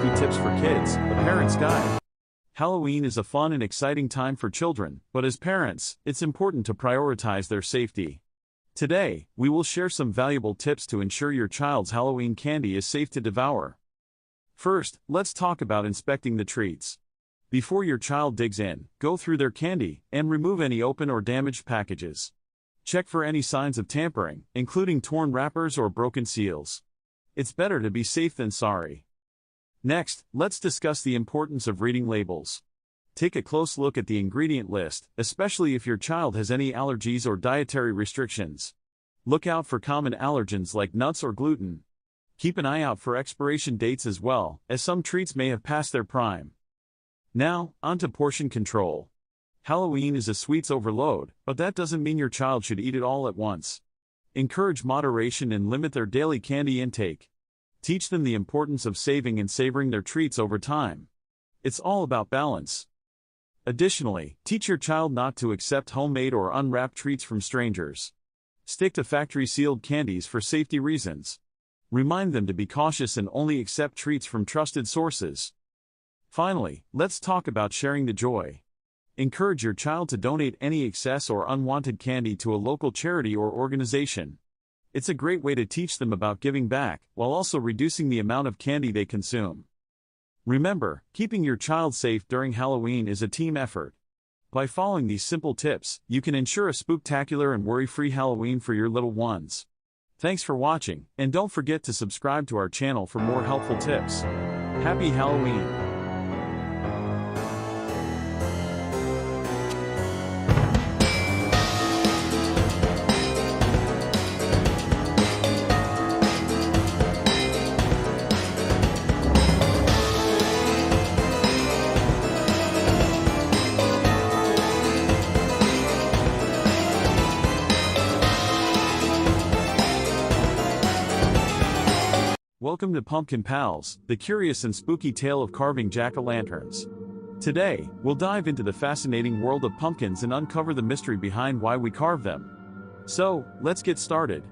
Spooky Tips for Kids, a Parent's Guide. Halloween is a fun and exciting time for children, but as parents, it's important to prioritize their safety. Today, we will share some valuable tips to ensure your child's Halloween candy is safe to devour. First, let's talk about inspecting the treats. Before your child digs in, go through their candy and remove any open or damaged packages. Check for any signs of tampering, including torn wrappers or broken seals. It's better to be safe than sorry. Next, let's discuss the importance of reading labels. Take a close look at the ingredient list, especially if your child has any allergies or dietary restrictions. Look out for common allergens like nuts or gluten. Keep an eye out for expiration dates as well, as some treats may have passed their prime. Now, onto portion control. Halloween is a sweets overload, but that doesn't mean your child should eat it all at once. Encourage moderation and limit their daily candy intake. Teach them the importance of saving and savoring their treats over time. It's all about balance. Additionally, teach your child not to accept homemade or unwrapped treats from strangers. Stick to factory-sealed candies for safety reasons. Remind them to be cautious and only accept treats from trusted sources. Finally, let's talk about sharing the joy. Encourage your child to donate any excess or unwanted candy to a local charity or organization. It's a great way to teach them about giving back, while also reducing the amount of candy they consume. Remember, keeping your child safe during Halloween is a team effort. By following these simple tips, you can ensure a spooktacular and worry-free Halloween for your little ones. Thanks for watching, and don't forget to subscribe to our channel for more helpful tips. Happy Halloween! Welcome to Pumpkin Pals, the curious and spooky tale of carving jack-o'-lanterns. Today, we'll dive into the fascinating world of pumpkins and uncover the mystery behind why we carve them. So, let's get started.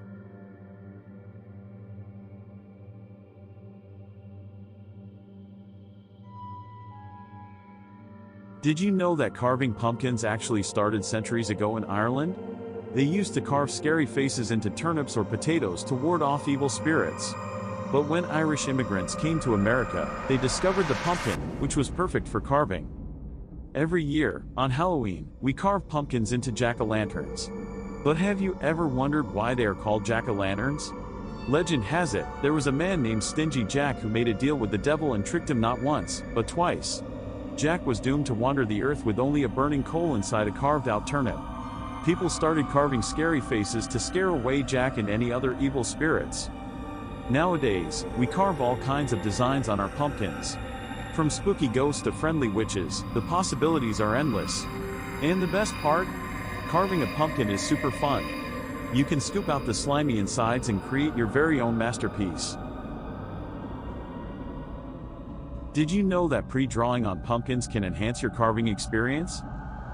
Did you know that carving pumpkins actually started centuries ago in Ireland? They used to carve scary faces into turnips or potatoes to ward off evil spirits. But when Irish immigrants came to America, they discovered the pumpkin, which was perfect for carving. Every year, on Halloween, we carve pumpkins into jack-o'-lanterns. But have you ever wondered why they are called jack-o'-lanterns? Legend has it, there was a man named Stingy Jack who made a deal with the devil and tricked him not once, but twice. Jack was doomed to wander the earth with only a burning coal inside a carved-out turnip. People started carving scary faces to scare away Jack and any other evil spirits. Nowadays, we carve all kinds of designs on our pumpkins. From spooky ghosts to friendly witches, the possibilities are endless. And the best part? Carving a pumpkin is super fun. You can scoop out the slimy insides and create your very own masterpiece. Did you know that pre-drawing on pumpkins can enhance your carving experience?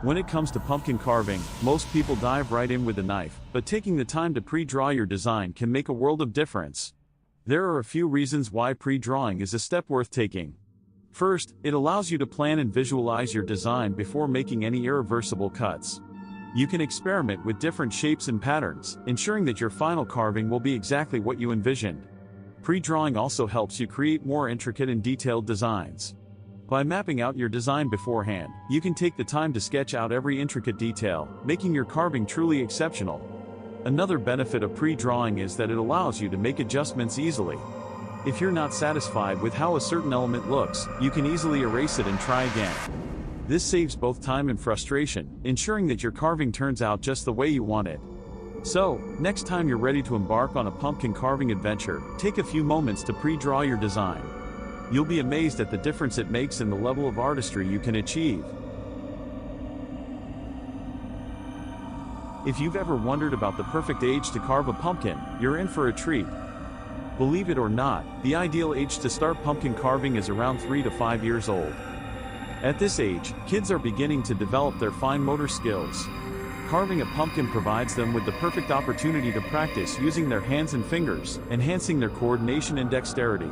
When it comes to pumpkin carving, most people dive right in with a knife, but taking the time to pre-draw your design can make a world of difference. There are a few reasons why pre-drawing is a step worth taking. First, it allows you to plan and visualize your design before making any irreversible cuts. You can experiment with different shapes and patterns, ensuring that your final carving will be exactly what you envisioned. Pre-drawing also helps you create more intricate and detailed designs. By mapping out your design beforehand, you can take the time to sketch out every intricate detail, making your carving truly exceptional. Another benefit of pre-drawing is that it allows you to make adjustments easily. If you're not satisfied with how a certain element looks, you can easily erase it and try again. This saves both time and frustration, ensuring that your carving turns out just the way you want it. So, next time you're ready to embark on a pumpkin carving adventure, take a few moments to pre-draw your design. You'll be amazed at the difference it makes in the level of artistry you can achieve. If you've ever wondered about the perfect age to carve a pumpkin, you're in for a treat. Believe it or not, the ideal age to start pumpkin carving is around 3 to 5 years old. At this age, kids are beginning to develop their fine motor skills. Carving a pumpkin provides them with the perfect opportunity to practice using their hands and fingers, enhancing their coordination and dexterity.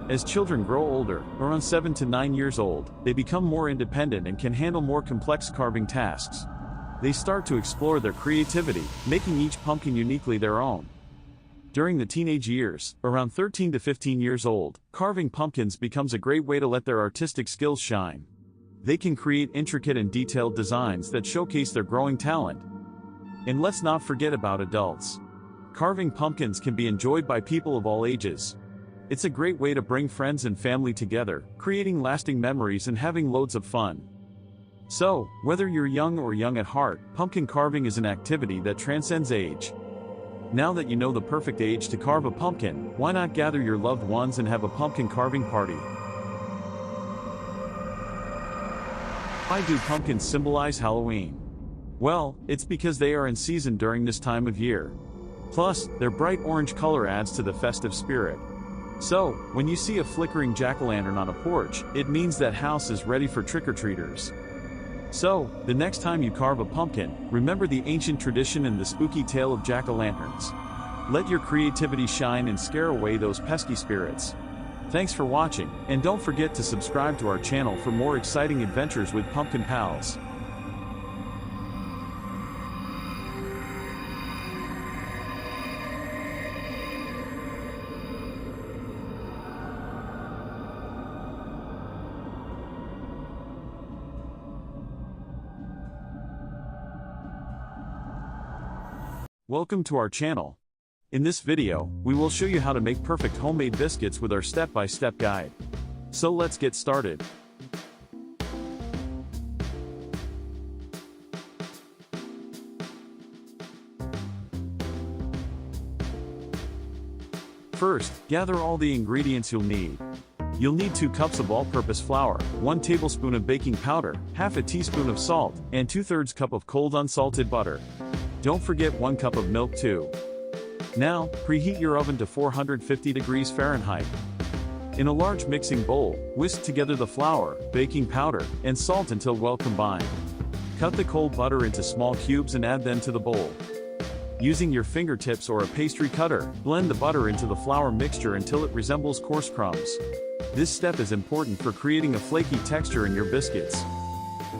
As children grow older, around 7 to 9 years old, they become more independent and can handle more complex carving tasks. They start to explore their creativity, making each pumpkin uniquely their own. During the teenage years, around 13 to 15 years old, carving pumpkins becomes a great way to let their artistic skills shine. They can create intricate and detailed designs that showcase their growing talent. And let's not forget about adults. Carving pumpkins can be enjoyed by people of all ages. It's a great way to bring friends and family together, creating lasting memories and having loads of fun. So, whether you're young or young at heart, pumpkin carving is an activity that transcends age. Now that you know the perfect age to carve a pumpkin, why not gather your loved ones and have a pumpkin carving party? Why do pumpkins symbolize Halloween? Well, it's because they are in season during this time of year. Plus, their bright orange color adds to the festive spirit. So, when you see a flickering jack-o'-lantern on a porch, it means that house is ready for trick-or-treaters. So, the next time you carve a pumpkin, remember the ancient tradition and the spooky tale of jack-o'-lanterns. Let your creativity shine and scare away those pesky spirits. Thanks for watching, and don't forget to subscribe to our channel for more exciting adventures with Pumpkin Pals. Welcome to our channel. In this video, we will show you how to make perfect homemade biscuits with our step-by-step guide. So let's get started. First, gather all the ingredients you'll need. You'll need 2 cups of all-purpose flour, 1 tablespoon of baking powder, half a teaspoon of salt, and 2/3 cup of cold unsalted butter. Don't forget 1 cup of milk too. Now, preheat your oven to 450 degrees Fahrenheit. In a large mixing bowl, whisk together the flour, baking powder, and salt until well combined. Cut the cold butter into small cubes and add them to the bowl. Using your fingertips or a pastry cutter, blend the butter into the flour mixture until it resembles coarse crumbs. This step is important for creating a flaky texture in your biscuits.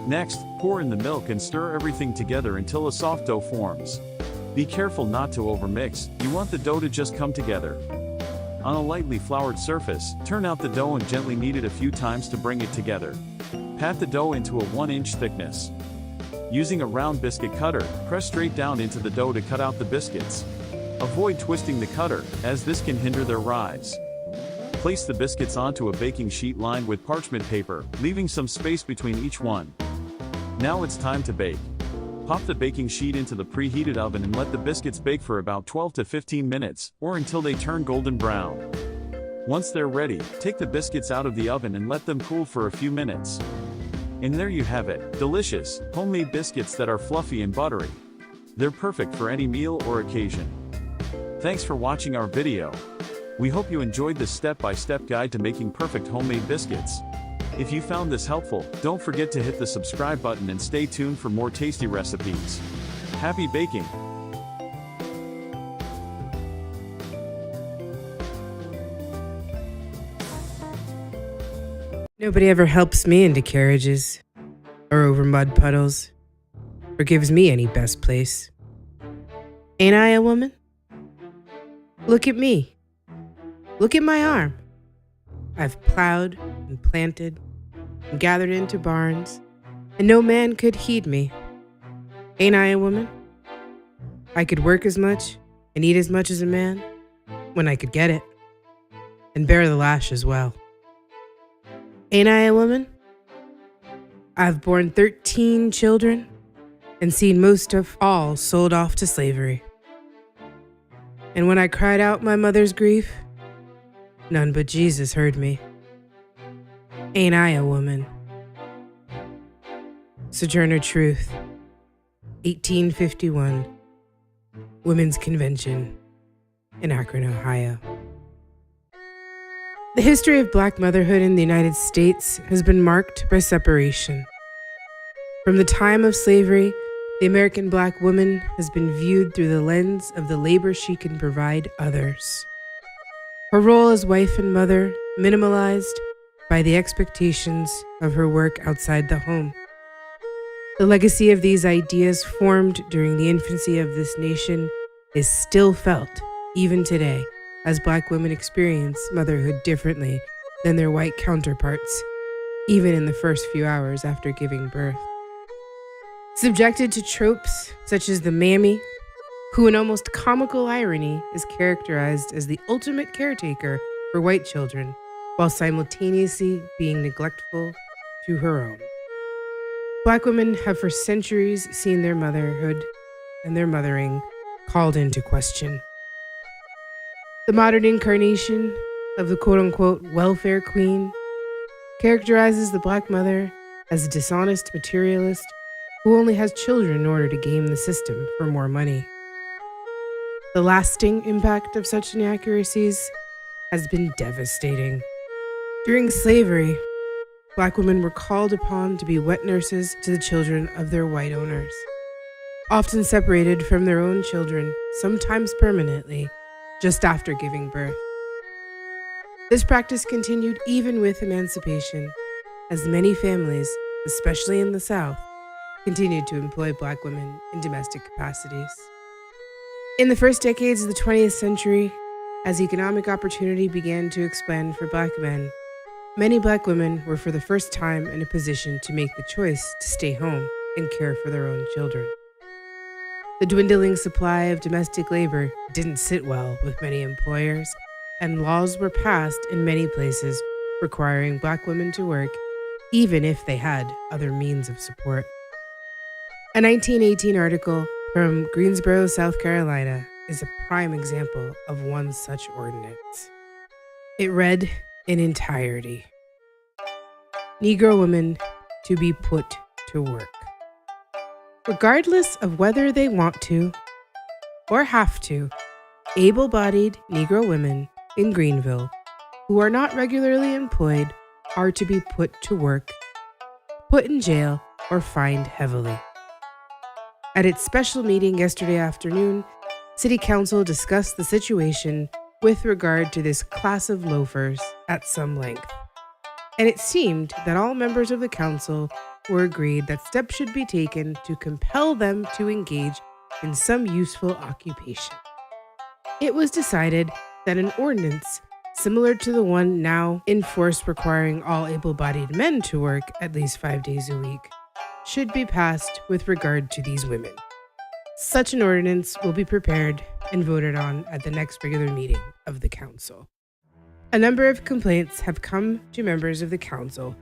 Next, pour in the milk and stir everything together until a soft dough forms. Be careful not to overmix, you want the dough to just come together. On a lightly floured surface, turn out the dough and gently knead it a few times to bring it together. Pat the dough into a 1-inch thickness. Using a round biscuit cutter, press straight down into the dough to cut out the biscuits. Avoid twisting the cutter, as this can hinder their rise. Place the biscuits onto a baking sheet lined with parchment paper, leaving some space between each one. Now it's time to bake. Pop the baking sheet into the preheated oven and let the biscuits bake for about 12 to 15 minutes, or until they turn golden brown. Once they're ready, take the biscuits out of the oven and let them cool for a few minutes. And there you have it, delicious, homemade biscuits that are fluffy and buttery. They're perfect for any meal or occasion. Thanks for watching our video. We hope you enjoyed this step-by-step guide to making perfect homemade biscuits. If you found this helpful, don't forget to hit the subscribe button and stay tuned for more tasty recipes. Happy baking! Nobody ever helps me into carriages, or over mud puddles, or gives me any best place. Ain't I a woman? Look at me. Look at my arm. I've plowed and planted and gathered into barns, and no man could heed me. Ain't I a woman? I could work as much and eat as much as a man when I could get it, and bear the lash as well. Ain't I a woman? I've borne 13 children and seen most of all sold off to slavery. And when I cried out my mother's grief, none but Jesus heard me. Ain't I a woman? Sojourner Truth, 1851, Women's Convention in Akron, Ohio. The history of black motherhood in the United States has been marked by separation. From the time of slavery, the American black woman has been viewed through the lens of the labor she can provide others. Her role as wife and mother minimalized by the expectations of her work outside the home. The legacy of these ideas formed during the infancy of this nation is still felt, even today, as Black women experience motherhood differently than their white counterparts, even in the first few hours after giving birth. Subjected to tropes such as the mammy, who in almost comical irony is characterized as the ultimate caretaker for white children, while simultaneously being neglectful to her own. Black women have for centuries seen their motherhood and their mothering called into question. The modern incarnation of the quote-unquote welfare queen characterizes the Black mother as a dishonest materialist who only has children in order to game the system for more money. The lasting impact of such inaccuracies has been devastating. During slavery, Black women were called upon to be wet nurses to the children of their white owners, often separated from their own children, sometimes permanently, just after giving birth. This practice continued even with emancipation, as many families, especially in the South, continued to employ Black women in domestic capacities. In the first decades of the 20th century, as economic opportunity began to expand for Black men, many Black women were for the first time in a position to make the choice to stay home and care for their own children. The dwindling supply of domestic labor didn't sit well with many employers, and laws were passed in many places requiring Black women to work, even if they had other means of support. A 1918 article from Greensboro, South Carolina, is a prime example of one such ordinance. It read in entirety: Negro women to be put to work. Regardless of whether they want to or have to, able-bodied Negro women in Greenville who are not regularly employed are to be put to work, put in jail, or fined heavily. At its special meeting yesterday afternoon, City Council discussed the situation with regard to this class of loafers at some length. And it seemed that all members of the council were agreed that steps should be taken to compel them to engage in some useful occupation. It was decided that an ordinance similar to the one now in force requiring all able-bodied men to work at least 5 days a week should be passed with regard to these women. Such an ordinance will be prepared and voted on at the next regular meeting of the council. A number of complaints have come to members of the council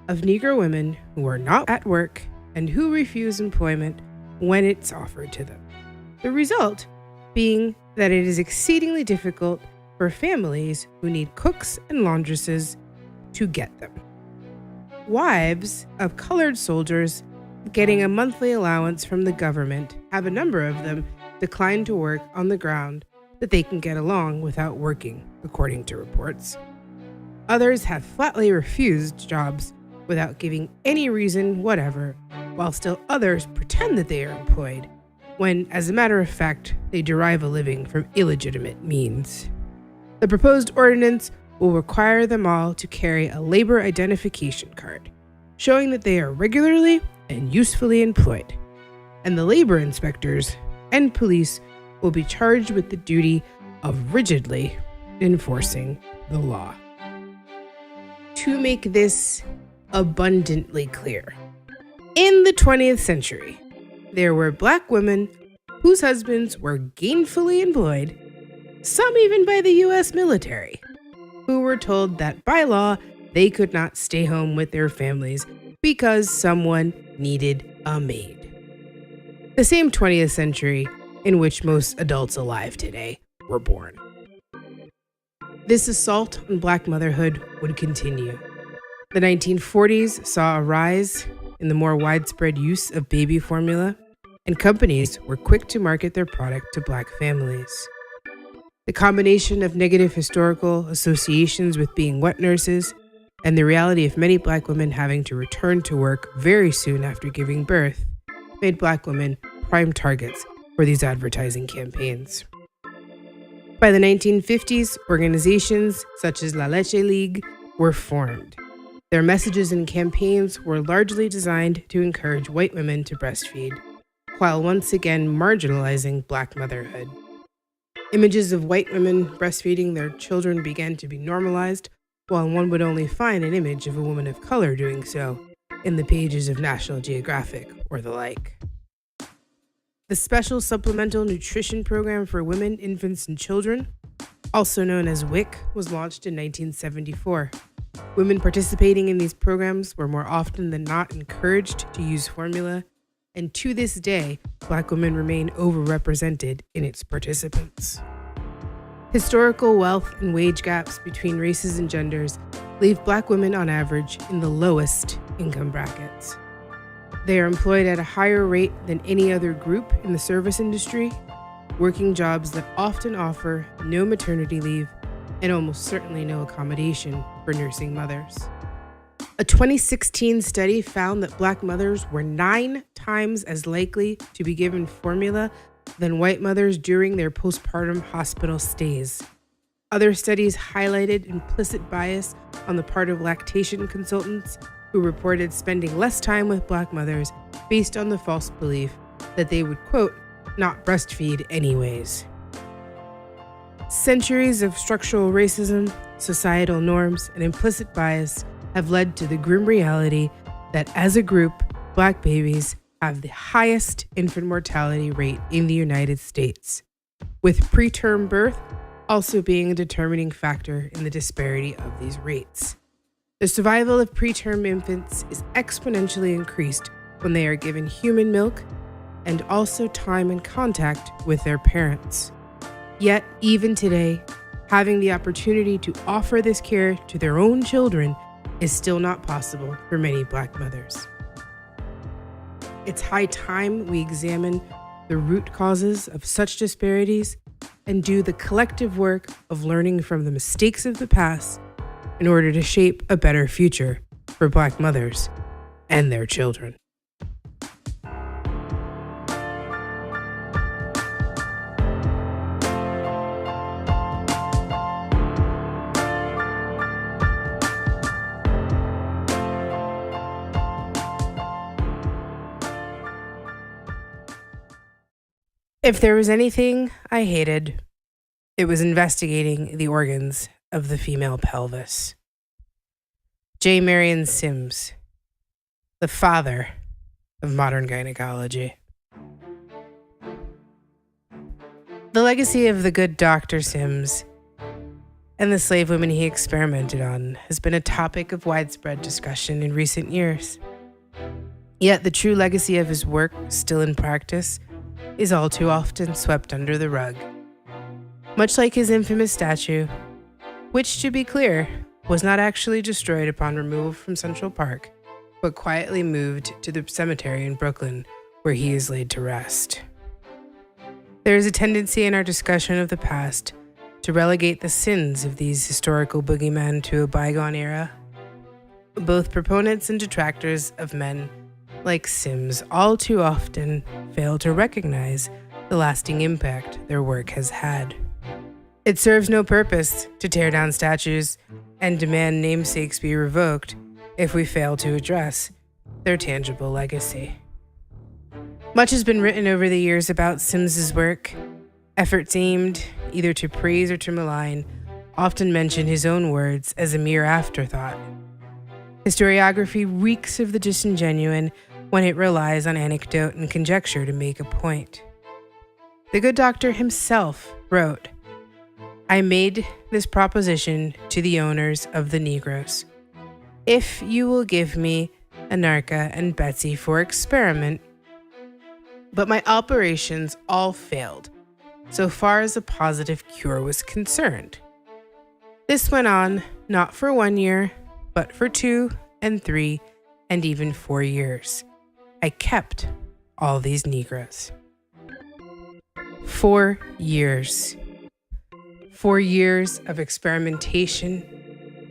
of Negro women who are not at work and who refuse employment when it's offered to them. The result being that it is exceedingly difficult for families who need cooks and laundresses to get them. Wives of colored soldiers getting a monthly allowance from the government have a number of them declined to work on the ground that they can get along without working, according to reports. Others have flatly refused jobs without giving any reason whatever, while still others pretend that they are employed, when, as a matter of fact, they derive a living from illegitimate means. The proposed ordinance will require them all to carry a labor identification card, showing that they are regularly and usefully employed, and the labor inspectors and police will be charged with the duty of rigidly enforcing the law. To make this abundantly clear, in the 20th century, there were Black women whose husbands were gainfully employed, some even by the U.S. military, who were told that by law they could not stay home with their families because someone needed a maid. The same 20th century in which most adults alive today were born. This assault on Black motherhood would continue. The 1940s saw a rise in the more widespread use of baby formula, and companies were quick to market their product to Black families. The combination of negative historical associations with being wet nurses and the reality of many Black women having to return to work very soon after giving birth made Black women prime targets for these advertising campaigns. By the 1950s, organizations such as La Leche League were formed. Their messages and campaigns were largely designed to encourage white women to breastfeed, while once again marginalizing Black motherhood. Images of white women breastfeeding their children began to be normalized, while one would only find an image of a woman of color doing so in the pages of National Geographic or the like. The Special Supplemental Nutrition Program for Women, Infants, and Children, also known as WIC, was launched in 1974. Women participating in these programs were more often than not encouraged to use formula, and to this day, Black women remain overrepresented in its participants. Historical wealth and wage gaps between races and genders leave Black women on average in the lowest income brackets. They are employed at a higher rate than any other group in the service industry, working jobs that often offer no maternity leave and almost certainly no accommodation for nursing mothers. A 2016 study found that Black mothers were 9 times as likely to be given formula than white mothers during their postpartum hospital stays. Other studies highlighted implicit bias on the part of lactation consultants who reported spending less time with Black mothers based on the false belief that they would, quote, not breastfeed anyways. Centuries of structural racism, societal norms, and implicit bias have led to the grim reality that as a group, Black babies have the highest infant mortality rate in the United States, with preterm birth also being a determining factor in the disparity of these rates. The survival of preterm infants is exponentially increased when they are given human milk and also time and contact with their parents. Yet, even today, having the opportunity to offer this care to their own children is still not possible for many Black mothers. It's high time we examine the root causes of such disparities and do the collective work of learning from the mistakes of the past in order to shape a better future for Black mothers and their children. If there was anything I hated, it was investigating the organs of the female pelvis. J. Marion Sims, the father of modern gynecology. The legacy of the good Dr. Sims and the slave women he experimented on has been a topic of widespread discussion in recent years. Yet the true legacy of his work, still in practice, is all too often swept under the rug. Much like his infamous statue, which, to be clear, was not actually destroyed upon removal from Central Park, but quietly moved to the cemetery in Brooklyn, where he is laid to rest. There is a tendency in our discussion of the past to relegate the sins of these historical boogeymen to a bygone era. Both proponents and detractors of men like Sims all too often fail to recognize the lasting impact their work has had. It serves no purpose to tear down statues and demand namesakes be revoked if we fail to address their tangible legacy. Much has been written over the years about Sims's work. Efforts aimed either to praise or to malign often mention his own words as a mere afterthought. Historiography reeks of the disingenuine when it relies on anecdote and conjecture to make a point. The good doctor himself wrote, "I made this proposition to the owners of the Negroes. If you will give me Anarcha and Betsy for experiment, but my operations all failed, so far as a positive cure was concerned. This went on not for 1 year, but for 2 and 3 and even 4 years. I kept all these Negroes." 4 years. 4 years of experimentation,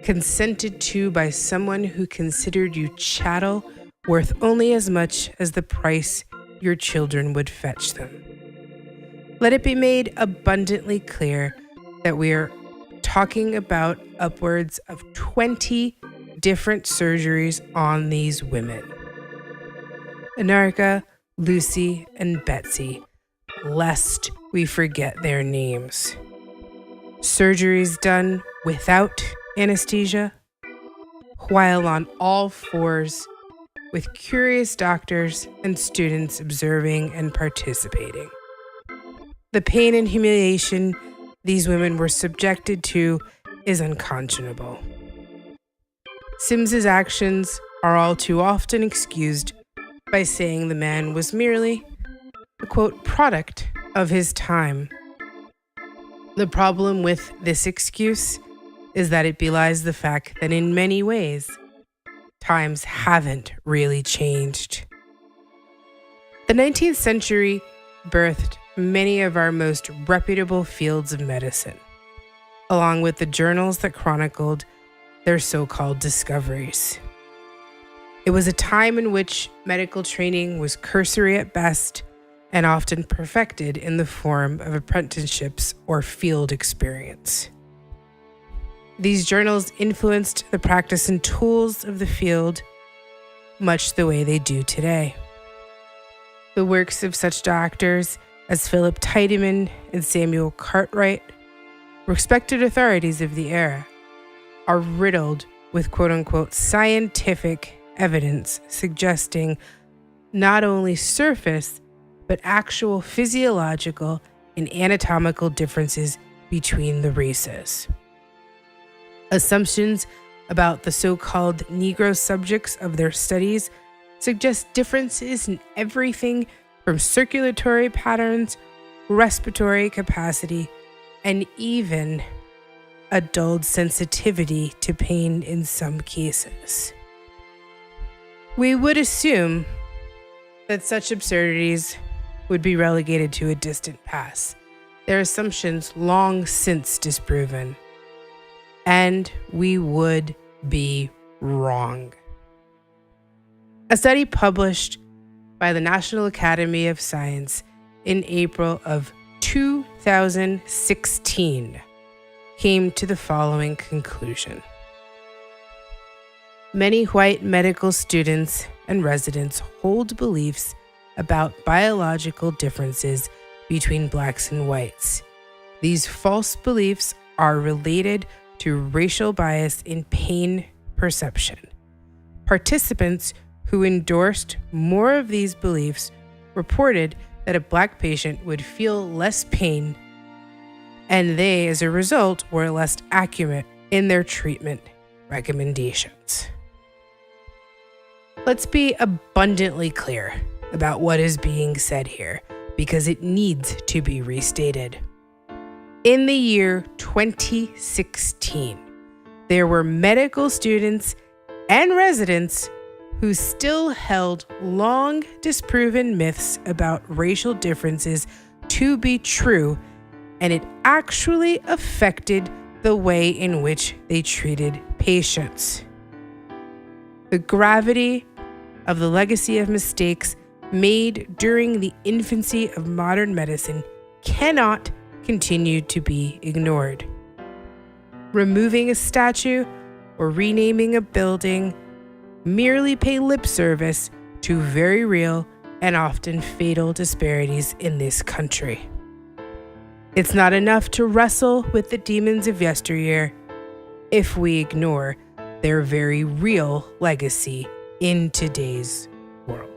consented to by someone who considered you chattel worth only as much as the price your children would fetch them. Let it be made abundantly clear that we're talking about upwards of 20 different surgeries on these women. Anarcha, Lucy, and Betsy, lest we forget their names. Surgeries done without anesthesia, while on all fours, with curious doctors and students observing and participating. The pain and humiliation these women were subjected to is unconscionable. Sims's actions are all too often excused by saying the man was merely a, quote, product of his time. The problem with this excuse is that it belies the fact that in many ways, times haven't really changed. The 19th century birthed many of our most reputable fields of medicine, along with the journals that chronicled their so-called discoveries. It was a time in which medical training was cursory at best and often perfected in the form of apprenticeships or field experience. These journals influenced the practice and tools of the field much the way they do today. The works of such doctors as Philip Tiedemann and Samuel Cartwright, respected authorities of the era, are riddled with quote-unquote scientific evidence suggesting not only surface, but actual physiological and anatomical differences between the races. Assumptions about the so-called Negro subjects of their studies suggest differences in everything from circulatory patterns, respiratory capacity, and even a dulled sensitivity to pain in some cases. We would assume that such absurdities would be relegated to a distant past, their assumptions long since disproven. And we would be wrong. A study published by the National Academy of Science in April of 2016 came to the following conclusion. Many white medical students and residents hold beliefs about biological differences between blacks and whites. These false beliefs are related to racial bias in pain perception. Participants who endorsed more of these beliefs reported that a black patient would feel less pain, and they, as a result, were less accurate in their treatment recommendations. Let's be abundantly clear about what is being said here, because it needs to be restated. In the year 2016, there were medical students and residents who still held long disproven myths about racial differences to be true, and it actually affected the way in which they treated patients. The gravity of the legacy of mistakes made during the infancy of modern medicine cannot continue to be ignored. Removing a statue or renaming a building merely pay lip service to very real and often fatal disparities in this country. It's not enough to wrestle with the demons of yesteryear if we ignore their very real legacy in today's world.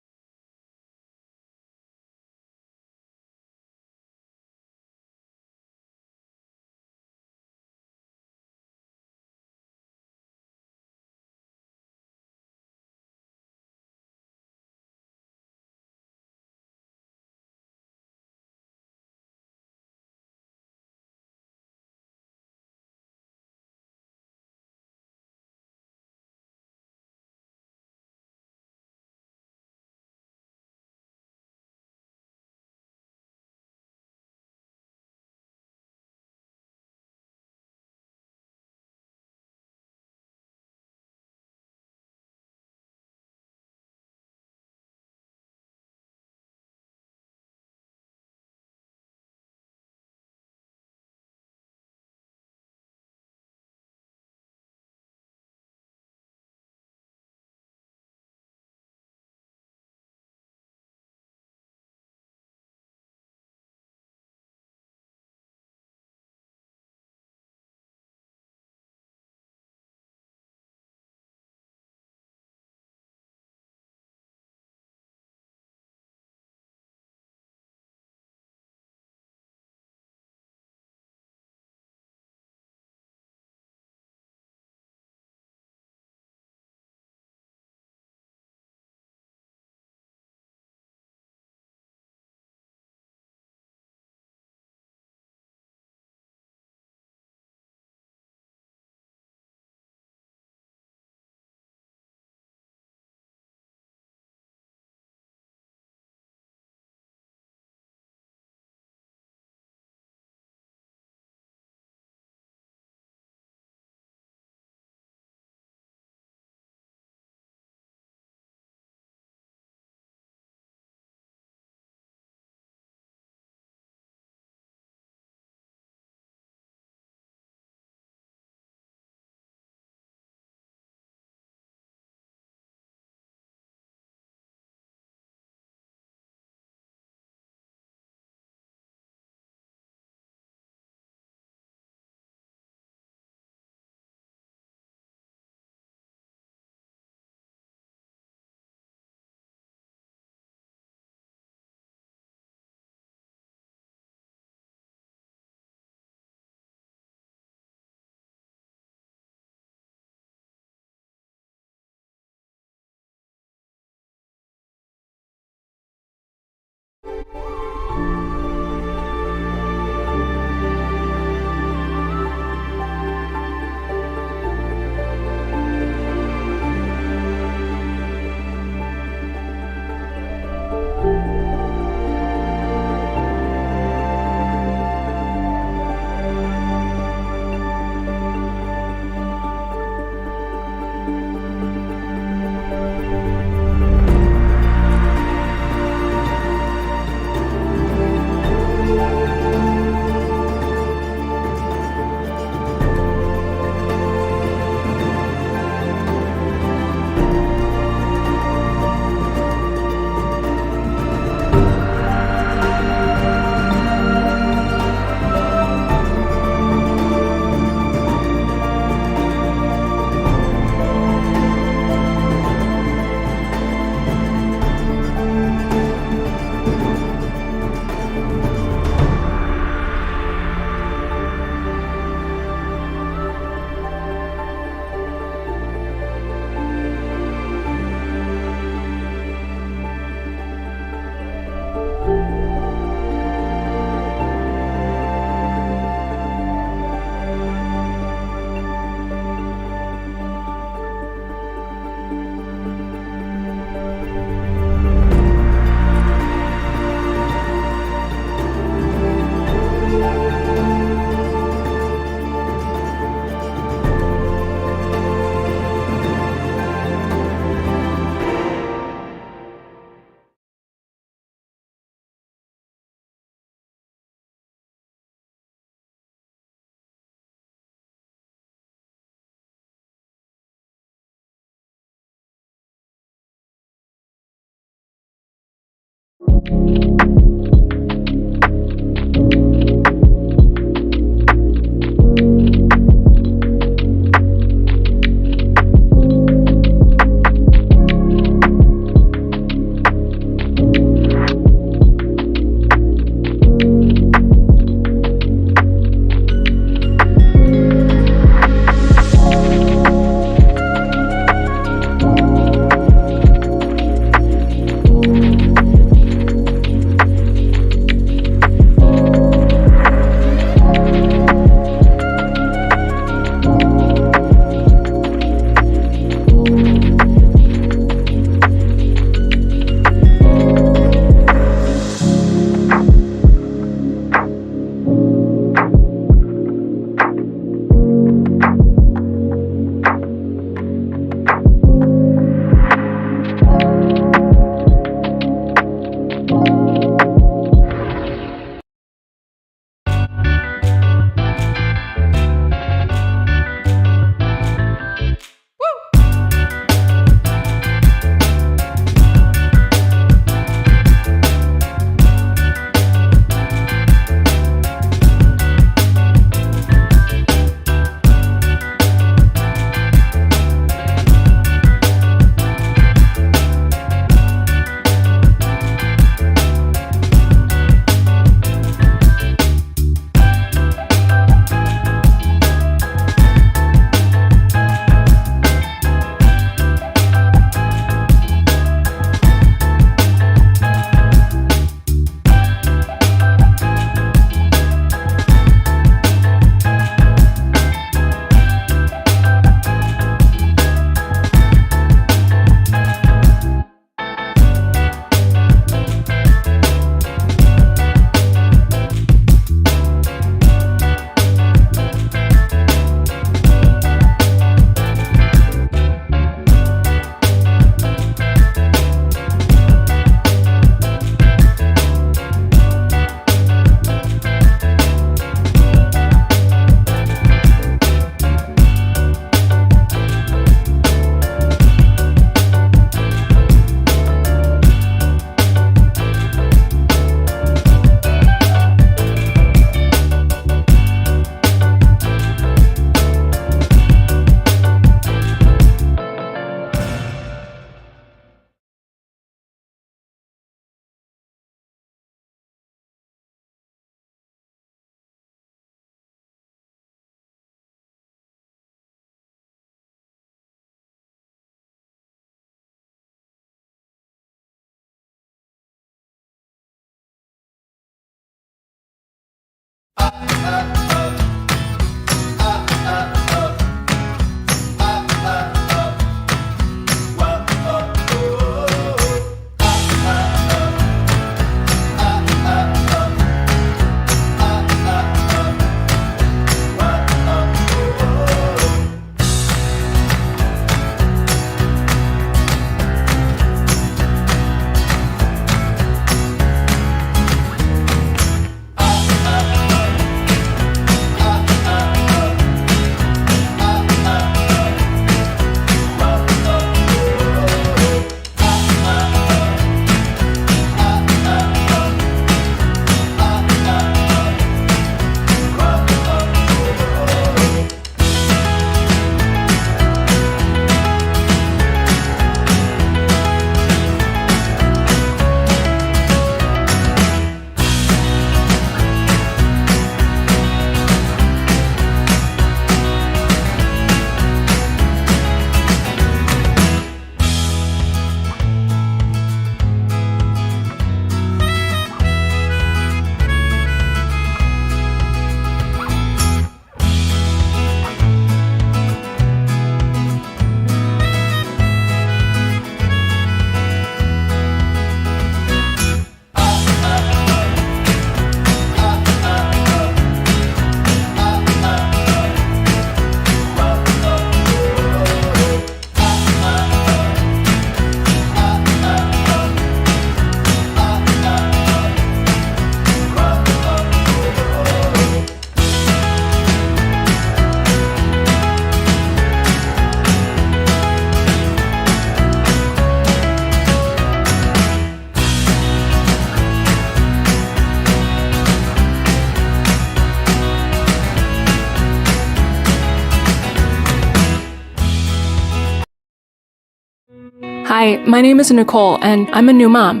Hi, my name is Nicole, and I'm a new mom.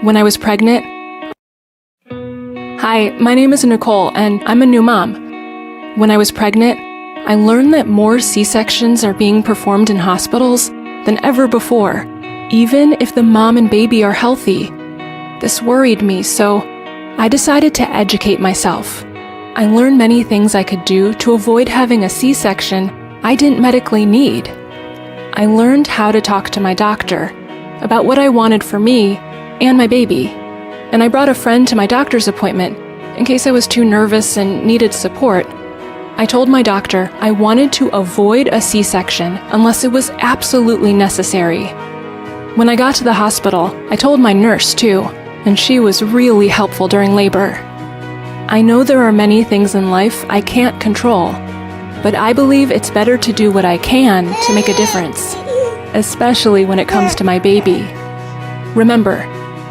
When I was pregnant... Hi, my name is Nicole, and I'm a new mom. When I was pregnant, I learned that more C-sections are being performed in hospitals than ever before, even if the mom and baby are healthy. This worried me, so I decided to educate myself. I learned many things I could do to avoid having a C-section I didn't medically need. I learned how to talk to my doctor about what I wanted for me and my baby, and I brought a friend to my doctor's appointment in case I was too nervous and needed support. I told my doctor I wanted to avoid a C-section unless it was absolutely necessary. When I got to the hospital, I told my nurse too, and she was really helpful during labor. I know there are many things in life I can't control, but I believe it's better to do what I can to make a difference, especially when it comes to my baby. Remember,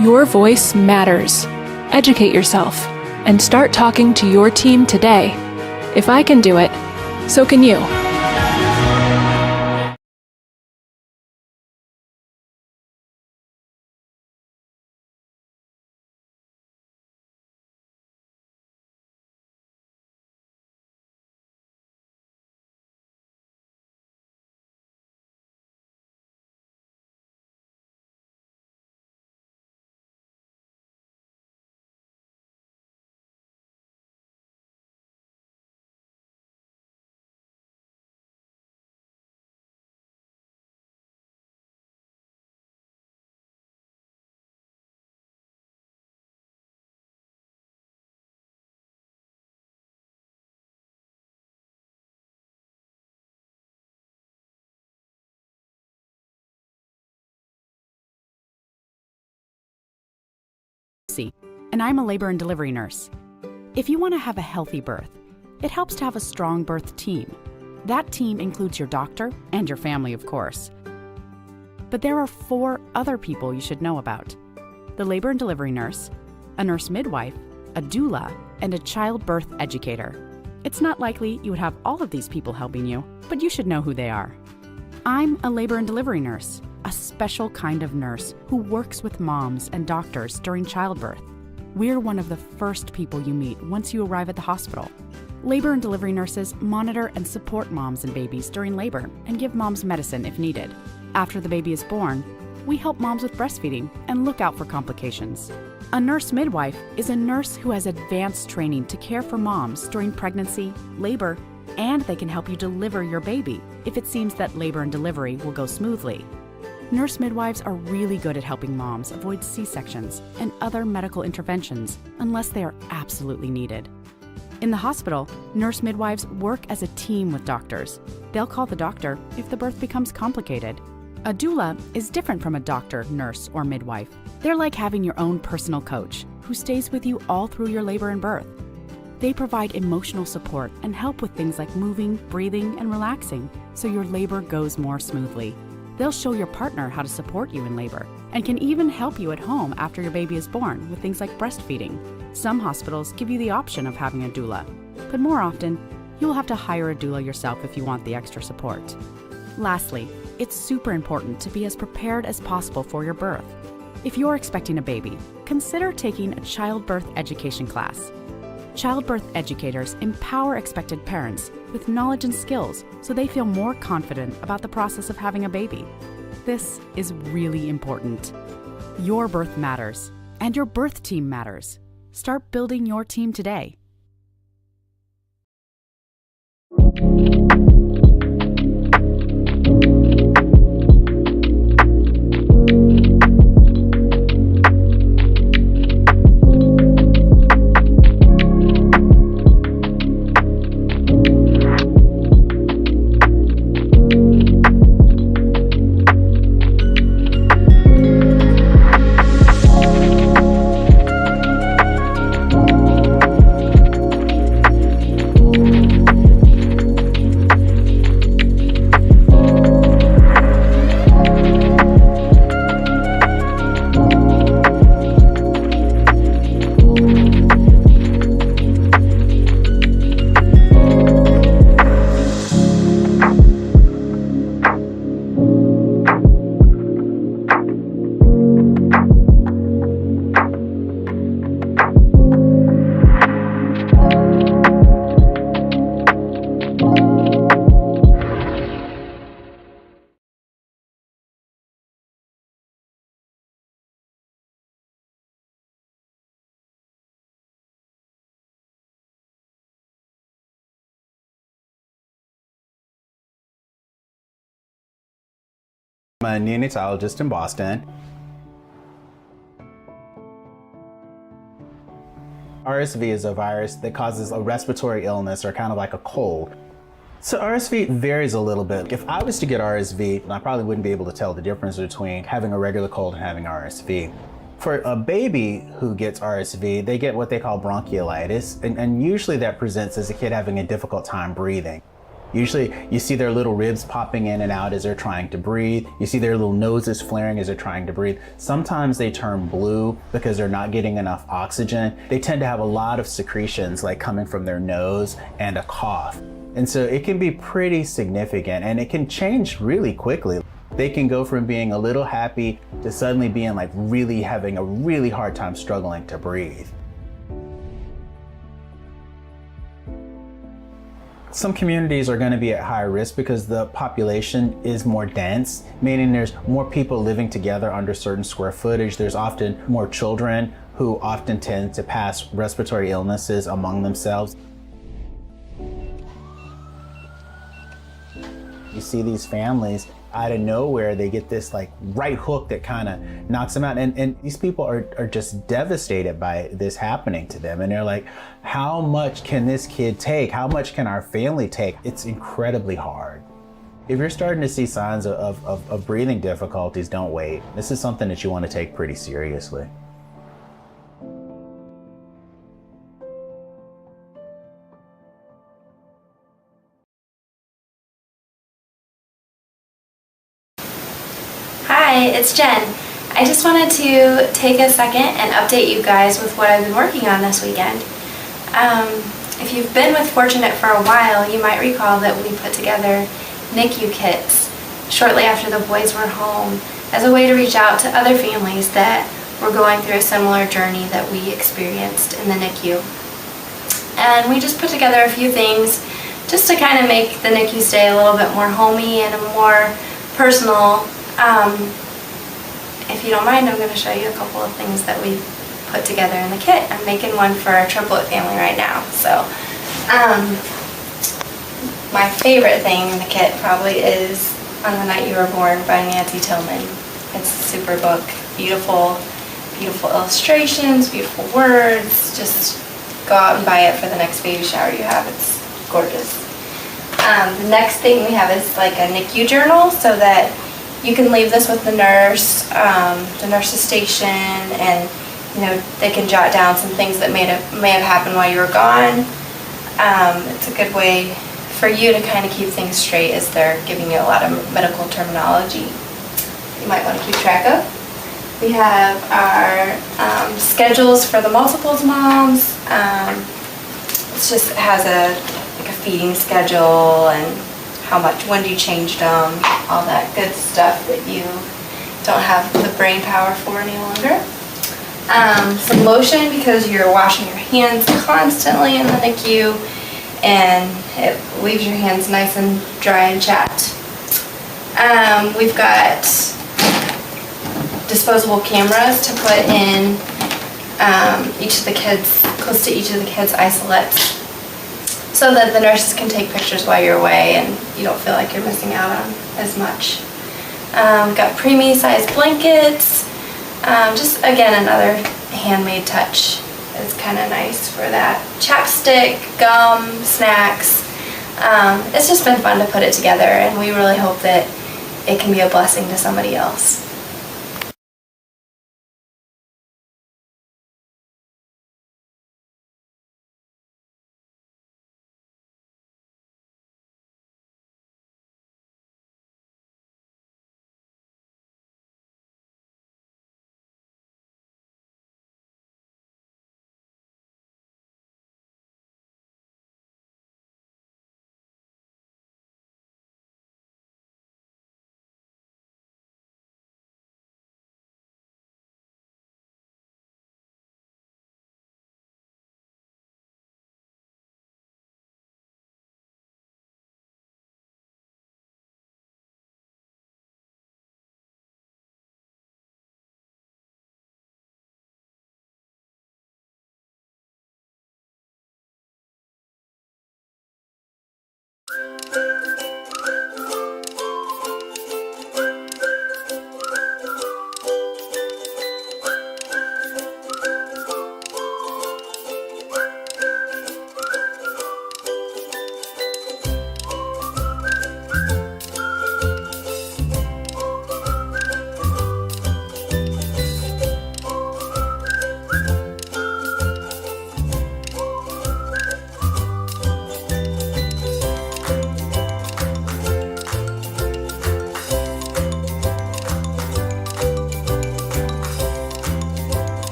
your voice matters. Educate yourself and start talking to your team today. If I can do it, so can you. And I'm a labor and delivery nurse. If you want to have a healthy birth, it helps to have a strong birth team. That team includes your doctor and your family, of course. But there are 4 other people you should know about: the labor and delivery nurse, a nurse midwife, a doula, and a childbirth educator. It's not likely you would have all of these people helping you, but you should know who they are. I'm a labor and delivery nurse, a special kind of nurse who works with moms and doctors during childbirth. We're one of the first people you meet once you arrive at the hospital. Labor and delivery nurses monitor and support moms and babies during labor and give moms medicine if needed. After the baby is born, we help moms with breastfeeding and look out for complications. A nurse midwife is a nurse who has advanced training to care for moms during pregnancy, labor, and they can help you deliver your baby if it seems that labor and delivery will go smoothly. Nurse midwives are really good at helping moms avoid C-sections and other medical interventions unless they are absolutely needed. In the hospital, nurse midwives work as a team with doctors. They'll call the doctor if the birth becomes complicated. A doula is different from a doctor, nurse, or midwife. They're like having your own personal coach who stays with you all through your labor and birth. They provide emotional support and help with things like moving, breathing, and relaxing so your labor goes more smoothly. They'll show your partner how to support you in labor and can even help you at home after your baby is born with things like breastfeeding. Some hospitals give you the option of having a doula, but more often, you will have to hire a doula yourself if you want the extra support. Lastly, it's super important to be as prepared as possible for your birth. If you're expecting a baby, consider taking a childbirth education class. Childbirth educators empower expected parents with knowledge and skills so they feel more confident about the process of having a baby. This is really important. Your birth matters, and your birth team matters. Start building your team today. I'm a neonatologist in Boston. RSV is a virus that causes a respiratory illness or kind of like a cold. So RSV varies a little bit. If I was to get RSV, I probably wouldn't be able to tell the difference between having a regular cold and having RSV. For a baby who gets RSV, they get what they call bronchiolitis, and usually that presents as a kid having a difficult time breathing. Usually you see their little ribs popping in and out as they're trying to breathe. You see their little noses flaring as they're trying to breathe. Sometimes they turn blue because they're not getting enough oxygen. They tend to have a lot of secretions like coming from their nose and a cough. And so it can be pretty significant and it can change really quickly. They can go from being a little happy to suddenly being like really having a really hard time struggling to breathe. Some communities are going to be at higher risk because the population is more dense, meaning there's more people living together under certain square footage. There's often more children who often tend to pass respiratory illnesses among themselves. You see these families out of nowhere, they get this like right hook that kind of knocks them out. And these people are just devastated by this happening to them. And they're like, how much can this kid take? How much can our family take? It's incredibly hard. If you're starting to see signs of breathing difficulties, don't wait. This is something that you want to take pretty seriously. Hi, it's Jen. I just wanted to take a second and update you guys with what I've been working on this weekend. If you've been with Fortunate for a while, you might recall that we put together NICU kits shortly after the boys were home as a way to reach out to other families that were going through a similar journey that we experienced in the NICU. And we just put together a few things just to kind of make the NICU stay a little bit more homey and a more personal. If you don't mind, I'm going to show you a couple of things that we put together in the kit. I'm making one for a triplet family right now. So, my favorite thing in the kit probably is On the Night You Were Born by Nancy Tillman. It's a super book. Beautiful, beautiful illustrations, beautiful words. Just go out and buy it for the next baby shower you have. It's gorgeous. The next thing we have is like a NICU journal so that you can leave this with the nurse's station, and they can jot down some things that may have happened while you were gone. It's a good way for you to kind of keep things straight as they're giving you a lot of medical terminology you might want to keep track of. We have our schedules for the multiples moms. It has a feeding schedule and when you changed them, all that good stuff that you don't have the brain power for any longer. Some lotion because you're washing your hands constantly in the NICU and it leaves your hands nice and dry and chapped. We've got disposable cameras to put in close to each of the kids' isolates, so that the nurses can take pictures while you're away and you don't feel like you're missing out on as much. We've got preemie sized blankets. Just again, another handmade touch. It's kind of nice for that. Chapstick, gum, snacks. It's just been fun to put it together, and we really hope that it can be a blessing to somebody else.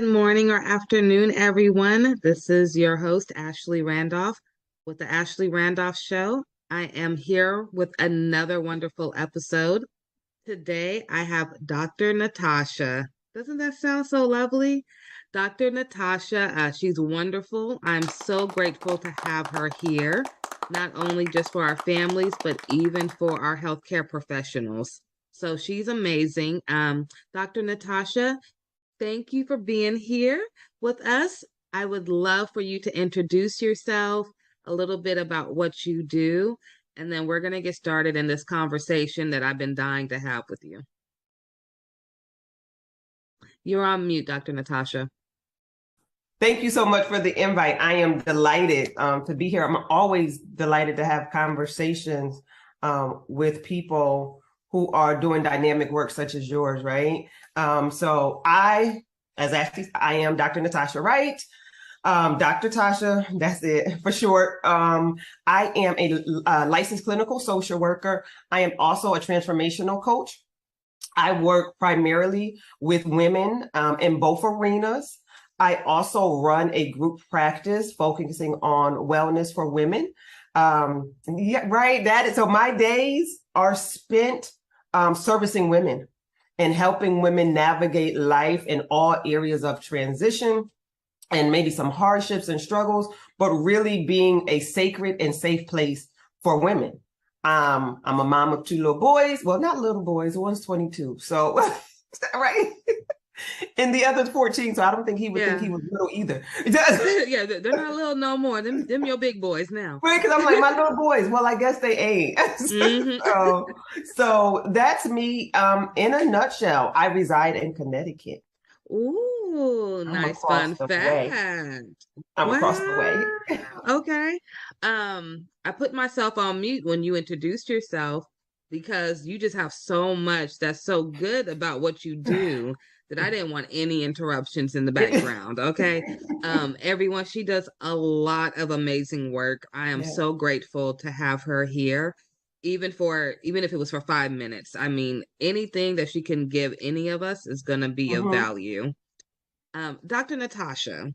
Good morning or afternoon, everyone. This is your host, Ashley Randolph, with the Ashley Randolph Show. I am here with another wonderful episode. Today, I have Dr. Natasha. Doesn't that sound so lovely? Dr. Natasha, she's wonderful. I'm so grateful to have her here, not only just for our families, but even for our healthcare professionals. So she's amazing. Dr. Natasha, thank you for being here with us. I would love for you to introduce yourself, a little bit about what you do, and then we're going to get started in this conversation that I've been dying to have with you. You're on mute, Dr. Natasha. Thank you so much for the invite. I am delighted to be here. I'm always delighted to have conversations with people who are doing dynamic work such as yours, right? So I, as Ashley, I am Dr. Natasha Wright. Dr. Tasha, that's it for short. I am a licensed clinical social worker. I am also a transformational coach. I work primarily with women in both arenas. I also run a group practice focusing on wellness for women. Yeah, right. So my days are spent servicing women and helping women navigate life in all areas of transition and maybe some hardships and struggles, but really being a sacred and safe place for women. I'm a mom of 2 little boys. Well, not little boys. One's 22. So, right. And the other's 14. So I don't think he would think he was little either. Yeah, they're not little no more. Them your big boys now. Right, because I'm like, my little boys. Well, I guess they ain't. So that's me in a nutshell. I reside in Connecticut. Ooh, nice fun fact. I'm across the way. Okay. I put myself on mute when you introduced yourself because you just have so much that's so good about what you do that I didn't want any interruptions in the background. Okay. Everyone, she does a lot of amazing work. I am so grateful to have her here. Even if it was for 5 minutes. I mean, anything that she can give any of us is going to be of value. Dr. Natasha,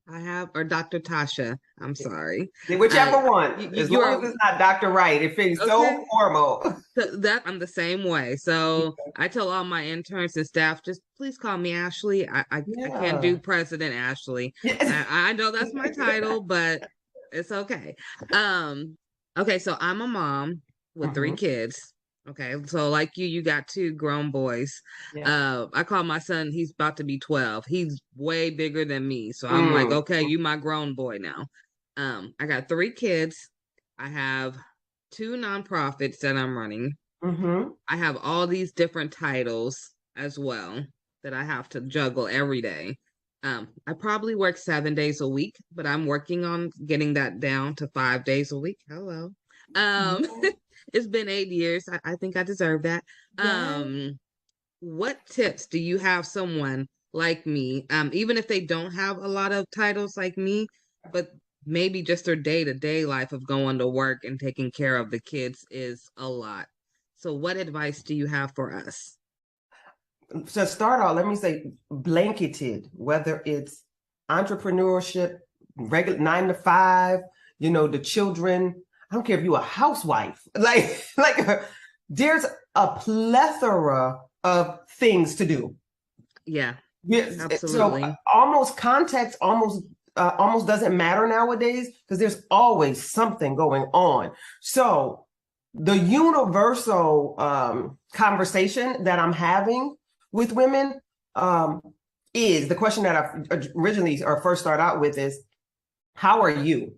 or Dr. Tasha, I'm sorry. Whichever one. As long as it's not Dr. Wright, it feels so formal. That I'm the same way. So I tell all my interns and staff, just please call me Ashley. I can't do President Ashley. I know that's my title, but it's okay. Okay, so I'm a mom with 3 kids. Okay, so like you got 2 grown boys. I call my son, he's about to be 12. He's way bigger than me. So I'm like, okay, you my grown boy now. I got 3 kids. I have 2 nonprofits that I'm running. I have all these different titles as well that I have to juggle every day. I probably work 7 days a week, but I'm working on getting that down to 5 days a week. Hello. It's been 8 years. I think I deserve that. What tips do you have someone like me, even if they don't have a lot of titles like me, but maybe just their day-to-day life of going to work and taking care of the kids is a lot. So what advice do you have for us? To start off, let me say blanketed, whether it's entrepreneurship, regular 9 to 5, the children. I don't care if you're a housewife, like there's a plethora of things to do. Yeah, absolutely. So almost context almost doesn't matter nowadays because there's always something going on. So the universal conversation that I'm having with women is the question that I originally or first start out with is, how are you?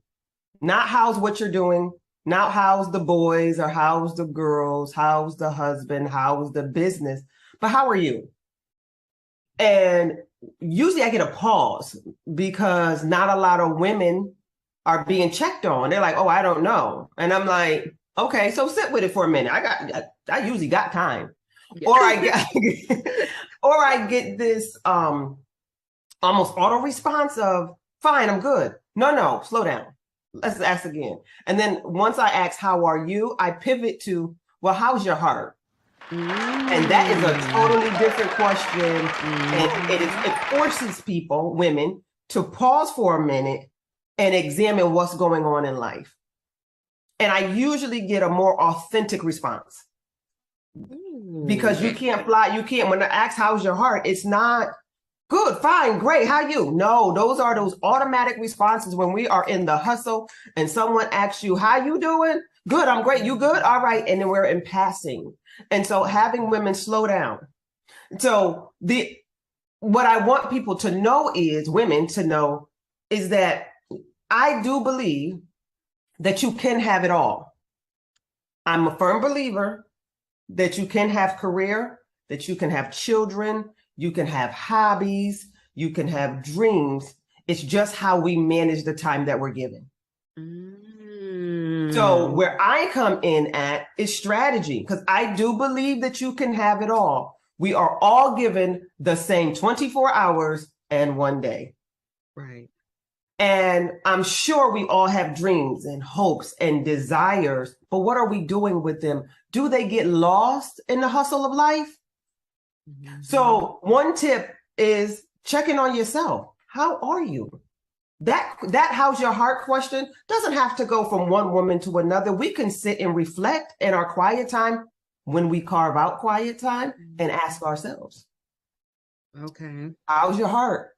Not how's what you're doing, not how's the boys or how's the girls, how's the husband, how's the business, but how are you? And usually I get a pause because not a lot of women are being checked on. They're like, oh, I don't know. And I'm like, okay, so sit with it for a minute. I usually got time. Yeah. Or I get this almost auto response of, fine, I'm good. No, slow down. Let's ask again. And then once I ask, how are you? I pivot to, well, how's your heart? And that is a totally different question. And it forces people, women, to pause for a minute and examine what's going on in life. And I usually get a more authentic response. Because you can't fly, you can't, when I ask how's your heart, it's not good, fine, great, how you? No, those are those automatic responses when we are in the hustle and someone asks you, how you doing? Good, I'm great, you good? All right, and then we're in passing. And so having women slow down. So what I want people to know is, women to know, is that I do believe that you can have it all. I'm a firm believer that you can have career, that you can have children, you can have hobbies, you can have dreams. It's just how we manage the time that we're given. So where I come in at is strategy, because I do believe that you can have it all. We are all given the same 24 hours and 1 day. Right. And I'm sure we all have dreams and hopes and desires, but what are we doing with them? Do they get lost in the hustle of life? So one tip is checking on yourself. How are you? That how's your heart question doesn't have to go from one woman to another. We can sit and reflect in our quiet time when we carve out quiet time and ask ourselves, Okay. how's your heart?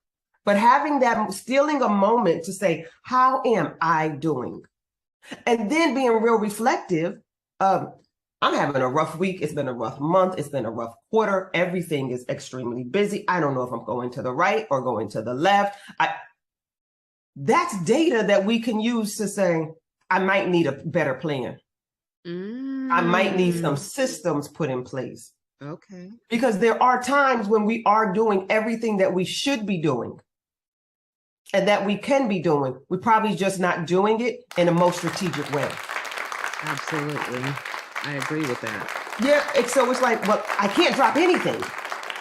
But having that, stealing a moment to say, how am I doing? And then being real reflective of, I'm having a rough week. It's been a rough month. It's been a rough quarter. Everything is extremely busy. I don't know if I'm going to the right or going to the left. That's data that we can use to say, I might need a better plan. I might need some systems put in place. Okay. Because there are times when we are doing everything that we should be doing and that we can be doing. We're probably just not doing it in a most strategic way. Absolutely. I agree with that. Yeah. So it's like, well, I can't drop anything.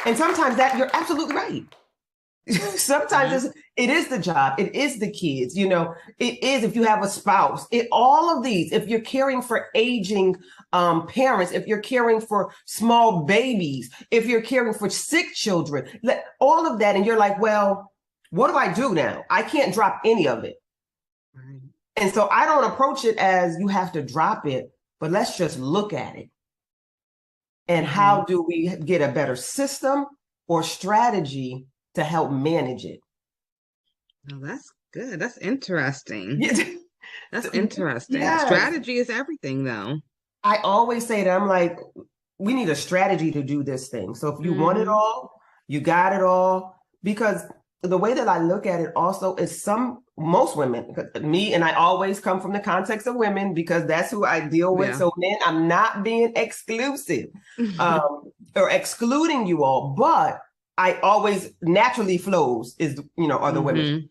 And sometimes you're absolutely right. Sometimes it is the job. It is the kids, it is if you have a spouse, all of these, if you're caring for aging parents, if you're caring for small babies, if you're caring for sick children, all of that. And you're like, well, what do I do now? I can't drop any of it. Right. And so I don't approach it as you have to drop it, but let's just look at it. And how do we get a better system or strategy to help manage it? Oh, that's good. That's interesting. Yeah. That's interesting. Yes. Strategy is everything, though. I always say that, I'm like, we need a strategy to do this thing. So if you want it all, you got it all. Because the way that I look at it also is most women, me, and I always come from the context of women because that's who I deal with. Yeah. So men, I'm not being exclusive or excluding you all, but I always naturally flows are the women.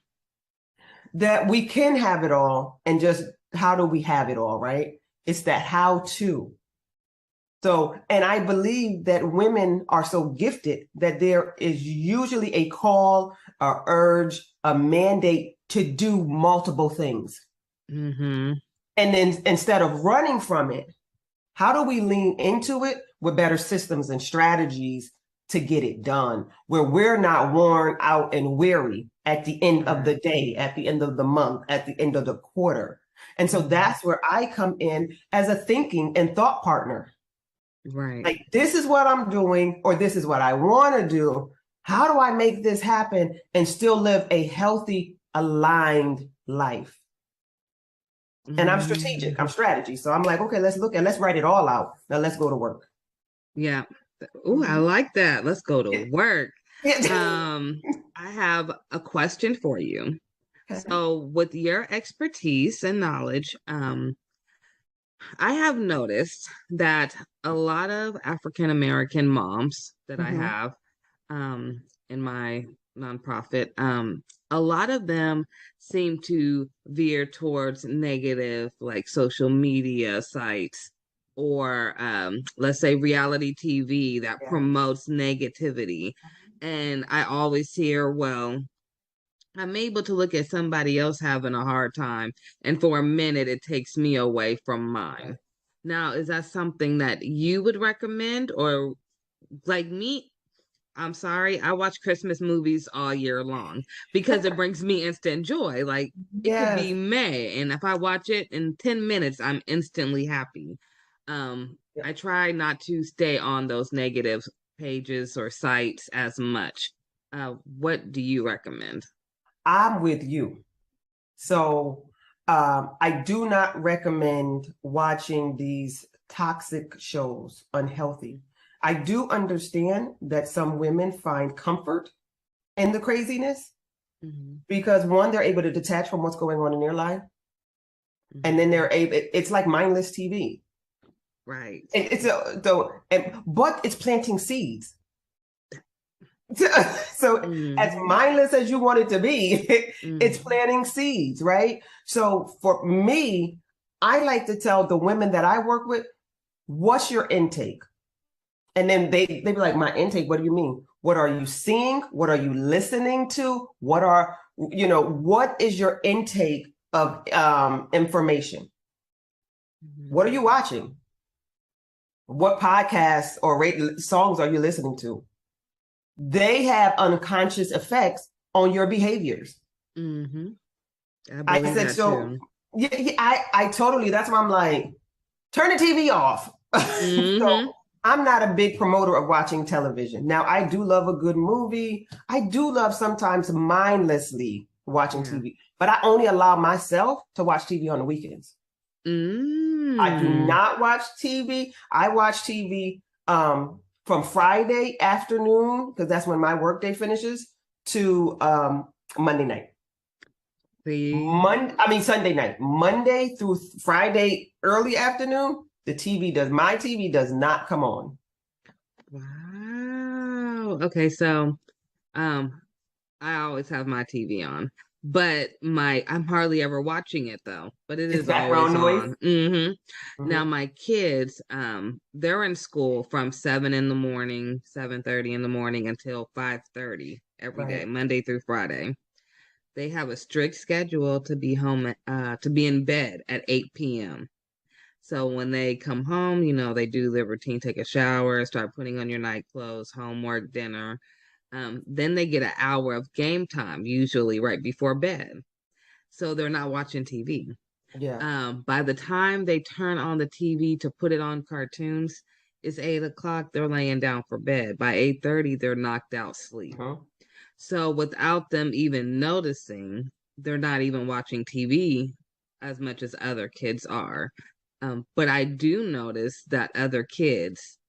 That we can have it all, and just how do we have it all, right? It's that how to. So, and I believe that women are so gifted that there is usually a call, a urge, a mandate to do multiple things. And then instead of running from it, how do we lean into it with better systems and strategies to get it done, where we're not worn out and weary at the end of the day, at the end of the month, at the end of the quarter. And so that's where I come in as a thinking and thought partner. Right. Like, this is what I'm doing, or this is what I want to do. How do I make this happen and still live a healthy, aligned life? And I'm strategic, I'm strategy. So I'm like, okay, let's write it all out. Now let's go to work. Yeah. Oh, I like that. Let's go to work. I have a question for you. Okay. So with your expertise and knowledge, I have noticed that a lot of African American moms that I have in my nonprofit, a lot of them seem to veer towards negative, like social media sites, or let's say reality TV that promotes negativity. And I always hear, well, I'm able to look at somebody else having a hard time, and for a minute, it takes me away from mine. Now, is that something that you would recommend, or like me? I'm sorry, I watch Christmas movies all year long because it brings me instant joy. Like it could be Yes. May, and if I watch it in 10 minutes, I'm instantly happy. I try not to stay on those negative pages or sites as much. What do you recommend? I'm with you. So I do not recommend watching these toxic shows, unhealthy. I do understand that some women find comfort in the craziness because one, they're able to detach from what's going on in their life. And then they're able, it's like mindless TV. Right. And but it's planting seeds. So as mindless as you want it to be, it's planting seeds, right? So for me, I like to tell the women that I work with, what's your intake? And then they be like, my intake, what do you mean? What are you seeing? What are you listening to? What is your intake of information? What are you watching? What podcasts or songs are you listening to? They have unconscious effects on your behaviors. I said so. Yeah, I totally. That's why I'm like, turn the TV off. So I'm not a big promoter of watching television. Now, I do love a good movie. I do love sometimes mindlessly watching TV, but I only allow myself to watch TV on the weekends. I do not watch TV. I watch TV from Friday afternoon, because that's when my workday finishes, to Monday night. Sunday night. Monday through Friday early afternoon, my TV does not come on. Wow. Okay, so I always have my TV on, but I'm hardly ever watching it though. But it's background always noise. on. Now my kids, they're in school from 7 in the morning, 7:30 in the morning until 5:30 every day, Monday through Friday. They have a strict schedule to be home, to be in bed at 8 p.m. So when they come home, they do their routine, take a shower, start putting on your night clothes, homework, dinner. Then they get an hour of game time, usually right before bed. So they're not watching TV. Yeah. By the time they turn on the TV to put it on cartoons, it's 8 o'clock. They're laying down for bed. By 8:30, they're knocked out sleep. So without them even noticing, they're not even watching TV as much as other kids are. But I do notice that other kids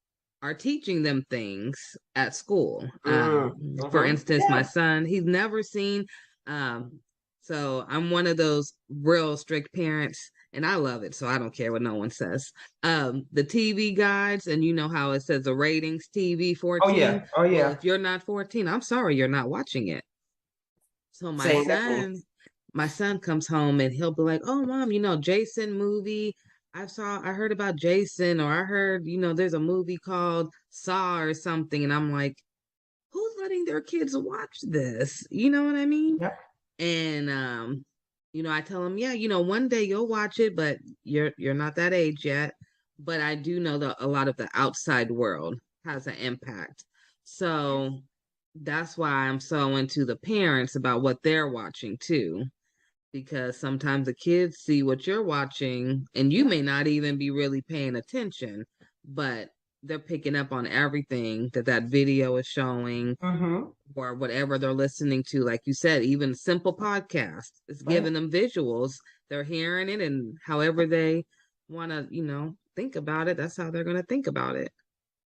are teaching them things at school. For instance, my son, he's never seen. So I'm one of those real strict parents, and I love it. So I don't care what no one says. The TV guides, and you know how it says the ratings TV 14. Oh yeah. Well, if you're not 14, I'm sorry, you're not watching it. So my son comes home and he'll be like, "Oh, mom, Jason movie. I heard about Jason, or I heard, there's a movie called Saw or something." And I'm like, who's letting their kids watch this? You know what I mean? Yep. And, I tell them, one day you'll watch it, but you're not that age yet. But I do know that a lot of the outside world has an impact. So that's why I'm so into the parents about what they're watching too. Because sometimes the kids see what you're watching and you may not even be really paying attention, but they're picking up on everything that video is showing or whatever they're listening to. Like you said, even simple podcasts, it's giving them visuals. They're hearing it, and however they want to, think about it, that's how they're going to think about it.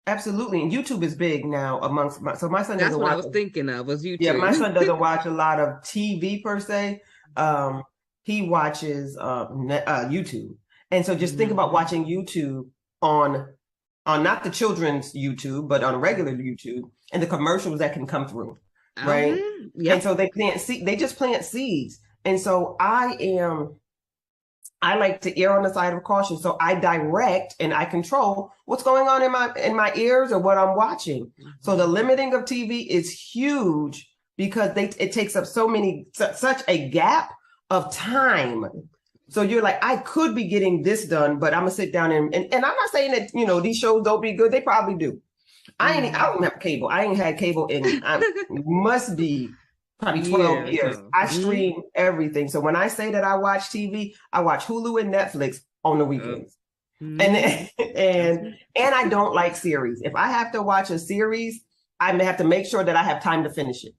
Absolutely. And YouTube is big now amongst my son doesn't That's what watch I was thinking of, was YouTube. Yeah, my son doesn't watch a lot of TV per se. He watches YouTube. And so just think about watching YouTube on not the children's YouTube, but on regular YouTube, and the commercials that can come through. Right. And so they just plant seeds. And so I like to err on the side of caution. So I direct and I control what's going on in my ears or what I'm watching. So the limiting of TV is huge because it takes up such a gap of time So you're like, I could be getting this done, but I'm gonna sit down and I'm not saying that, you know, these shows don't be good. They probably do. I don't have cable. I ain't had cable in must be probably 12 years. I stream everything. So when I say that I watch TV, I watch Hulu and Netflix on the weekends. And I don't like series. If I have to watch a series, I may have to make sure that I have time to finish it.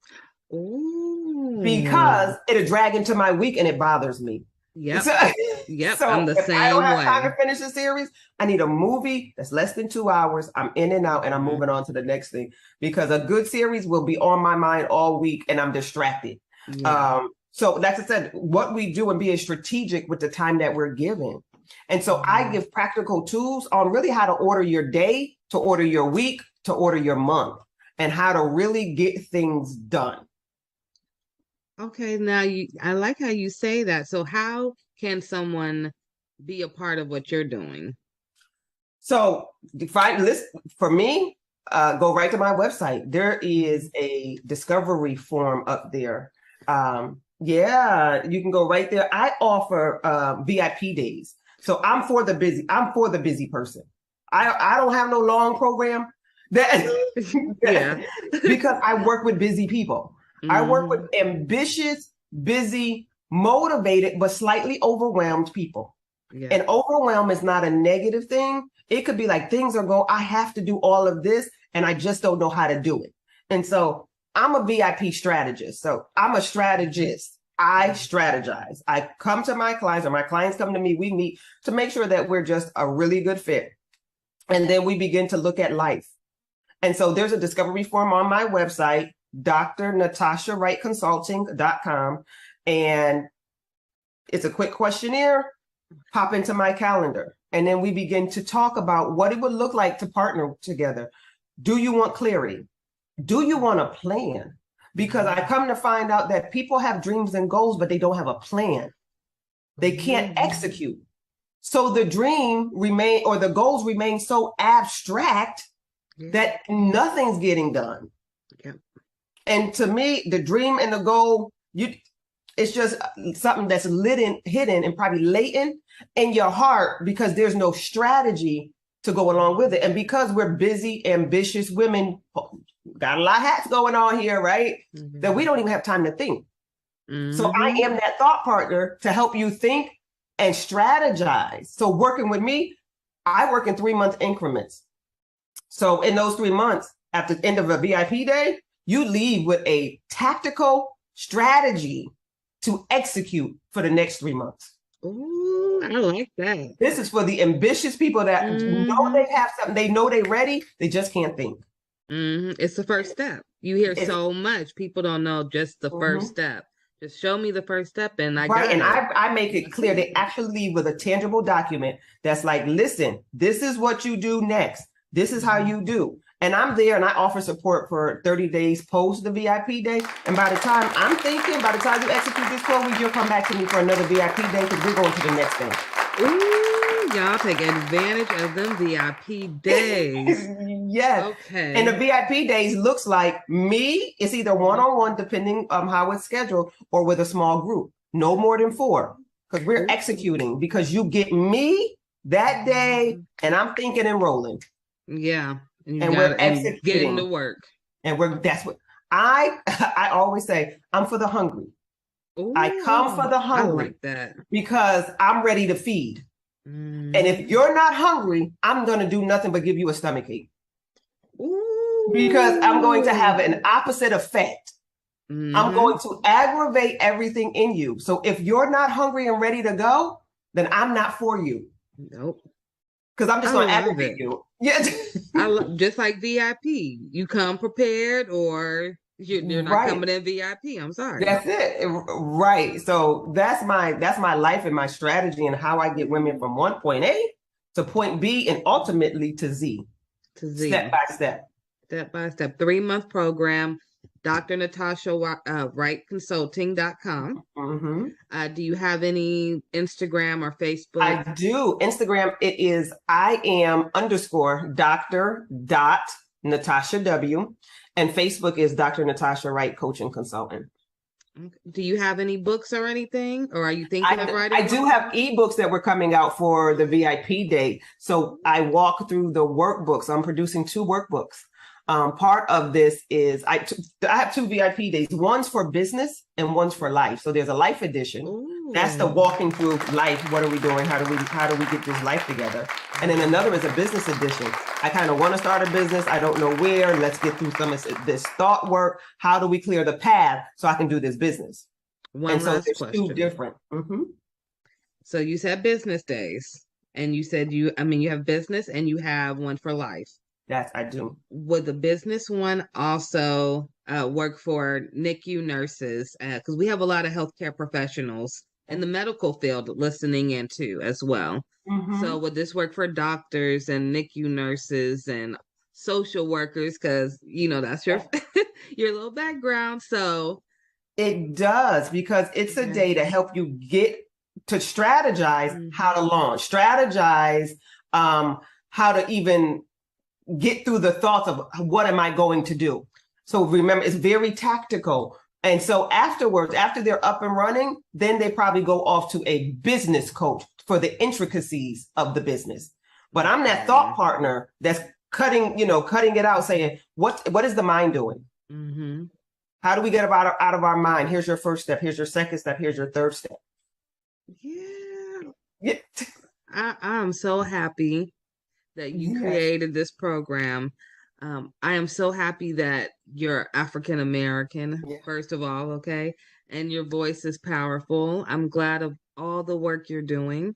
Ooh. Because it'll drag into my week and it bothers me. Yep. So I'm the same I don't have way. time to finish a series, I need a movie that's less than 2 hours. I'm in and out and I'm moving on to the next thing, because a good series will be on my mind all week and I'm distracted. Yeah. So that's I said, what we do and being strategic with the time that we're given. And so I give practical tools on really how to order your day, to order your week, to order your month, and how to really get things done. Okay, now I like how you say that. So how can someone be a part of what you're doing? So for me, go right to my website. There is a discovery form up there. Yeah, you can go right there. I offer VIP days. So I'm for the busy person. I don't have no long program because I work with busy people. I work with ambitious, busy, motivated, but slightly overwhelmed people. Yeah. And overwhelm is not a negative thing. It could be like things are going, I have to do all of this and I just don't know how to do it. And so I'm a VIP strategist. So I'm a strategist. I strategize. I come to my clients or my clients come to me. We meet to make sure that we're just a really good fit. And then we begin to look at life. And so there's a discovery form on my website, drnatashawrightconsulting.com. And it's a quick questionnaire. Pop into my calendar. And then we begin to talk about what it would look like to partner together. Do you want clarity? Do you want a plan? Because I come to find out that people have dreams and goals, but they don't have a plan. They can't execute. So the dream the goals remain so abstract that nothing's getting done. Yeah. And to me, the dream and the goal, it's just something that's hidden and probably latent in your heart because there's no strategy to go along with it. And because we're busy, ambitious women, got a lot of hats going on here, right? That we don't even have time to think. So I am that thought partner to help you think and strategize. So working with me, I work in 3-month increments. So in those 3 months, at the end of a VIP day, you leave with a tactical strategy to execute for the next 3 months. Ooh, I like that. This is for the ambitious people that know they have something, they know they're ready, they just can't think. It's the first step. You hear so much. People don't know just the first step. Just show me the first step and I got it. I make it clear. They actually leave with a tangible document that's like, listen, this is what you do next. This is how you do. And I'm there and I offer support for 30 days post the VIP day. And by the time you execute this quote, you'll come back to me for another VIP day because we're going to the next thing. Ooh, y'all take advantage of them VIP days. Yes. Okay. And the VIP days looks like me. It's either one-on-one, depending on how it's scheduled, or with a small group. No more than 4, because we're executing. Because you get me that day, and I'm thinking and rolling. Yeah. And we're executing. Getting to work. And that's what I always say. I'm for the hungry. Ooh, I come for the hungry. I like that. Because I'm ready to feed. And if you're not hungry, I'm going to do nothing but give you a stomachache. Ooh. Because I'm going to have an opposite effect. I'm going to aggravate everything in you. So if you're not hungry and ready to go, then I'm not for you. Nope. Because I'm just going to aggravate you. Yeah. Just like VIP. You come prepared or you're not coming in VIP. I'm sorry. That's it. Right. So that's my life and my strategy and how I get women from point A to point B and ultimately to Z. Step by step. Step by step. 3-month program. drnatashawrightconsulting.com. Do you have any Instagram or Facebook? I do. Instagram, it is _Dr.Natasha W. And Facebook is Dr. Natasha Wright Coaching Consultant. Do you have any books or anything? Or are you thinking of writing? I do have ebooks that were coming out for the VIP day. So I walk through the workbooks. I'm producing 2 workbooks. Part of this is I have 2 VIP days. One's for business and one's for life. So there's a life edition. Ooh. That's the walking through life. What are we doing? How do we get this life together? And then another is a business edition. I kind of want to start a business. I don't know where. Let's get through some of this thought work. How do we clear the path so I can do this business? One last there's question. 2 different. So you said business days, and you said you have business and you have one for life. Yes, I do. Would the business one also work for NICU nurses? Because we have a lot of healthcare professionals in the medical field listening in too as well. So would this work for doctors and NICU nurses and social workers? Because that's your your little background. So it does, because it's a day to help you get to strategize how to launch, strategize how to even get through the thoughts of what am I going to do? So remember, it's very tactical. And so afterwards, after they're up and running, then they probably go off to a business coach for the intricacies of the business. But I'm that thought partner that's cutting it out, saying, what is the mind doing? How do we get out of our mind? Here's your first step. Here's your second step. Here's your third step. Yeah. I'm so happy that you created this program. I am so happy that you're African American, first of all, okay? And your voice is powerful. I'm glad of all the work you're doing.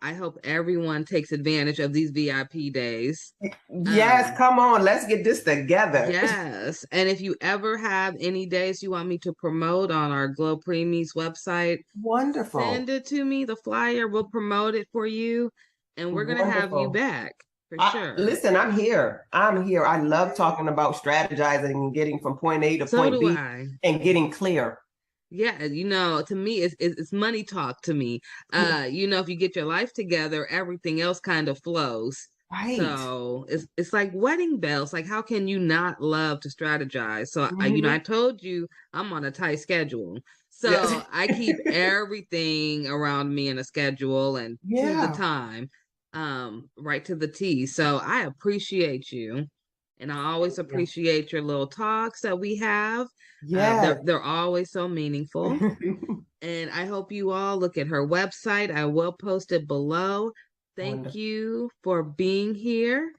I hope everyone takes advantage of these VIP days. Yes, come on, let's get this together. Yes. And if you ever have any days you want me to promote on our GLO Preemies website, wonderful. Send it to me, the flyer, we'll promote it for you, and we're going to have you back. Sure. Listen, I'm here. I love talking about strategizing and getting from point A to point B and getting clear. Yeah, to me, it's money talk to me. If you get your life together, everything else kind of flows. Right. So it's like wedding bells. Like, how can you not love to strategize? So, I told you I'm on a tight schedule. So I keep everything around me in a schedule and to the time. Right to the T. So I appreciate you, and I always appreciate your little talks that we have. They're always so meaningful. And I hope you all look at her website. I will post it below. Thank you for being here,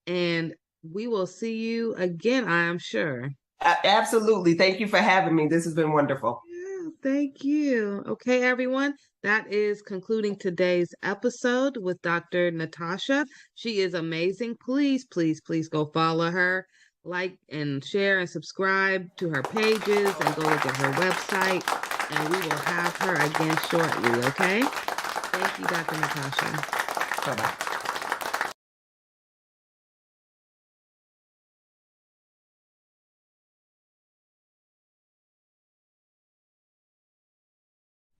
and we will see you again, I am sure. Absolutely. Thank you for having me. This has been wonderful. Yeah, thank you. Okay, everyone. That is concluding today's episode with Dr. Natasha. She is amazing. Please, please, please go follow her, like and share and subscribe to her pages, and go look at her website. And we will have her again shortly, okay? Thank you, Dr. Natasha. Bye-bye.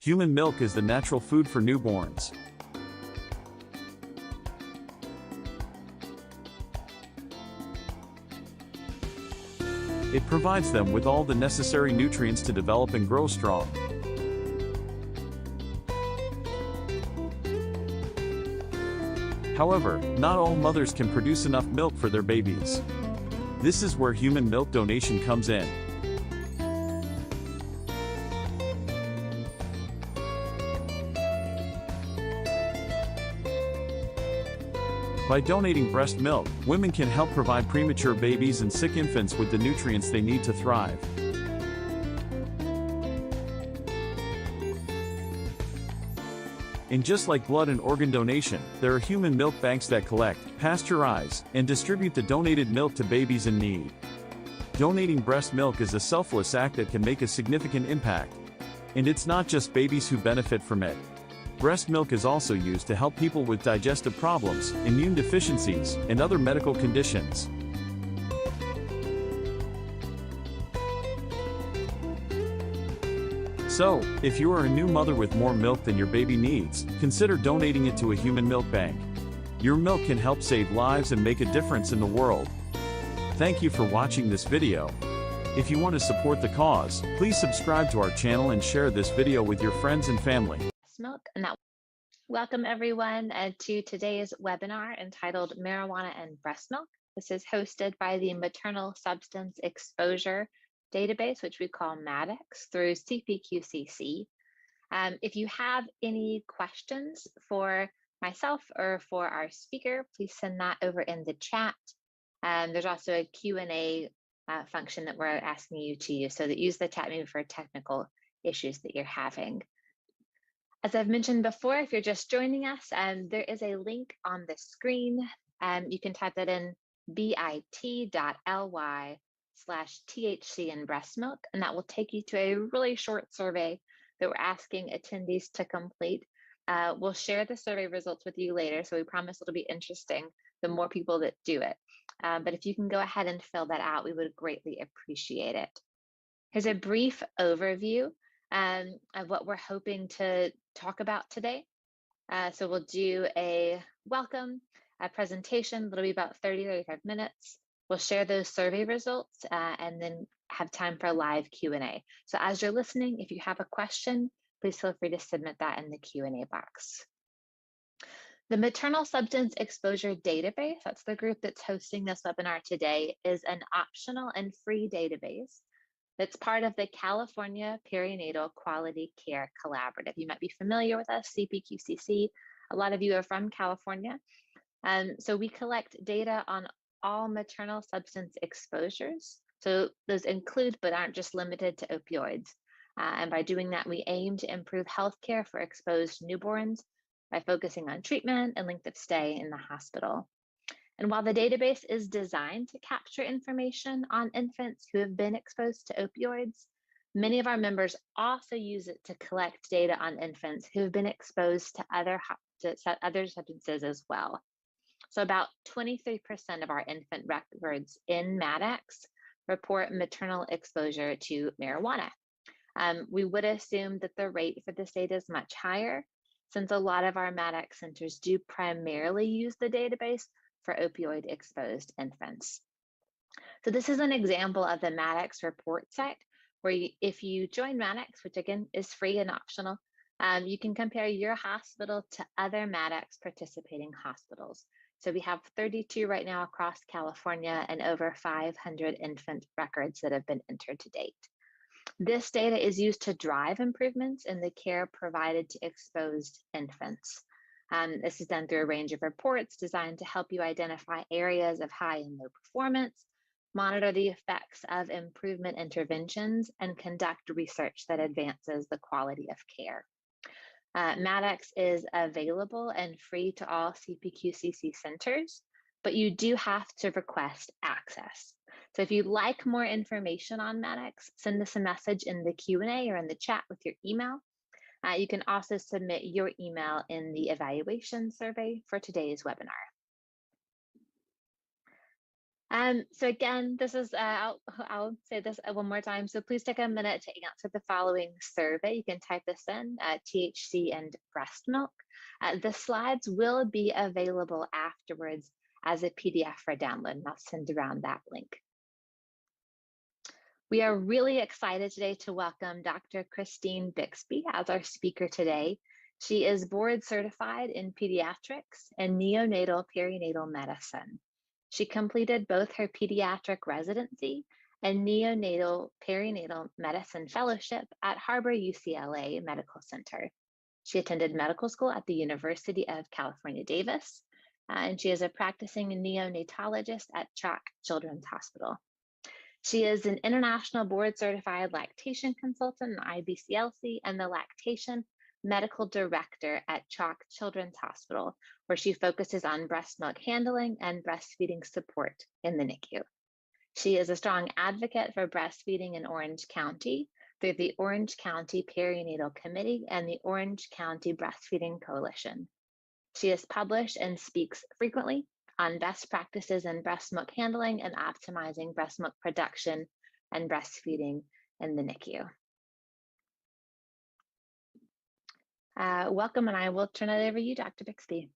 Human milk is the natural food for newborns. It provides them with all the necessary nutrients to develop and grow strong. However, not all mothers can produce enough milk for their babies. This is where human milk donation comes in. By donating breast milk, women can help provide premature babies and sick infants with the nutrients they need to thrive. And just like blood and organ donation, there are human milk banks that collect, pasteurize, and distribute the donated milk to babies in need. Donating breast milk is a selfless act that can make a significant impact. And it's not just babies who benefit from it. Breast milk is also used to help people with digestive problems, immune deficiencies, and other medical conditions. So, if you are a new mother with more milk than your baby needs, consider donating it to a human milk bank. Your milk can help save lives and make a difference in the world. Thank you for watching this video. If you want to support the cause, please subscribe to our channel and share this video with your friends and family. Milk and that. Welcome everyone to today's webinar entitled Marijuana and Breast Milk. This is hosted by the Maternal Substance Exposure Database, which we call MADEX, through CPQCC. If you have any questions for myself or for our speaker, please send that over in the chat. There's also a Q&A function that we're asking you to use, so that use the chat maybe for technical issues that you're having. As I've mentioned before, if you're just joining us, there is a link on the screen. You can type that in bit.ly/THC in breast milk, and that will take you to a really short survey that we're asking attendees to complete. We'll share the survey results with you later, so we promise it'll be interesting the more people that do it. But if you can go ahead and fill that out, we would greatly appreciate it. Here's a brief overview of what we're hoping to talk about today. So we'll do a welcome, a presentation that'll be about 30-35 minutes. We'll share those survey results and then have time for live Q&A. So as you're listening, if you have a question, please feel free to submit that in the Q&A box. The Maternal Substance Exposure Database, that's the group that's hosting this webinar today, is an optional and free database that's part of the California Perinatal Quality Care Collaborative. You might be familiar with us, CPQCC. A lot of you are from California. So we collect data on all maternal substance exposures. So those include, but aren't just limited to, opioids. And by doing that, we aim to improve healthcare for exposed newborns by focusing on treatment and length of stay in the hospital. And while the database is designed to capture information on infants who have been exposed to opioids, many of our members also use it to collect data on infants who have been exposed to other substances as well. So about 23% of our infant records in MADEX report maternal exposure to marijuana. We would assume that the rate for this data is much higher, since a lot of our MADEX centers do primarily use the database for opioid exposed infants. So this is an example of the MADEX report site, where if you join MADEX, which again is free and optional, you can compare your hospital to other MADEX participating hospitals. So we have 32 right now across California and over 500 infant records that have been entered to date. This data is used to drive improvements in the care provided to exposed infants. This is done through a range of reports designed to help you identify areas of high and low performance, monitor the effects of improvement interventions, and conduct research that advances the quality of care. MADEX is available and free to all CPQCC centers, but you do have to request access. So if you'd like more information on MADEX, send us a message in the Q&A or in the chat with your email. You can also submit your email in the evaluation survey for today's webinar. So again, this is, I'll say this one more time. So please take a minute to answer the following survey. You can type this in, THC and breast milk. The slides will be available afterwards as a PDF for download, and I'll send around that link. We are really excited today to welcome Dr. Christine Bixby as our speaker today. She is board certified in pediatrics and neonatal perinatal medicine. She completed both her pediatric residency and neonatal perinatal medicine fellowship at Harbor UCLA Medical Center. She attended medical school at the University of California, Davis, and she is a practicing neonatologist at Chalk Children's Hospital. She is an international board certified lactation consultant in IBCLC and the lactation medical director at Chalk Children's Hospital, where she focuses on breast milk handling and breastfeeding support in the NICU. She is a strong advocate for breastfeeding in Orange County through the Orange County Perinatal Committee and the Orange County Breastfeeding Coalition. She has published and speaks frequently on best practices in breast milk handling and optimizing breast milk production and breastfeeding in the NICU. Welcome, and I will turn it over to you, Dr. Bixby.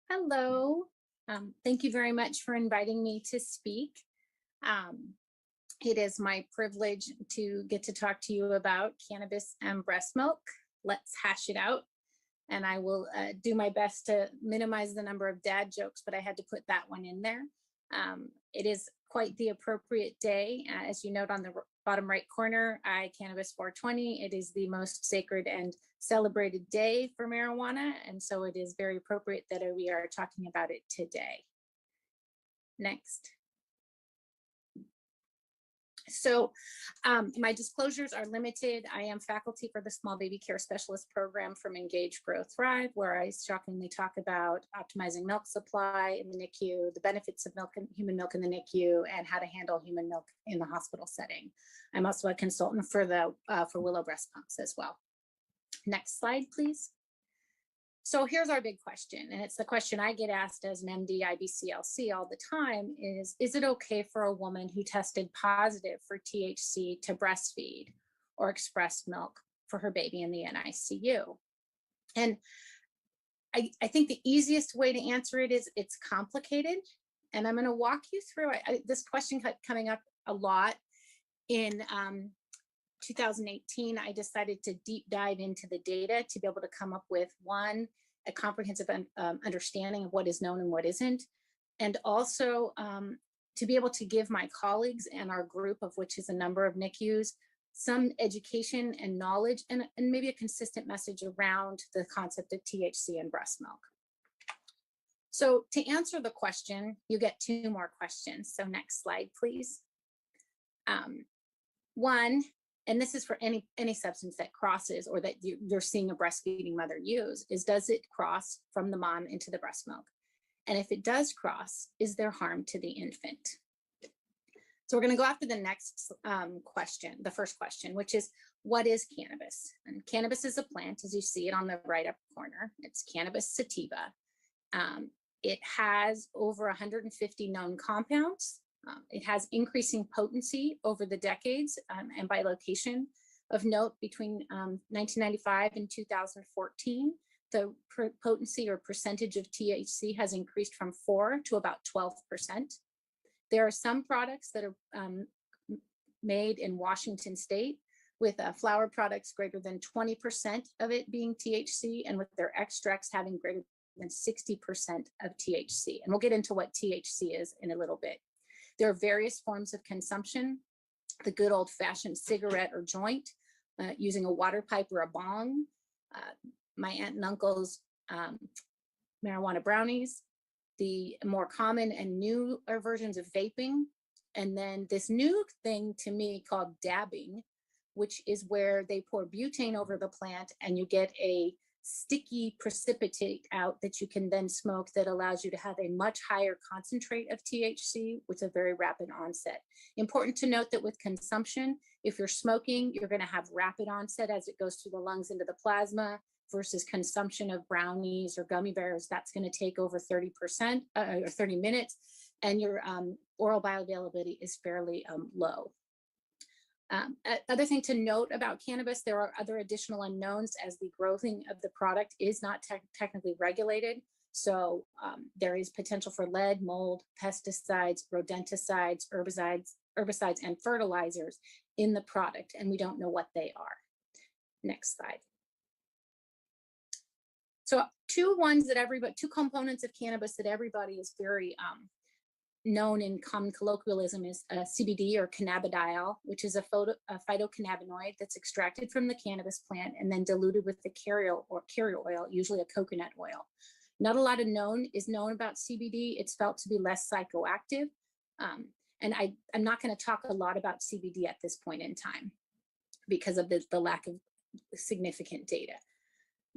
Hello. Thank you very much for inviting me to speak. It is my privilege to get to talk to you about cannabis and breast milk. Let's hash it out. And I will do my best to minimize the number of dad jokes, but I had to put that one in there. It is quite the appropriate day. As you note on the bottom right corner, Cannabis 420. It is the most sacred and celebrated day for marijuana. And so it is very appropriate that we are talking about it today. Next. So my disclosures are limited. I am faculty for the Small Baby Care Specialist Program from Engage, Grow, Thrive, where I shockingly talk about optimizing milk supply in the NICU, the benefits of human milk in the NICU, and how to handle human milk in the hospital setting. I'm also a consultant for Willow breast pumps as well. Next slide, please. So here's our big question, and it's the question I get asked as an MD IBCLC all the time is it okay for a woman who tested positive for THC to breastfeed or express milk for her baby in the NICU? And I think the easiest way to answer it is it's complicated, and I'm going to walk you through it. This question kept coming up a lot. In 2018, I decided to deep dive into the data to be able to come up with a comprehensive understanding of what is known and what isn't, and also to be able to give my colleagues and our group, of which is a number of NICUs, some education and knowledge and maybe a consistent message around the concept of THC and breast milk. So to answer the question, you get two more questions. So next slide, please. One, and this is for any substance that crosses or that you're seeing a breastfeeding mother use, is does it cross from the mom into the breast milk? And if it does cross, is there harm to the infant? So we're going to go after the next question, the first question, which is, what is cannabis? And cannabis is a plant, as you see it on the right up corner. It's Cannabis sativa. It has over 150 known compounds. It has increasing potency over the decades and by location. Of note, between 1995 and 2014, the potency or percentage of THC has increased from 4 to about 12%. There are some products that are made in Washington State with flower products greater than 20% of it being THC, and with their extracts having greater than 60% of THC. And we'll get into what THC is in a little bit. There are various forms of consumption, the good old fashioned cigarette or joint, using a water pipe or a bong, my aunt and uncle's marijuana brownies, the more common and newer versions of vaping, and then this new thing to me called dabbing, which is where they pour butane over the plant and you get a sticky precipitate out that you can then smoke that allows you to have a much higher concentrate of THC with a very rapid onset. Important to note that with consumption, if you're smoking, you're going to have rapid onset as it goes through the lungs into the plasma, versus consumption of brownies or gummy bears, that's going to take over 30% or 30 minutes, and your oral bioavailability is fairly low. Other thing to note about cannabis, there are other additional unknowns as the growing of the product is not technically regulated. So there is potential for lead, mold, pesticides, rodenticides, herbicides, and fertilizers in the product, and we don't know what they are. Next slide. So two components of cannabis that everybody is very known in common colloquialism is CBD or cannabidiol, which is a phytocannabinoid that's extracted from the cannabis plant and then diluted with the carrier oil, usually a coconut oil. Not a lot is known about CBD. It's felt to be less psychoactive. And I'm not going to talk a lot about CBD at this point in time because of the lack of significant data.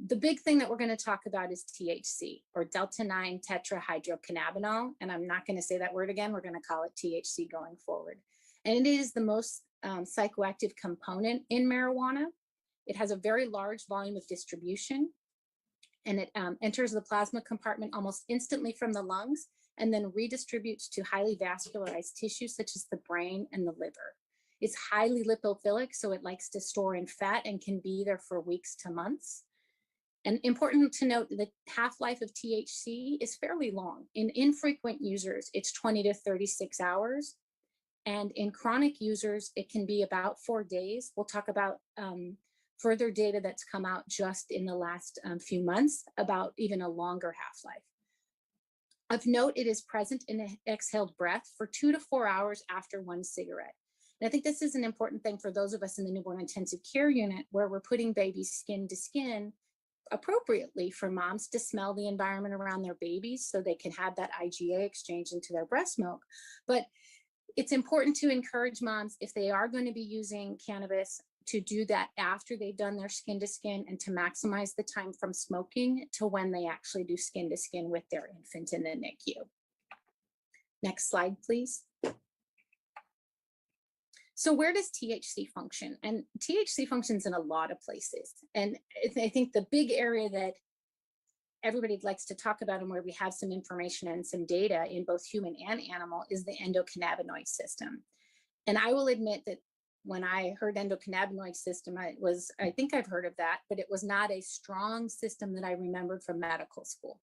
The big thing that we're going to talk about is THC, or delta-9 tetrahydrocannabinol. And I'm not going to say that word again. We're going to call it THC going forward. And it is the most psychoactive component in marijuana. It has a very large volume of distribution, and it enters the plasma compartment almost instantly from the lungs and then redistributes to highly vascularized tissues such as the brain and the liver. It's highly lipophilic, so it likes to store in fat and can be there for weeks to months. And important to note, the half-life of THC is fairly long. In infrequent users, it's 20 to 36 hours. And in chronic users, it can be about 4 days. We'll talk about further data that's come out just in the last few months about even a longer half-life. Of note, it is present in an exhaled breath for 2 to 4 hours after one cigarette. And I think this is an important thing for those of us in the newborn intensive care unit where we're putting babies skin to skin appropriately for moms to smell the environment around their babies so they can have that IgA exchange into their breast milk. But it's important to encourage moms, if they are going to be using cannabis, to do that after they've done their skin to skin and to maximize the time from smoking to when they actually do skin to skin with their infant in the NICU. Next slide, please. So where does THC function? And THC functions in a lot of places. And I think the big area that everybody likes to talk about and where we have some information and some data in both human and animal is the endocannabinoid system. And I will admit that when I heard endocannabinoid system, I think I've heard of that, but it was not a strong system that I remembered from medical school,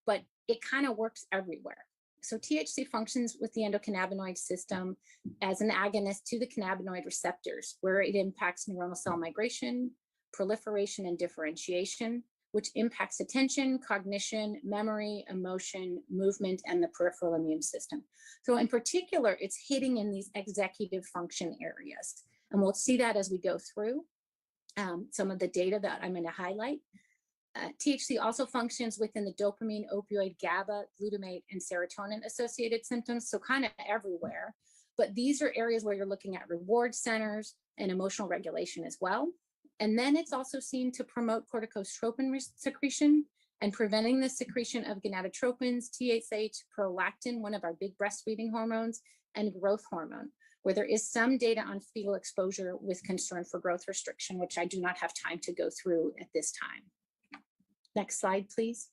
but it kind of works everywhere. So THC functions with the endocannabinoid system as an agonist to the cannabinoid receptors, where it impacts neuronal cell migration, proliferation, and differentiation, which impacts attention, cognition, memory, emotion, movement, and the peripheral immune system. So in particular, it's hitting in these executive function areas. And we'll see that as we go through some of the data that I'm going to highlight. THC also functions within the dopamine, opioid, GABA, glutamate, and serotonin associated symptoms, so kind of everywhere. But these are areas where you're looking at reward centers and emotional regulation as well. And then it's also seen to promote corticotropin secretion and preventing the secretion of gonadotropins, TSH, prolactin, one of our big breastfeeding hormones, and growth hormone, where there is some data on fetal exposure with concern for growth restriction, which I do not have time to go through at this time. Next slide, please.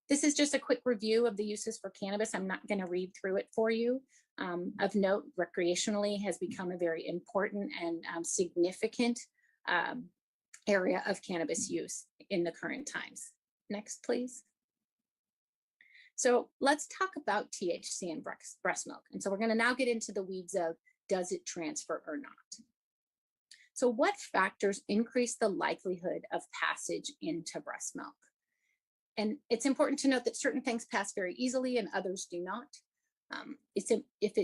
This is just a quick review of the uses for cannabis. I'm not going to read through it for you. Of note, recreationally has become a very important and significant area of cannabis use in the current times. Next, please. So let's talk about THC in breast milk. And so we're going to now get into the weeds of, does it transfer or not? So what factors increase the likelihood of passage into breast milk? And it's important to note that certain things pass very easily and others do not.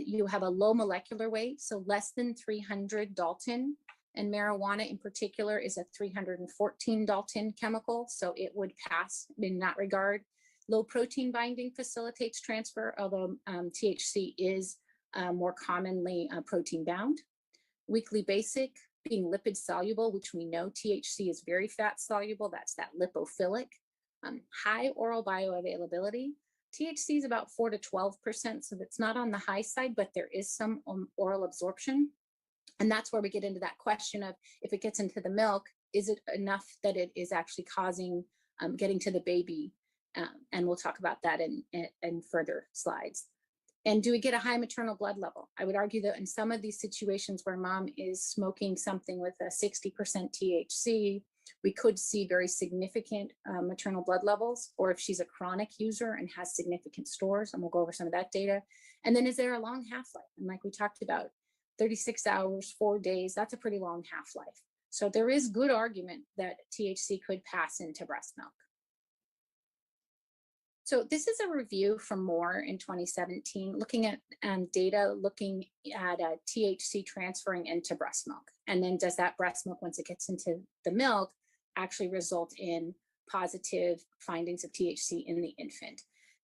You have a low molecular weight, so less than 300 Dalton, and marijuana in particular is a 314 Dalton chemical, so it would pass in that regard. Low protein binding facilitates transfer, although THC is more commonly protein bound. Weekly basic, being lipid soluble, which we know THC is very fat soluble, that's that lipophilic. High oral bioavailability. THC is about 4 to 12%, so that's not on the high side, but there is some oral absorption. And that's where we get into that question of, if it gets into the milk, is it enough that it is actually causing getting to the baby? And we'll talk about that in further slides. And do we get a high maternal blood level? I would argue that in some of these situations where mom is smoking something with a 60% THC, we could see very significant maternal blood levels, or if she's a chronic user and has significant stores, and we'll go over some of that data. And then is there a long half-life? And like we talked about, 36 hours, 4 days, that's a pretty long half-life. So there is good argument that THC could pass into breast milk. So this is a review from Moore in 2017, looking at data, looking at THC transferring into breast milk. And then does that breast milk, once it gets into the milk, actually result in positive findings of THC in the infant?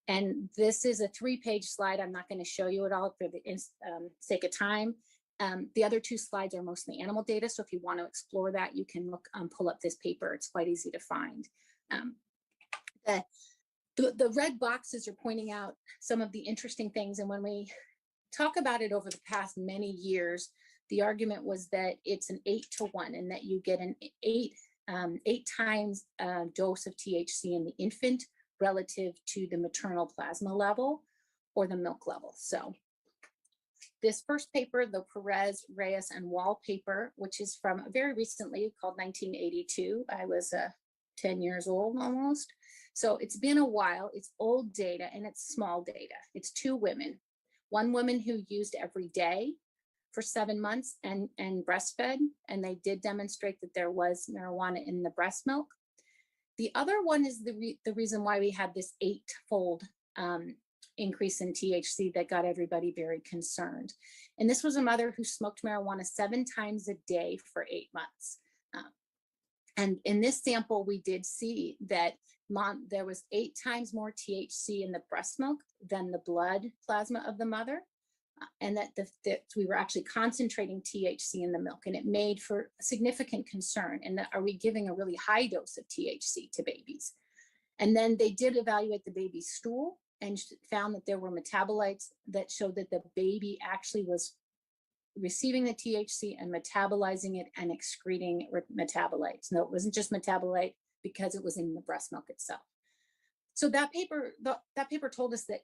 And this is a 3-page slide. I'm not going to show you it all for the sake of time. The other 2 slides are mostly animal data. So if you want to explore that, you can look, pull up this paper. It's quite easy to find. The red boxes are pointing out some of the interesting things. And when we talk about it over the past many years, the argument was that it's an 8-to-1 and that you get an 8 times dose of THC in the infant relative to the maternal plasma level or the milk level. So this first paper, the Perez, Reyes, and Wall paper, which is from very recently, called 1982. I was 10 years old almost. So it's been a while, it's old data and it's small data. It's 2 women one woman who used every day for 7 months and breastfed, and they did demonstrate that there was marijuana in the breast milk. The other one is the reason why we had this 8-fold increase in THC that got everybody very concerned. And this was a mother who smoked marijuana 7 times a day for 8 months. And in this sample, we did see that there was 8 times more THC in the breast milk than the blood plasma of the mother. And that we were actually concentrating THC in the milk, and it made for a significant concern. And that, are we giving a really high dose of THC to babies? And then they did evaluate the baby's stool and found that there were metabolites that showed that the baby actually was receiving the THC and metabolizing it and excreting metabolites. No, it wasn't just metabolite because it was in the breast milk itself. So that paper told us that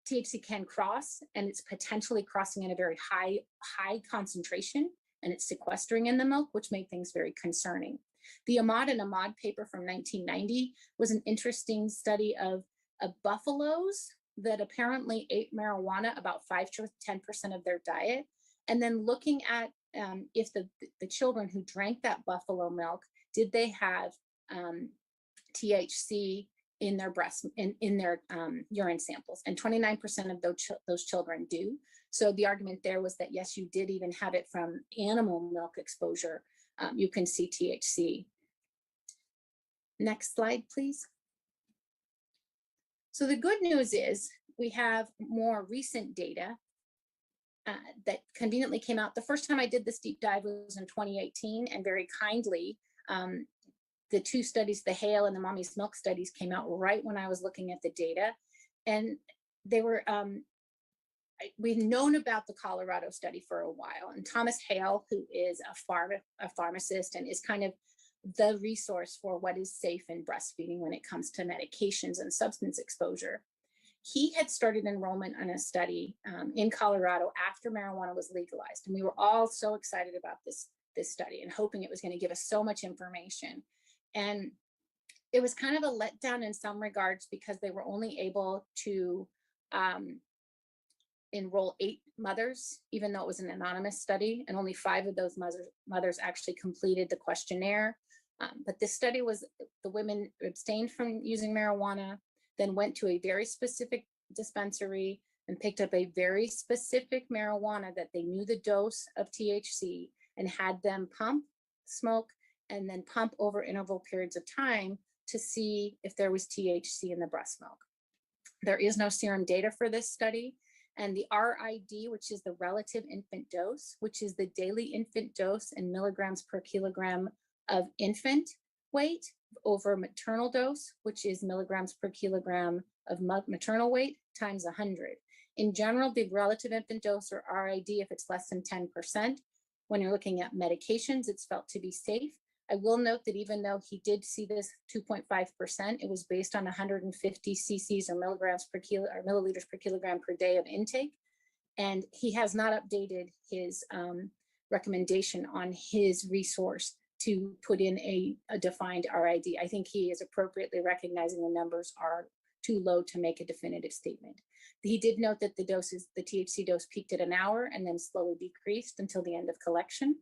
THC can cross, and it's potentially crossing at a very high concentration, and it's sequestering in the milk, which made things very concerning. The Ahmad and Ahmad paper from 1990 was an interesting study of buffaloes that apparently ate marijuana about 5 to 10% of their diet, and then looking at if the children who drank that buffalo milk, did they have THC in their breast, in their urine samples, and 29% of those children do. So the argument there was that yes, you did even have it from animal milk exposure. You can see THC. Next slide, please. So the good news is we have more recent data that conveniently came out. The first time I did this deep dive was in 2018, and very kindly, the 2 studies, the Hale and the Mommy's Milk studies, came out right when I was looking at the data. And they were, we've known about the Colorado study for a while. And Thomas Hale, who is a pharmacist and is kind of the resource for what is safe in breastfeeding when it comes to medications and substance exposure, he had started enrollment on a study in Colorado after marijuana was legalized. And we were all so excited about this study and hoping it was going to give us so much information. And it was kind of a letdown in some regards because they were only able to enroll 8 mothers, even though it was an anonymous study, and only 5 of those mothers actually completed the questionnaire. But this study was, the women abstained from using marijuana, then went to a very specific dispensary and picked up a very specific marijuana that they knew the dose of THC, and had them pump, smoke, and then pump over interval periods of time to see if there was THC in the breast milk. There is no serum data for this study. And the RID, which is the relative infant dose, which is the daily infant dose in milligrams per kilogram of infant weight over maternal dose, which is milligrams per kilogram of maternal weight times 100. In general, the relative infant dose, or RID, if it's less than 10%, when you're looking at medications, it's felt to be safe. I will note that even though he did see this 2.5%, it was based on 150 cc's or milligrams per kilo, or milliliters per kilogram per day of intake. And he has not updated his recommendation on his resource to put in a defined RID. I think he is appropriately recognizing the numbers are too low to make a definitive statement. He did note that the THC dose peaked at an hour and then slowly decreased until the end of collection.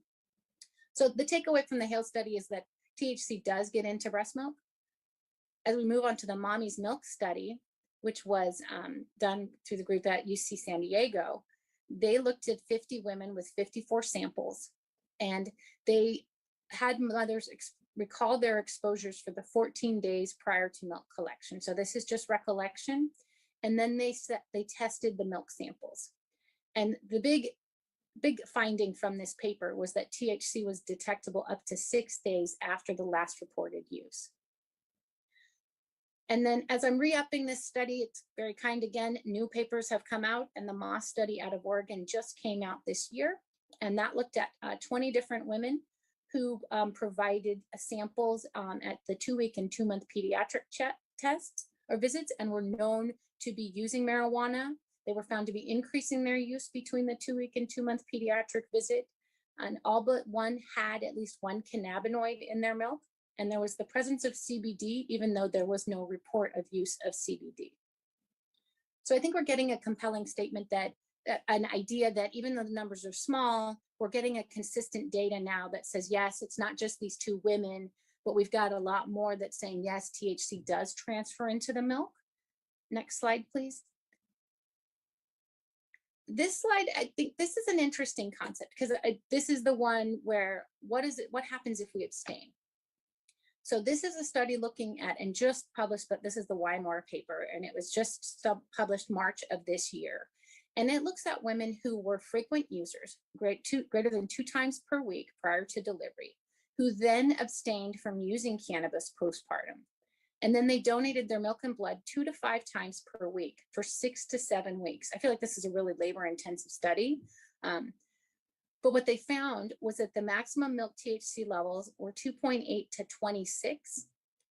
So the takeaway from the Hale study is that THC does get into breast milk. As we move on to the Mommy's Milk study, which was done through the group at UC San Diego, they looked at 50 women with 54 samples, and they had mothers recall their exposures for the 14 days prior to milk collection. So this is just recollection. And then they tested the milk samples. And the big finding from this paper was that THC was detectable up to 6 days after the last reported use. And then as I'm re-upping this study, it's very kind again, new papers have come out, and the Moss study out of Oregon just came out this year. And that looked at 20 different women who provided samples at the 2-week and 2-month pediatric tests or visits, and were known to be using marijuana. They were found to be increasing their use between the 2-week and 2-month pediatric visit. And all but one had at least one cannabinoid in their milk. And there was the presence of CBD, even though there was no report of use of CBD. So I think we're getting a compelling statement that an idea that even though the numbers are small, we're getting a consistent data now that says, yes, it's not just these 2 women, but we've got a lot more that's saying, yes, THC does transfer into the milk. Next slide, please. This slide, I think this is an interesting concept because this is the one where what happens if we abstain? So this is a study looking at, and just published, but this is the Weimar paper, and it was just published March of this year. And it looks at women who were frequent users, greater than 2 times per week prior to delivery, who then abstained from using cannabis postpartum. And then they donated their milk and blood 2 to 5 times per week for 6 to 7 weeks. I feel like this is a really labor-intensive study. But what they found was that the maximum milk THC levels were 2.8 to 26,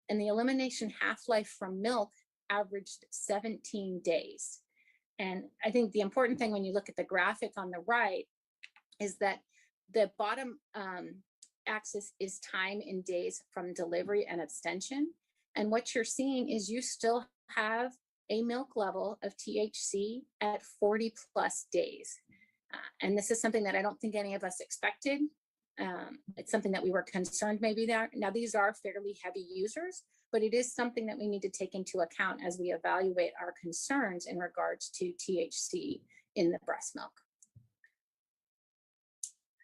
and the elimination half-life from milk averaged 17 days. And I think the important thing when you look at the graphic on the right is that the bottom axis is time in days from delivery and abstention. And what you're seeing is you still have a milk level of THC at 40 plus days. And this is something that I don't think any of us expected. It's something that we were concerned maybe there. Now, these are fairly heavy users, but it is something that we need to take into account as we evaluate our concerns in regards to THC in the breast milk.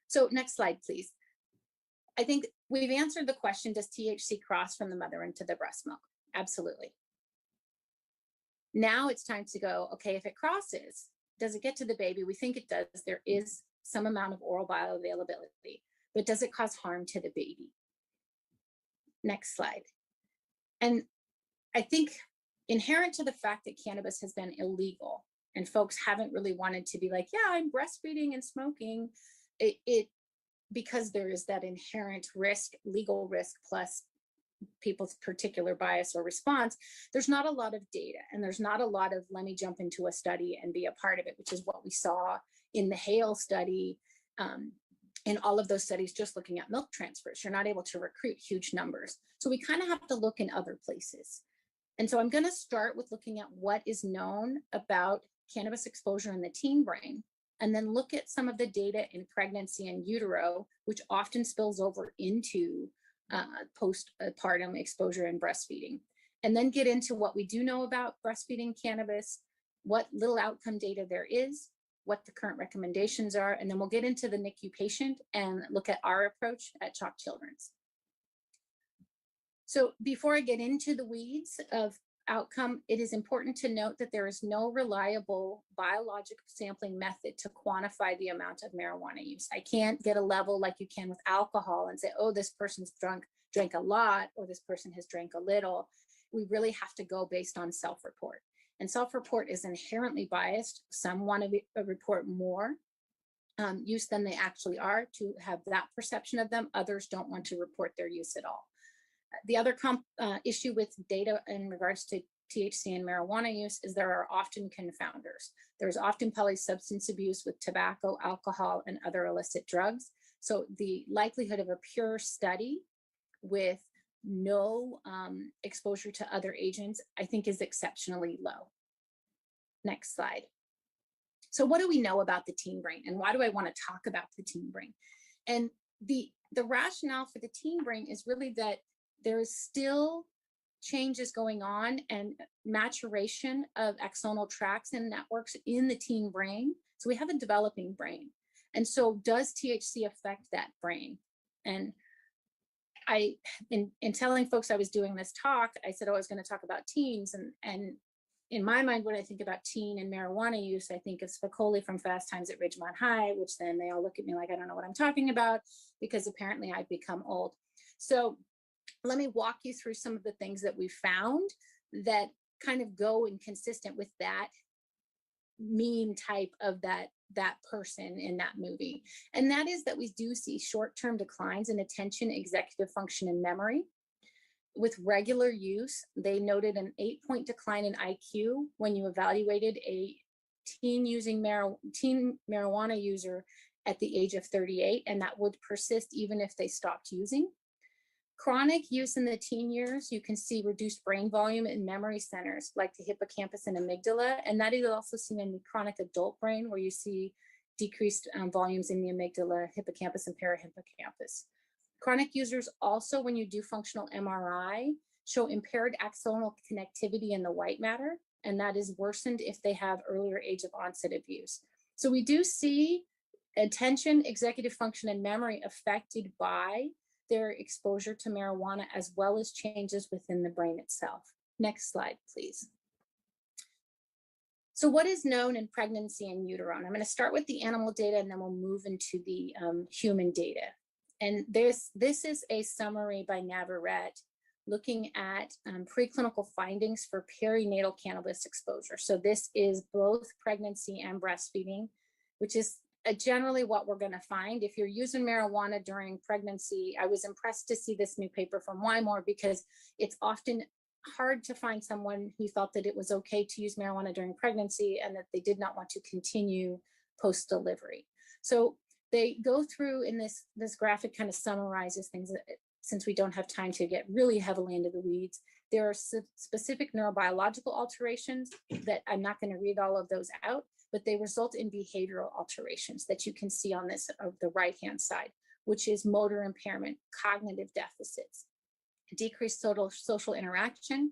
So next slide, please. I think we've answered the question, does THC cross from the mother into the breast milk? Absolutely. Now it's time to go, okay, if it crosses, does it get to the baby? We think it does. There is some amount of oral bioavailability, but does it cause harm to the baby? Next slide. And I think inherent to the fact that cannabis has been illegal and folks haven't really wanted to be like, yeah, I'm breastfeeding and smoking, because there is that inherent risk, legal risk, plus people's particular bias or response, there's not a lot of data, and there's not a lot of, let me jump into a study and be a part of it, which is what we saw in the Hale study, in all of those studies just looking at milk transfers. You're not able to recruit huge numbers. So we kind of have to look in other places. And so I'm going to start with looking at what is known about cannabis exposure in the teen brain, and then look at some of the data in pregnancy and utero, which often spills over into postpartum exposure and breastfeeding. And then get into what we do know about breastfeeding cannabis, what little outcome data there is, what the current recommendations are, and then we'll get into the NICU patient and look at our approach at Chalk Children's. So before I get into the weeds of outcome, it is important to note that there is no reliable biologic sampling method to quantify the amount of marijuana use. I can't get a level like you can with alcohol and say, oh, this person's drank a lot, or this person has drank a little. We really have to go based on self-report. And self-report is inherently biased. Some want to report more use than they actually are to have that perception of them. Others don't want to report their use at all. The other issue with data in regards to THC and marijuana use is there are often confounders. There's often polysubstance abuse with tobacco, alcohol, and other illicit drugs. So the likelihood of a pure study with no exposure to other agents, I think, is exceptionally low. Next slide. So what do we know about the teen brain, and why do I want to talk about the teen brain? And the rationale for the teen brain is really that there's still changes going on and maturation of axonal tracts and networks in the teen brain. So we have a developing brain. And so does THC affect that brain? And in telling folks I was doing this talk, I said, oh, I was going to talk about teens. And in my mind, when I think about teen and marijuana use, I think of Spicoli from Fast Times at Ridgemont High, which then they all look at me like I don't know what I'm talking about, because apparently I've become old. So let me walk you through some of the things that we found that kind of go inconsistent with that meme type of that person in that movie. And that is that we do see short-term declines in attention, executive function, and memory. With regular use, they noted an 8-point decline in IQ when you evaluated a teen marijuana user at the age of 38, and that would persist even if they stopped using. Chronic use in the teen years, you can see reduced brain volume in memory centers like the hippocampus and amygdala. And that is also seen in the chronic adult brain, where you see decreased volumes in the amygdala, hippocampus, and parahippocampus. Chronic users also, when you do functional MRI, show impaired axonal connectivity in the white matter, and that is worsened if they have earlier age of onset of use. So we do see attention, executive function, and memory affected by their exposure to marijuana, as well as changes within the brain itself. Next slide, please. So what is known in pregnancy in utero? And I'm going to start with the animal data, and then we'll move into the human data. And this is a summary by Navarrete looking at preclinical findings for perinatal cannabis exposure. So this is both pregnancy and breastfeeding, which is generally what we're going to find. If you're using marijuana during pregnancy, I was impressed to see this new paper from Wymore, because it's often hard to find someone who thought that it was okay to use marijuana during pregnancy and that they did not want to continue post-delivery. So they go through in this graphic kind of summarizes things that, since we don't have time to get really heavily into the weeds. There are specific neurobiological alterations that I'm not going to read all of those out, but they result in behavioral alterations that you can see on this of the right-hand side, which is motor impairment, cognitive deficits, decreased social interaction,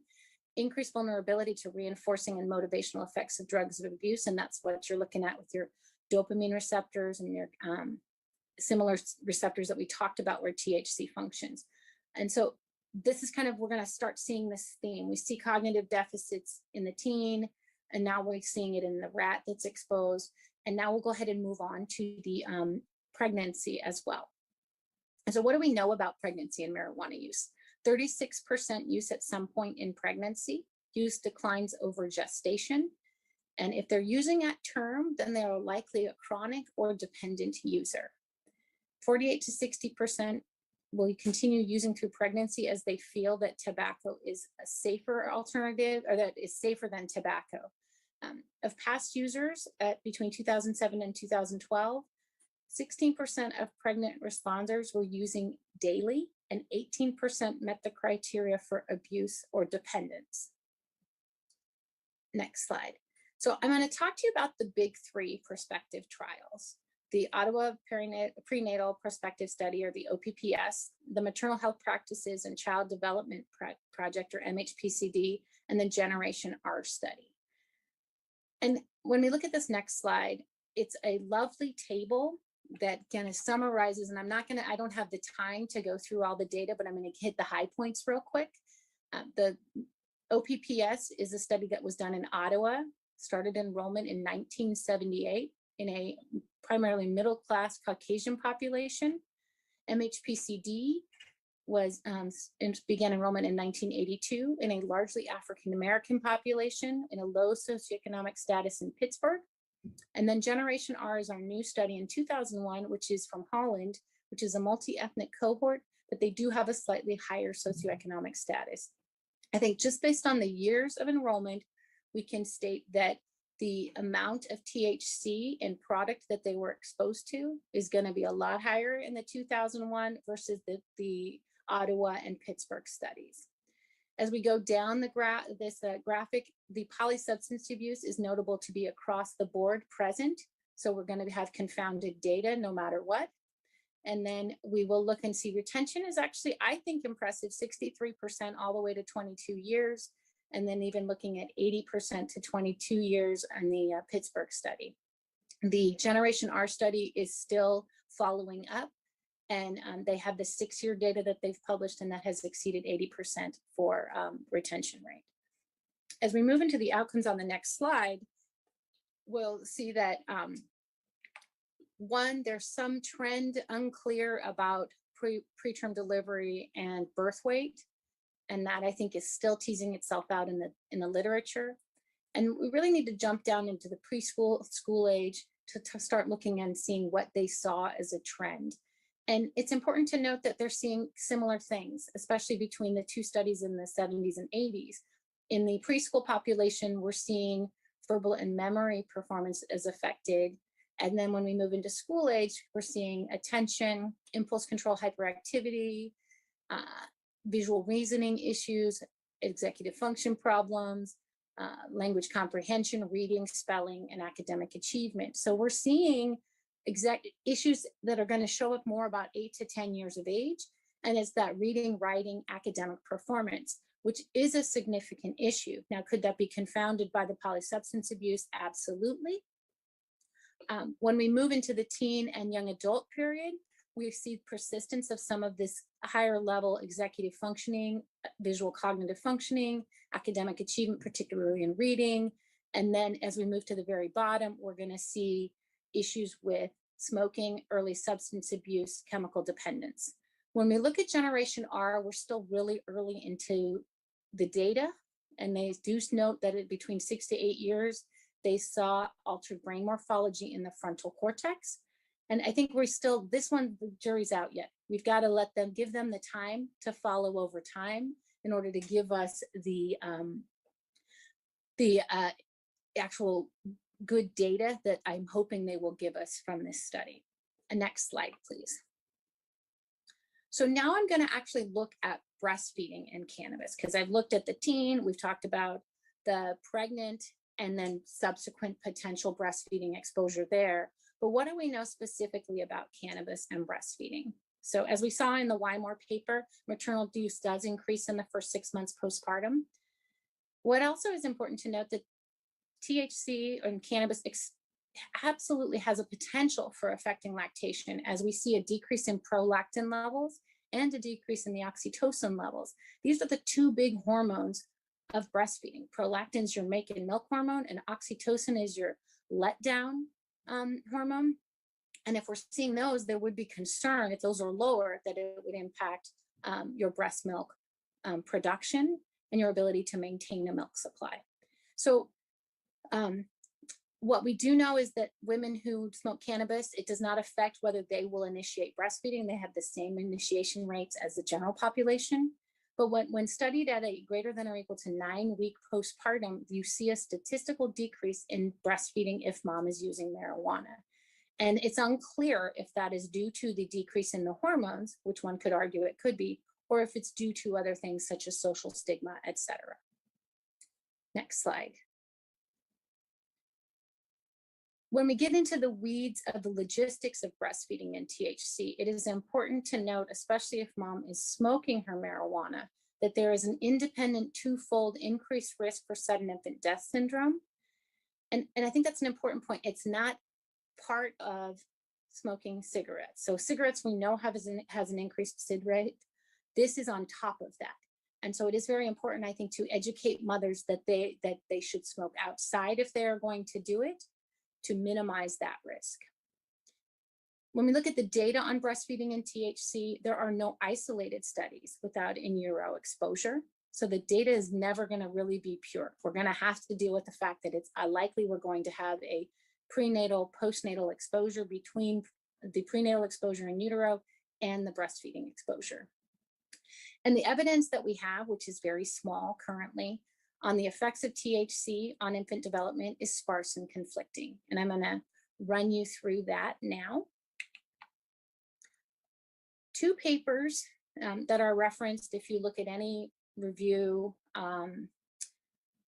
increased vulnerability to reinforcing and motivational effects of drugs of abuse. And that's what you're looking at with your dopamine receptors and your similar receptors that we talked about where THC functions. And so this is kind of, we're going to start seeing this theme. We see cognitive deficits in the teen, and now we're seeing it in the rat that's exposed. And now we'll go ahead and move on to the pregnancy as well. And so what do we know about pregnancy and marijuana use? 36% use at some point in pregnancy. Use declines over gestation. And if they're using at term, then they are likely a chronic or dependent user. 48 to 60% will continue using through pregnancy as they feel that tobacco is a safer alternative, or that is safer than tobacco. Of past users at between 2007 and 2012, 16% of pregnant responders were using daily, and 18% met the criteria for abuse or dependence. Next slide. So I'm going to talk to you about the big three prospective trials: the Ottawa Prenatal Prospective Study, or the OPPS, the Maternal Health Practices and Child Development Project, or MHPCD, and the Generation R study. And when we look at this next slide, it's a lovely table that kind of summarizes, and I don't have the time to go through all the data, but I'm going to hit the high points real quick. The OPPS is a study that was done in Ottawa, started enrollment in 1978 in a primarily middle-class Caucasian population. MHPCD began enrollment in 1982 in a largely African-American population in a low socioeconomic status in Pittsburgh. And then Generation R is our new study in 2001, which is from Holland, which is a multi-ethnic cohort, but they do have a slightly higher socioeconomic status. I think just based on the years of enrollment, we can state that the amount of THC in product that they were exposed to is going to be a lot higher in the 2001 versus the Ottawa and Pittsburgh studies. As we go down the graphic, the polysubstance abuse is notable to be across the board present. So we're going to have confounded data no matter what. And then we will look and see retention is actually, I think, impressive, 63% all the way to 22 years. And then even looking at 80% to 22 years on the Pittsburgh study. The Generation R study is still following up, and they have the 6-year data that they've published, and that has exceeded 80% for retention rate. As we move into the outcomes on the next slide, we'll see that one, there's some trend unclear about preterm delivery and birth weight. And that, I think, is still teasing itself out in the literature. And we really need to jump down into the school age to start looking and seeing what they saw as a trend. And it's important to note that they're seeing similar things, especially between the two studies in the 70s and 80s. In the preschool population, we're seeing verbal and memory performance is affected. And then when we move into school age, we're seeing attention, impulse control, hyperactivity, visual reasoning issues, executive function problems, language comprehension, reading, spelling, and academic achievement. So we're seeing issues that are going to show up more about 8 to 10 years of age. And it's that reading, writing, academic performance, which is a significant issue. Now, could that be confounded by the polysubstance abuse? Absolutely. When we move into the teen and young adult period, we see persistence of some of this higher level executive functioning, visual cognitive functioning, academic achievement, particularly in reading. And then as we move to the very bottom, we're going to see issues with smoking, early substance abuse, chemical dependence. When we look at Generation R, we're still really early into the data, and they do note that between 6 to 8 years, they saw altered brain morphology in the frontal cortex. And I think we're still, this one, the jury's out yet. We've got to give them the time to follow over time in order to give us the actual good data that I'm hoping they will give us from this study. Next slide, please. So now I'm going to actually look at breastfeeding and cannabis, because I've looked at the teen, we've talked about the pregnant, and then subsequent potential breastfeeding exposure there. But what do we know specifically about cannabis and breastfeeding? So as we saw in the Wymore paper, maternal use does increase in the first 6 months postpartum. What also is important to note that THC and cannabis absolutely has a potential for affecting lactation, as we see a decrease in prolactin levels and a decrease in the oxytocin levels. These are the two big hormones of breastfeeding. Prolactin is your make and milk hormone, and oxytocin is your letdown hormone. And if we're seeing those, there would be concern if those are lower that it would impact your breast milk production and your ability to maintain a milk supply. So what we do know is that women who smoke cannabis, it does not affect whether they will initiate breastfeeding. They have the same initiation rates as the general population. But when studied at a greater than or equal to 9-week postpartum, you see a statistical decrease in breastfeeding if mom is using marijuana. And it's unclear if that is due to the decrease in the hormones, which one could argue it could be, or if it's due to other things such as social stigma, etc. Next slide. When we get into the weeds of the logistics of breastfeeding and THC, it is important to note, especially if mom is smoking her marijuana, that there is an independent twofold increased risk for sudden infant death syndrome. And I think that's an important point. It's not part of smoking cigarettes. So cigarettes we know has an increased SID rate. This is on top of that. And so it is very important, I think, to educate mothers that they should smoke outside if they're going to do it, to minimize that risk. When we look at the data on breastfeeding and THC, there are no isolated studies without in utero exposure. So the data is never going to really be pure. We're going to have to deal with the fact that it's likely we're going to have a prenatal, postnatal exposure between the prenatal exposure in utero and the breastfeeding exposure. And the evidence that we have, which is very small currently, on the effects of THC on infant development is sparse and conflicting. And I'm going to run you through that now. 2 papers that are referenced, if you look at any review,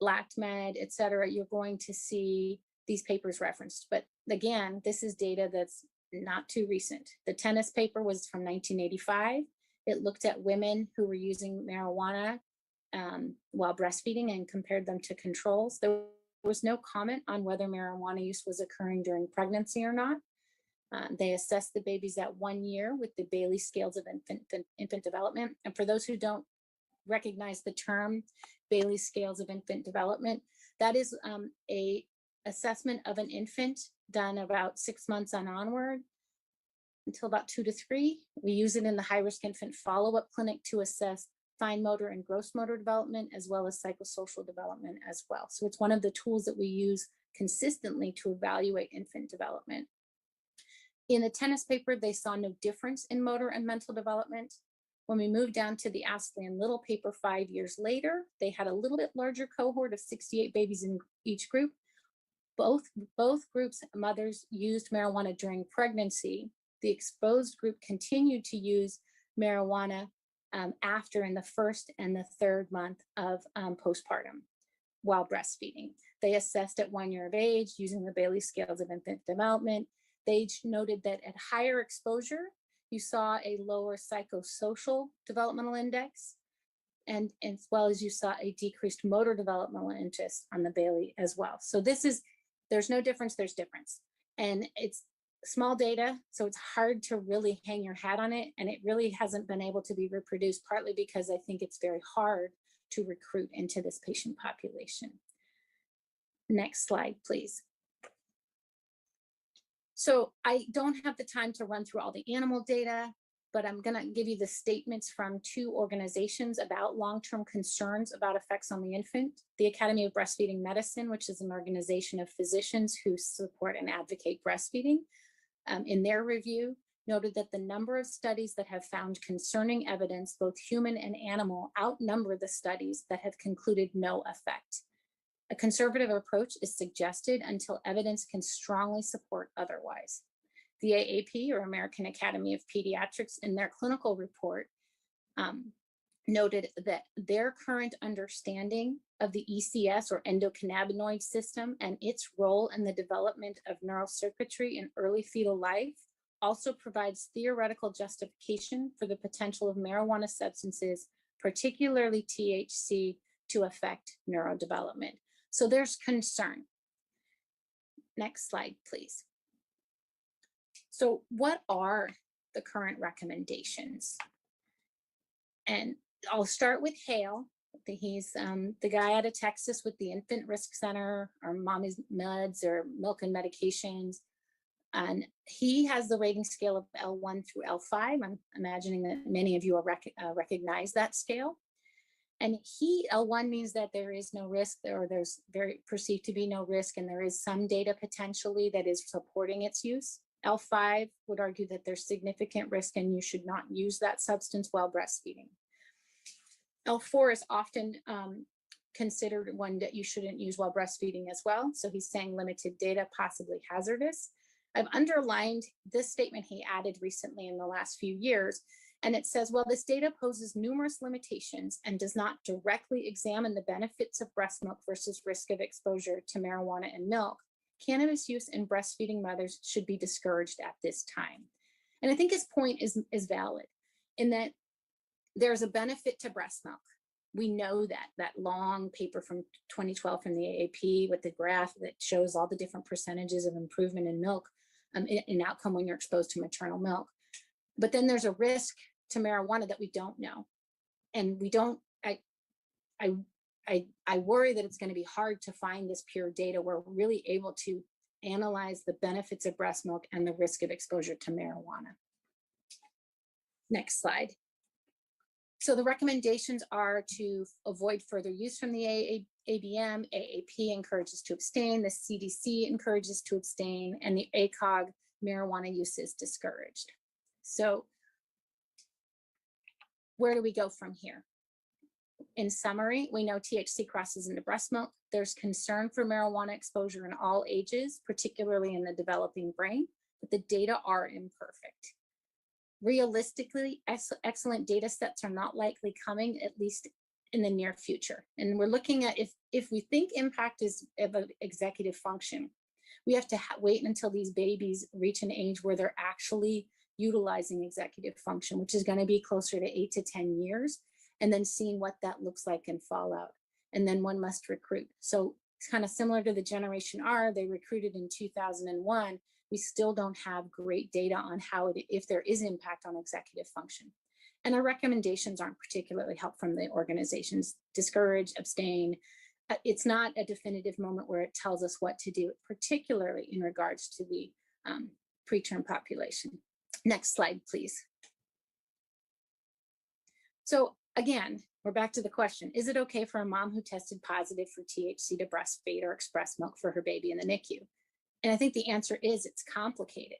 LactMed, et cetera, you're going to see these papers referenced. But again, this is data that's not too recent. The tennis paper was from 1985. It looked at women who were using marijuana while breastfeeding and compared them to controls. There was no comment on whether marijuana use was occurring during pregnancy or not. They assessed the babies at 1 year with the Bailey scales of infant development. And for those who don't recognize the term Bailey scales of infant development, that is a assessment of an infant done about 6 months on onward until about 2 to 3. We use it in the high-risk infant follow-up clinic to assess fine motor and gross motor development, as well as psychosocial development as well. So it's one of the tools that we use consistently to evaluate infant development. In the tennis paper, they saw no difference in motor and mental development. When we moved down to the Astley and Little paper 5 years later, they had a little bit larger cohort of 68 babies in each group. Both groups, mothers used marijuana during pregnancy. The exposed group continued to use marijuana after in the first and the third month of postpartum while breastfeeding. They assessed at 1 year of age using the Bailey scales of infant development. They noted that at higher exposure, you saw a lower psychosocial developmental index, and as well as you saw a decreased motor developmental interest on the Bailey as well. So there's no difference, there's difference. And it's small data, so it's hard to really hang your hat on it. And it really hasn't been able to be reproduced, partly because I think it's very hard to recruit into this patient population. Next slide, please. So I don't have the time to run through all the animal data, but I'm going to give you the statements from 2 organizations about long-term concerns about effects on the infant. The Academy of Breastfeeding Medicine, which is an organization of physicians who support and advocate breastfeeding, in their review, noted that the number of studies that have found concerning evidence, both human and animal, outnumber the studies that have concluded no effect. A conservative approach is suggested until evidence can strongly support otherwise. The AAP, or American Academy of Pediatrics, in their clinical report, noted that their current understanding of the ECS, or endocannabinoid system, and its role in the development of neural circuitry in early fetal life also provides theoretical justification for the potential of marijuana substances, particularly THC, to affect neurodevelopment. So there's concern. Next slide, please. So what are the current recommendations? And I'll start with Hale. He's the guy out of Texas with the Infant Risk Center, or Mommy's Meds, or Milk and Medications. And he has the rating scale of L1 through L5. I'm imagining that many of you are recognize that scale. And L1 means that there is no risk, or there's perceived to be no risk, and there is some data potentially that is supporting its use. L5 would argue that there's significant risk and you should not use that substance while breastfeeding. L4 is often considered one that you shouldn't use while breastfeeding as well. So he's saying limited data, possibly hazardous. I've underlined this statement he added recently in the last few years, and it says, while this data poses numerous limitations and does not directly examine the benefits of breast milk versus risk of exposure to marijuana and milk, cannabis use in breastfeeding mothers should be discouraged at this time. And I think his point is valid in that there's a benefit to breast milk. We know that long paper from 2012 from the AAP with the graph that shows all the different percentages of improvement in milk in outcome when you're exposed to maternal milk. But then there's a risk to marijuana that we don't know. And we don't, I worry that it's going to be hard to find this pure data where we're really able to analyze the benefits of breast milk and the risk of exposure to marijuana. Next slide. So the recommendations are to avoid further use from the ABM, AAP encourages to abstain, the CDC encourages to abstain, and the ACOG, marijuana use is discouraged. So where do we go from here? In summary, we know THC crosses into breast milk. There's concern for marijuana exposure in all ages, particularly in the developing brain, but the data are imperfect. Realistically, excellent data sets are not likely coming, at least in the near future. And we're looking at if we think impact is of an executive function, we have to wait until these babies reach an age where they're actually utilizing executive function, which is going to be closer to 8 to 10 years, and then seeing what that looks like in fallout. And then one must recruit. So it's kind of similar to the Generation R. They recruited in 2001. We still don't have great data on if there is impact on executive function. And our recommendations aren't particularly helpful from the organizations. Discourage, abstain. It's not a definitive moment where it tells us what to do, particularly in regards to the preterm population. Next slide, please. So again, we're back to the question, is it okay for a mom who tested positive for THC to breastfeed or express milk for her baby in the NICU? And I think the answer is it's complicated,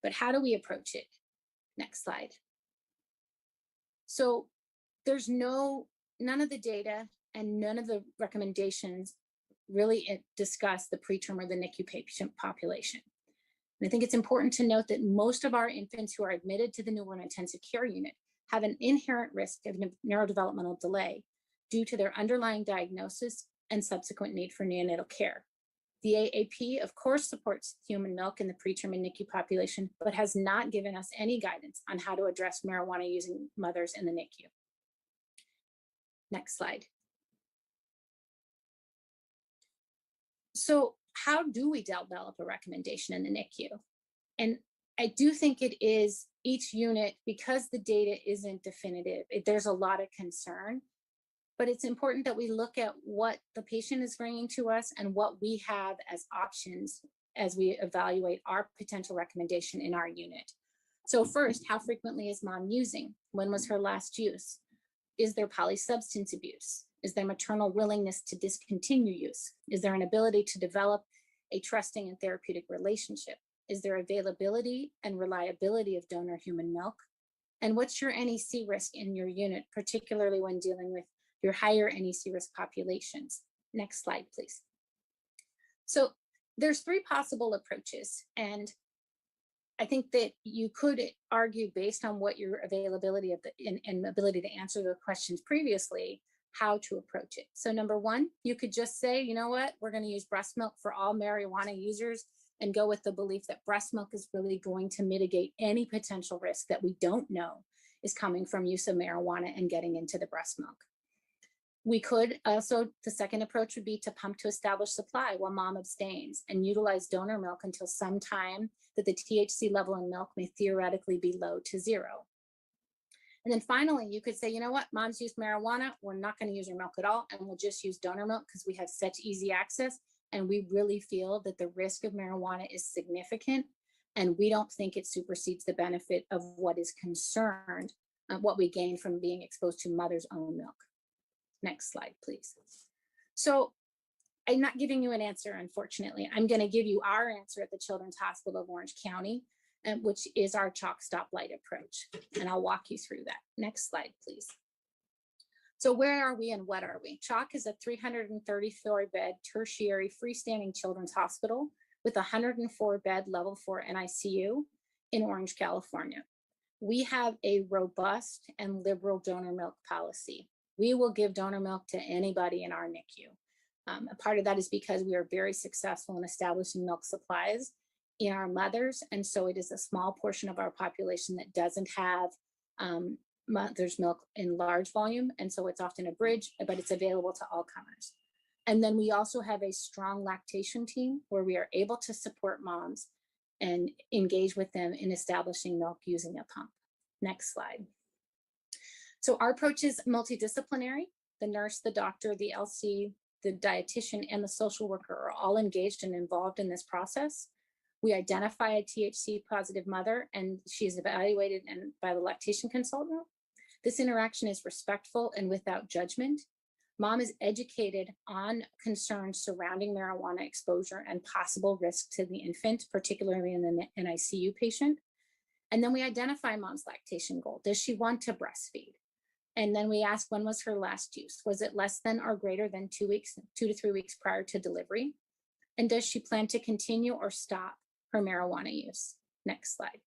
but how do we approach it? Next slide. So there's none of the data and none of the recommendations really discuss the preterm or the NICU patient population. And I think it's important to note that most of our infants who are admitted to the newborn intensive care unit have an inherent risk of neurodevelopmental delay due to their underlying diagnosis and subsequent need for neonatal care. The AAP, of course, supports human milk in the preterm and NICU population, but has not given us any guidance on how to address marijuana using mothers in the NICU. Next slide. So how do we develop a recommendation in the NICU? And I do think it is each unit, because the data isn't definitive, there's a lot of concern, but it's important that we look at what the patient is bringing to us and what we have as options as we evaluate our potential recommendation in our unit. So first, how frequently is mom using? When was her last use? Is there polysubstance abuse? Is there maternal willingness to discontinue use? Is there an ability to develop a trusting and therapeutic relationship? Is there availability and reliability of donor human milk? And what's your NEC risk in your unit, particularly when dealing with your higher NEC risk populations? Next slide, please. So there's 3 possible approaches. And I think that you could argue, based on what your availability of and ability to answer the questions previously, how to approach it. So number 1, you could just say, you know what, we're going to use breast milk for all marijuana users and go with the belief that breast milk is really going to mitigate any potential risk that we don't know is coming from use of marijuana and getting into the breast milk. We could also, the second approach would be to pump to establish supply while mom abstains and utilize donor milk until some time that the THC level in milk may theoretically be low to 0. And then finally, you could say, you know what, mom's used marijuana, we're not going to use her milk at all, and we'll just use donor milk because we have such easy access, and we really feel that the risk of marijuana is significant, and we don't think it supersedes the benefit of what is concerned, what we gain from being exposed to mother's own milk. Next slide, please. So I'm not giving you an answer, unfortunately. I'm going to give you our answer at the Children's Hospital of Orange County, which is our chalk stoplight approach. And I'll walk you through that. Next slide, please. So where are we and what are we? Chalk is a 334-bed tertiary freestanding children's hospital with 104-bed level 4 NICU in Orange, California. We have a robust and liberal donor milk policy. We will give donor milk to anybody in our NICU. A part of that is because we are very successful in establishing milk supplies in our mothers, and so it is a small portion of our population that doesn't have mother's milk in large volume, and so it's often a bridge, but it's available to all comers. And then we also have a strong lactation team where we are able to support moms and engage with them in establishing milk using a pump. Next slide. So our approach is multidisciplinary. The nurse, the doctor, the LC, the dietitian, and the social worker are all engaged and involved in this process. We identify a THC positive mother, and she is evaluated by the lactation consultant. This interaction is respectful and without judgment. Mom is educated on concerns surrounding marijuana exposure and possible risk to the infant, particularly in the NICU patient. And then we identify mom's lactation goal. Does she want to breastfeed? And then we ask, when was her last use? Was it less than or greater than 2 to 3 weeks prior to delivery? And does she plan to continue or stop her marijuana use? Next slide.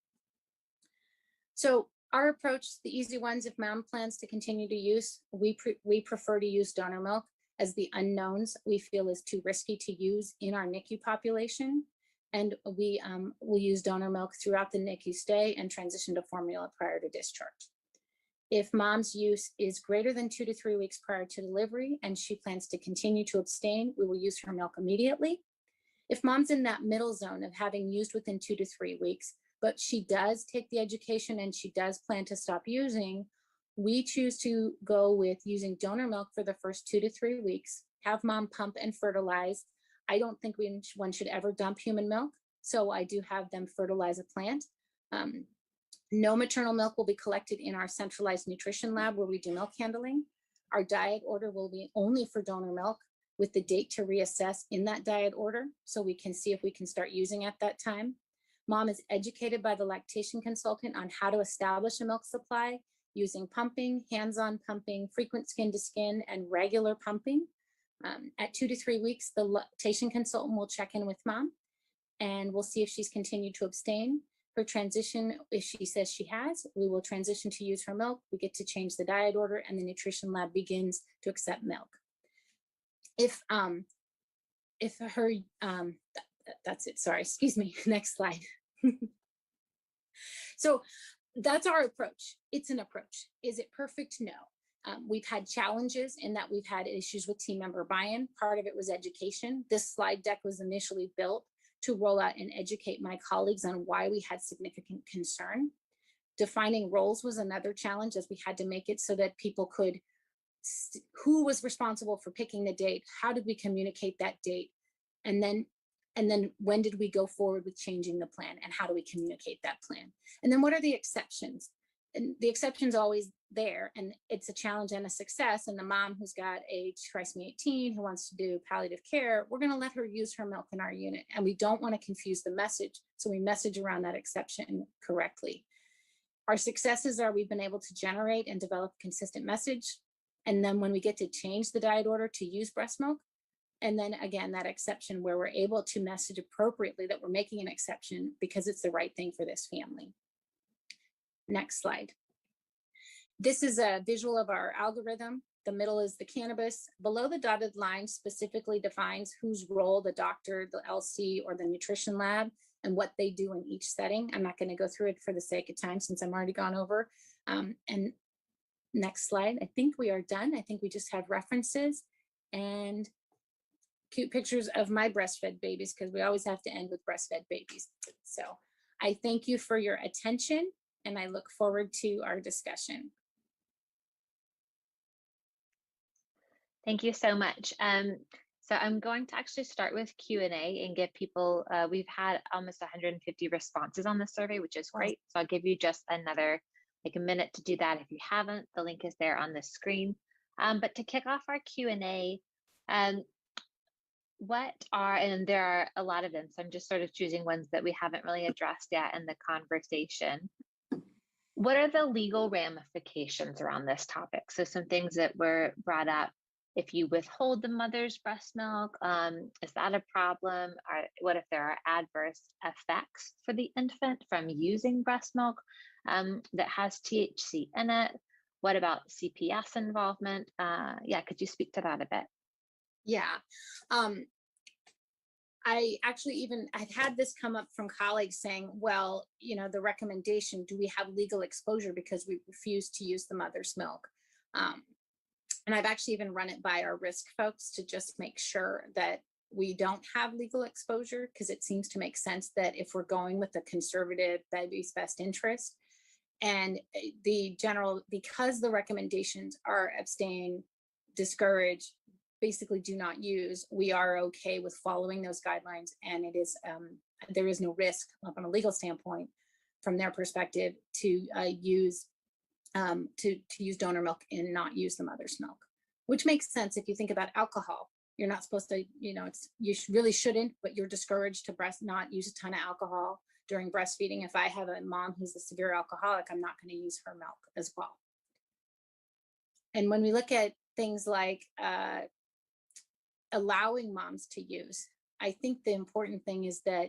So our approach, the easy ones, if mom plans to continue to use, we prefer to use donor milk, as the unknowns we feel is too risky to use in our NICU population. And we will use donor milk throughout the NICU stay and transition to formula prior to discharge. If mom's use is greater than 2 to 3 weeks prior to delivery and she plans to continue to abstain, we will use her milk immediately. If mom's in that middle zone of having used within 2 to 3 weeks, but she does take the education and she does plan to stop using, we choose to go with using donor milk for the first 2 to 3 weeks, have mom pump and fertilize. I don't think one should ever dump human milk, so I do have them fertilize a plant. No maternal milk will be collected in our centralized nutrition lab where we do milk handling. Our diet order will be only for donor milk, with the date to reassess in that diet order, so we can see if we can start using at that time. Mom is educated by the lactation consultant on how to establish a milk supply using pumping, hands-on pumping, frequent skin to skin, and regular pumping. At 2 to 3 weeks, the lactation consultant will check in with mom and we'll see if she's continued to abstain. Her transition, if she says she has, we will transition to use her milk. We get to change the diet order, and the nutrition lab begins to accept milk. If her, that's it, sorry, excuse me, next slide. So that's our approach. It's an approach. Is it perfect? No. We've had challenges in that we've had issues with team member buy-in. Part of it was education. This slide deck was initially built to roll out and educate my colleagues on why we had significant concern. Defining roles was another challenge, as we had to make it so that people could, who was responsible for picking the date? How did we communicate that date? And then when did we go forward with changing the plan, and how do we communicate that plan? And then what are the exceptions? And the exception's always there, and it's a challenge and a success. And the mom who's got a trisomy 18 who wants to do palliative care, we're going to let her use her milk in our unit, and we don't want to confuse the message, so we message around that exception correctly. Our successes are we've been able to generate and develop a consistent message, and then when we get to change the diet order to use breast milk, and then again, that exception where we're able to message appropriately that we're making an exception because it's the right thing for this family. Next slide. This is a visual of our algorithm. The middle is the cannabis. Below the dotted line specifically defines whose role the doctor, the LC, or the nutrition lab, and what they do in each setting. I'm not going to go through it for the sake of time since I'm already gone over. And next slide. I think we are done. I think we just have references and cute pictures of my breastfed babies, because we always have to end with breastfed babies. So I thank you for your attention, and I look forward to our discussion. Thank you so much. So I'm going to actually start with Q&A and give people, we've had almost 150 responses on the survey, which is great. So I'll give you just another, like a minute to do that if you haven't. The link is there on the screen. But to kick off our Q&A, what are, and there are a lot of them, so I'm just sort of choosing ones that we haven't really addressed yet in the conversation. What are the legal ramifications around this topic? So some things that were brought up. If you withhold the mother's breast milk, is that a problem? Or what if there are adverse effects for the infant from using breast milk that has THC in it? What about CPS involvement? Yeah, could you speak to that a bit? Yeah. I actually I've had this come up from colleagues saying, well, you know, the recommendation, do we have legal exposure because we refuse to use the mother's milk? And I've actually even run it by our risk folks to just make sure that we don't have legal exposure, because it seems to make sense that if we're going with the conservative baby's best interest, and the general, because the recommendations are abstain, discourage, basically do not use, we are okay with following those guidelines, and it is there is no risk from a legal standpoint from their perspective to use donor milk and not use the mother's milk, which makes sense if you think about alcohol. You're not supposed to, you know, really shouldn't, but you're discouraged to not use a ton of alcohol during breastfeeding. If I have a mom who's a severe alcoholic, I'm not going to use her milk as well. And when we look at things like allowing moms to use, I think the important thing is that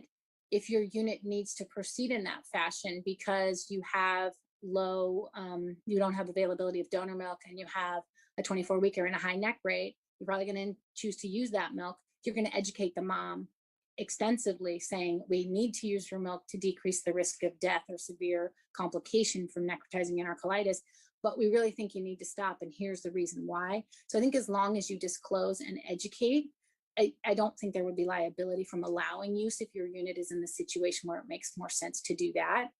if your unit needs to proceed in that fashion because you have low, you don't have availability of donor milk, and you have a 24-weeker and a high neck rate, you're probably going to choose to use that milk. You're going to educate the mom extensively, saying we need to use your milk to decrease the risk of death or severe complication from necrotizing enterocolitis, but we really think you need to stop, and here's the reason why. So I think as long as you disclose and educate, I don't think there would be liability from allowing use if your unit is in the situation where it makes more sense to do that.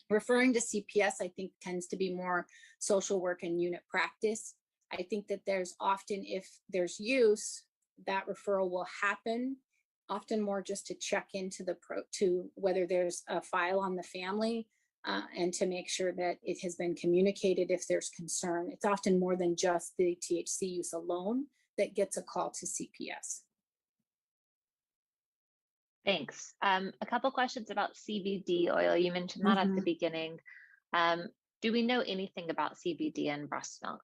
Referring to CPS, I think, tends to be more social work and unit practice. I think that there's often, if there's use, that referral will happen, often more just to check into to whether there's a file on the family, and to make sure that it has been communicated if there's concern. It's often more than just the THC use alone that gets a call to CPS. Thanks. A couple questions about CBD oil. You mentioned that at the beginning. Do we know anything about CBD in breast milk?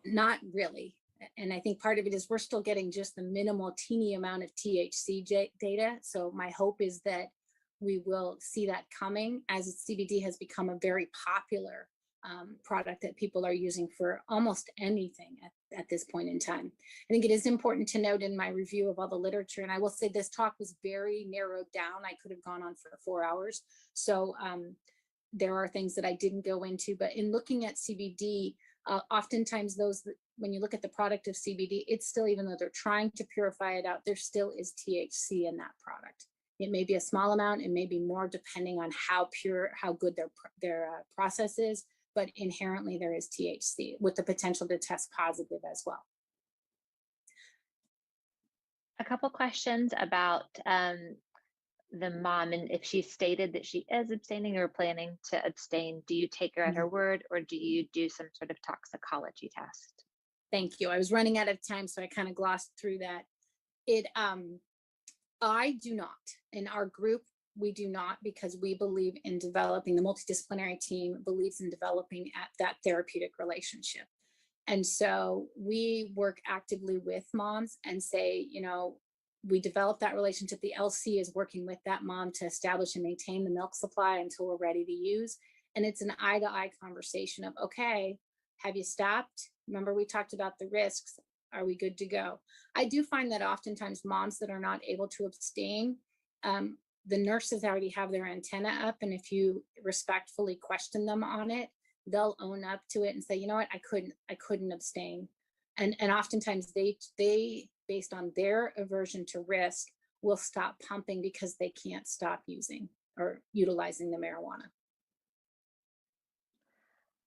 Not really. And I think part of it is we're still getting just the minimal teeny amount of THC data. So my hope is that we will see that coming as CBD has become a very popular product that people are using for almost anything at this point in time. I think it is important to note in my review of all the literature, and I will say this talk was very narrowed down. I could have gone on for 4 hours. So there are things that I didn't go into, but in looking at CBD, oftentimes when you look at the product of CBD, it's still, even though they're trying to purify it out, there still is THC in that product. It may be a small amount, it may be more depending on how pure, how good their process is, but inherently there is THC with the potential to test positive as well. A couple questions about the mom, and if she stated that she is abstaining or planning to abstain, do you take her at her word, or do you do some sort of toxicology test? Thank you. I was running out of time, so I kind of glossed through that. I do not. In our group, we do not, because we believe in developing, the multidisciplinary team believes in developing at that therapeutic relationship. And so we work actively with moms and say, you know, we develop that relationship. The LC is working with that mom to establish and maintain the milk supply until we're ready to use. And it's an eye-to-eye conversation of, okay, have you stopped? Remember, we talked about the risks. Are we good to go? I do find that oftentimes moms that are not able to abstain, the nurses already have their antenna up. And if you respectfully question them on it, they'll own up to it and say, you know what, I couldn't abstain. And oftentimes they, based on their aversion to risk, will stop pumping because they can't stop using or utilizing the marijuana.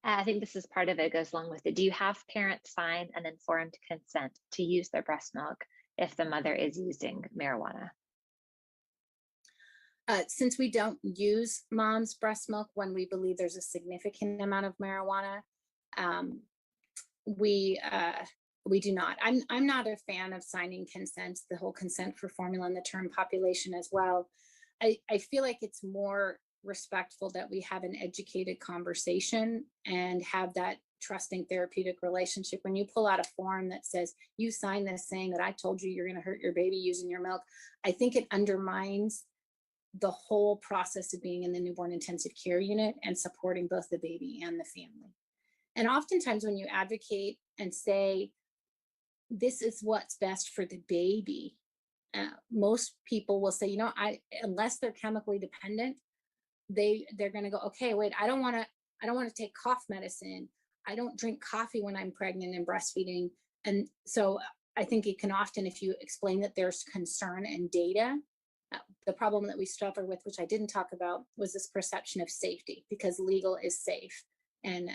I think this is part of it, goes along with it. Do you have parents sign an informed consent to use their breast milk if the mother is using marijuana? Since we don't use mom's breast milk when we believe there's a significant amount of marijuana, we do not. I'm not a fan of signing consents, the whole consent for formula and the term population as well. I feel like it's more respectful that we have an educated conversation and have that trusting therapeutic relationship. When you pull out a form that says you sign this saying that I told you you're going to hurt your baby using your milk, I think it undermines the whole process of being in the newborn intensive care unit and supporting both the baby and the family. And oftentimes when you advocate and say, this is what's best for the baby, most people will say, you know, unless they're chemically dependent, they're going to go, okay, wait, I don't want to take cough medicine. I don't drink coffee when I'm pregnant and breastfeeding. And so I think it can often, if you explain that there's concern and data, the problem that we suffer with, which I didn't talk about, was this perception of safety, because legal is safe. And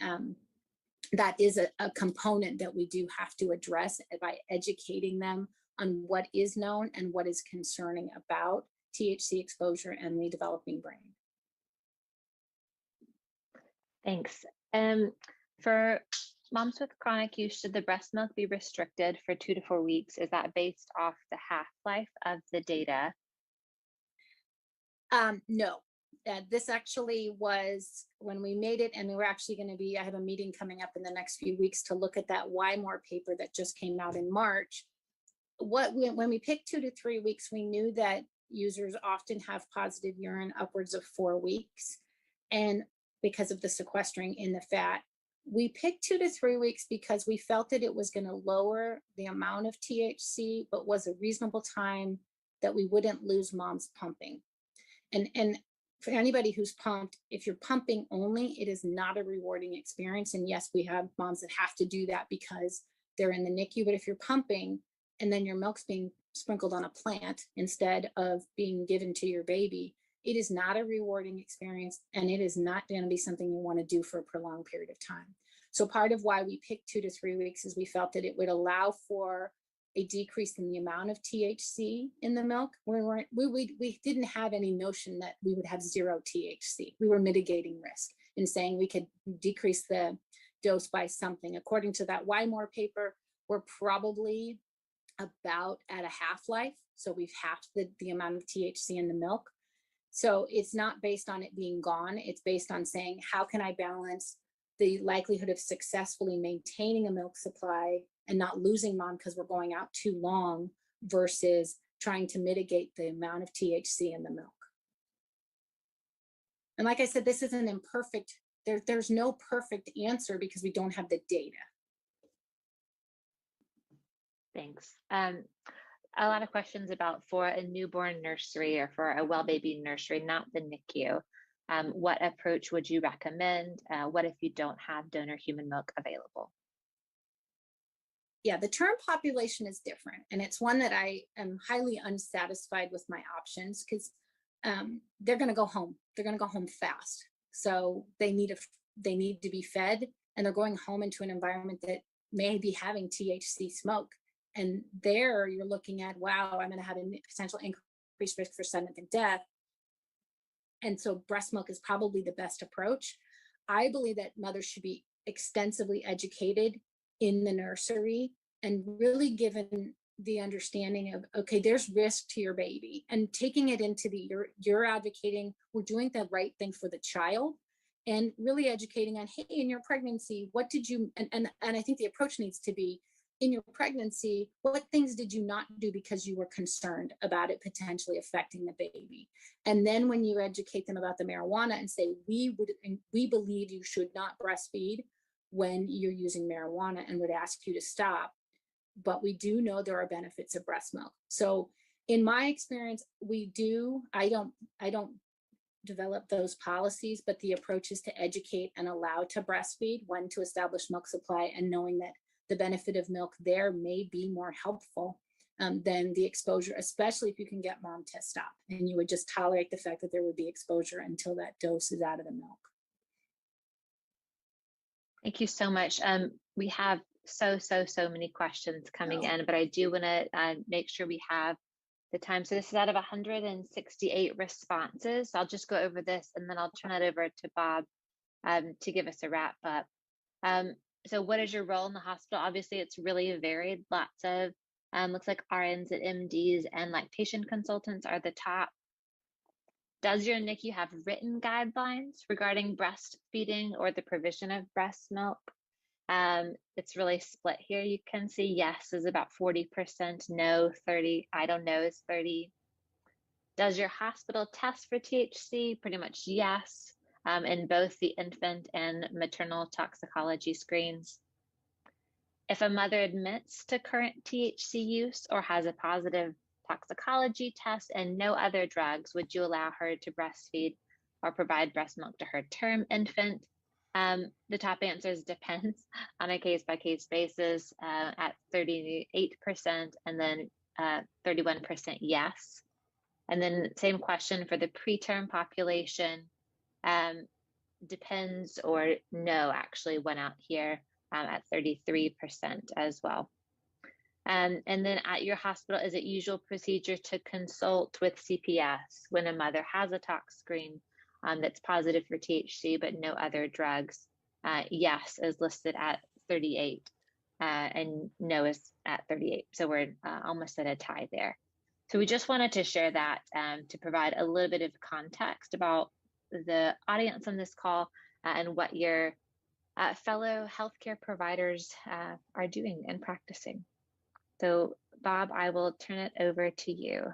that is a component that we do have to address by educating them on what is known and what is concerning about THC exposure and the developing brain. Thanks. For moms with chronic use, should the breast milk be restricted for 2 to 4 weeks? Is that based off the half-life of the data? No, this actually was when we made it, and we were actually going to be, I have a meeting coming up in the next few weeks to look at that Why More paper that just came out in March. When we picked 2 to 3 weeks, we knew that users often have positive urine upwards of 4 weeks. And because of the sequestering in the fat, we picked 2 to 3 weeks because we felt that it was going to lower the amount of THC, but was a reasonable time that we wouldn't lose mom's pumping. And for anybody who's pumped, if you're pumping only, it is not a rewarding experience. And yes, we have moms that have to do that because they're in the NICU, but if you're pumping and then your milk's being sprinkled on a plant instead of being given to your baby, it is not a rewarding experience, and it is not going to be something you want to do for a prolonged period of time. So part of why we picked 2 to 3 weeks is we felt that it would allow for a decrease in the amount of THC in the milk. We didn't have any notion that we would have 0 THC. We were mitigating risk in saying we could decrease the dose by something. According to that Why More paper, we're probably about at a half-life. So we've halved the amount of THC in the milk. So it's not based on it being gone. It's based on saying, how can I balance the likelihood of successfully maintaining a milk supply and not losing mom because we're going out too long versus trying to mitigate the amount of THC in the milk. And like I said, this isn't imperfect. There's no perfect answer because we don't have the data. Thanks. A lot of questions about for a newborn nursery or for a well baby nursery, not the NICU. What approach would you recommend? What if you don't have donor human milk available? Yeah, the term population is different. And it's one that I am highly unsatisfied with my options because they're going to go home. They're going to go home fast. So they need to be fed, and they're going home into an environment that may be having THC smoke. And there you're looking at, wow, I'm going to have a potential increased risk for sudden infant death. And so breast milk is probably the best approach. I believe that mothers should be extensively educated in the nursery and really given the understanding of, okay, there's risk to your baby, and taking it into you're advocating, we're doing the right thing for the child, and really educating on, hey, in your pregnancy, what did you, and I think the approach needs to be, in your pregnancy, what things did you not do because you were concerned about it potentially affecting the baby? And then when you educate them about the marijuana and say, we believe you should not breastfeed when you're using marijuana and would ask you to stop, but we do know there are benefits of breast milk. So in my experience, I don't develop those policies, but the approach is to educate and allow to breastfeed, when to establish milk supply, and knowing that the benefit of milk there may be more helpful than the exposure, especially if you can get mom to stop, and you would just tolerate the fact that there would be exposure until that dose is out of the milk. Thank you so much. We have so many questions coming in, but I do want to make sure we have the time. So this is out of 168 responses. So I'll just go over this and then I'll turn it over to Bob to give us a wrap up. So what is your role in the hospital? Obviously, it's really varied. Lots of, looks like RNs and MDs and lactation consultants are the top. Does your NICU have written guidelines regarding breastfeeding or the provision of breast milk? It's really split here. You can see yes is about 40%, no 30, I don't know is 30. Does your hospital test for THC? Pretty much yes, in both the infant and maternal toxicology screens. If a mother admits to current THC use or has a positive toxicology test and no other drugs, would you allow her to breastfeed or provide breast milk to her term infant? The top answers depends on a case-by-case basis at 38% and then 31% yes. And then same question for the preterm population, depends or no actually went out here at 33% as well. And then at your hospital, is it usual procedure to consult with CPS when a mother has a tox screen that's positive for THC but no other drugs? Yes is listed at 38 and no is at 38. So we're almost at a tie there. So we just wanted to share that to provide a little bit of context about the audience on this call and what your fellow healthcare providers are doing and practicing. So Bob, I will turn it over to you.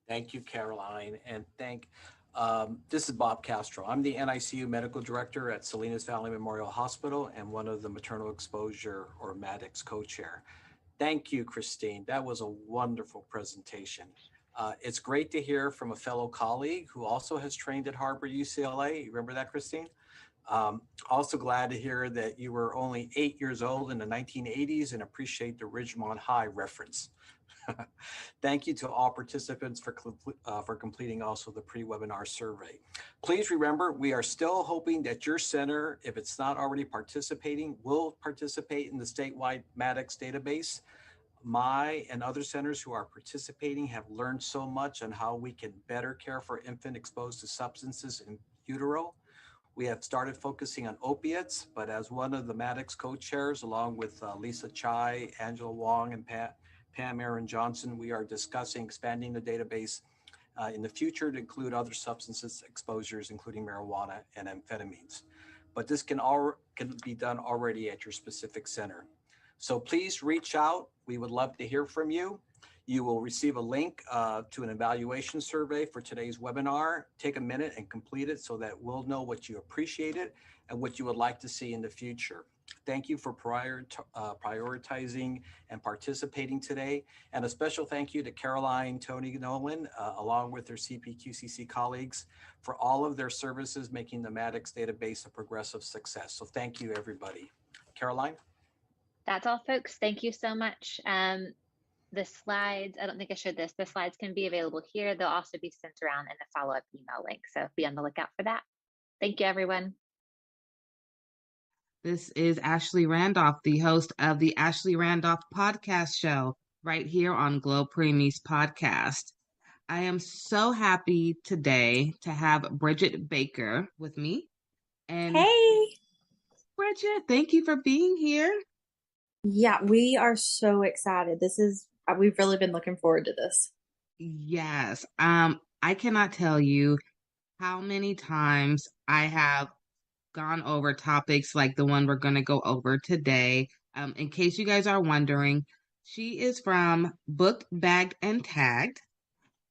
Thank you, Caroline, and this is Bob Castro. I'm the NICU Medical Director at Salinas Valley Memorial Hospital and one of the Maternal Exposure or MADEX co-chair. Thank you, Christine. That was a wonderful presentation. It's great to hear from a fellow colleague who also has trained at Harbor UCLA. You remember that, Christine? Also glad to hear that you were only 8 years old in the 1980s and appreciate the Ridgemont High reference. Thank you to all participants for completing also the pre-webinar survey. Please remember, we are still hoping that your center, if it's not already participating, will participate in the statewide MADEX database. My and other centers who are participating have learned so much on how we can better care for infant exposed to substances in utero. We have started focusing on opiates, but as one of the MADEX co-chairs, along with Lisa Chai, Angela Wong, and Pam Aaron Johnson, we are discussing expanding the database in the future to include other substances exposures, including marijuana and amphetamines. But this can be done already at your specific center. So please reach out. We would love to hear from you. You will receive a link to an evaluation survey for today's webinar. Take a minute and complete it so that we'll know what you appreciated and what you would like to see in the future. Thank you for prioritizing and participating today. And a special thank you to Caroline, Tony, Nolan, along with their CPQCC colleagues for all of their services making the Maddox database a progressive success. So thank you, everybody. Caroline? That's all, folks. Thank you so much. The slides, I don't think I showed this, the slides can be available here. They'll also be sent around in a follow-up email link. So be on the lookout for that. Thank you, everyone. This is Ashley Randolph, the host of the Ashley Randolph podcast show right here on Glo Preemies podcast. I am so happy today to have Bridget Baker with me. And hey, Bridget, thank you for being here. Yeah, we are so excited. We've really been looking forward to this. Yes. I cannot tell you how many times I have gone over topics like the one we're going to go over today. In case you guys are wondering, she is from Booked, Bagged, and Tagged.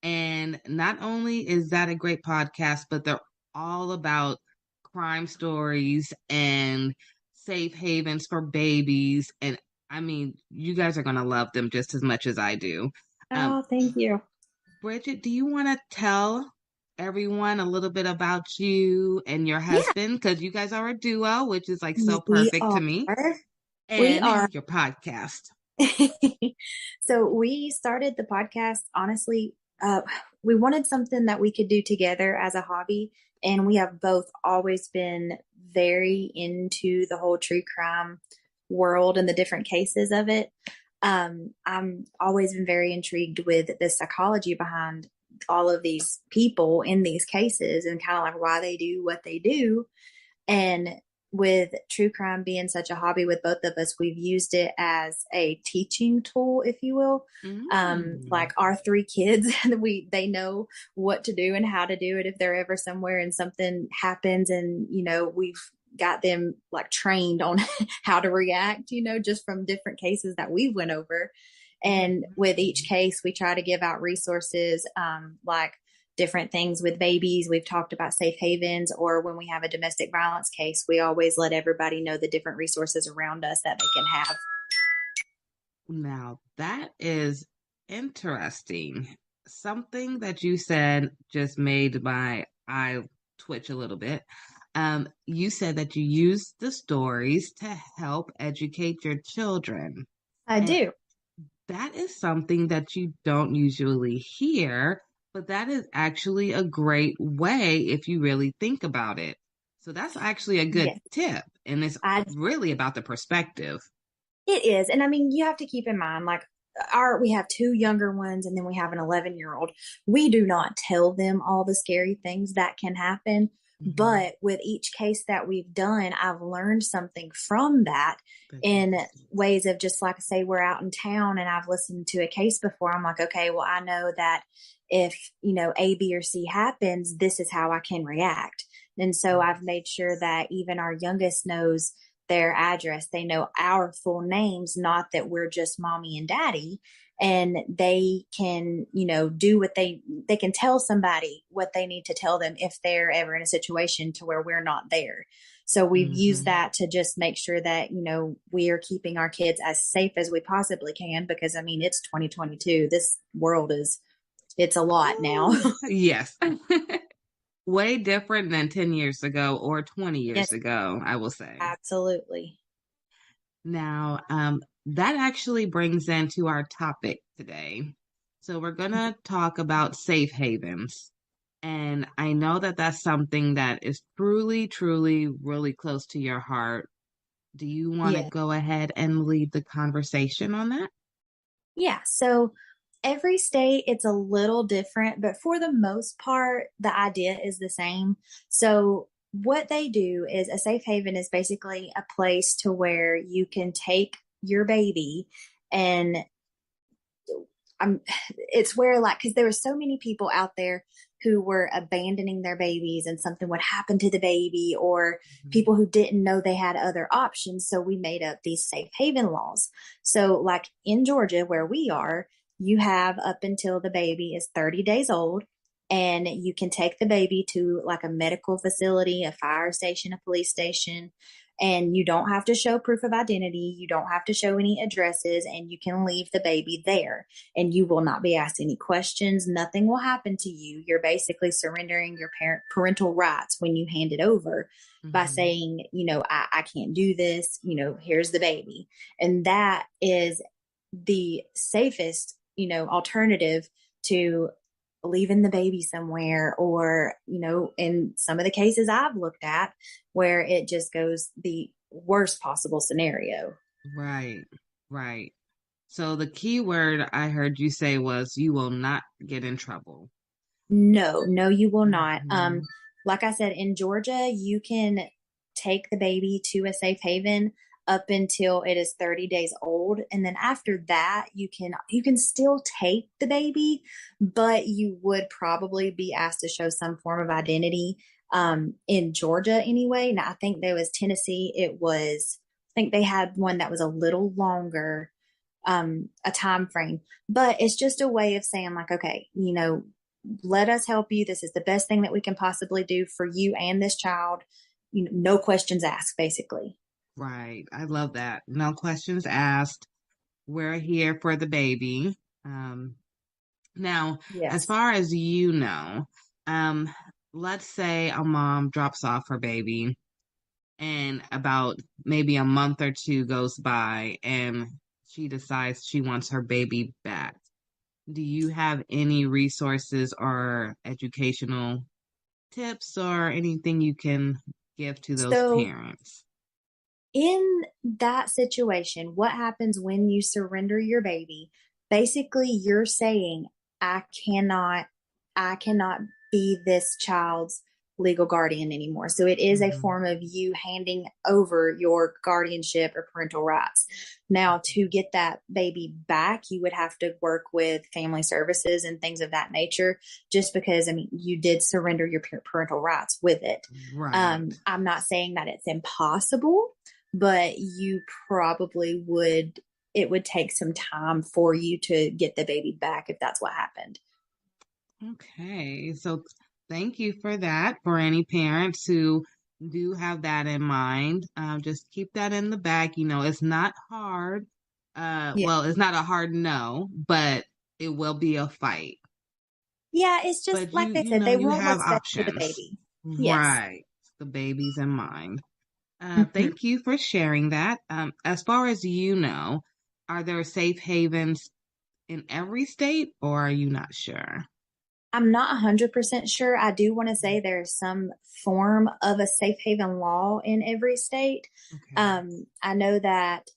And not only is that a great podcast, but they're all about crime stories and safe havens for babies. And I mean, you guys are going to love them just as much as I do. Oh, thank you. Bridget, do you want to tell everyone a little bit about you and your husband? Because you guys are a duo, which is like so perfect to me. We are. Your podcast. So we started the podcast, honestly, we wanted something that we could do together as a hobby. And we have both always been very into the whole true crime world and the different cases of it. I'm always been very intrigued with the psychology behind all of these people in these cases and kind of like why they do what they do. And with true crime being such a hobby with both of us, we've used it as a teaching tool, if you will. Like our three kids, they know what to do and how to do it if they're ever somewhere and something happens, and we've got them like trained on how to react, just from different cases that we went over. And with each case, we try to give out resources, like different things with babies. We've talked about safe havens, or when we have a domestic violence case, we always let everybody know the different resources around us that they can have. Now, that is interesting. Something that you said just made my eye twitch a little bit. You said that you use the stories to help educate your children. I do. That is something that you don't usually hear, but that is actually a great way if you really think about it. So that's actually a good tip. And it's really about the perspective. It is. And I mean, you have to keep in mind, like we have two younger ones and then we have an 11-year-old. We do not tell them all the scary things that can happen. But with each case that we've done, I've learned something from that in ways of just like, say, we're out in town and I've listened to a case before. I'm like, okay, well, I know that if, A, B, or C happens, this is how I can react. And so I've made sure that even our youngest knows their address. They know our full names, not that we're just mommy and daddy. And they can, do what they can tell somebody what they need to tell them if they're ever in a situation to where we're not there. So we've used that to just make sure that, we are keeping our kids as safe as we possibly can, because I mean, it's 2022. This world it's a lot now. Yes. Way different than 10 years ago or 20 years ago, I will say. Absolutely. Now, that actually brings into our topic today. So we're going to talk about safe havens. And I know that that's something that is truly, truly, really close to your heart. Do you want to go ahead and lead the conversation on that? Yeah. So every state, it's a little different, but for the most part, the idea is the same. So what they do is a safe haven is basically a place to where you can take your baby, and it's where, like, because there were so many people out there who were abandoning their babies and something would happen to the baby, or people who didn't know they had other options. So we made up these safe haven laws. So like in Georgia, where we are, you have up until the baby is 30 days old, and you can take the baby to like a medical facility, a fire station, a police station, and you don't have to show proof of identity. You don't have to show any addresses, and you can leave the baby there, and you will not be asked any questions. Nothing will happen to you. You're basically surrendering your parental rights when you hand it over by saying, I can't do this, here's the baby. And that is the safest, alternative to leaving the baby somewhere, or, in some of the cases I've looked at where it just goes the worst possible scenario. Right, right. So the key word I heard you say was you will not get in trouble. No, you will not. Like I said, in Georgia, you can take the baby to a safe haven up until it is 30 days old. And then after that, you can still take the baby, but you would probably be asked to show some form of identity. In Georgia anyway. Now I think there was Tennessee. I think they had one that was a little longer, a time frame, but it's just a way of saying like, okay, let us help you. This is the best thing that we can possibly do for you and this child. No questions asked, basically. Right. I love that. No questions asked. We're here for the baby. Now, Yes. as far as let's say a mom drops off her baby and about maybe a month or two goes by and she decides she wants her baby back. Do you have any resources or educational tips or anything you can give to those parents? In that situation, what happens when you surrender your baby? Basically, you're saying, I cannot be this child's legal guardian anymore. So it is a form of you handing over your guardianship or parental rights. Now, to get that baby back, you would have to work with family services and things of that nature, just because, you did surrender your parental rights with it. Right. I'm not saying that it's impossible, but you probably it would take some time for you to get the baby back if that's what happened. Okay, so thank you for that. For any parents who do have that in mind, just keep that in the back. It's not hard. Well, it's not a hard no, but it will be a fight. Yeah, it's just but like they said, they won't have what's best options. for the baby. Yes. Right. The baby's in mind. Thank you for sharing that. As far as are there safe havens in every state, or are you not sure? I'm not 100% sure. I do want to say there's some form of a safe haven law in every state. Okay. I know that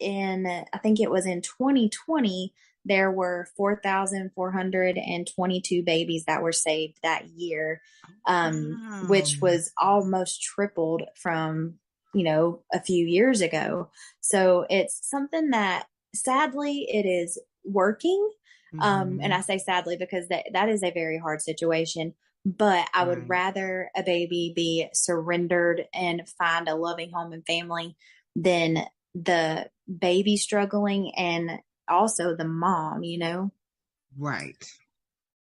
I think it was in 2020, there were 4,422 babies that were saved that year, which was almost tripled from, a few years ago. So it's something that sadly it is working. And I say sadly because that is a very hard situation, but I would rather a baby be surrendered and find a loving home and family than the baby struggling and also the mom, Right.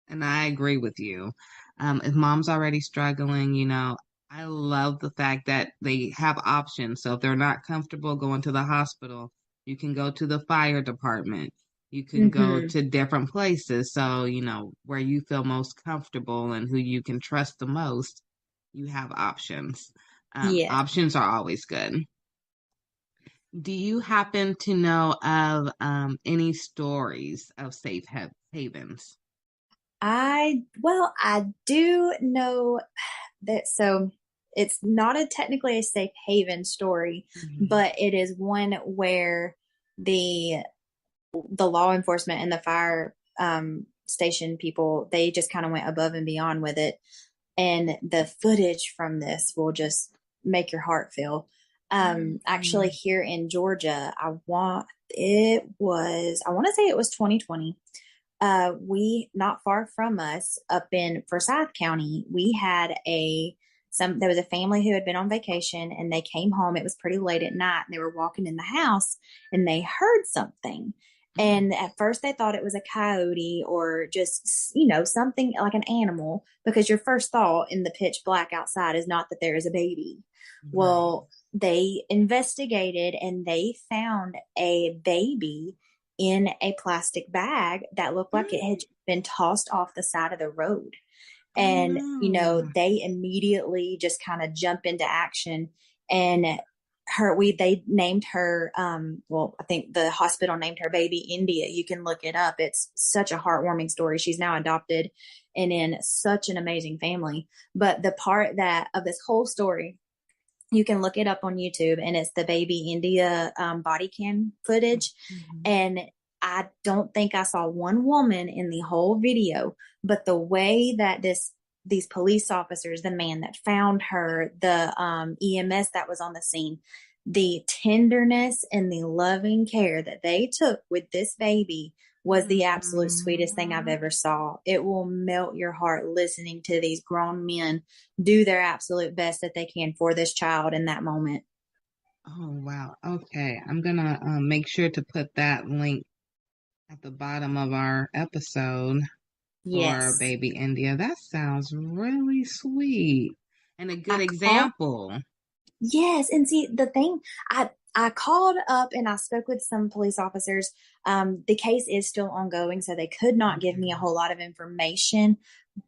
And I agree with you. If mom's already struggling, I love the fact that they have options. So if they're not comfortable going to the hospital, you can go to the fire department. You can go to different places. So, where you feel most comfortable and who you can trust the most, you have options. Options are always good. Do you happen to know of any stories of safe havens? I do know that. So it's not technically a safe haven story, but it is one where the law enforcement and the fire station people, they just kind of went above and beyond with it. And the footage from this will just make your heart feel. Actually here in Georgia, I want to say it was 2020. We, not far from us up in Forsyth County, we had there was a family who had been on vacation and they came home. It was pretty late at night and they were walking in the house and they heard something. And at first they thought it was a coyote or just, something like an animal, because your first thought in the pitch black outside is not that there is a baby. Right. Well, they investigated and they found a baby in a plastic bag that looked like it had been tossed off the side of the road. And, they immediately just kind of jump into action, and they named her, I think the hospital named her baby India. You can look it up. It's such a heartwarming story. She's now adopted and in such an amazing family. But the part of this whole story, you can look it up on YouTube, and it's the baby India body cam footage. Mm-hmm. And I don't think I saw one woman in the whole video, but the way that these police officers, the man that found her, the EMS that was on the scene, the tenderness and the loving care that they took with this baby was the absolute sweetest thing I've ever saw. It will melt your heart listening to these grown men do their absolute best that they can for this child in that moment. Oh, wow. Okay. I'm going to make sure to put that link at the bottom of our episode for baby India. That sounds really sweet and a good example. Yes. And see, the thing, I called up and I spoke with some police officers. The case is still ongoing, so they could not give me a whole lot of information,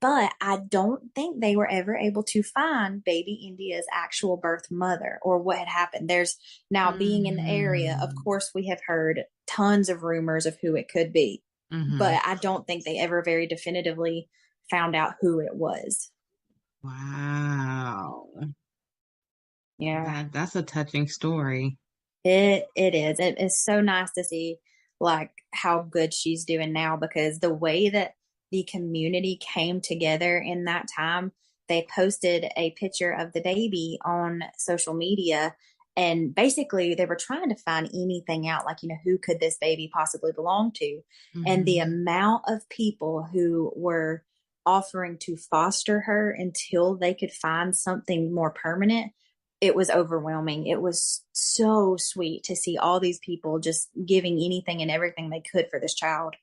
but I don't think they were ever able to find baby India's actual birth mother or what had happened. There's now, being in the area, of course, we have heard tons of rumors of who it could be, but I don't think they ever very definitively found out who it was. Wow. Yeah. That's a touching story. It is. It is so nice to see like how good she's doing now, because the way that the community came together in that time, they posted a picture of the baby on social media, and basically they were trying to find anything out, like, who could this baby possibly belong to? And the amount of people who were offering to foster her until they could find something more permanent, it was overwhelming. It was so sweet to see all these people just giving anything and everything they could for this child.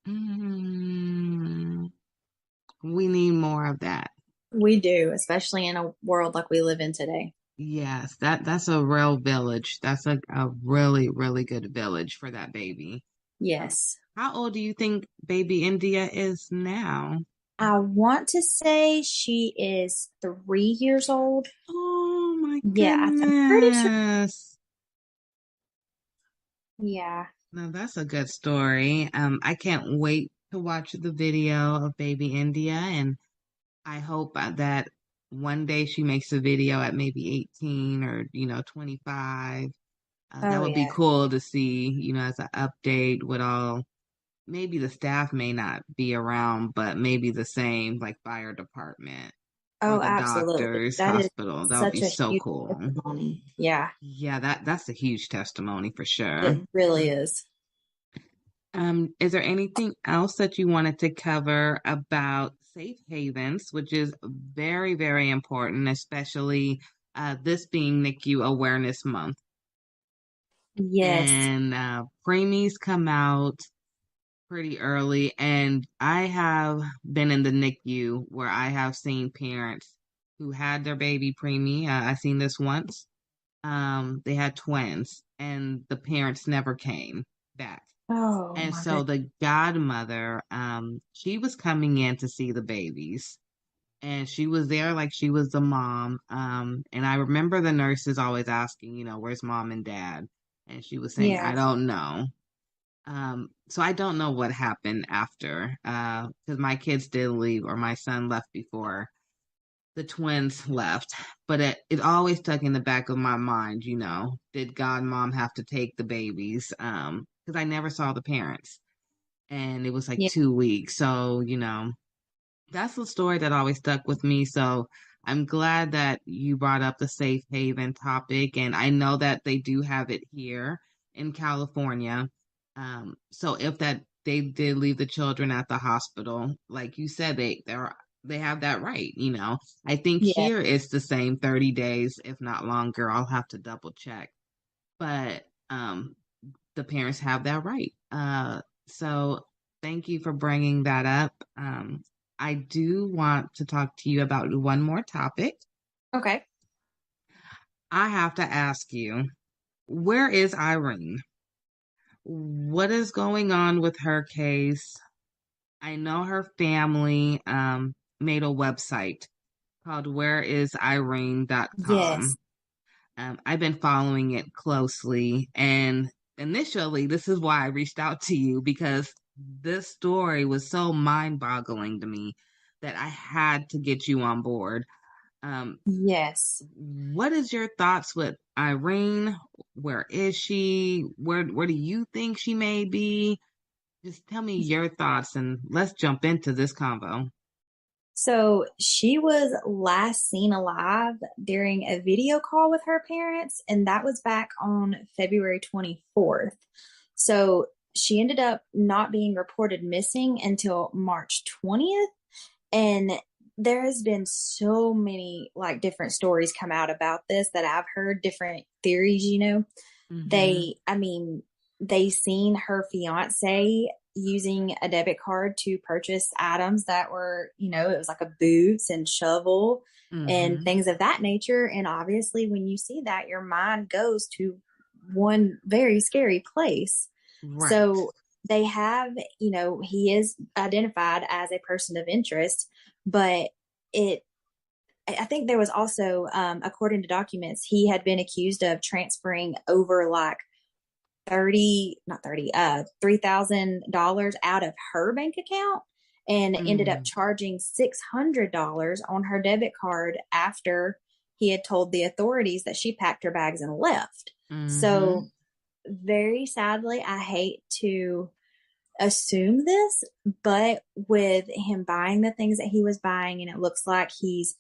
We need more of that. We do, especially in a world like we live in today. Yes, that's a real village. That's a really, really good village for that baby. Yes. How old do you think baby India is now? I want to say she is 3 years old. Oh my goodness. Yeah, I'm pretty sure. Yeah. No, that's a good story. I can't wait to watch the video of baby India, and I hope that one day she makes a video at maybe 18 or 25. That would be cool to see, as an update with all. Maybe the staff may not be around, but maybe the same, like fire department. Oh, or the absolutely. doctors, That hospital. That would be so cool. Testimony. Yeah. Yeah, that's a huge testimony for sure. It really is. Is there anything else that you wanted to cover about safe havens, which is very, very important, especially this being NICU Awareness Month? Yes. And preemies come out pretty early, and I have been in the NICU where I have seen parents who had their baby preemie. I seen this once. They had twins, and the parents never came back. Oh, and so the godmother, she was coming in to see the babies, and she was there like she was the mom. And I remember the nurses always asking, where's mom and dad? And she was saying, I don't know. So I don't know what happened after, because my kids did leave, or my son left before the twins left. But it always stuck in the back of my mind, did godmom have to take the babies? Because I never saw the parents, and it was like 2 weeks. So, that's the story that always stuck with me. So I'm glad that you brought up the safe haven topic, and I know that they do have it here in California. So if they did leave the children at the hospital, like you said, they have that right, I think here it's the same 30 days, if not longer. I'll have to double check. But the parents have that right. So thank you for bringing that up. I do want to talk to you about one more topic. Okay. I have to ask you, where is Irene? What is going on with her case? I know her family made a website called whereisirene.com. Yes. I've been following it closely, and initially, this is why I reached out to you, because this story was so mind-boggling to me that I had to get you on board. Yes. What is your thoughts with Irene? Where is she? Where do you think she may be? Just tell me your thoughts and let's jump into this convo. So she was last seen alive during a video call with her parents, and that was back on February 24th. So she ended up not being reported missing until March 20th. And there has been so many like different stories come out about this that I've heard, different theories, Mm-hmm. They seen her fiance using a debit card to purchase items that were, it was like a boots and shovel and Mm-hmm. things of that nature. And obviously, when you see that, your mind goes to one very scary place. Right. So they have, he is identified as a person of interest, but I think there was also, according to documents, he had been accused of transferring over like $3,000 out of her bank account and ended up charging $600 on her debit card after he had told the authorities that she packed her bags and left. Mm-hmm. So very sadly, I hate to assume this, but with him buying the things that he was buying, and it looks like he's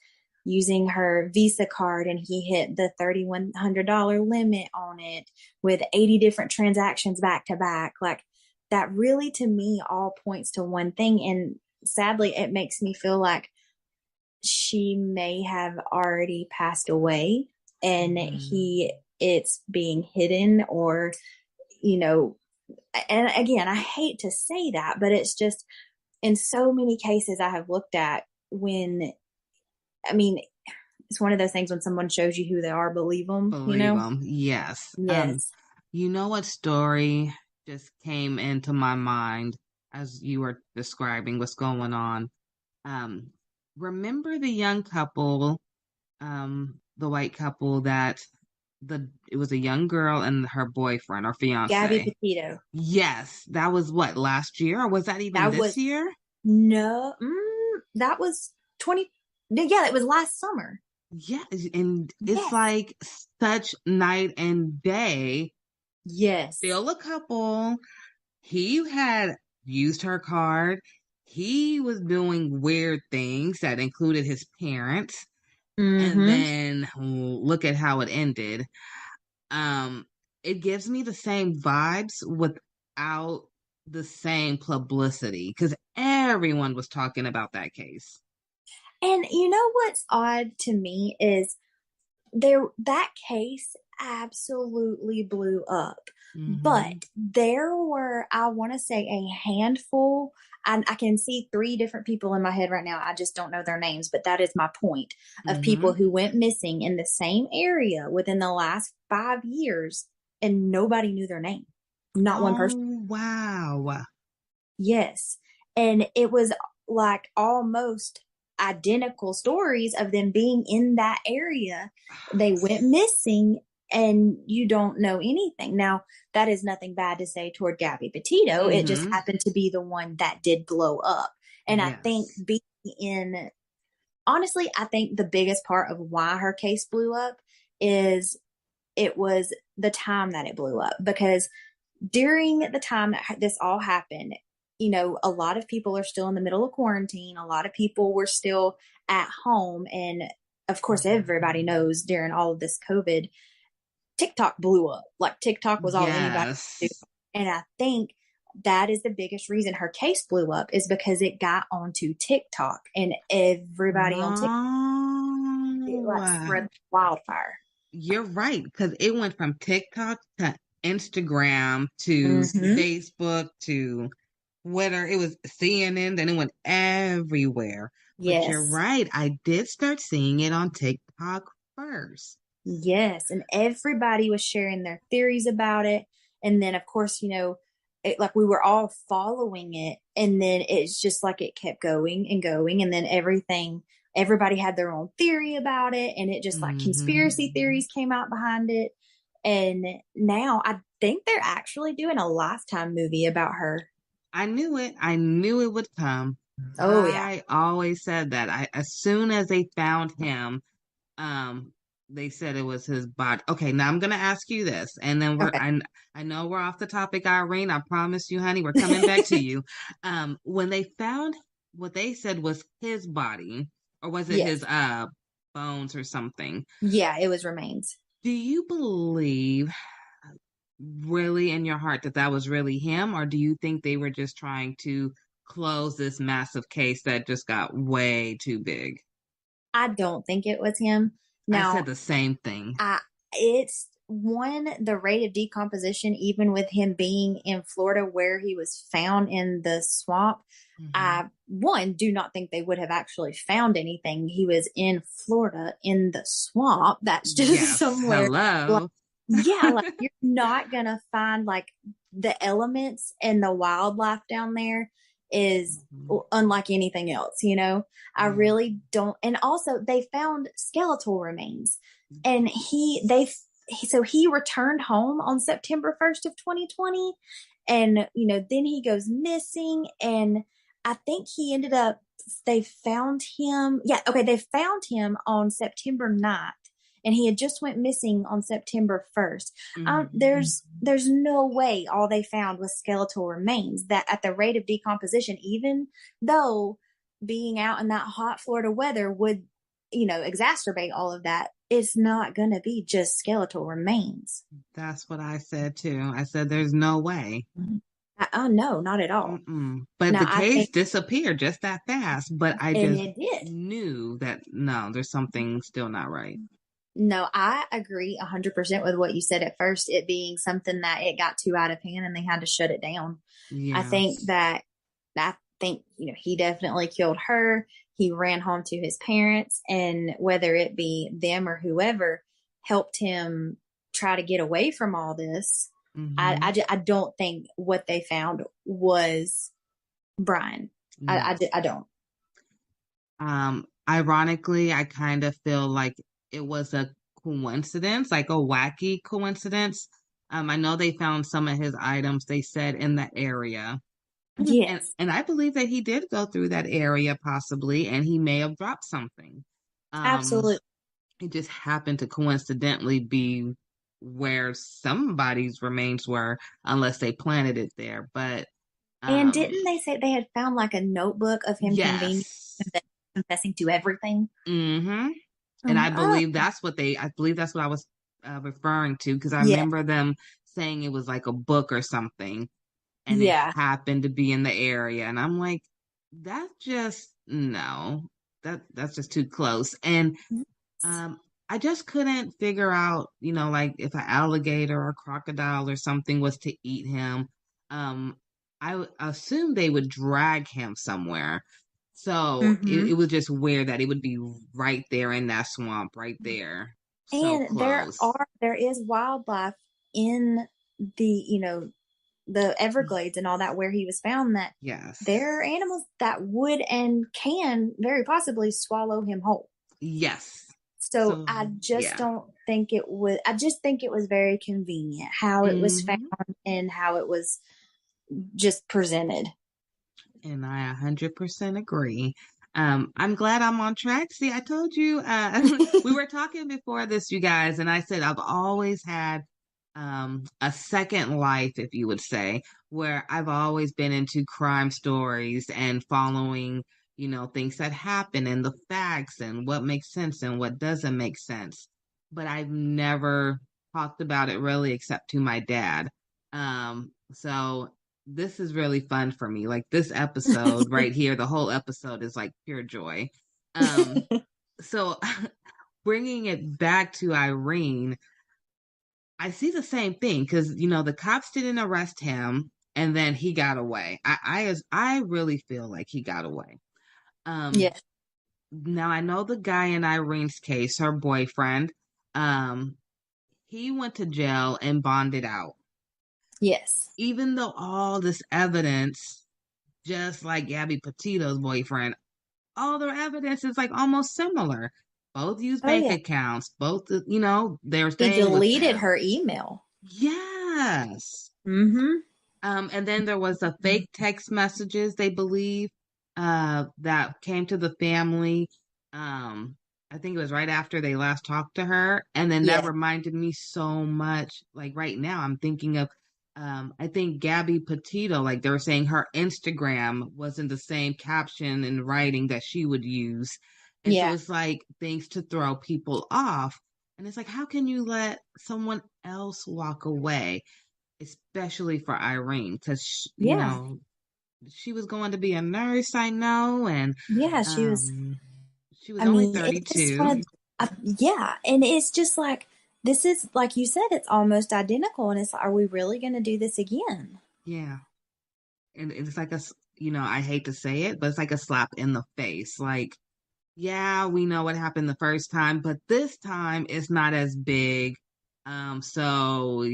using her Visa card and he hit the $3,100 limit on it with 80 different transactions back to back. Like that really, to me, all points to one thing. And sadly, it makes me feel like she may have already passed away and it's being hidden, or, and again, I hate to say that, but it's just in so many cases I have looked at it's one of those things when someone shows you who they are, believe them, Yes. Yes. You know what story just came into my mind as you were describing what's going on? Remember the young couple, the white couple that it was a young girl and her boyfriend or fiance. Gabby Petito. Yes, that was what, last year, or was that even this year? No, that was 20. Yeah, it was last summer. Yeah, and it's like such night and day. Yes. Still a couple. He had used her card. He was doing weird things that included his parents. Mm-hmm. And then look at how it ended. It gives me the same vibes without the same publicity, because everyone was talking about that case. And you know what's odd to me is that case absolutely blew up. Mm-hmm. But there were, I want to say, a handful. I can see 3 different people in my head right now. I just don't know their names, but that is my point, of people who went missing in the same area within the last 5 years, and nobody knew their name. Not one person. Wow. Yes. And it was like almost identical stories of them being in that area. They went missing and you don't know anything. Now, that is nothing bad to say toward Gabby Petito. It just happened to be the one that did blow up. And I think honestly, I think the biggest part of why her case blew up is it was the time that it blew up, because during the time that this all happened, a lot of people are still in the middle of quarantine. A lot of people were still at home. And of course, everybody knows during all of this COVID, TikTok blew up. Like TikTok was all anybody could do. And I think that is the biggest reason her case blew up, is because it got onto TikTok and everybody on TikTok, it like spread wildfire. You're right, because it went from TikTok to Instagram to Facebook to Twitter. It was CNN, then it went everywhere. But you're Yes. right. I did start seeing it on TikTok first. Yes. And everybody was sharing their theories about it. And then, of course, like we were all following it. And then it's just like it kept going and going. And then everybody had their own theory about it. And it just like conspiracy theories came out behind it. And now I think they're actually doing a Lifetime movie about her. I knew it. I knew it would come. Oh, yeah. I always said that. As soon as they found him, they said it was his body. Okay, now I'm gonna ask you this, and then I know we're off the topic, Irene. I promise you, honey, we're coming back to you. When they found what they said was his body, or was it his bones or something? Yeah, it was remains. Do you believe really in your heart that was really him, or do you think they were just trying to close this massive case that just got way too big? I don't think it was him. Now, I said the same thing. It's the rate of decomposition, even with him being in Florida where he was found in the swamp. I do not think they would have actually found anything. He was in Florida in the swamp. That's just somewhere. Hello. Like you're not gonna find like the elements and the wildlife down there is unlike anything else, I really don't. And also they found skeletal remains, and he returned home on September 1st of 2020, and then he goes missing, and I think they found him on September 9th. And he had just went missing on September 1st. There's no way all they found was skeletal remains. That at the rate of decomposition, even though being out in that hot Florida weather would, exacerbate all of that, it's not going to be just skeletal remains. That's what I said too. I said there's no way. No, not at all. But the case disappeared just that fast. But I just knew that no, there's something still not right. No, I agree 100% with what you said at first, it being something that it got too out of hand and they had to shut it down. Yes. I think he definitely killed her. He ran home to his parents, and whether it be them or whoever helped him try to get away from all this. I don't think what they found was Brian. Yes. I don't. Ironically, I kind of feel like it was a coincidence, like a wacky coincidence. I know they found some of his items, they said, in the area. Yes. And I believe that he did go through that area possibly, and he may have dropped something. Absolutely. It just happened to coincidentally be where somebody's remains were, unless they planted it there. But and didn't they say they had found like a notebook of him confessing to everything? And I believe that's what I was referring to, because I remember them saying it was like a book or something, and it happened to be in the area. And I'm like, that's just too close. And I just couldn't figure out, like if an alligator or crocodile or something was to eat him. I assumed they would drag him somewhere. So it was just weird that it would be right there in that swamp, right there. So and close. there is wildlife in the Everglades and all that where he was found, that there are animals that would and can very possibly swallow him whole. Yes. So I just don't think it was. I just think it was very convenient how it was found and how it was just presented. And I 100% agree. I'm glad I'm on track. See, I told you, we were talking before this, you guys, and I said I've always had a second life, if you would say, where I've always been into crime stories and following, things that happen and the facts and what makes sense and what doesn't make sense. But I've never talked about it really except to my dad. So this is really fun for me. Like this episode right here, the whole episode is like pure joy. So bringing it back to Irene, I see the same thing because the cops didn't arrest him, and then he got away. I really feel like he got away. Yeah. Now I know the guy in Irene's case, her boyfriend, um, he went to jail and bonded out. Yes. Even though all this evidence, just like Gabby Petito's boyfriend, all their evidence is like almost similar. Both use Oh bank yeah. accounts. Both, they're He staying with deleted them. her email. Yes. Mm-hmm. And then there was the fake text messages, they believe, that came to the family. I think it was right after they last talked to her. And then that Yeah. reminded me so much. Like right now, I'm thinking of, I think Gabby Petito, like they were saying her Instagram wasn't the same caption and writing that she would use. And so Yeah. it's like things to throw people off. And it's like, how can you let someone else walk away? Especially for Irene, because Yeah. she was going to be a nurse, I know, and Yeah. She was. she was I only mean, it's just 32. one of, yeah, and it's just like this is like you said, it's almost identical, and it's like, are we really going to do this again? Yeah, and it's like I hate to say it, but it's like a slap in the face. Like, yeah, we know what happened the first time, but this time it's not as big. So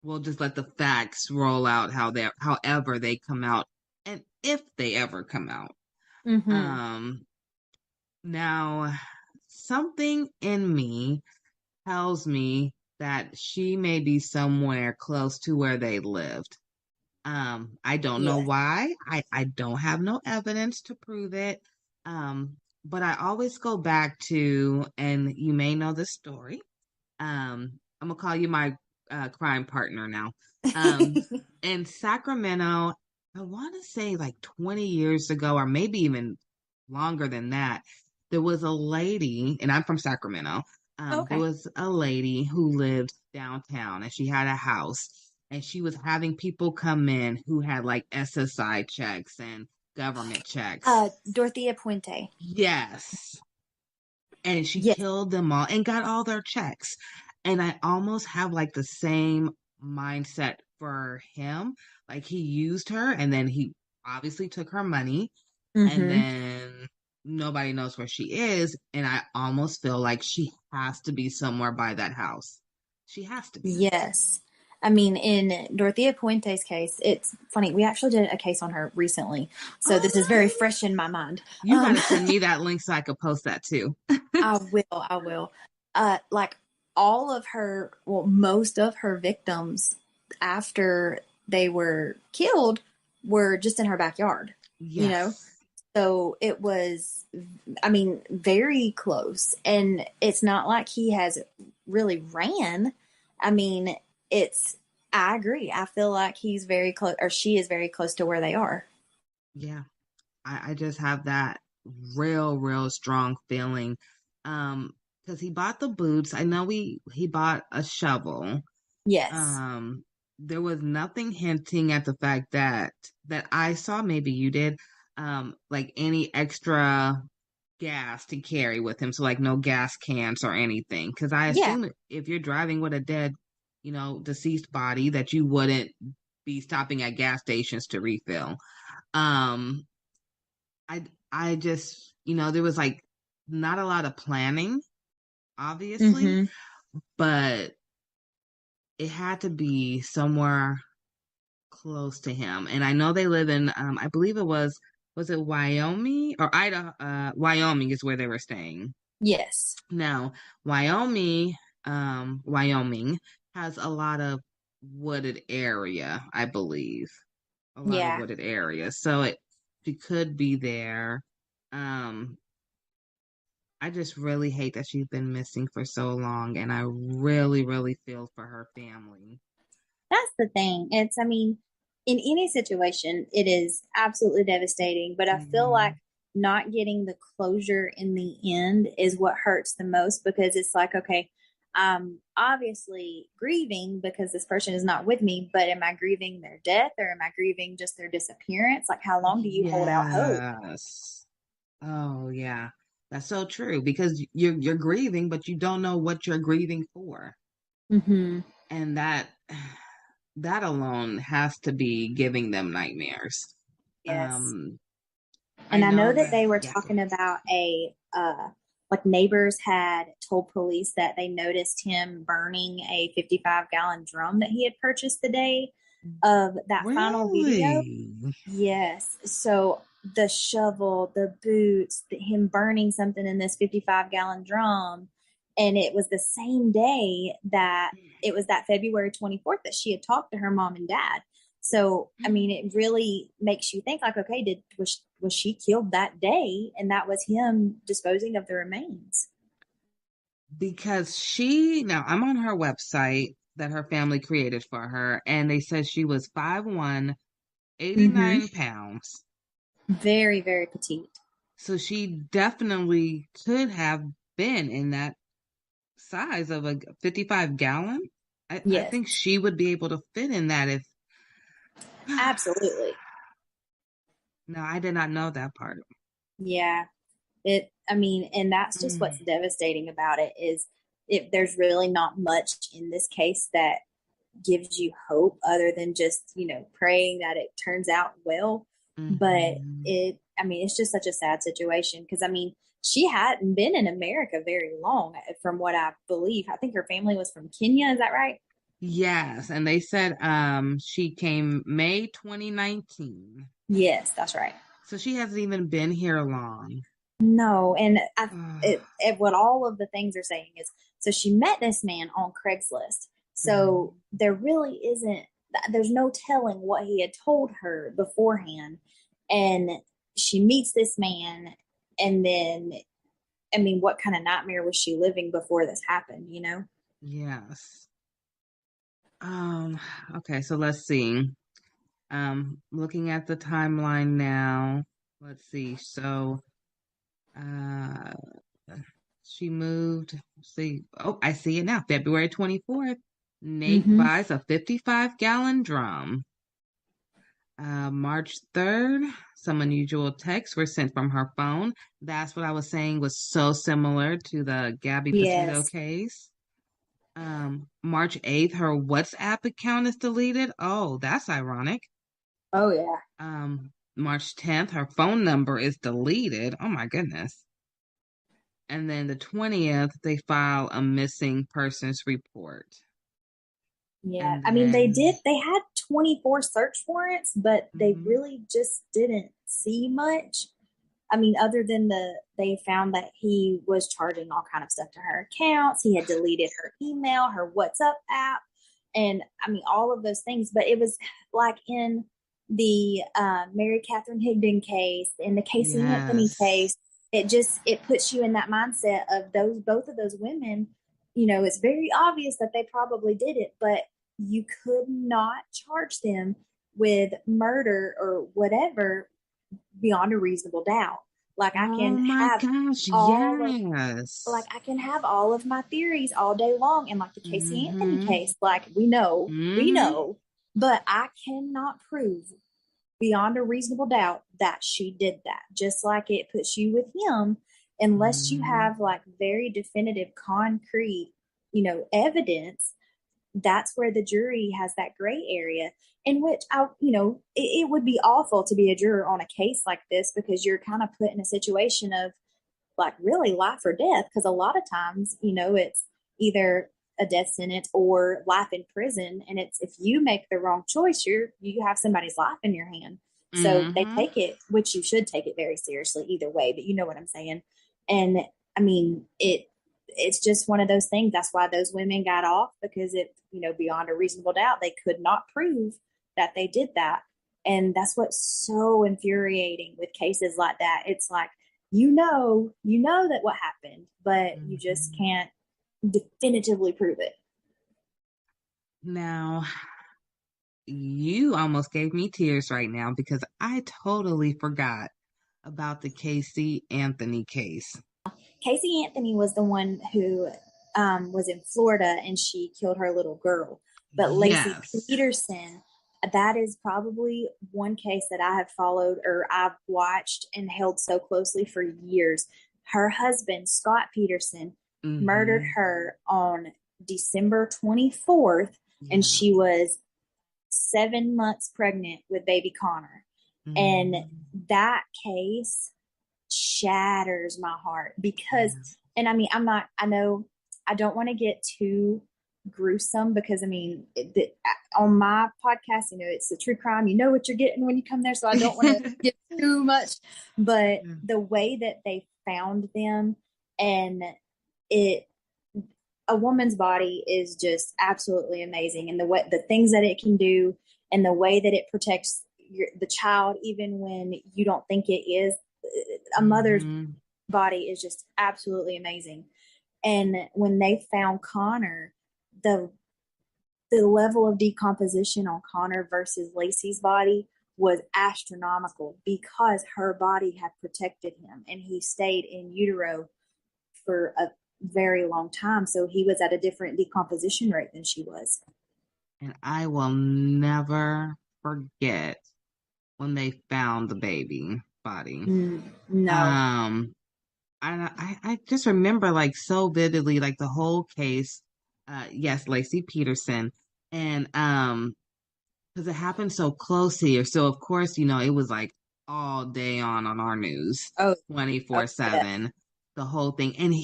we'll just let the facts roll out however they come out, and if they ever come out. Mm-hmm. Um, Now, something in me tells me that she may be somewhere close to where they lived. I don't know Yeah. why. I don't have no evidence to prove it. But I always go back to, and you may know this story. I'm gonna call you my crime partner now. In Sacramento, I want to say like 20 years ago, or maybe even longer than that, there was a lady, and I'm from Sacramento. There Okay. was a lady who lived downtown, and she had a house, and she was having people come in who had like SSI checks and government checks. Dorothea Puente. Yes. And she Yes. killed them all and got all their checks. And I almost have like the same mindset for him. Like he used her and then he obviously took her money and Mm-hmm. then nobody knows where she is. And I almost feel like she has to be somewhere by that house. She has to be. Yes. I mean, in Dorothea Puente's case, it's funny. We actually did a case on her recently, so this is very fresh in my mind. You got to send me that link so I could post that too. I will. I will. Like all of her, well, most of her victims after they were killed were just in her backyard. Yes. So it was, I mean, very close. And it's not like he has really ran. I mean, I agree. I feel like he's very close, or she is very close to where they are. Yeah. I just have that real strong feeling. Because he bought the boots. I know he bought a shovel. Yes. There was nothing hinting at the fact that I saw, maybe you did, like any extra gas to carry with him. So like no gas cans or anything. Because I Yeah. assume if you're driving with a dead, deceased body, that you wouldn't be stopping at gas stations to refill. Um, I just, there was like not a lot of planning, obviously, Mm-hmm. but it had to be somewhere close to him. And I know they live in, I believe was it Wyoming or Idaho? Wyoming is where they were staying. Yes. Now, Wyoming, Wyoming has a lot of wooded area, I believe. A lot of Yeah. wooded area. So she could be there. I just really hate that she's been missing for so long, and I really feel for her family. That's the thing. I mean, in any situation, it is absolutely devastating, but I feel like not getting the closure in the end is what hurts the most because it's like, okay, I'm obviously grieving because this person is not with me, but am I grieving their death or am I grieving just their disappearance? Like, how long do you hold out hope? Yes. Oh, yeah. That's so true because you're grieving, but you don't know what you're grieving for. Mm-hmm. And that alone has to be giving them nightmares. Yes. I And I know know that that, they were yeah. talking about like neighbors had told police that they noticed him burning a 55-gallon drum that he had purchased the day of that final video. Really? Yes. So the shovel, the boots, him burning something in this 55-gallon drum. And it was the same day that it was that February 24th that she had talked to her mom and dad. So, I mean, it really makes you think like, okay, was she killed that day? And that was him disposing of the remains. Because now I'm on her website that her family created for her, and they said she was 5'1", 89 pounds. Very, very petite. So she definitely could have been in that size of a 55-gallon. I Yes, think she would be able to fit in that if. absolutely. No, I did not know that part. Yeah. I mean, and that's just what's devastating about it is there's really not much in this case that gives you hope other than just, praying that it turns out well. But I mean, it's just such a sad situation because, I mean, she hadn't been in America very long from what I believe. I think her family was from Kenya. Is that right? Yes, and they said she came May 2019. Yes, that's right. So she hasn't even been here long. No, and what all of the things are saying is, so she met this man on Craigslist. So there really there's no telling what he had told her beforehand. And she meets this man, and then, I mean, what kind of nightmare was she living before this happened, Yes. Okay, so let's see. Looking at the timeline now. Let's see. So, she moved. See, oh, I see it now. February 24th. Nate buys a 55-gallon drum. March 3rd, some unusual texts were sent from her phone. That's what I was saying was so similar to the Gabby Petito case. March 8th, her WhatsApp account is deleted. Oh, that's ironic. Oh, yeah. March 10th, her phone number is deleted. Oh, my goodness. And then the 20th, they file a missing persons report. Yeah, I mean, they had 24 search warrants, but they really just didn't see much. I mean, other than they found that he was charging all kind of stuff to her accounts. He had deleted her email, her WhatsApp app, and I mean, all of those things. But it was like in the Mary Catherine Higdon case, in the Casey Anthony case, it puts you in that mindset of both of those women. It's very obvious that they probably did it, but you could not charge them with murder or whatever beyond a reasonable doubt. Like I can I can have all of my theories all day long, and like the Casey Anthony case, like we know, but I cannot prove beyond a reasonable doubt that she did that. Just like it puts you with him, unless you have like very definitive, concrete, evidence. That's where the jury has that gray area in which it would be awful to be a juror on a case like this because you're kind of put in a situation of like really life or death. Because a lot of times, it's either a death sentence or life in prison. And it's, if you make the wrong choice, you have somebody's life in your hand. So they take it, which you should take it very seriously either way, but you know what I'm saying? And I mean, it's just one of those things. That's why those women got off, because beyond a reasonable doubt, they could not prove that they did that. And that's what's so infuriating with cases like that. It's like, you know that what happened, but you just can't definitively prove it. Now, you almost gave me tears right now because I totally forgot about the Casey Anthony case. Casey Anthony was the one who was in Florida and she killed her little girl. But Lacey Peterson, that is probably one case that I have followed or I've watched and held so closely for years. Her husband, Scott Peterson, murdered her on December 24th, and she was 7 months pregnant with baby Connor. And that case shatters my heart because, and I mean, I know I don't want to get too gruesome because I mean, on my podcast, you know, it's a true crime. You know what you're getting when you come there. So I don't want to get too much, but the way that they found them and a woman's body is just absolutely amazing. And the things that it can do and the way that it protects the child, even when you don't think it is, a mother's body is just absolutely amazing. And when they found Connor, the level of decomposition on Connor versus Lacey's body was astronomical because her body had protected him and he stayed in utero for a very long time. So he was at a different decomposition rate than she was. And I will never forget when they found the baby body. No. I just remember like so vividly, like the whole case. Yes, Lacey Peterson. And because it happened so close here. So of course, you know, it was like all day on our news, 24/7, the whole thing. And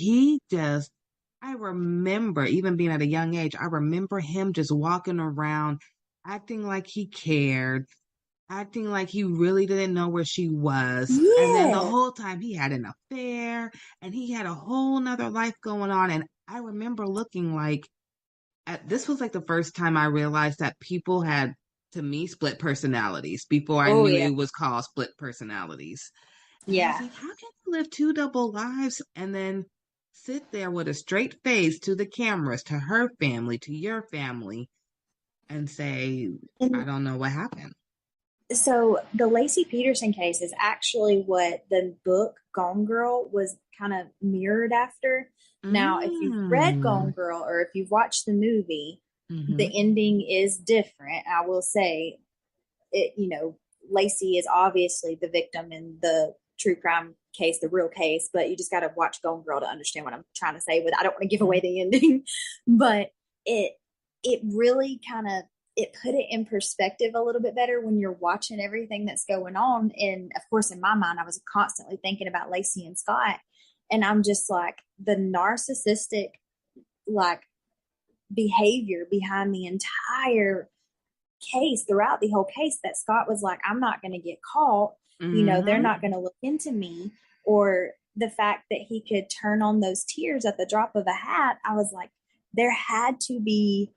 I remember even being at a young age, I remember him just walking around acting like he cared, acting like he really didn't know where she was. Yeah. And then the whole time he had an affair and he had a whole nother life going on. And I remember looking like, this was like the first time I realized that people had, to me, split personalities before I knew it was called split personalities. And I was like, how can you live two double lives and then sit there with a straight face to the cameras, to her family, to your family, and say, I don't know what happened? So the Lacey Peterson case is actually what the book Gone Girl was kind of mirrored after. Now, if you've read Gone Girl or if you've watched the movie, the ending is different. I will say it, you know, Lacey is obviously the victim in the true crime case, the real case, but you just got to watch Gone Girl to understand what I'm trying to say. But I don't want to give away the ending, but it really kind of, it put it in perspective a little bit better when you're watching everything that's going on. And of course, in my mind, I was constantly thinking about Lacey and Scott. And I'm just like, the narcissistic, like, behavior behind the entire case, throughout the whole case, that Scott was like, I'm not going to get caught. You know, they're not going to look into me. Or the fact that he could turn on those tears at the drop of a hat. I was like, there had to be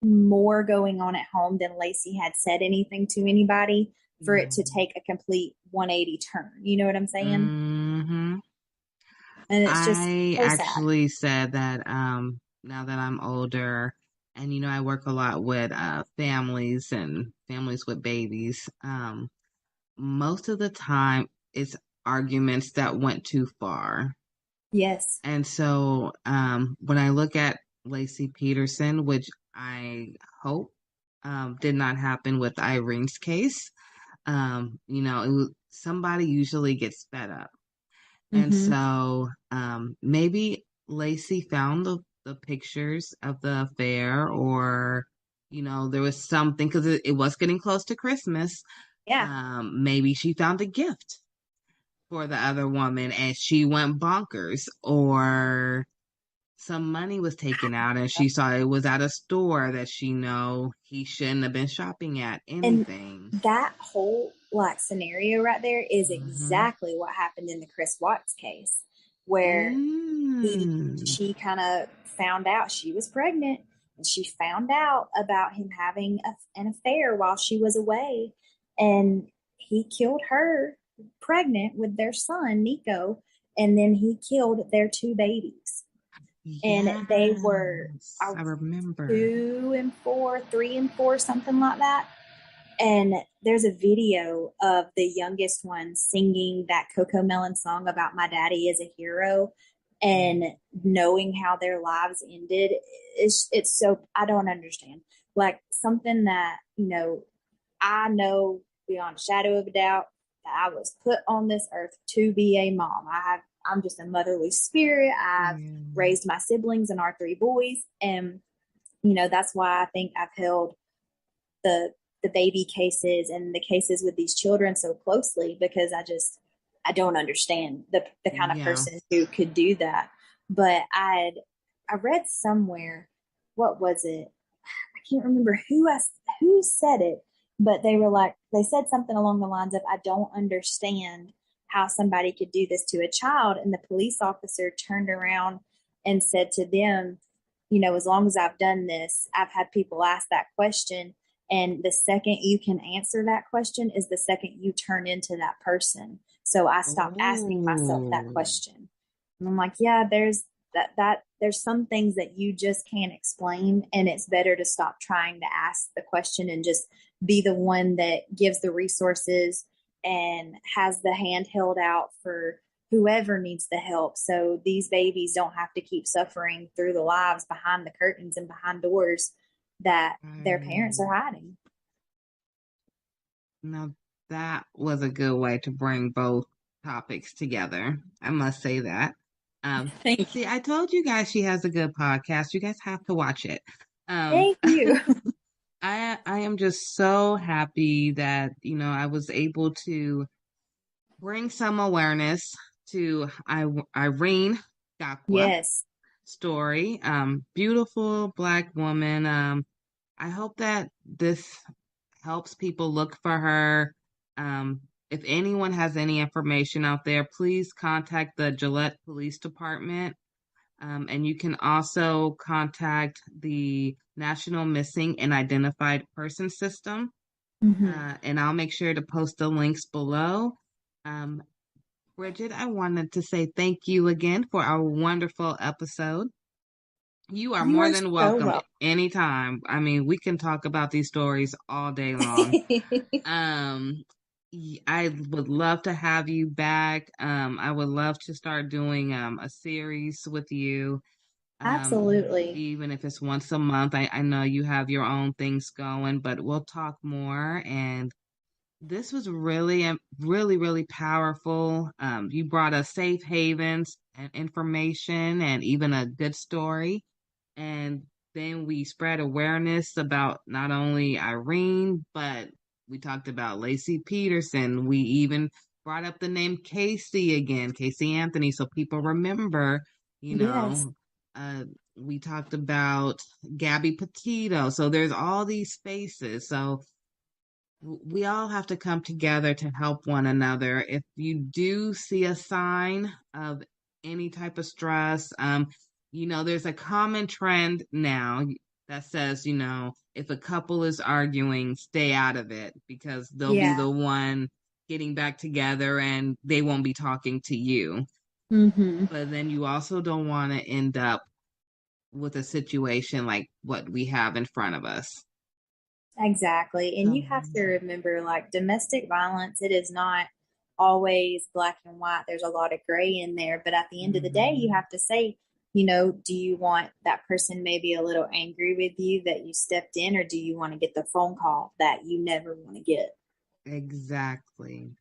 more going on at home than Lacey had said anything to anybody for it to take a complete 180 turn. You know what I'm saying? And it's just I so actually said that now that I'm older and, you know, I work a lot with families and families with babies, most of the time it's arguments that went too far. Yes. And so when I look at Lacey Peterson, which I hope did not happen with Irene's case, you know, somebody usually gets fed up. And so maybe Lacey found the pictures of the affair, or, you know, there was something because it was getting close to Christmas. Yeah. Maybe she found a gift for the other woman and she went bonkers, or some money was taken out and she saw it was at a store that he shouldn't have been shopping at. Anything. And that whole like scenario right there is exactly what happened in the Chris Watts case, where she kind of found out she was pregnant, and she found out about him having an affair while she was away, and he killed her pregnant with their son Nico, and then he killed their two babies. And they were, I remember, 2 and 4, 3 and 4, something like that. And there's a video of the youngest one singing that Coco Melon song about my daddy is a hero, and knowing how their lives ended. It's so, I don't understand. Like, something that, you know, I know beyond a shadow of a doubt that I was put on this earth to be a mom. I have I'm just a motherly spirit. I've raised my siblings and our 3 boys. And, you know, that's why I think I've held the baby cases and the cases with these children so closely, because I don't understand the kind of person who could do that. But I read somewhere, what was it? I can't remember who said it, but they said something along the lines of, I don't understand how somebody could do this to a child. And the police officer turned around and said to them, you know, as long as I've done this, I've had people ask that question. And the second you can answer that question is the second you turn into that person. So I stopped asking myself that question. And I'm like, yeah, there's some things that you just can't explain. And it's better to stop trying to ask the question and just be the one that gives the resources and has the hand held out for whoever needs the help. So these babies don't have to keep suffering through the lives behind the curtains and behind doors that their parents are hiding. Now, that was a good way to bring both topics together. I must say that. See, I told you guys she has a good podcast. You guys have to watch it. Thank you. I am just so happy that, you know, I was able to bring some awareness to Irene Gakwa story. Beautiful Black woman. I hope that this helps people look for her. If anyone has any information out there, please contact the Gillette Police Department. And you can also contact the National Missing and Identified Person System. And I'll make sure to post the links below. Bridget, I wanted to say thank you again for our wonderful episode. You are more than welcome anytime. I mean, we can talk about these stories all day long. I would love to have you back. I would love to start doing a series with you. Absolutely. Even if it's once a month. I know you have your own things going, but we'll talk more. And this was really, really powerful. You brought us safe havens and information and even a good story. And then we spread awareness about not only Irene, but we talked about Lacey Peterson. We even brought up the name Casey again, Casey Anthony, so people remember, you know. We talked about Gabby Petito. So there's all these faces. So we all have to come together to help one another. If you do see a sign of any type of stress, you know, there's a common trend now that says, you know, if a couple is arguing, stay out of it because they'll be the one getting back together and they won't be talking to you. But then you also don't want to end up with a situation like what we have in front of us. Exactly. And you have to remember, like, domestic violence, it is not always black and white. There's a lot of gray in there. But at the end of the day, you have to say, you know, do you want that person maybe a little angry with you that you stepped in, or do you want to get the phone call that you never want to get? Exactly.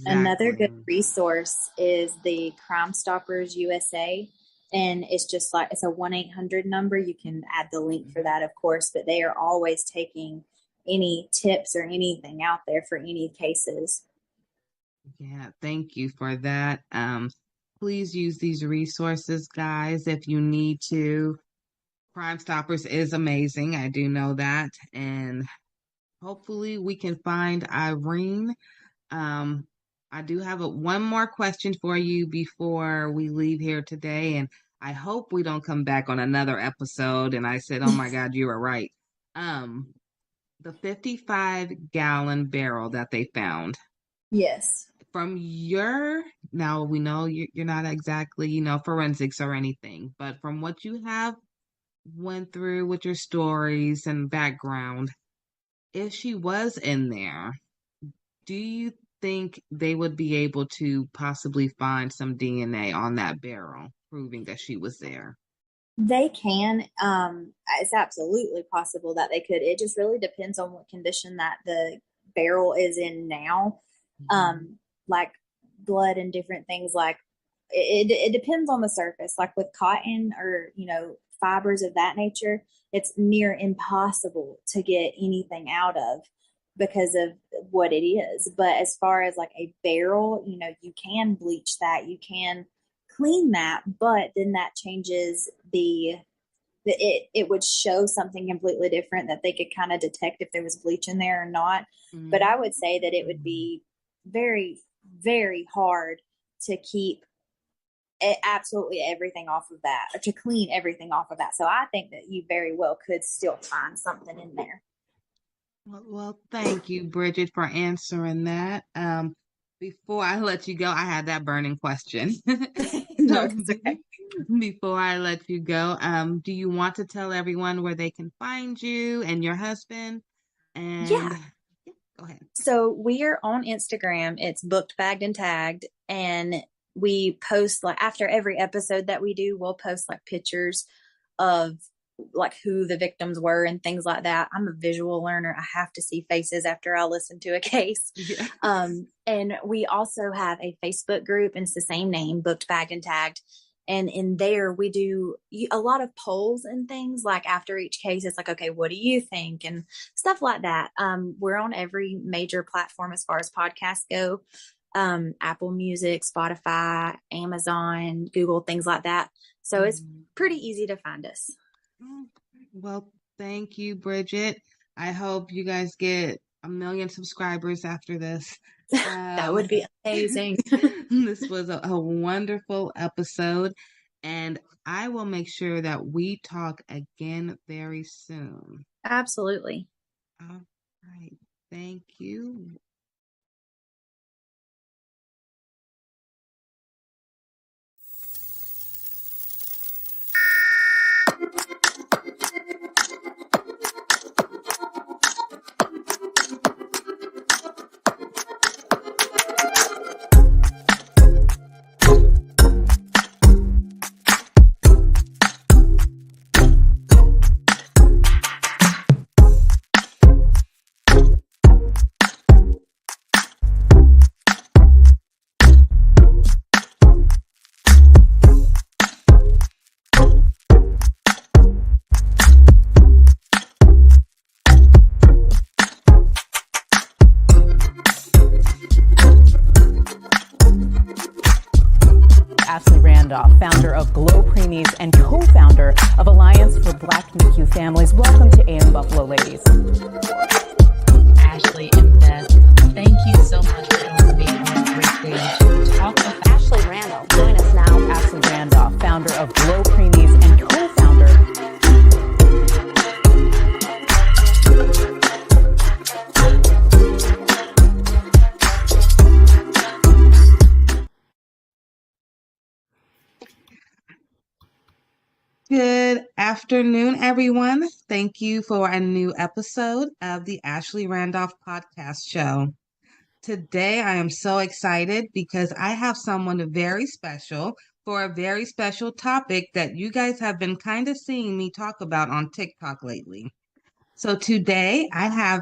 Another good resource is the Crime Stoppers USA. And it's just like, it's a 1-800 number. You can add the link for that, of course, but they are always taking any tips or anything out there for any cases. Yeah, thank you for that. Please use these resources, guys, if you need to. Crime Stoppers is amazing. I do know that. And hopefully we can find Irene. I do have one more question for you before we leave here today. And I hope we don't come back on another episode. And I said, oh my God, you were right. The 55-gallon barrel that they found. Yes. From now we know you're not exactly, you know, forensics or anything, but from what you have went through with your stories and background, if she was in there, do you think they would be able to possibly find some DNA on that barrel proving that she was there? They can. It's absolutely possible that they could. It just really depends on what condition that the barrel is in now. Like blood and different things like it depends on the surface. Like with cotton or, fibers of that nature, it's near impossible to get anything out of because of what it is. But as far as like a barrel, you can bleach that, you can clean that, but then that changes it would show something completely different that they could kind of detect if there was bleach in there or not. Mm-hmm. But I would say that it would be very, very hard to keep absolutely everything off of that, or to clean everything off of that. So I think that you very well could still find something in there. Well, thank you, Bridget, for answering that. Before I let you go, I had that burning question. No, it's okay. Before I let you go, do you want to tell everyone where they can find you and your husband? And Yeah. Go ahead. So we are on Instagram. It's Booked, Bagged, and Tagged. And we post, like, after every episode that we do, we'll post like pictures of like who the victims were and things like that. I'm a visual learner. I have to see faces after I listen to a case. Yeah. And we also have a Facebook group, and it's the same name, Booked, Bagged, and Tagged. And in there, we do a lot of polls and things. Like after each case, it's like, okay, what do you think? And stuff like that. We're on every major platform as far as podcasts go. Apple Music, Spotify, Amazon, Google, things like that. So it's pretty easy to find us. Well, thank you, Bridget. I hope you guys get 1 million subscribers after this. That would be amazing. This was a wonderful episode, and I will make sure that we talk again very soon. Absolutely. All right. Thank you. Founder of GLO Preemies and co-founder of Alliance for Black NICU Families. Welcome to AM Buffalo, ladies. Ashley and Beth, thank you so much for joining me on this great day to talk about Ashley Randolph. Join us now. Ashley Randolph, founder of GLO Preemies and co-founder. Good afternoon, everyone. Thank you for a new episode of the Ashley Randolph podcast show. Today, I am so excited because I have someone very special for a very special topic that you guys have been kind of seeing me talk about on TikTok lately. So today, I have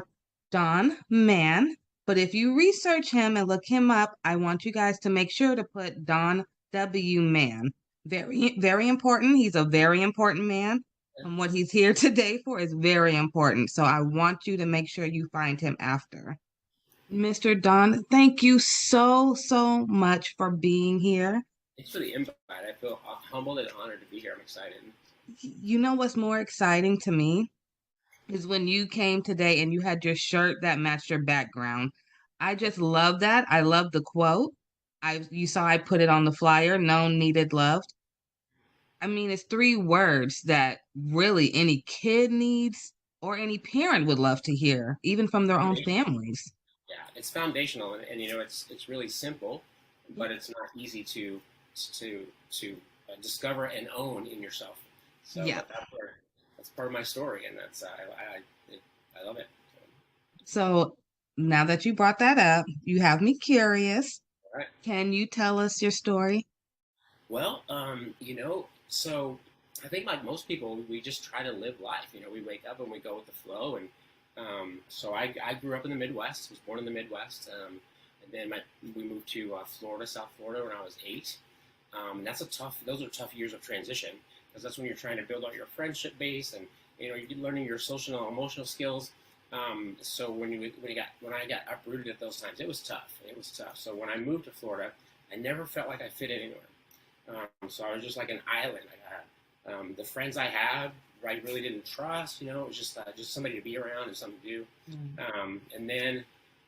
Don Mann, but if you research him and look him up, I want you guys to make sure to put Don W. Mann. Very, very important. He's a very important man. And what he's here today for is very important. So I want you to make sure you find him after. Mr. Don, thank you so much for being here. Thanks for the invite. I feel humbled and honored to be here. I'm excited. You know what's more exciting to me is when you came today and you had your shirt that matched your background. I just love that. I love the quote. You saw I put it on the flyer, known, needed, loved. I mean, it's 3 words that really any kid needs or any parent would love to hear, even from their own families. Yeah, it's foundational, and it's really simple, but it's not easy to discover and own in yourself. So yeah, that's part of my story, and that's I love it. So now that you brought that up, you have me curious. All right. Can you tell us your story? Well, so I think like most people, we just try to live life. We wake up and we go with the flow. And so I grew up in the Midwest, was born in the Midwest. And then we moved to Florida, South Florida, when I was 8. And those are tough years of transition, because that's when you're trying to build out your friendship base, and you're learning your social and emotional skills. So when I got uprooted at those times, it was tough. So when I moved to Florida, I never felt like I fit anywhere. So I was just like an island. The friends I had, I really didn't trust. It was just somebody to be around and something to do. And then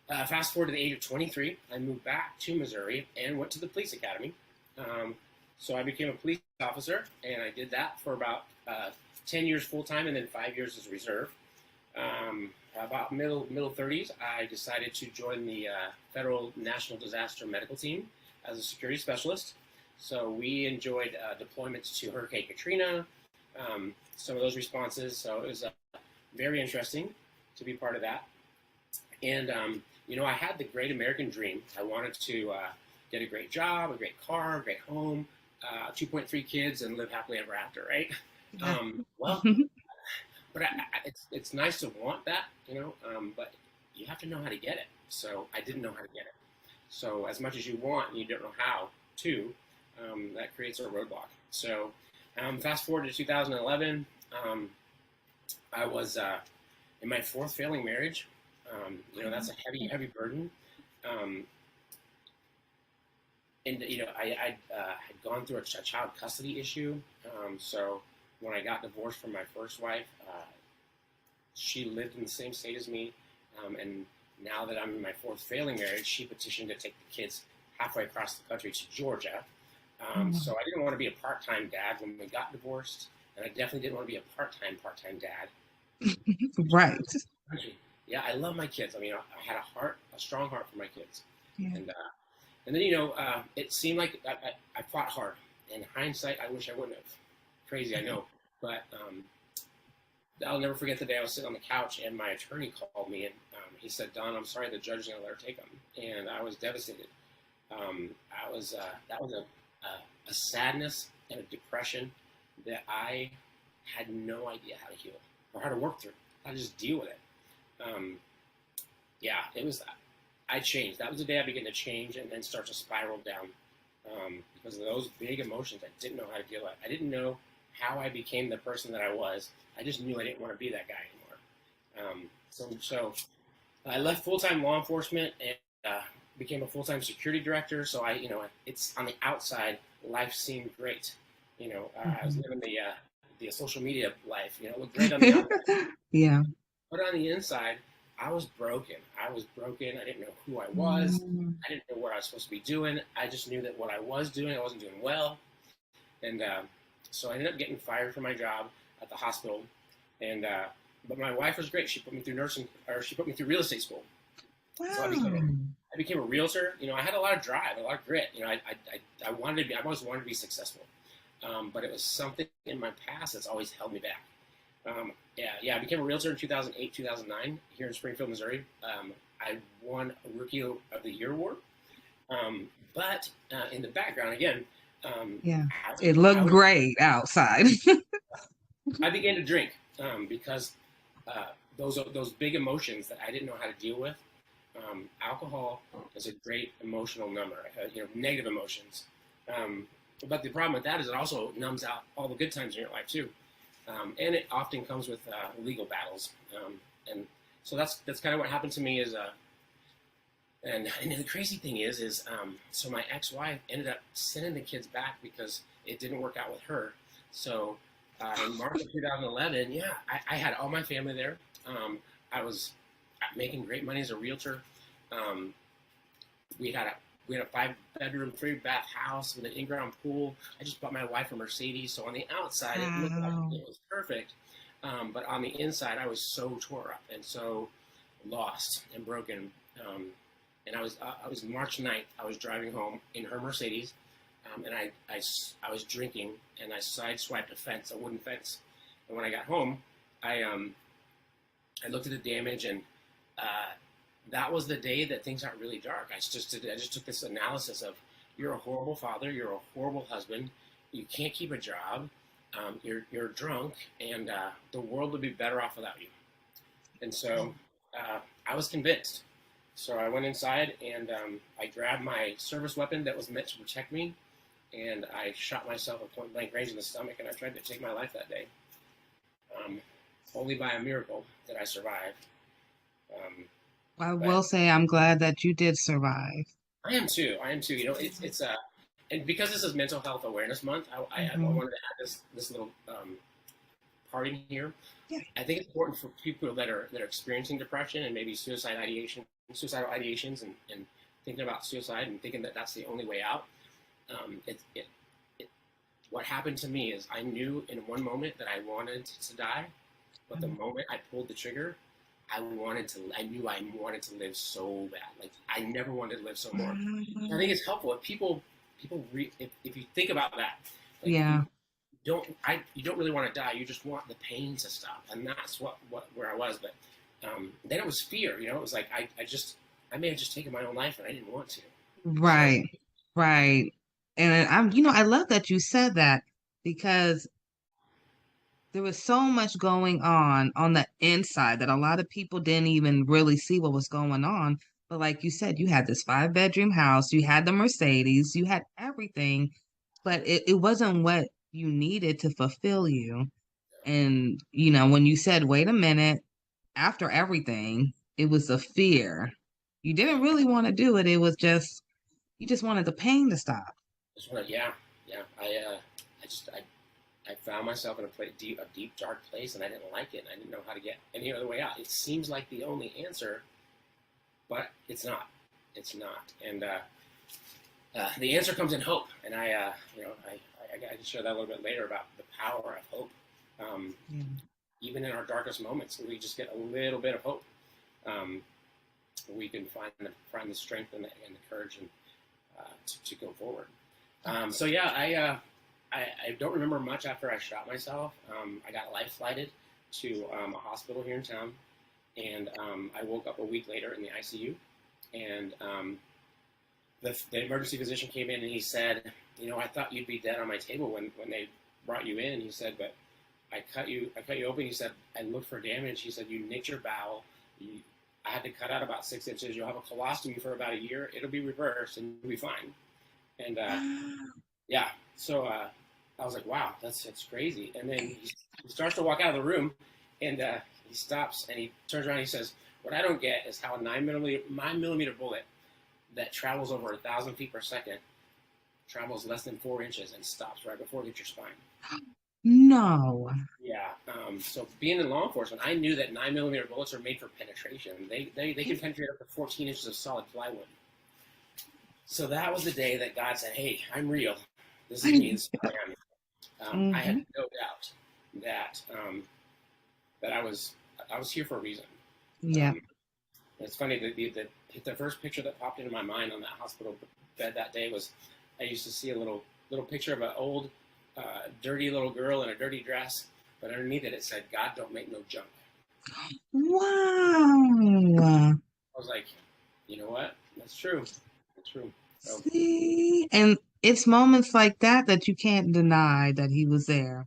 fast forward to the age of 23, I moved back to Missouri and went to the police academy. So I became a police officer, and I did that for about 10 years full time, and then 5 years as a reserve. About middle 30s, I decided to join the Federal National Disaster Medical Team as a security specialist. So we enjoyed deployments to Hurricane Katrina, some of those responses. So it was very interesting to be part of that. And, I had the great American dream. I wanted to get a great job, a great car, a great home, 2.3 kids, and live happily ever after, right? But it's nice to want that, but you have to know how to get it. So I didn't know how to get it. So as much as you want and you don't know how to, that creates a roadblock. So fast forward to 2011, I was in my fourth failing marriage. That's a heavy burden. And I had gone through a child custody issue. So when I got divorced from my first wife, she lived in the same state as me. And now that I'm in my fourth failing marriage, she petitioned to take the kids halfway across the country to Georgia. So I didn't want to be a part-time dad when we got divorced, and I definitely didn't want to be a part-time dad. Right. Yeah, I love my kids. I had a strong heart for my kids. Yeah. And then, it seemed like I fought hard. In hindsight, I wish I wouldn't have. Crazy, I know. But I'll never forget the day I was sitting on the couch and my attorney called me, and he said, "Don, I'm sorry, the judge is going to let her take them." And I was devastated. That was a sadness and a depression that I had no idea how to heal or how to work through, how to just deal with it. It was, I changed. That was the day I began to change and then start to spiral down because of those big emotions I didn't know how to deal with. I didn't know how I became the person that I was. I just knew I didn't want to be that guy anymore. So I left full-time law enforcement and became a full-time security director. So it's on the outside, life seemed great. I was living the social media life. It looked great on the outside. Yeah. But on the inside, I was broken. I didn't know who I was. I didn't know what I was supposed to be doing. I just knew that what I was doing, I wasn't doing well. And so I ended up getting fired from my job at the hospital. And but my wife was great. She put me through she put me through real estate school. Wow. So I became a realtor. I had a lot of drive, a lot of grit. I always wanted to be successful. But it was something in my past that's always held me back. I became a realtor in 2008, 2009 here in Springfield, Missouri. I won a Rookie of the Year award. But in the background, again, it looked great outside. I began to drink because those big emotions that I didn't know how to deal with. Alcohol is a great emotional number, negative emotions. But the problem with that is it also numbs out all the good times in your life too. And it often comes with legal battles. And so that's kind of what happened to me is, and the crazy thing is so my ex-wife ended up sending the kids back because it didn't work out with her. So in March of 2011, I had all my family there. I was making great money as a realtor. We had a 5-bedroom, 3-bath house with an in-ground pool. I just bought my wife a Mercedes. So on the outside, it looked like it was perfect. But on the inside, I was so tore up and so lost and broken. And I was March 9th. I was driving home in her Mercedes, and I was drinking, and I sideswiped a wooden fence. And when I got home, I looked at the damage, and that was the day that things got really dark. I just took this analysis of, you're a horrible father, you're a horrible husband, you can't keep a job, you're drunk, and the world would be better off without you. And so I was convinced. So I went inside and I grabbed my service weapon that was meant to protect me, and I shot myself at point blank range in the stomach, and I tried to take my life that day. Only by a miracle did I survive. I will say I'm glad that you did survive. I am too. You know, it's and because this is Mental Health Awareness Month, I wanted to add this little part in here. Yeah. I think it's important for people that are experiencing depression and maybe suicidal ideations, and thinking about suicide and thinking that that's the only way out. What happened to me is I knew in one moment that I wanted to die, but the moment I pulled the trigger, I knew I wanted to live so bad. Like I never wanted to live so more. I think it's helpful if if you think about that. Like, Yeah. You don't really want to die. You just want the pain to stop, and that's where I was. But then it was fear. You know, it was like I may have just taken my own life, and I didn't want to. Right. Right. And I love that you said that, because there was so much going on the inside that a lot of people didn't even really see what was going on. But like you said, you had this 5-bedroom house, you had the Mercedes, you had everything, but it wasn't what you needed to fulfill you. And, when you said, wait a minute, after everything, it was a fear. You didn't really want to do it. It was just, you just wanted the pain to stop. Yeah. I found myself in a deep, dark place, and I didn't like it. And I didn't know how to get any other way out. It seems like the only answer, but it's not. It's not. And the answer comes in hope. And I can share that a little bit later about the power of hope. Even in our darkest moments, we just get a little bit of hope. We can find the strength and the courage to go forward. I don't remember much after I shot myself. I got life flighted to a hospital here in town, and I woke up a week later in the ICU. And the emergency physician came in and he said, I thought you'd be dead on my table when they brought you in. He said, but I cut you open. He said, I looked for damage. He said, you nicked your bowel. I had to cut out about 6 inches. You'll have a colostomy for about a year. It'll be reversed and you'll be fine. And so I was like, wow, that's crazy. And then he starts to walk out of the room, and he stops and he turns around and he says, what I don't get is how a 9mm bullet that travels over 1,000 feet per second travels less than 4 inches and stops right before it hits your spine. No. Yeah. So being in law enforcement, I knew that 9mm bullets are made for penetration. They can penetrate up to 14 inches of solid plywood. So that was the day that God said, hey, I'm real. This is me. This is who I am. I had no doubt that I was here for a reason. Yeah. It's funny, the first picture that popped into my mind on that hospital bed that day was, I used to see a little picture of an old, dirty little girl in a dirty dress, but underneath it said, God don't make no junk. Wow. I was like, you know what? That's true. That's true. So, see, and it's moments like that you can't deny that he was there.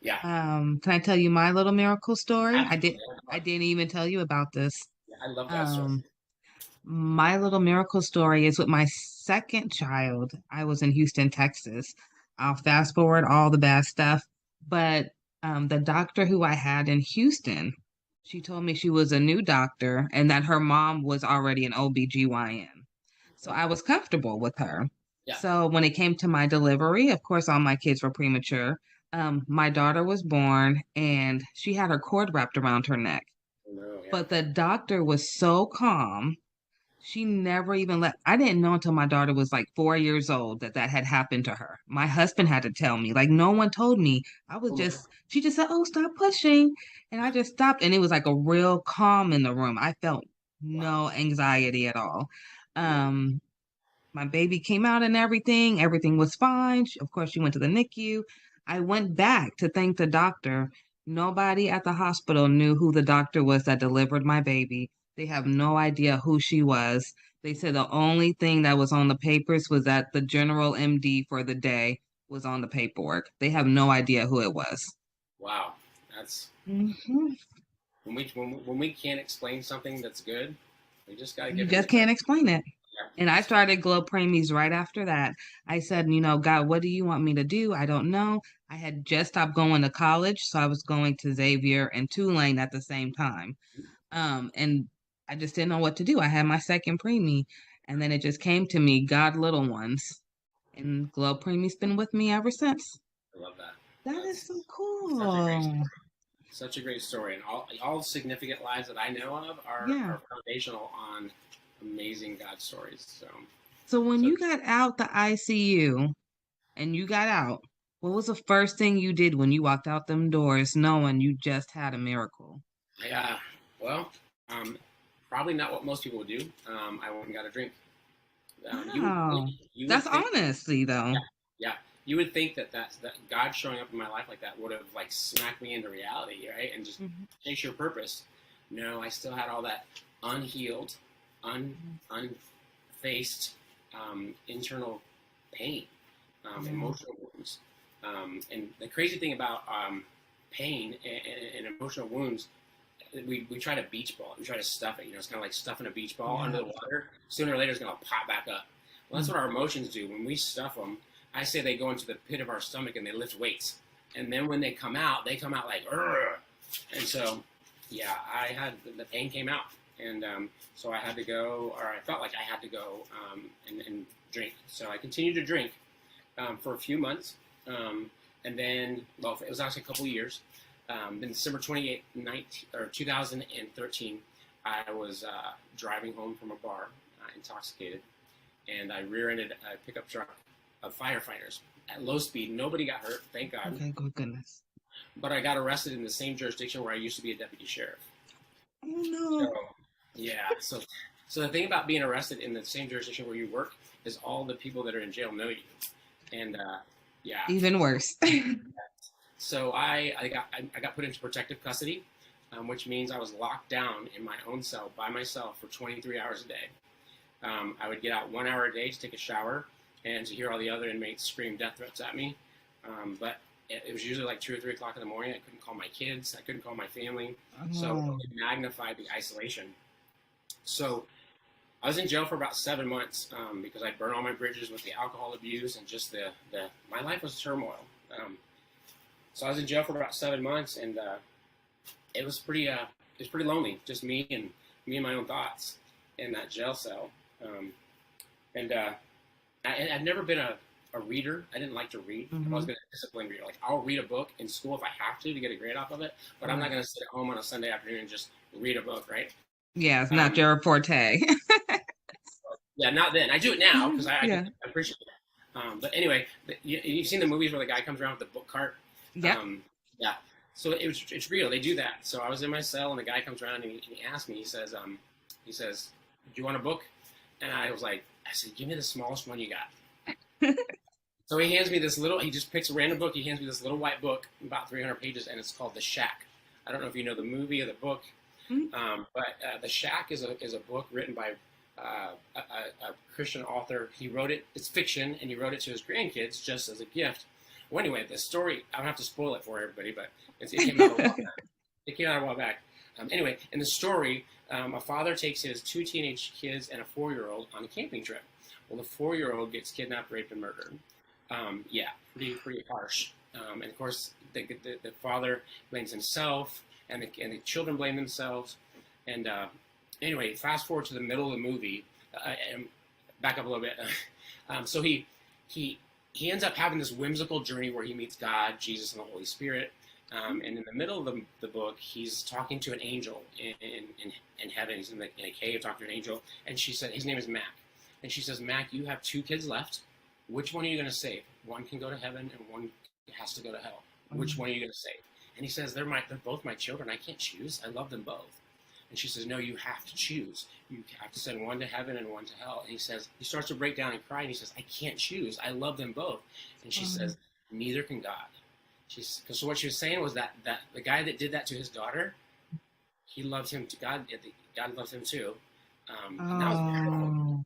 Yeah. Can I tell you my little miracle story? Absolutely. I didn't even tell you about this. Yeah, I love that story. My little miracle story is with my second child. I was in Houston, Texas. I'll fast forward all the bad stuff, but the doctor who I had in Houston, she told me she was a new doctor and that her mom was already an OBGYN. So I was comfortable with her. Yeah. So when it came to my delivery, of course, all my kids were premature. My daughter was born and she had her cord wrapped around her neck. No, yeah. But the doctor was so calm. She never even I didn't know until my daughter was like 4 years old that had happened to her. My husband had to tell me, like no one told me. She just said, oh, stop pushing. And I just stopped. And it was like a real calm in the room. I felt no anxiety at all. My baby came out and everything. Everything was fine. Of course, she went to the NICU. I went back to thank the doctor. Nobody at the hospital knew who the doctor was that delivered my baby. They have no idea who she was. They said the only thing that was on the papers was that the general MD for the day was on the paperwork. They have no idea who it was. Wow. That's when we can't explain something that's good, we just gotta give You just can't explain it. And I started Glo Preemies right after that. I said, God, what do you want me to do? I don't know. I had just stopped going to college, so I was going to Xavier and Tulane at the same time. And I just didn't know what to do. I had my second preemie, and then it just came to me, God, little ones. And Glo Preemie's been with me ever since. I love that. That is so Such a great story, and all significant lives that I know of are foundational on amazing God stories. So when you got out the ICU and you got out, what was the first thing you did when you walked out them doors, knowing you just had a miracle? Well, probably not what most people would do. I went and got a drink. Wow. That's honesty, though. Yeah. You would think that God showing up in my life like that would have like smacked me into reality, right? And just chase your purpose. No, I still had all that unhealed, unfaced internal pain, emotional wounds. And the crazy thing about pain and emotional wounds, we try to beach ball. We try to stuff it. It's kind of like stuffing a beach ball under the water. Sooner or later, it's going to pop back up. Well, that's what our emotions do. When we stuff them, I say they go into the pit of our stomach and they lift weights. And then when they come out like, Urgh. And so, I had, the pain came out. And so I had to go, or I felt like I had to go and drink. So I continued to drink for a few months. And then, it was actually a couple of years. Then December 28th, 2013, I was driving home from a bar, intoxicated, and I rear-ended a pickup truck of firefighters at low speed. Nobody got hurt, thank God. Okay, good goodness. But I got arrested in the same jurisdiction where I used to be a deputy sheriff. Oh, no. So the thing about being arrested in the same jurisdiction where you work is all the people that are in jail know you. And, even worse. So I got put into protective custody, which means I was locked down in my own cell by myself for 23 hours a day. I would get out 1 hour a day to take a shower and to hear all the other inmates scream death threats at me. But it was usually like 2 or 3 o'clock in the morning. I couldn't call my kids. I couldn't call my family. So it magnified the isolation. So I was in jail for about 7 months because I burned all my bridges with the alcohol abuse and just my life was turmoil. So I was in jail for about 7 months, and it was pretty lonely, just me and my own thoughts in that jail cell. I've never been a reader. I didn't like to read. I've always been a disciplined reader. Like, I'll read a book in school if I have to get a grade off of it, but I'm not going to sit at home on a Sunday afternoon and just read a book, right? Yeah, it's not your forte. Yeah, not then. I do it now because I appreciate it. But anyway, you've seen the movies where the guy comes around with the book cart? Yeah. So it's real. They do that. So I was in my cell, and the guy comes around and he asked me. He says, "Do you want a book?" And I said, "Give me the smallest one you got." So he hands me this little. He just picks a random book. He hands me this little white book, about 300 pages, and it's called The Shack. I don't know if you know the movie or the book, but The Shack is a book written by a Christian author. He wrote it. It's fiction, and he wrote it to his grandkids just as a gift. Well, anyway, the story, I don't have to spoil it for everybody, but it came out a while back. It came out a while back. Anyway, in the story, a father takes his 2 teenage kids and a 4-year-old on a camping trip. Well, the 4-year-old gets kidnapped, raped, and murdered. Pretty harsh. And of course, the father blames himself, and the children blame themselves. And anyway, fast forward to the middle of the movie, and back up a little bit. So he ends up having this whimsical journey where he meets God, Jesus, and the Holy Spirit. And in the middle of the book, he's talking to an angel in heaven. He's in a cave talking to an angel. And she said, his name is Mac. And she says, "Mac, you have 2 kids left. Which one are you going to save? One can go to heaven and one has to go to hell. Which one are you going to save?" And he says, they're both my children. I can't choose. I love them both. And she says, "No, you have to choose. You have to send one to heaven and one to hell." And he starts to break down and cry, and he says, "I can't choose. I love them both." And she says, "Neither can God." So what she was saying was that the guy that did that to his daughter, he loved him. God loves him too. And that was beautiful.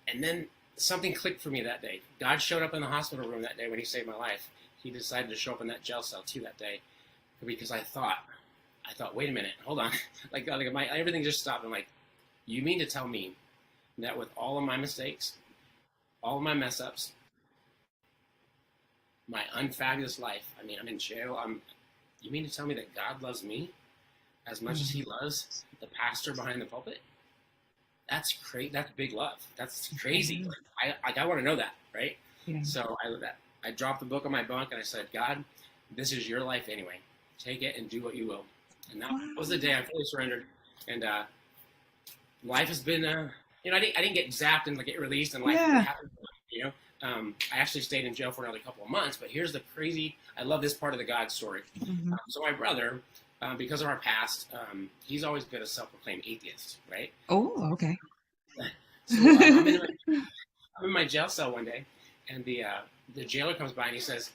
And then something clicked for me that day. God showed up in the hospital room that day when he saved my life. He decided to show up in that jail cell too that day, because I thought, wait a minute, hold on. Everything just stopped. I'm like, you mean to tell me that with all of my mistakes, all of my mess ups, my unfabulous life, I mean, I'm in jail. You mean to tell me that God loves me as much as he loves the pastor behind the pulpit? That's crazy. That's big love. That's crazy. I want to know that, right? Yeah. So I dropped the book on my bunk and I said, God, this is your life anyway. Take it and do what you will. And that was the day I fully surrendered. And life has been, you know, I didn't get zapped and get released and life happened. You know, I actually stayed in jail for another couple of months. But here's the crazy. I love this part of the God story. So my brother, because of our past, he's always been a self-proclaimed atheist, right? Oh, okay. So I'm in my jail cell one day, and the jailer comes by and he says,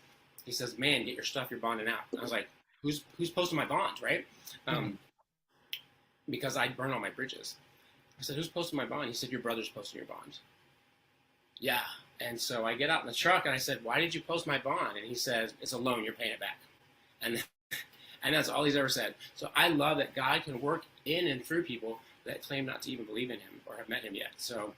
"Man, get your stuff. You're bonding out." And I was like, "Who's posting my bond, right?" Because I burn all my bridges. I said, "Who's posting my bond?" He said, "Your brother's posting your bond." Yeah. And so I get out in the truck and I said, "Why did you post my bond?" And he says, "It's a loan. You're paying it back." And that's all he's ever said. So I love that God can work in and through people that claim not to even believe in him or have met him yet. So.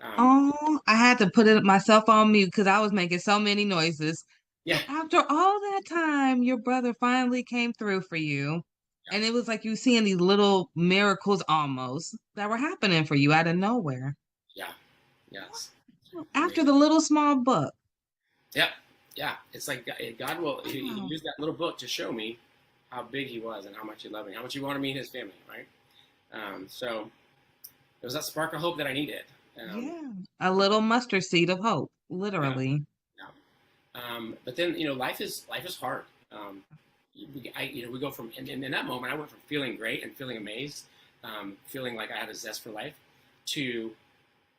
I had to put it myself on mute because I was making so many noises. Yeah. So after all that time, your brother finally came through for you. Yeah. And it was like you seeing these little miracles almost that were happening for you out of nowhere. Yeah. Yes. After the little small book. Yep. Yeah. It's like God will he used that little book to show me how big he was and how much he loved me, how much he wanted me and his family, right? So it was that spark of hope that I needed. A little mustard seed of hope, literally. Yeah. But then, you know, life is hard. We go from, and in that moment, I went from feeling great and feeling amazed, feeling like I had a zest for life, to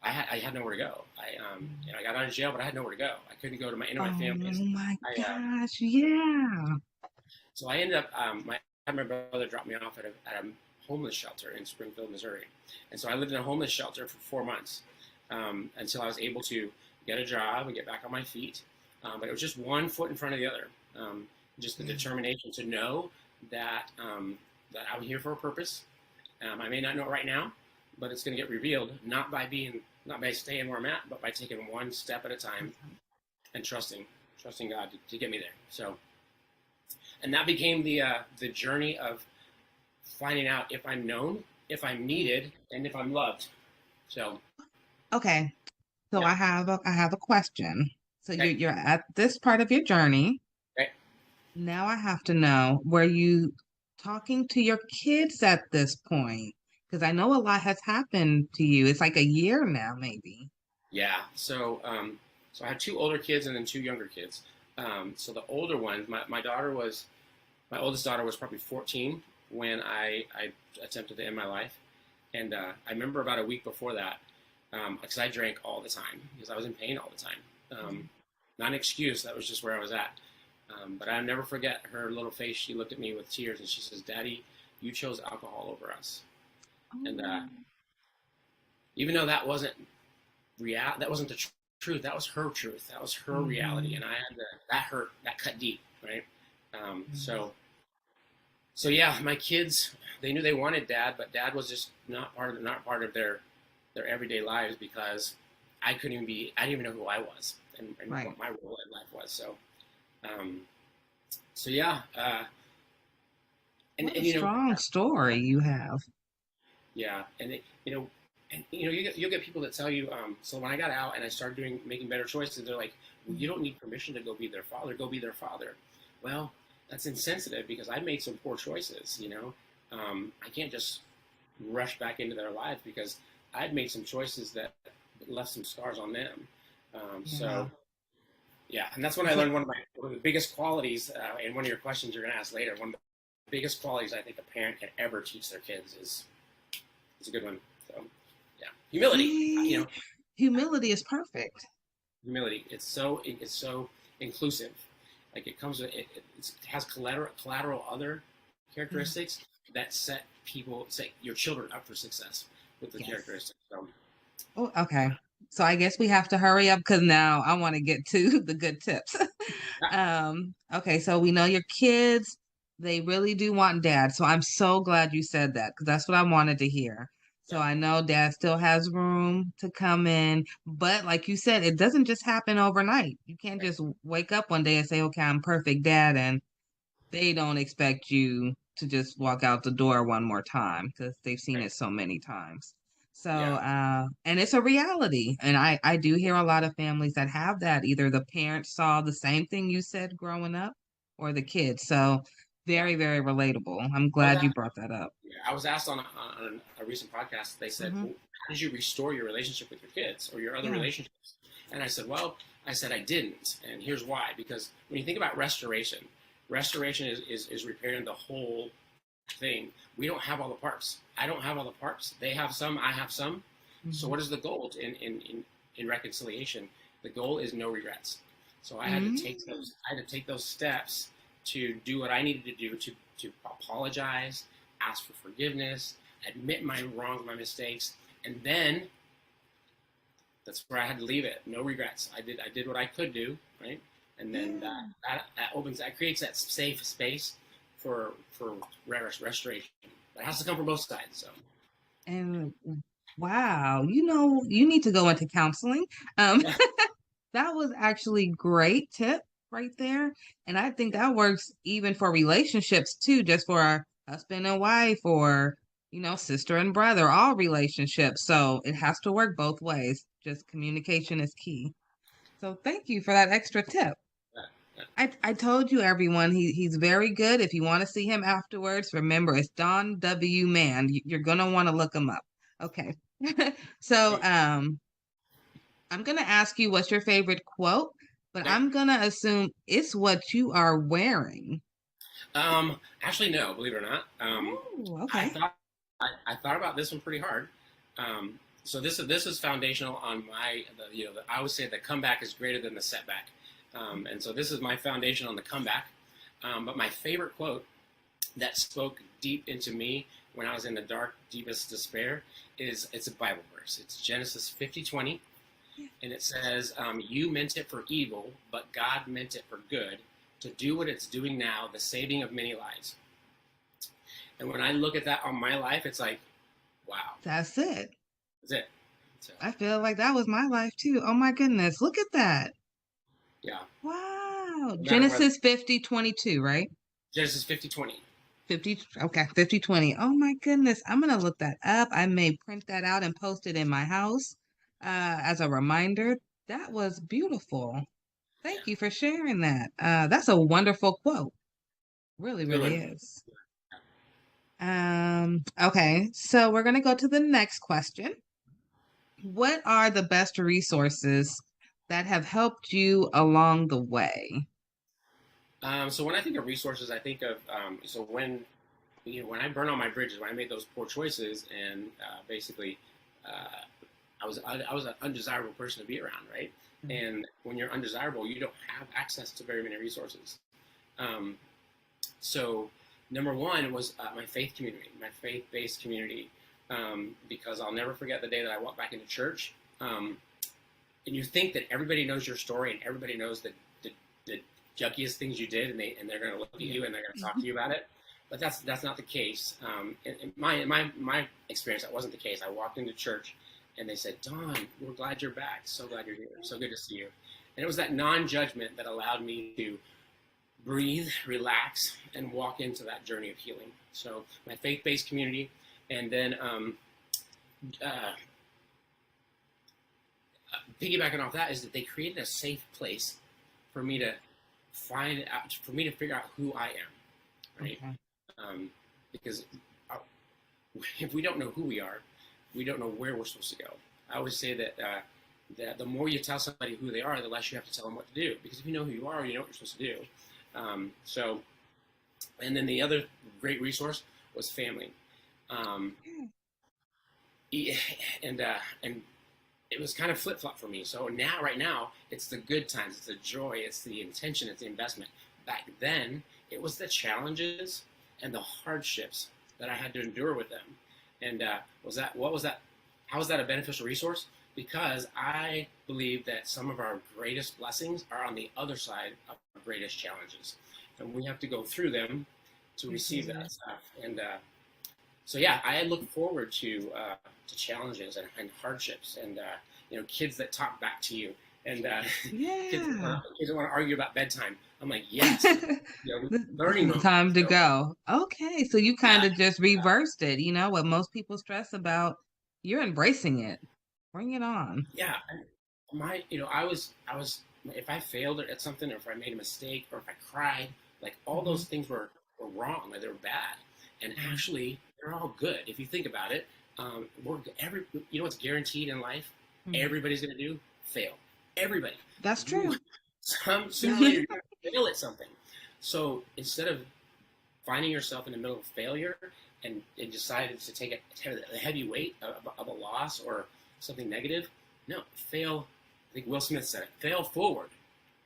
I had nowhere to go. I got out of jail, but I had nowhere to go. I couldn't go to my family. Oh my gosh, yeah. So I ended up, I had my brother drop me off at a homeless shelter in Springfield, Missouri. And so I lived in a homeless shelter for 4 months until I was able to get a job and get back on my feet. But it was just one foot in front of the other. Just the determination to know that that I'm here for a purpose. I may not know it right now, but it's going to get revealed not by staying where I'm at, but by taking one step at a time and trusting God to get me there. So, and that became the journey of finding out if I'm known, if I'm needed, and if I'm loved. So, okay. So I have a question. So you're at this part of your journey. Okay. Now I have to know, were you talking to your kids at this point? Because I know a lot has happened to you. It's like a year now, maybe. Yeah. So I had 2 older kids and then 2 younger kids. So the older one, my oldest daughter was probably 14 when I attempted to end my life. And I remember about a week before that, because I drank all the time because I was in pain all the time. Not an excuse. That was just where I was at. But I'll never forget her little face. She looked at me with tears and she says, "Daddy, you chose alcohol over us." Oh. And even though that wasn't the truth, that was her truth. That was her reality. And I had that hurt, that cut deep, right? So yeah, my kids, they knew they wanted Dad, but Dad was just not part of their everyday lives because I didn't even know who I was and what my role in life was. So yeah. What a strong story you have. Yeah, and you'll get people that tell you. So when I got out and I started making better choices, they're like, "Well, you don't need permission to go be their father. Go be their father." Well, that's insensitive because I made some poor choices. I can't just rush back into their lives because I'd made some choices that left some scars on them. So, yeah, and that's when I learned one of the biggest qualities. And one of your questions you're going to ask later. One of the biggest qualities I think a parent can ever teach their kids is a good one. So, yeah, humility. Humility is perfect. Humility. It's so inclusive. Like it comes with it has collateral other characteristics that set your children up for success with the characteristics. So. Oh, okay. So I guess we have to hurry up because now I want to get to the good tips. Okay, so we know your kids, they really do want Dad. So I'm so glad you said that because that's what I wanted to hear. So I know dad still has room to come in, but like you said, it doesn't just happen overnight. You can't just wake up one day and say, okay, I'm perfect dad, and they don't expect you to just walk out the door one more time because they've seen it so many times. So, and it's a reality. And I do hear a lot of families that have that. Either the parents saw the same thing you said growing up or the kids. So, very, very relatable. I'm glad you brought that up. Yeah, I was asked on a recent podcast, they said, well, how did you restore your relationship with your kids or your other relationships? And I said, well, I didn't. And here's why. Because when you think about restoration is repairing the whole thing. We don't have all the parts. I don't have all the parts. They have some, I have some. So what is the goal in reconciliation? The goal is no regrets. So I had to take those steps to do what I needed to do to apologize, ask for forgiveness, admit my wrongs, my mistakes, and then that's where I had to leave it. No regrets. I did what I could do, right? And then that creates that safe space for restoration. But it has to come from both sides. So. And wow, you need to go into counseling. That was actually great tip right there. And I think that works even for relationships too, just for a husband and wife or, sister and brother, all relationships. So it has to work both ways. Just communication is key. So thank you for that extra tip. I told you, everyone, he's very good. If you want to see him afterwards, remember, it's Don W. Mann. You're going to want to look him up. Okay. So I'm going to ask you what's your favorite quote, but I'm going to assume it's what you are wearing. Actually, no, believe it or not. Okay. I thought about this one pretty hard. So this is foundational on I always say the comeback is greater than the setback. And so this is my foundation on the comeback. But my favorite quote that spoke deep into me when I was in the dark, deepest despair it's a Bible verse. It's Genesis 50:20. And it says, you meant it for evil, but God meant it for good, to do what it's doing now, the saving of many lives. And when I look at that on my life, it's like, wow. That's it. That's it. So, I feel like that was my life too. Oh my goodness. Look at that. Yeah. Wow. Genesis 50:22, right? Genesis 50:20. 50:20. Oh my goodness. I'm going to look that up. I may print that out and post it in my house as a reminder. That was beautiful. Thank you for sharing that. That's a wonderful quote. Really, really is. Okay. So we're going to go to the next question. What are the best resources that have helped you along the way? So when I think of resources, I think of so when I burned all my bridges, when I made those poor choices, and basically I was an undesirable person to be around, right? Mm-hmm. And when you're undesirable, you don't have access to very many resources. So number one was my faith community, my faith-based community, because I'll never forget the day that I walked back into church. And you think that everybody knows your story and everybody knows the junkiest things you did, and they're going to look at you and they're going to talk to you about it. But that's not the case. In my experience, that wasn't the case. I walked into church and they said, Don, we're glad you're back. So glad you're here. So good to see you. And it was that non-judgment that allowed me to breathe, relax, and walk into that journey of healing. So my faith-based community, and then piggybacking off that is that they created a safe place for me to find out, for me to figure out who I am, right? Okay. Because if we don't know who we are, we don't know where we're supposed to go. I always say that that the more you tell somebody who they are, the less you have to tell them what to do. Because if you know who you are, you know what you're supposed to do. And then the other great resource was family. And it was kind of flip-flop for me. So right now, it's the good times, it's the joy, it's the intention, it's the investment. Back then, it was the challenges and the hardships that I had to endure with them. And how was that a beneficial resource? Because I believe that some of our greatest blessings are on the other side of our greatest challenges. And we have to go through them to receive that stuff. And So yeah, I look forward to challenges and hardships and kids that talk back to you and kids that want to argue about bedtime. I'm like, yes, learning moment. Time to go. Okay, so you kind of just reversed it. You know what most people stress about, you're embracing it. Bring it on. Yeah, I was if I failed at something, or if I made a mistake, or if I cried, like all those things were wrong, like they were bad, and actually they're all good if you think about it. What's guaranteed in life? Everybody's gonna do fail. Everybody. That's true. Sooner or later you're gonna fail at something. So instead of finding yourself in the middle of failure and decided to take a heavy weight of a loss or something negative, no, fail. I think Will Smith said it. Fail forward,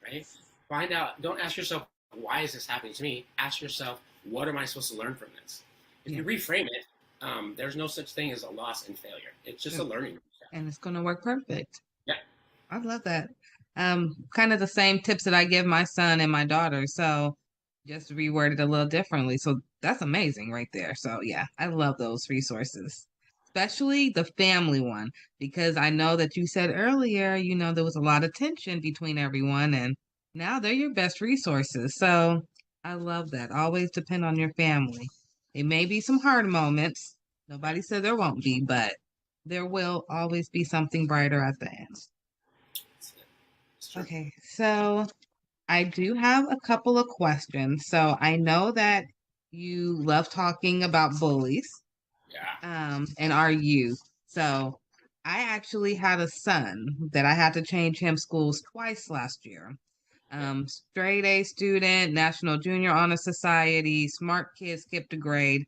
right? Find out. Don't ask yourself, why is this happening to me? Ask yourself, what am I supposed to learn from this? If you reframe it, there's no such thing as a loss and failure. It's just a learning. And it's going to work perfect. Yeah. I love that. Kind of the same tips that I give my son and my daughter. So just reworded a little differently. So that's amazing right there. So yeah, I love those resources, especially the family one, because I know that you said earlier, there was a lot of tension between everyone, and now they're your best resources. So I love that. Always depend on your family. It may be some hard moments. Nobody said there won't be, but there will always be something brighter at the end. Okay, so I do have a couple of questions. So I know that you love talking about bullies. Yeah. And our youth. So I actually had a son that I had to change him schools twice last year. Straight A student, National Junior Honor Society, smart kid, skipped a grade.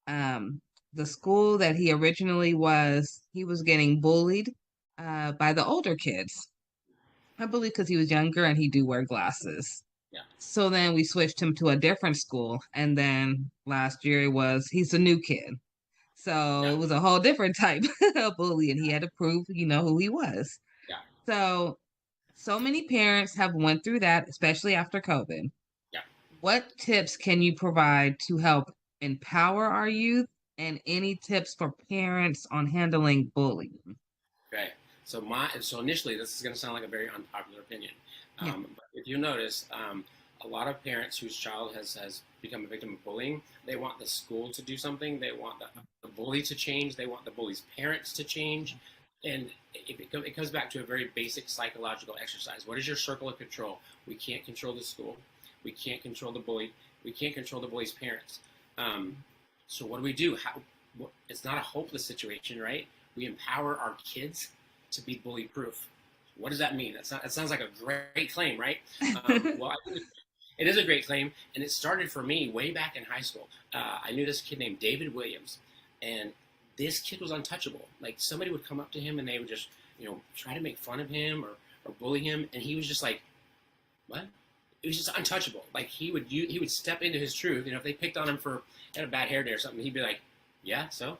The school that he originally was, he was getting bullied by the older kids. I believe because he was younger and he do wear glasses. Yeah. So then we switched him to a different school. And then last year he's a new kid. So it was a whole different type of bully, and he had to prove, who he was. Yeah. So many parents have went through that, especially after COVID. Yeah. What tips can you provide to help empower our youth, and any tips for parents on handling bullying? Okay. So initially, this is going to sound like a very unpopular opinion. But if you notice, a lot of parents whose child has become a victim of bullying, they want the school to do something. They want the bully to change. They want the bully's parents to change. And it comes back to a very basic psychological exercise. What is your circle of control? We can't control the school. We can't control the bully. We can't control the bully's parents. So what do? It's not a hopeless situation, right? We empower our kids to be bully-proof. What does that mean? It sounds like a great claim, right? Well, I think it is a great claim, and it started for me way back in high school. I knew this kid named David Williams, and this kid was untouchable. Like, somebody would come up to him, and they would just, try to make fun of him or bully him, and he was just like, what? It was just untouchable. Like, he would step into his truth. If they picked on him for had a bad hair day or something, he'd be like, yeah, so?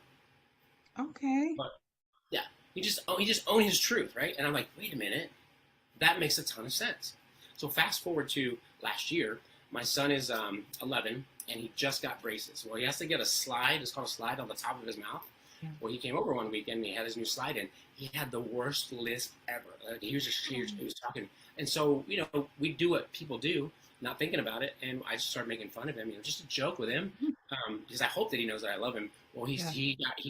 Okay. But, yeah, he just owned his truth, right? And I'm like, wait a minute, that makes a ton of sense. So fast forward to last year, my son is 11, and he just got braces. Well, he has to get a slide. It's called a slide on the top of his mouth. Yeah. Well, he came over one weekend, and he had his new slide in. He had the worst lisp ever. He was talking. And so, we do what people do, not thinking about it, and I just started making fun of him, just a joke with him, because I hope that he knows that I love him. Well, he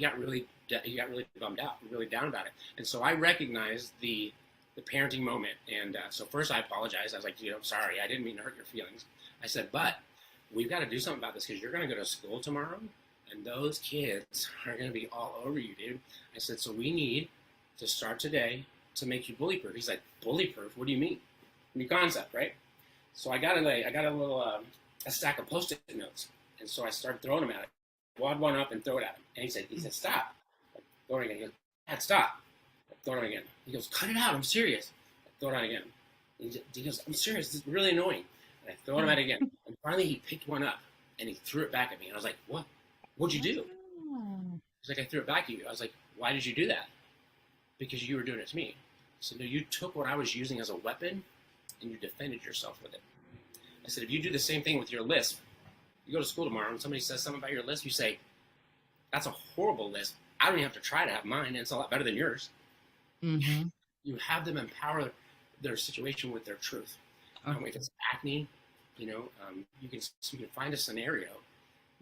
got really bummed out, really down about it. And so I recognized the parenting moment. And so first I apologized. I was like, I'm sorry. I didn't mean to hurt your feelings. I said, but we've got to do something about this, because you're going to go to school tomorrow, and those kids are going to be all over you, dude. I said, so we need to start today to make you bully-proof. He's like, bully-proof? What do you mean? New concept, right? So I got a stack of Post-it notes, and so I started throwing them at him. Wad one up and throw it at him. And he said, stop. Throw it again. He goes, Dad, stop. Throw it on again. He goes, cut it out. I'm serious. Throw it on again. He goes, I'm serious. This is really annoying. And I throw it at him again. And finally he picked one up and he threw it back at me. And I was like, what? What'd you do? He's like, I threw it back at you. I was like, why did you do that? Because you were doing it to me. So no, you took what I was using as a weapon and you defended yourself with it. I said, if you do the same thing with your lisp, you go to school tomorrow and somebody says something about your lisp, you say, That's a horrible list. I don't even have to try to have mine, and it's a lot better than yours. Mm-hmm. You have them empower their situation with their truth. If it's acne, you can find a scenario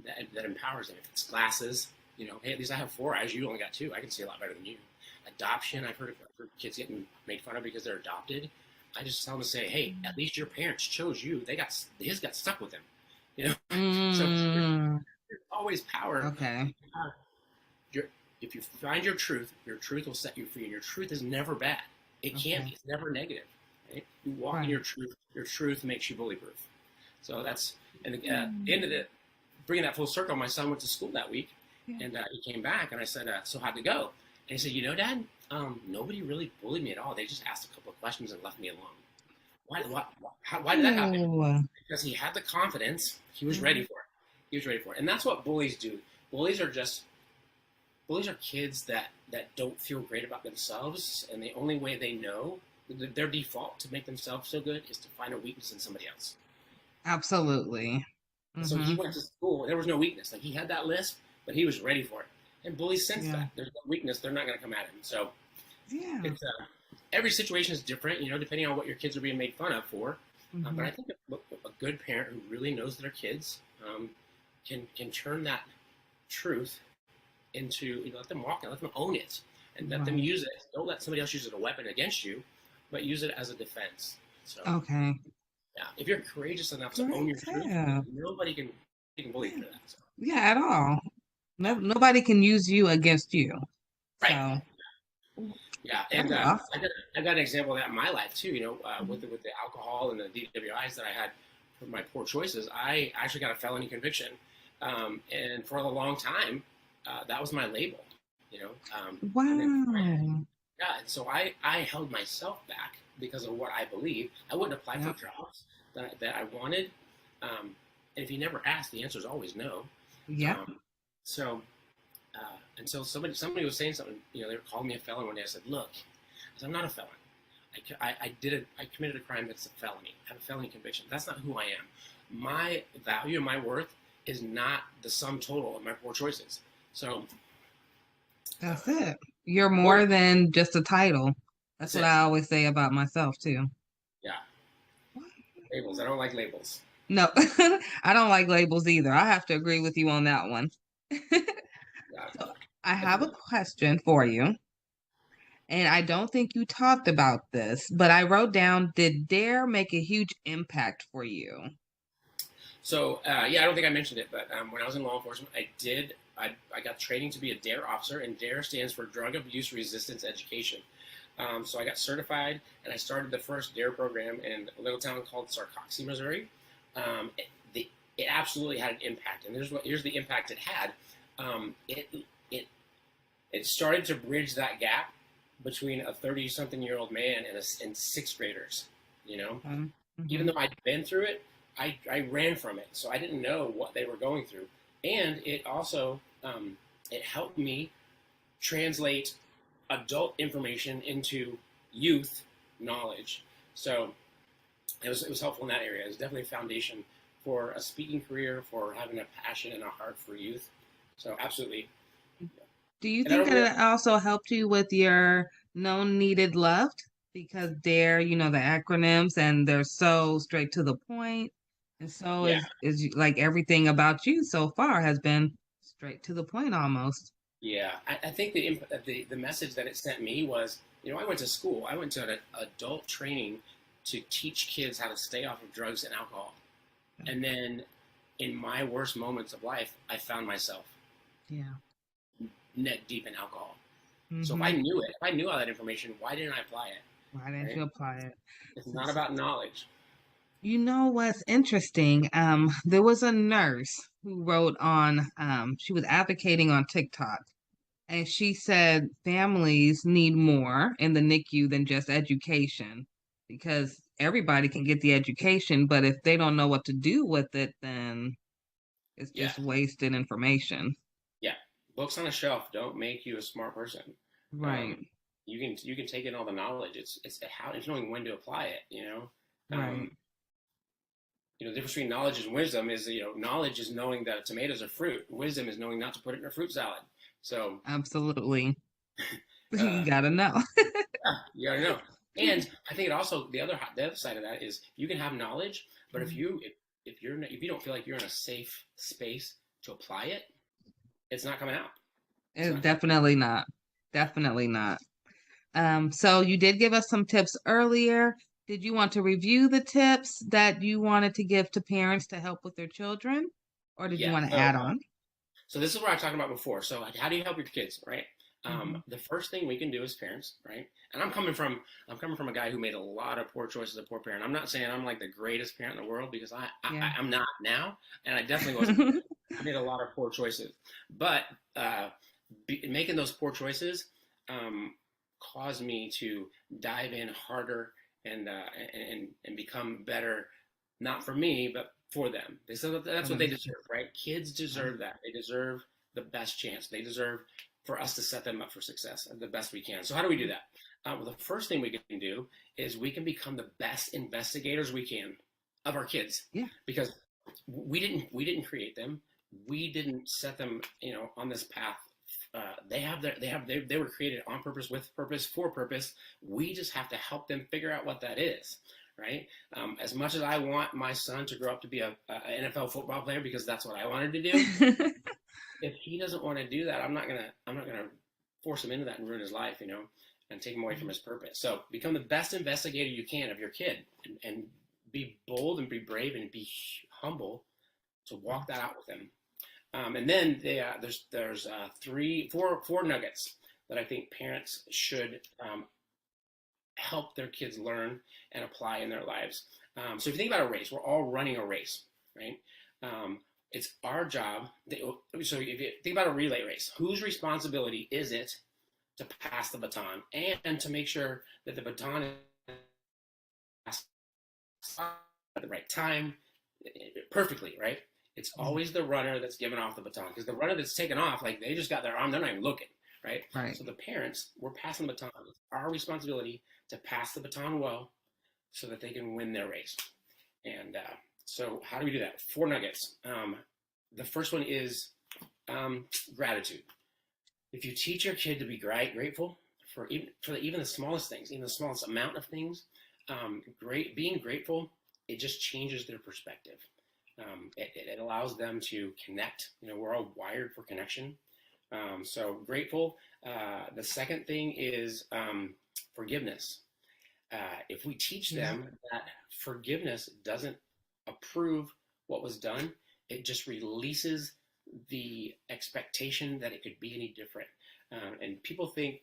that empowers them. If it's glasses, hey, at least I have 4 eyes. You only got 2. I can see a lot better than you. Adoption, I've heard of kids getting made fun of because they're adopted. I just tell them to say, hey, at least your parents chose you. His got stuck with them. So there's always power. Okay. If you find your truth will set you free, and your truth is never bad. It can't be. It's never negative. Right? You walk in your truth makes you bully-proof. So that's, and at the end of it, bringing that full circle, my son went to school that week, and he came back, and I said, so how'd it go? And he said, Dad, nobody really bullied me at all. They just asked a couple of questions and left me alone. Why did that happen? Because he had the confidence. He was ready for it. He was ready for it. And that's what bullies do. Bullies are kids that don't feel great about themselves, and the only way they know, their default to make themselves feel good, is to find a weakness in somebody else. Absolutely. So he went to school. There was no weakness. Like, he had that list, but he was ready for it. And bullies sense that there's no weakness, they're not going to come at him. So it's every situation is different, depending on what your kids are being made fun of for. But I think a good parent who really knows their kids can turn that truth into, let them walk it, let them own it, and let them use it. Don't let somebody else use it as a weapon against you, but use it as a defense. So if you're courageous enough to own your truth, nobody can bully you for that. So. Yeah, at all. Nobody can use you against you. Right. So. Yeah, and I got an example of that in my life too. With the alcohol and the DWIs that I had for my poor choices, I actually got a felony conviction, and for a long time, that was my label. Wow. And so I held myself back because of what I believed. I wouldn't apply for jobs that I wanted, and if you never ask, the answer is always no. Yeah. And so somebody was saying something, they were calling me a felon one day. I said, look, I'm not a felon. I committed a crime that's a felony. I have a felony conviction. That's not who I am. My value and my worth is not the sum total of my poor choices. So that's it. You're more than just a title. That's what I always say about myself too. Yeah. Labels. I don't like labels. No, I don't like labels either. I have to agree with you on that one. So I have a question for you. And I don't think you talked about this, but I wrote down, did DARE make a huge impact for you? So, I don't think I mentioned it, but when I was in law enforcement, I got training to be a DARE officer, and DARE stands for Drug Abuse Resistance Education. So I got certified, and I started the first DARE program in a little town called Sarcoxie, Missouri. It absolutely had an impact, and here's the impact it had. It started to bridge that gap between a 30-something-year-old man and 6th graders. Even though I'd been through it, I ran from it, so I didn't know what they were going through, and it also it helped me translate adult information into youth knowledge. So it was helpful in that area. It was definitely a foundation for a speaking career, for having a passion and a heart for youth. So absolutely. Do you think that it also helped you with your known needed loved? Because DARE, the acronyms, and they're so straight to the point. And so is like everything about you so far has been straight to the point almost. Yeah, I think the message that it sent me was, I went to school. I went to an adult training to teach kids how to stay off of drugs and alcohol. And then in my worst moments of life, I found myself neck deep in alcohol. So if I knew it, if I knew all that information, why didn't I apply it? Why didn't you apply it? It's not about knowledge. You know what's interesting? There was a nurse who wrote on, she was advocating on TikTok, and she said families need more in the NICU than just education, because everybody can get the education, but if they don't know what to do with it, then it's just wasted information. Yeah. Books on a shelf don't make you a smart person. Right. You can take in all the knowledge. It's knowing when to apply it, Right. the difference between knowledge and wisdom is, knowledge is knowing that a tomato is a fruit. Wisdom is knowing not to put it in a fruit salad. So Absolutely. You gotta know. yeah, you gotta know. And I think it also the other side of that is you can have knowledge, but if you don't feel like you're in a safe space to apply it, it's not coming out. Definitely not. Definitely not. So you did give us some tips earlier. Did you want to review the tips that you wanted to give to parents to help with their children, or did you want to add on? So this is what I was talking about before. So how do you help your kids, right? The first thing we can do as parents, right? And I'm coming from a guy who made a lot of poor choices as a poor parent. I'm not saying I'm like the greatest parent in the world, because I'm not now, and I definitely wasn't. I made a lot of poor choices, but making those poor choices caused me to dive in harder and become better, not for me, but for them. That's what they deserve, right? Kids deserve that. They deserve the best chance. They deserve for us to set them up for success the best we can. So how do we do that? Well, the first thing we can do is we can become the best investigators we can of our kids. Yeah. Because we didn't create them. We didn't set them, on this path. They were created on purpose, with purpose, for purpose. We just have to help them figure out what that is, right? As much as I want my son to grow up to be a NFL football player, because that's what I wanted to do. If he doesn't want to do that, I'm not gonna force him into that and ruin his life, and take him away from his purpose. So become the best investigator you can of your kid, and be bold and be brave and be humble to walk that out with them. And then there's 4 nuggets that I think parents should help their kids learn and apply in their lives. So if you think about a race, we're all running a race, right? It's our job. So if you think about a relay race, whose responsibility is it to pass the baton and to make sure that the baton is passed at the right time, perfectly, right? It's always the runner that's giving off the baton, because the runner that's taken off, like they just got their arm, they're not even looking, right? So the parents, we're passing the baton. It's our responsibility to pass the baton well so that they can win their race. And so how do we do that? 4 nuggets. The first one is gratitude. If you teach your kid to be grateful for even the smallest things, even the smallest amount of things, being grateful, it just changes their perspective. It allows them to connect. We're all wired for connection. So grateful. The second thing is forgiveness. If we teach them that forgiveness doesn't approve what was done, it just releases the expectation that it could be any different. And people think,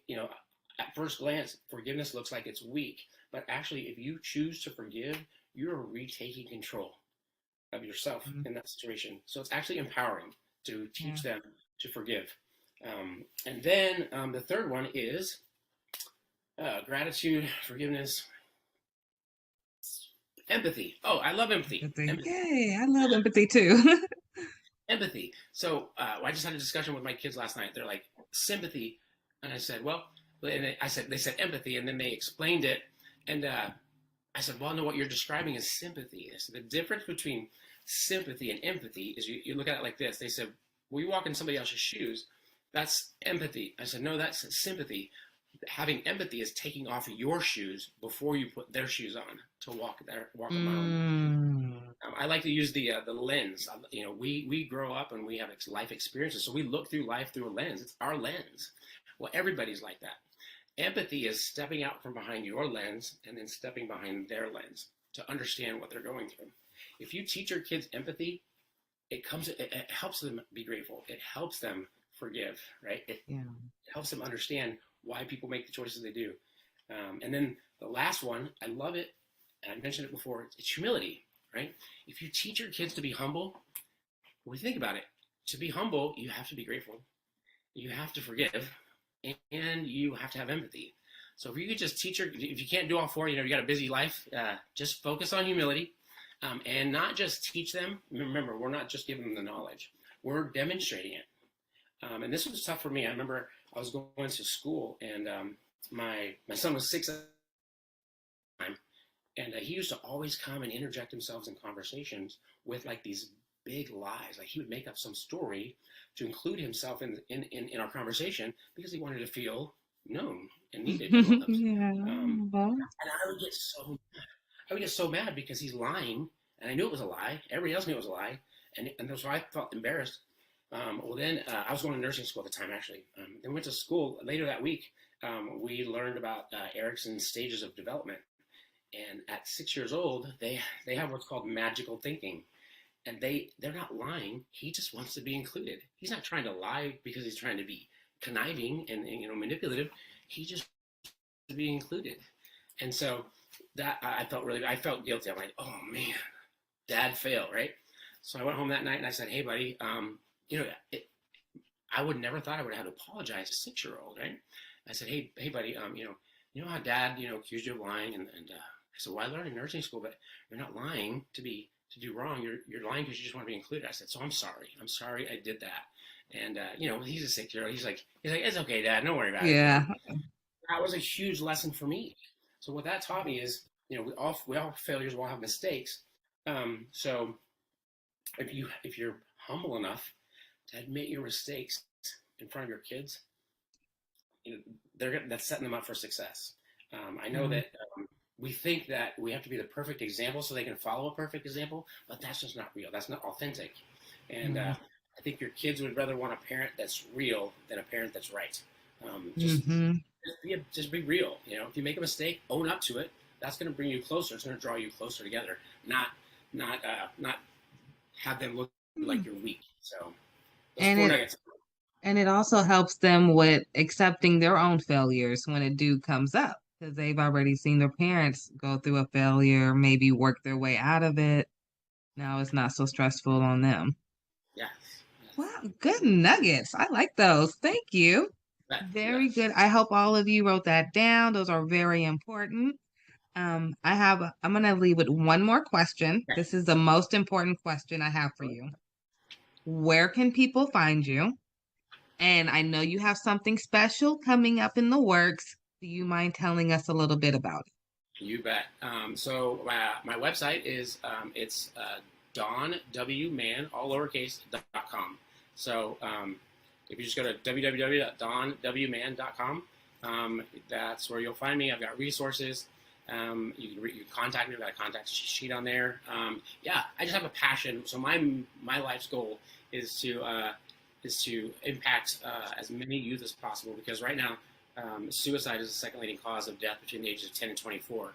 at first glance, forgiveness looks like it's weak, but actually, if you choose to forgive, you're retaking control of yourself in that situation. So it's actually empowering to teach them to forgive. And then the third one is gratitude, forgiveness, empathy. Oh, I love empathy. Yay, I love empathy too. Empathy. So I just had a discussion with my kids last night. They're like, sympathy. And I said, well, they said empathy, and then they explained it. And I said, well, no, what you're describing is sympathy. So the difference between sympathy and empathy is you look at it like this. They said, well, you walk in somebody else's shoes. That's empathy. I said, no, that's sympathy. Having empathy is taking off your shoes before you put their shoes on to walk around. I like to use the lens. We grow up and we have life experiences, so we look through life through a lens. It's our lens. Well, everybody's like that. Empathy is stepping out from behind your lens and then stepping behind their lens to understand what they're going through. If you teach your kids empathy, it helps them be grateful. It helps them forgive, right? It helps them understand why people make the choices they do. And then the last one, I love it, and I mentioned it before, it's humility, right? If you teach your kids to be humble, when you think about it, to be humble, you have to be grateful. You have to forgive, and you have to have empathy. So if you could just teach if you can't do all 4, you got a busy life, just focus on humility, and not just teach them. Remember, we're not just giving them the knowledge. We're demonstrating it. And this was tough for me. I remember I was going to school, and my son was 6 at the time, And he used to always come and interject himself in conversations with like these big lies. Like he would make up some story to include himself in our conversation because he wanted to feel known and needed and loved. And I would get so mad because he's lying, and I knew it was a lie. Everybody else knew it was a lie, and so I felt embarrassed. Well, then I was going to nursing school at the time, actually. Then went to school later that week. We learned about Erickson's stages of development, and at 6 years old, they have what's called magical thinking, and they're not lying. He just wants to be included. He's not trying to lie because he's trying to be conniving and manipulative. He just wants to be included, and so that I felt guilty. I'm like, oh man, Dad failed, right? So I went home that night and I said, hey, buddy, I would never thought I would have to apologize to a 6-year-old, right? I said, hey, buddy, you know how Dad, accused you of lying, and I said, well, I learned in nursing school, but you're not lying to do wrong. You're lying because you just want to be included. I said, so I'm sorry I did that. And he's a 6-year-old. He's like, it's okay, Dad, don't worry about it. Yeah. That was a huge lesson for me. So what that taught me is, we all have failures, we all have mistakes. So if you're humble enough to admit your mistakes in front of your kids, that's setting them up for success. I know that we think that we have to be the perfect example so they can follow a perfect example, but that's just not real. That's not authentic. And I think your kids would rather want a parent that's real than a parent that's right. Just be real. If you make a mistake, own up to it. That's going to bring you closer. It's going to draw you closer together. Not have them look like you're weak. So, and it also helps them with accepting their own failures when it comes up, because they've already seen their parents go through a failure, maybe work their way out of it. Now it's not so stressful on them. Yeah. Wow, good nuggets. I like those. Thank you. Very good. I hope all of you wrote that down. Those are very important. I'm going to leave with one more question. This is the most important question I have for you. Where can people find you? And I know you have something special coming up in the works. Do you mind telling us a little bit about it? You bet. So my website is it's DonWman, all lowercase, .com. So if you just go to www.donwman.com, that's where you'll find me. I've got resources. You can contact me. I've got a contact sheet on there. I just have a passion. So my life's goal is to impact as many youth as possible, because right now suicide is the second leading cause of death between the ages of 10 and 24.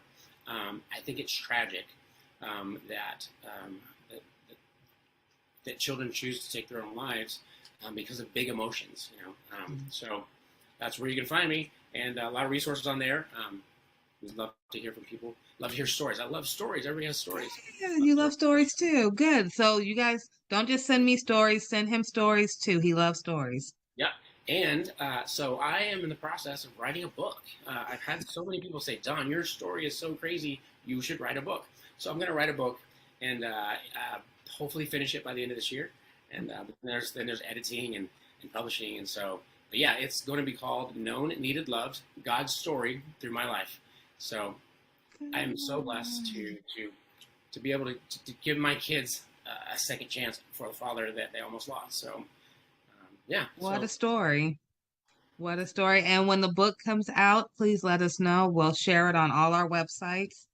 I think it's tragic that children choose to take their own lives because of big emotions. So that's where you can find me, and a lot of resources on there. We'd love to hear from people. Love to hear stories. I love stories. Everybody has stories. Yeah, you love stories too. Good. So you guys don't just send me stories, send him stories too. He loves stories. Yep. And so I am in the process of writing a book. I've had so many people say, Don, your story is so crazy, you should write a book. So I'm going to write a book and hopefully finish it by the end of this year. And then there's editing and publishing. And so, but yeah, it's going to be called Known, Needed, Loved, God's Story Through My Life. So I am so blessed to be able to give my kids a second chance for the father that they almost lost. So What a story. What a story. And when the book comes out, please let us know. We'll share it on all our websites.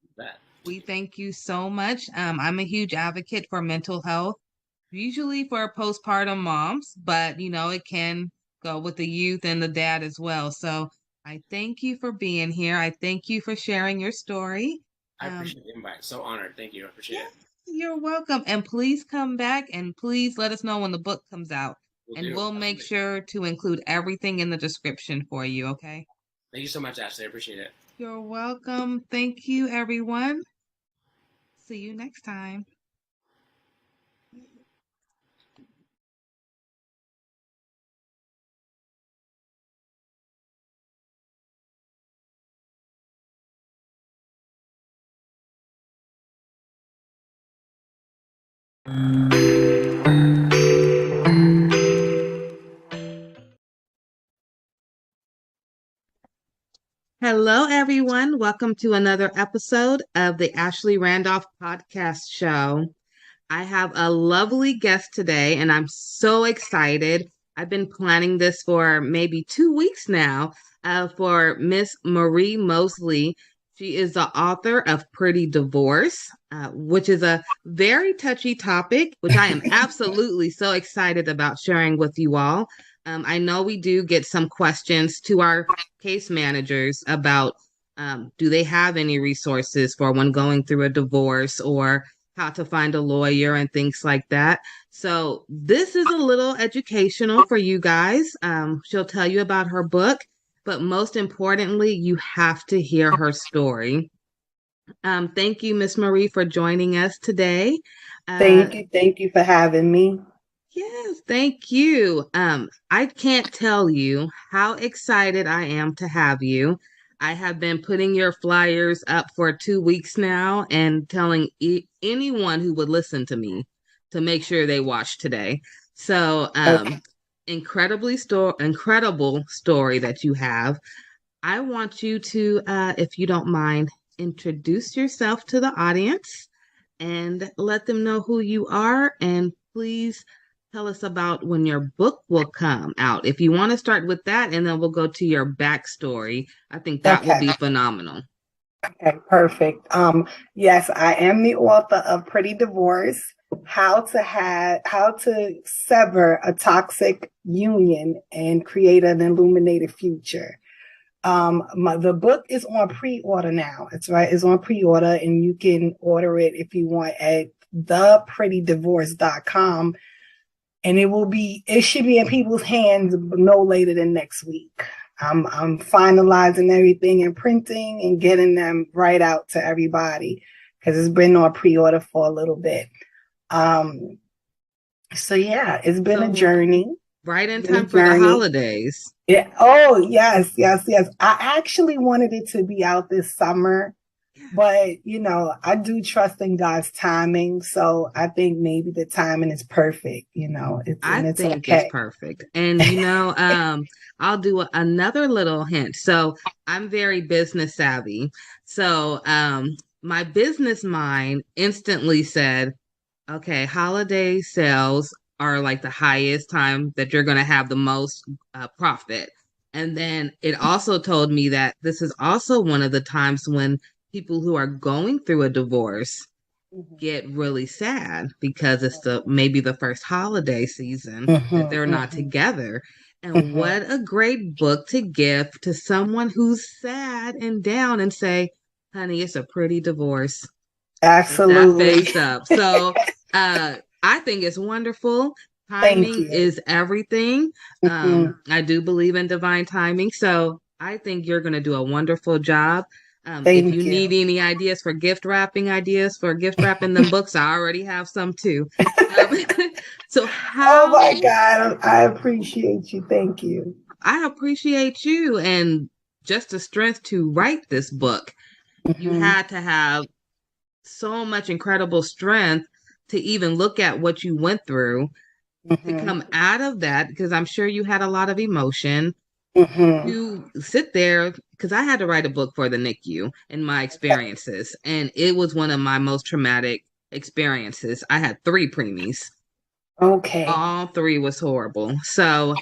We thank you so much. I'm a huge advocate for mental health, usually for postpartum moms, but it can go with the youth and the dad as well. So I thank you for being here. I thank you for sharing your story. I appreciate the invite. So honored. Thank you. I appreciate it. You're welcome. And please come back and please let us know when the book comes out. We'll make sure to include everything in the description for you, okay? Thank you so much, Ashley. I appreciate it. You're welcome. Thank you, everyone. See you next time. Hello, everyone. Welcome to another episode of the Ashley Randolph Podcast Show. I have a lovely guest today, and I'm so excited. I've been planning this for maybe 2 weeks now for Miss Marie Mosley. She is the author of Pretty Divorce, which is a very touchy topic, which I am absolutely so excited about sharing with you all. I know we do get some questions to our case managers about do they have any resources for when going through a divorce or how to find a lawyer and things like that. So this is a little educational for you guys. She'll tell you about her book, but most importantly, you have to hear her story. Thank you, Miss Marie, for joining us today. Thank you for having me. Yes, thank you. I can't tell you how excited I am to have you. I have been putting your flyers up for 2 weeks now and telling anyone who would listen to me to make sure they watch today. So, Okay. incredible story that you have. I want you to, if you don't mind, introduce yourself to the audience and let them know who you are. And please tell us about when your book will come out. If you want to start with that, and then we'll go to your backstory. I think that will be phenomenal. Okay, perfect. Yes, I am the author of Pretty Divorce, how to sever a toxic union and create an illuminated future. The book is on pre-order now. It's on pre-order, and you can order it if you want at theprettydivorce.com. And it should be in people's hands no later than next week. I'm finalizing everything and printing and getting them right out to everybody because it's been on pre-order for a little bit. So yeah, it's been a journey. Right in time for the holidays. Yeah. Oh, yes. I actually wanted it to be out this summer, but I do trust in God's timing. So I think maybe the timing is perfect. I think it's perfect. And I'll do another little hint. So I'm very business savvy. So my business mind instantly said, okay, holiday sales are like the highest time that you're going to have the most profit. And then it also told me that this is also one of the times when people who are going through a divorce get really sad because it's maybe the first holiday season that they're not together. And what a great book to give to someone who's sad and down and say, honey, it's a pretty divorce. Absolutely. That face up. So I think it's wonderful. Timing is everything. I do believe in divine timing. So I think you're going to do a wonderful job. If you need any ideas for gift wrapping them books, I already have some too. So oh my God, I appreciate you. Thank you. I appreciate you and just the strength to write this book. You had to have so much incredible strength to even look at what you went through to come out of that, because I'm sure you had a lot of emotion. To sit there, because I had to write a book for the NICU and my experiences, and it was one of my most traumatic experiences. I had 3 preemies. Okay. All 3 was horrible. So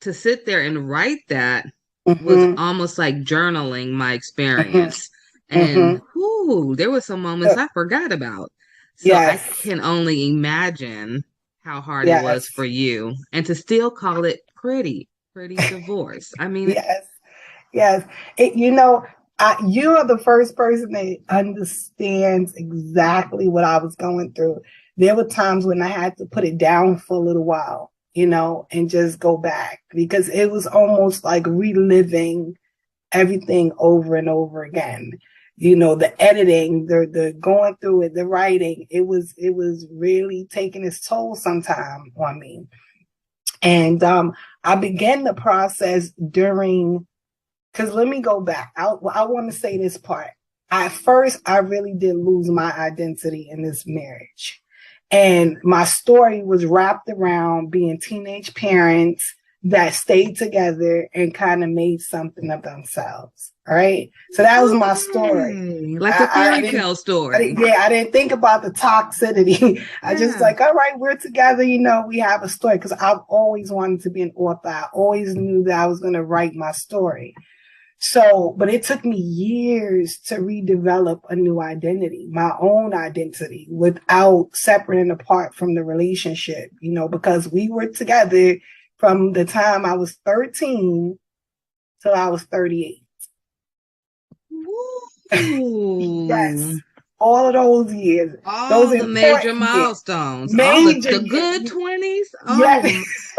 to sit there and write that was almost like journaling my experience. And there were some moments I forgot about. So I can only imagine how hard it was for you, and to still call it pretty divorce. I mean, yes. You are the first person that understands exactly what I was going through. There were times when I had to put it down for a little while, and just go back, because it was almost like reliving everything over and over again. The editing, the going through it, the writing, it was really taking its toll sometime on me. And I began the process because let me go back. I want to say this part. At first, I really did lose my identity in this marriage. And my story was wrapped around being teenage parents that stayed together and kind of made something of themselves. right? So that was my story. Like a fairy tale story. I didn't think about the toxicity. I just like, all right, we're together, we have a story, because I've always wanted to be an author. I always knew that I was going to write my story. So, but it took me years to redevelop a new identity, my own identity, without separating apart from the relationship, because we were together from the time I was 13 till I was 38. Yes. All of those years. All those the major milestones. Major all the good 20s. Oh. Yes.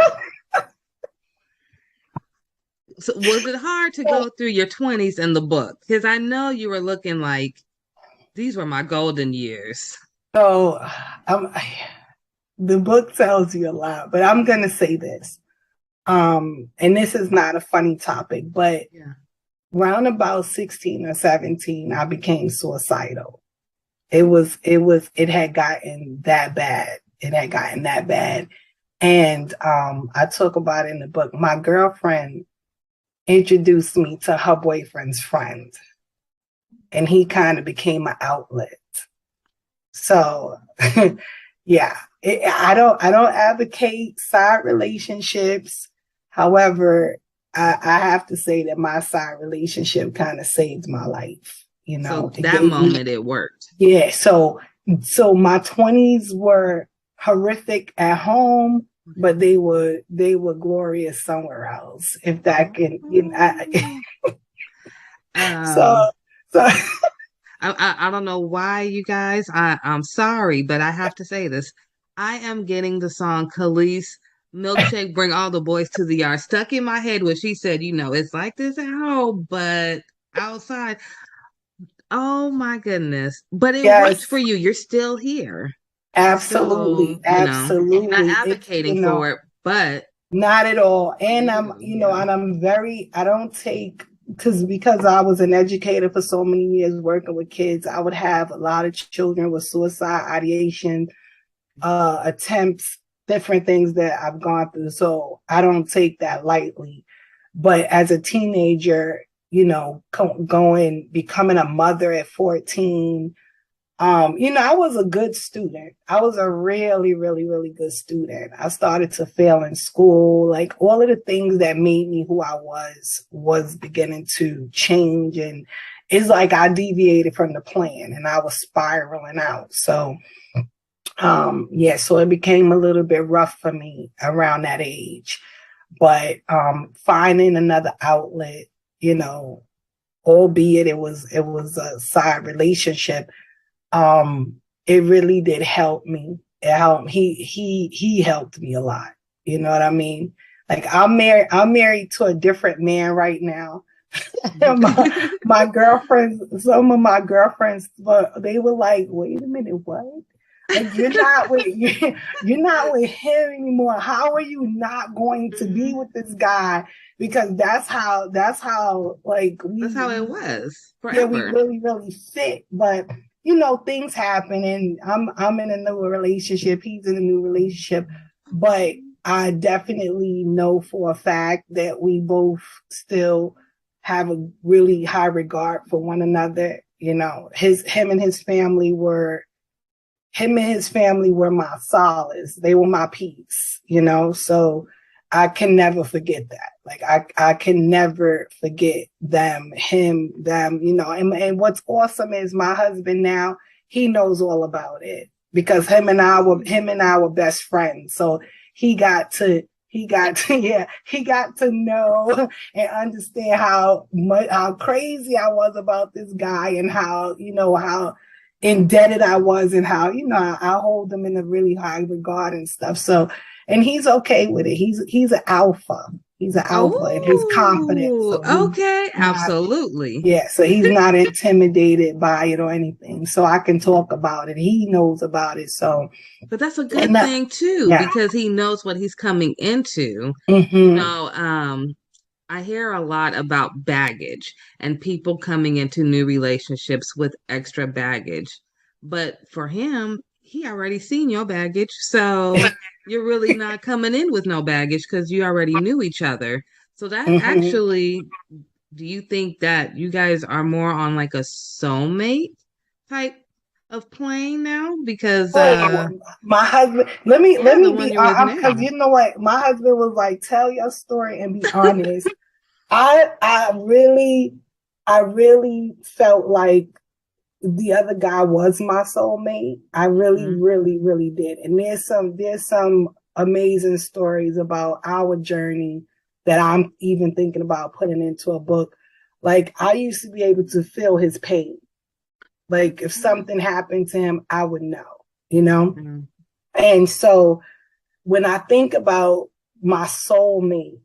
So was it hard to go through your 20s in the book? Because I know you were looking like, these were my golden years. So the book tells you a lot, but I'm going to say this. And this is not a funny topic, but around about 16 or 17, I became suicidal. It had gotten that bad. It had gotten that bad. And I talk about it in the book. My girlfriend introduced me to her boyfriend's friend, and he kind of became an outlet. So yeah, I don't advocate side relationships. However, I have to say that my side relationship kind of saved my life. So that moment it worked. Yeah. So my 20s were horrific at home, but they were glorious somewhere else. If that can, so I don't know why, you guys. I'm sorry, but I have to say this. I am getting the song Khalees Milkshake Bring All the Boys to the Yard stuck in my head when she said, it's like this at home, but outside. Oh my goodness. But it worked for you. You're still here. Absolutely. So, absolutely. I'm not advocating for it, but not at all. And I'm, and I'm I don't take, because I was an educator for so many years working with kids, I would have a lot of children with suicide ideation, attempts, different things that I've gone through. So I don't take that lightly. But as a teenager, becoming a mother at 14, I was a good student. I was a really, really, really good student. I started to fail in school. Like all of the things that made me who I was beginning to change. And it's like I deviated from the plan and I was spiraling out. So, so it became a little bit rough for me around that age. But finding another outlet, albeit it was a side relationship, it really did help me. It helped. He helped me a lot. You know what I mean? Like I'm married to a different man right now. my girlfriends, some of my girlfriends, they were like, wait a minute, what? Like you're not with him anymore. How are you not going to be with this guy? Because that's how that's how it was forever. Yeah, we really, really fit. But things happen, and I'm in a new relationship. He's in a new relationship, but I definitely know for a fact that we both still have a really high regard for one another. Him and his family were my solace. They were my peace, so I can never forget that. Like I can never forget them, and what's awesome is my husband now, he knows all about it because him and I were best friends. So he got to know and understand how crazy I was about this guy and how indebted I was and how, I hold him in a really high regard and stuff. So, and he's okay with it. He's an alpha. He's an alpha and he's confident. So absolutely. Yeah. So he's not intimidated by it or anything. So I can talk about it. He knows about it. So, but that's a good thing too, because he knows what he's coming into. Mm-hmm. I hear a lot about baggage and people coming into new relationships with extra baggage. But for him, he already seen your baggage. So you're really not coming in with no baggage because you already knew each other. So that actually do you think that you guys are more on like a soulmate type of plane now? Because my husband, let me the one be you're with because now. you know what, my husband was like, tell your story and be honest. I really felt like the other guy was my soulmate. I really did. And there's some amazing stories about our journey that I'm even thinking about putting into a book. Like, I used to be able to feel his pain. Like, if something happened to him, I would know, you know? And so when I think about my soulmate,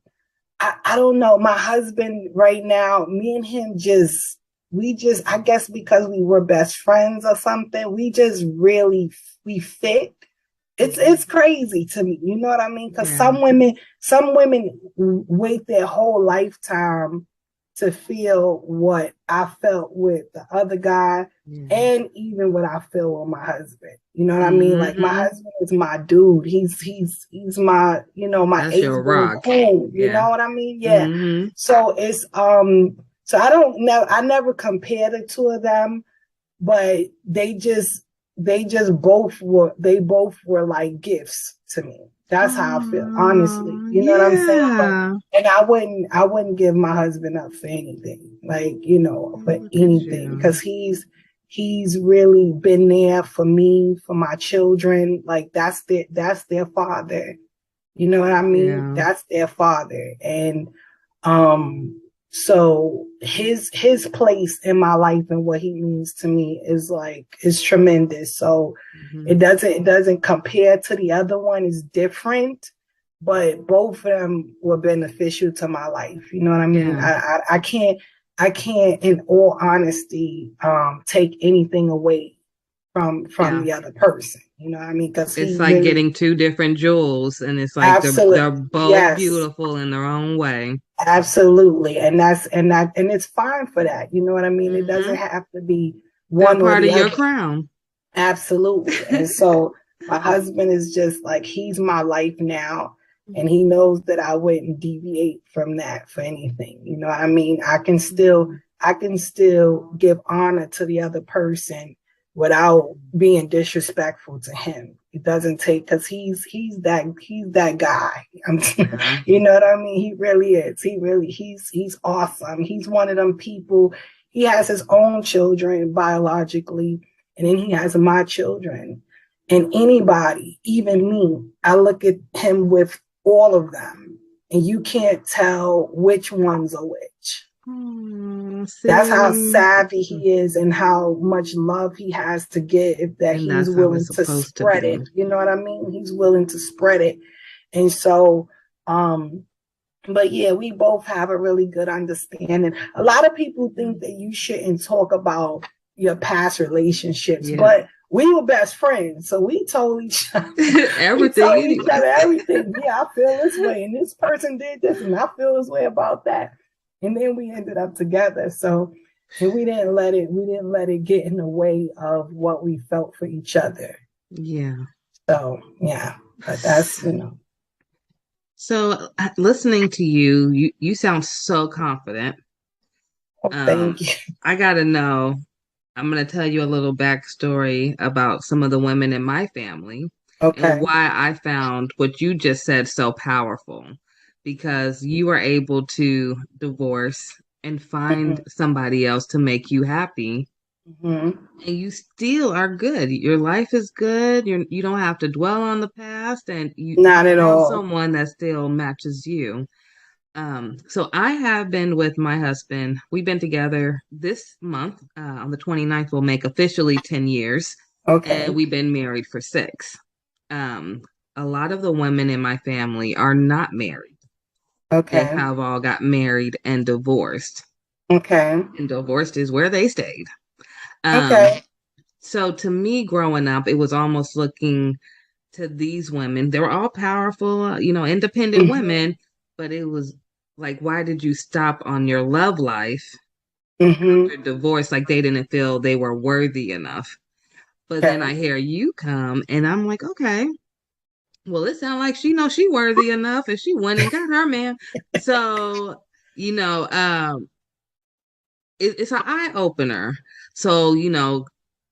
I don't know. My husband right now, me and him I guess because we were best friends or something, we fit. It's crazy to me. You know what I mean? Because some women wait their whole lifetime to feel what I felt with the other guy and even what I feel with my husband. You know what I mean? Like, my husband is my dude. He's my, my That's your rock. Queen. You know what I mean? Yeah. So it's so I never compared the two of them, but they both were like gifts to me. That's how I feel, honestly. You know what I'm saying? And I wouldn't give my husband up for anything, like, for anything, because he's really been there for me, for my children. Like, that's their father. You know what I mean? Yeah. That's their father. And so his place in my life and what he means to me is tremendous. So it doesn't compare to the other one. It's different, but both of them were beneficial to my life. You know what I mean? Yeah. I can't in all honesty take anything away from the other person. You know what I mean? Because it's like getting two different jewels, and it's like they're both beautiful in their own way. Absolutely. And it's fine for that. You know what I mean? It doesn't have to be one part or the of your other. crown. Absolutely. And so my husband is just like, he's my life now. And he knows that I wouldn't deviate from that for anything. You know what I mean? I can still give honor to the other person without being disrespectful to him. It doesn't take, because he's that guy. You know what I mean? He really is. He's awesome. He's one of them people. He has his own children biologically, and then he has my children. And anybody, even me, I look at him with all of them, and you can't tell which one's a which. That's how savvy he is and how much love he has to give, that he's willing to spread it. You know what I mean? He's willing to spread it. And so, but yeah, we both have a really good understanding. A lot of people think that you shouldn't talk about your past relationships, but we were best friends, so we told each other everything. Everything. Yeah, I feel this way, and this person did this, and I feel this way about that. And then we ended up together. So, and we didn't let it get in the way of what we felt for each other. Yeah. So yeah, but that's, So listening to you sound so confident. Oh, thank you. I gotta know. I'm gonna tell you a little backstory about some of the women in my family. Okay. And why I found what you just said so powerful. Because you were able to divorce and find somebody else to make you happy. And you still are good. Your life is good. You don't have to dwell on the past, and you not at all. Someone that still matches you. So I have been with my husband. We've been together this month. On the 29th, we'll make officially 10 years. Okay. And we've been married for 6. A lot of the women in my family are not married. Okay. They have all got married and divorced. Okay. And divorced is where they stayed. Okay. So to me, growing up, it was almost looking to these women. They were all powerful, independent women, but it was like, why did you stop on your love life after divorce? Like, they didn't feel they were worthy enough. But then I hear you come, and I'm like, okay. Well, it sounds like she knows she worthy enough, and she went and got her man. So, it's an eye opener. So,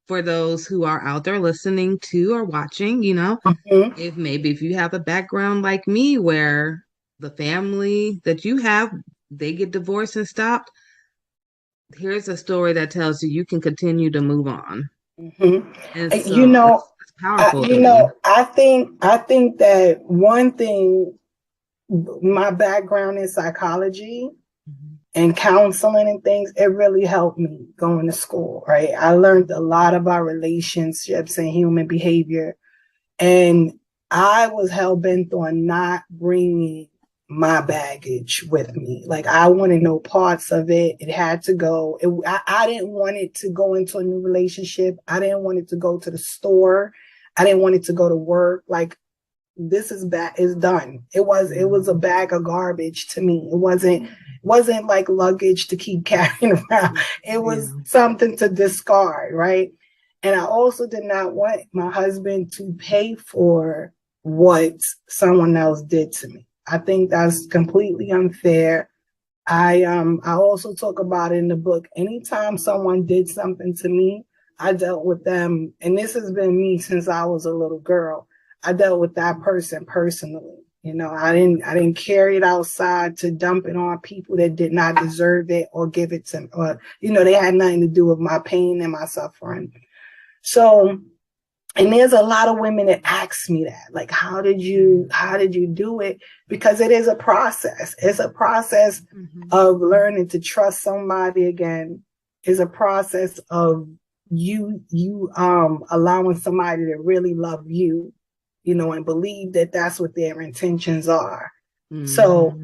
for those who are out there listening to or watching, if you have a background like me where the family that you have, they get divorced and stopped, here's a story that tells you can continue to move on. And so it's powerful. I think that one thing, my background in psychology and counseling and things, it really helped me going to school, right? I learned a lot about relationships and human behavior. And I was hell-bent on not bringing my baggage with me. Like, I wanted no parts of it. It had to go. I didn't want it to go into a new relationship. I didn't want it to go to the store. I didn't want it to go to work. Like, this is bad. It's done. It was a bag of garbage to me. It wasn't like luggage to keep carrying around. It was something to discard, right? And I also did not want my husband to pay for what someone else did to me. I think that's completely unfair. I also talk about it in the book. Anytime someone did something to me, I dealt with them, and this has been me since I was a little girl. I dealt with that person personally. I didn't carry it outside to dump it on people that did not deserve it or give it to, or, they had nothing to do with my pain and my suffering. So, and there's a lot of women that ask me that, like, how did you do it? Because it is a process. It's a process of learning to trust somebody again. It's a process of you allowing somebody to really love you, and believe that that's what their intentions are. So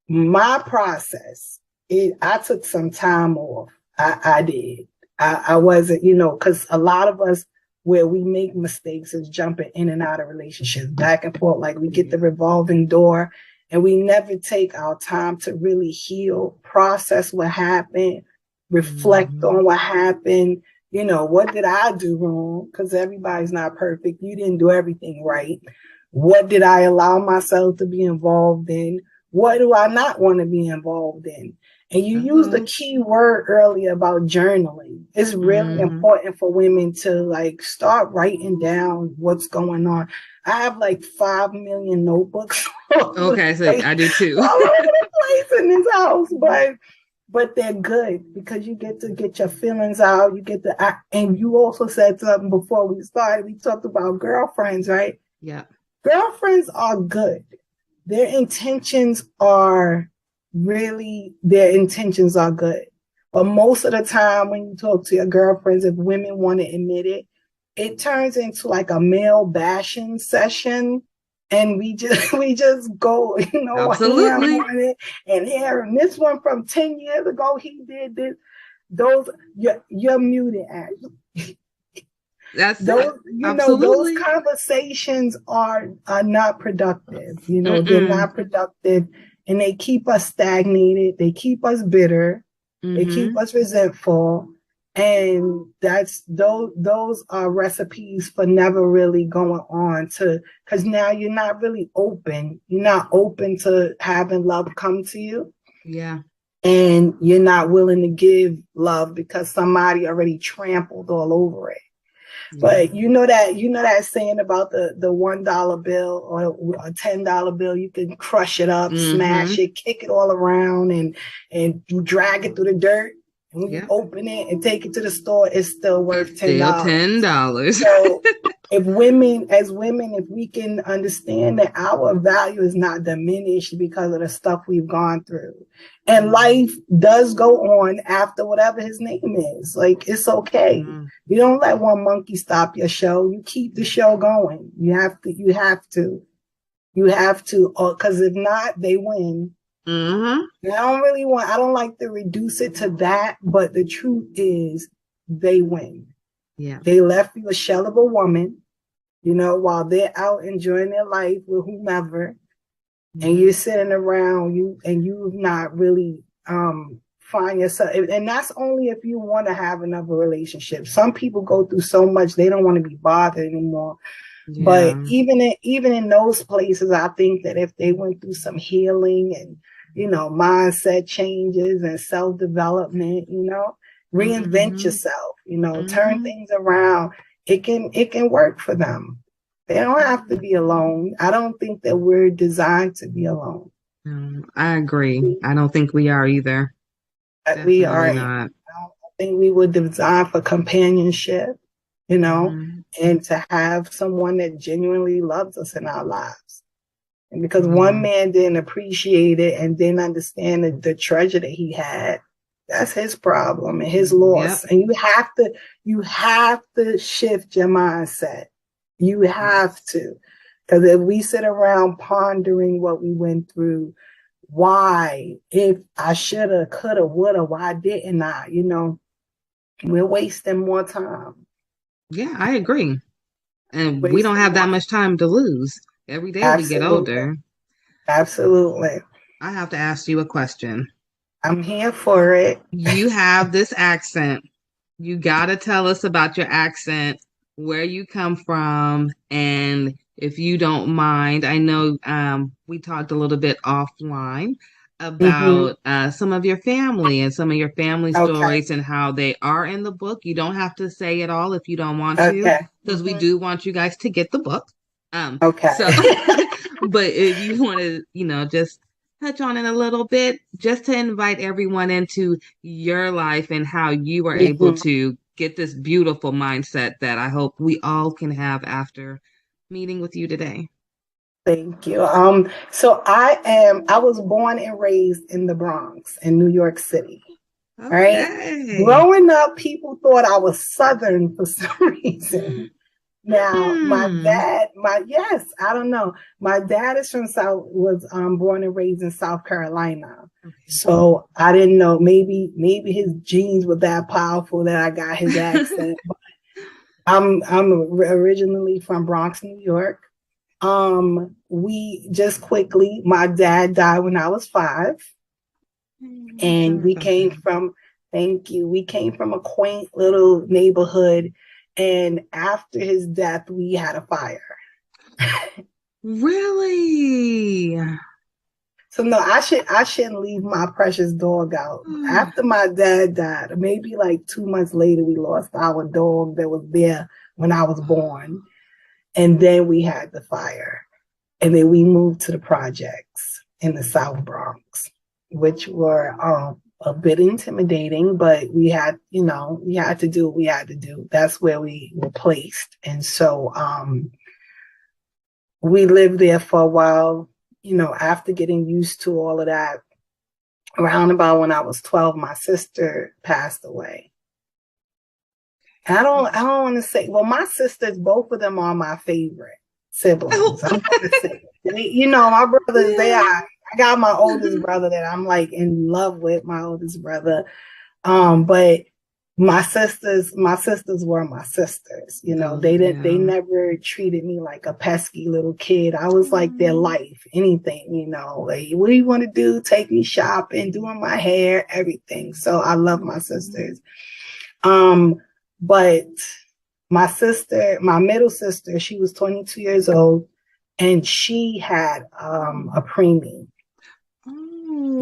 my process, I took some time off. I did. I wasn't, because a lot of us, where we make mistakes is jumping in and out of relationships, back and forth. Like, we get the revolving door and we never take our time to really heal, process what happened, reflect on what happened. What did I do wrong? Because everybody's not perfect. You didn't do everything right. What did I allow myself to be involved in? What do I not want to be involved in? And you used the key word earlier about journaling. It's really important for women to start writing down what's going on. I have 5 million notebooks. Okay, so I do too. All over the place in this house, but they're good because you get to get your feelings out. You get to, and you also said something before we started. We talked about girlfriends, right? Yeah. Girlfriends are good. Their intentions are good. But most of the time when you talk to your girlfriends, if women want to admit it, it turns into a male bashing session. And we just go, Absolutely. on it, and here, and this one from 10 years ago, he did this. Those, you're muted, Ashley. That's those, Absolutely. Those conversations are not productive. They're not productive, and they keep us stagnated. They keep us bitter. They keep us resentful. And those are recipes for never really going on because now you're not really open. You're not open to having love come to you. Yeah. And you're not willing to give love because somebody already trampled all over it. Yeah. But you know that saying about the $1 bill or a $10 bill, you can crush it up, smash it, kick it all around, and you drag it through the dirt. When you open it and take it to the store, it's still worth $10. Still $10. So if we can understand that our value is not diminished because of the stuff we've gone through. And life does go on after whatever his name is. It's okay. You don't let one monkey stop your show. You keep the show going. You have to, because if not, they win. I don't like to reduce it to that, but the truth is they win. Yeah. They left you a shell of a woman, while they're out enjoying their life with whomever, and you're sitting around you've not really find yourself, and that's only if you want to have another relationship. Some people go through so much they don't want to be bothered anymore. Yeah. But even in those places, I think that if they went through some healing and mindset changes and self-development, reinvent yourself, turn things around. It can work for them. They don't have to be alone. I don't think that we're designed to be alone. I agree. I don't think we are either. We Definitely are not. I think we were designed for companionship, and to have someone that genuinely loves us in our lives. And because one man didn't appreciate it and didn't understand the treasure that he had, that's his problem and his loss. And you have to shift your mindset. You have to. Because if we sit around pondering what we went through, why, if I shoulda, coulda, woulda, why didn't I, we're wasting more time. Yeah, I agree. And we don't have that much time to lose. Every day we get older. Absolutely. I have to ask you a question. I'm here for it. You have this accent. You got to tell us about your accent, where you come from, and if you don't mind, I know we talked a little bit offline about some of your family and some of your family stories and how they are in the book. You don't have to say it all if you don't want to, because we do want you guys to get the book. So, but if you want to, just touch on it a little bit, just to invite everyone into your life and how you were able to get this beautiful mindset that I hope we all can have after meeting with you today. Thank you. So I was born and raised in the Bronx in New York City. Right? Growing up, people thought I was Southern for some reason. Now, my dad, I don't know. My dad is was born and raised in South Carolina. So I didn't know, maybe his genes were that powerful that I got his accent. But I'm originally from Bronx, New York. We just quickly, my dad died when I was 5. And we came from, we came from a quaint little neighborhood. And after his death, we had a fire. Really? So no, I shouldn't leave my precious dog out. After my dad died, maybe like 2 months later, we lost our dog that was there when I was born. And then we had the fire. And then we moved to the projects in the South Bronx, which were a bit intimidating, but we had to do what we had to do. That's where we were placed. And so we lived there for a while, after getting used to all of that. Around about when I was 12, my sister passed away. And I don't want to say, well, my sisters, both of them are my favorite siblings. I'm going to say, my brothers, I got my oldest brother that I'm like in love with, my oldest brother. But my sisters were my sisters. They never treated me like a pesky little kid. I was like their life, anything, like, what do you want to do? Take me shopping, doing my hair, everything. So I love my sisters. But my middle sister, she was 22 years old and she had a preemie.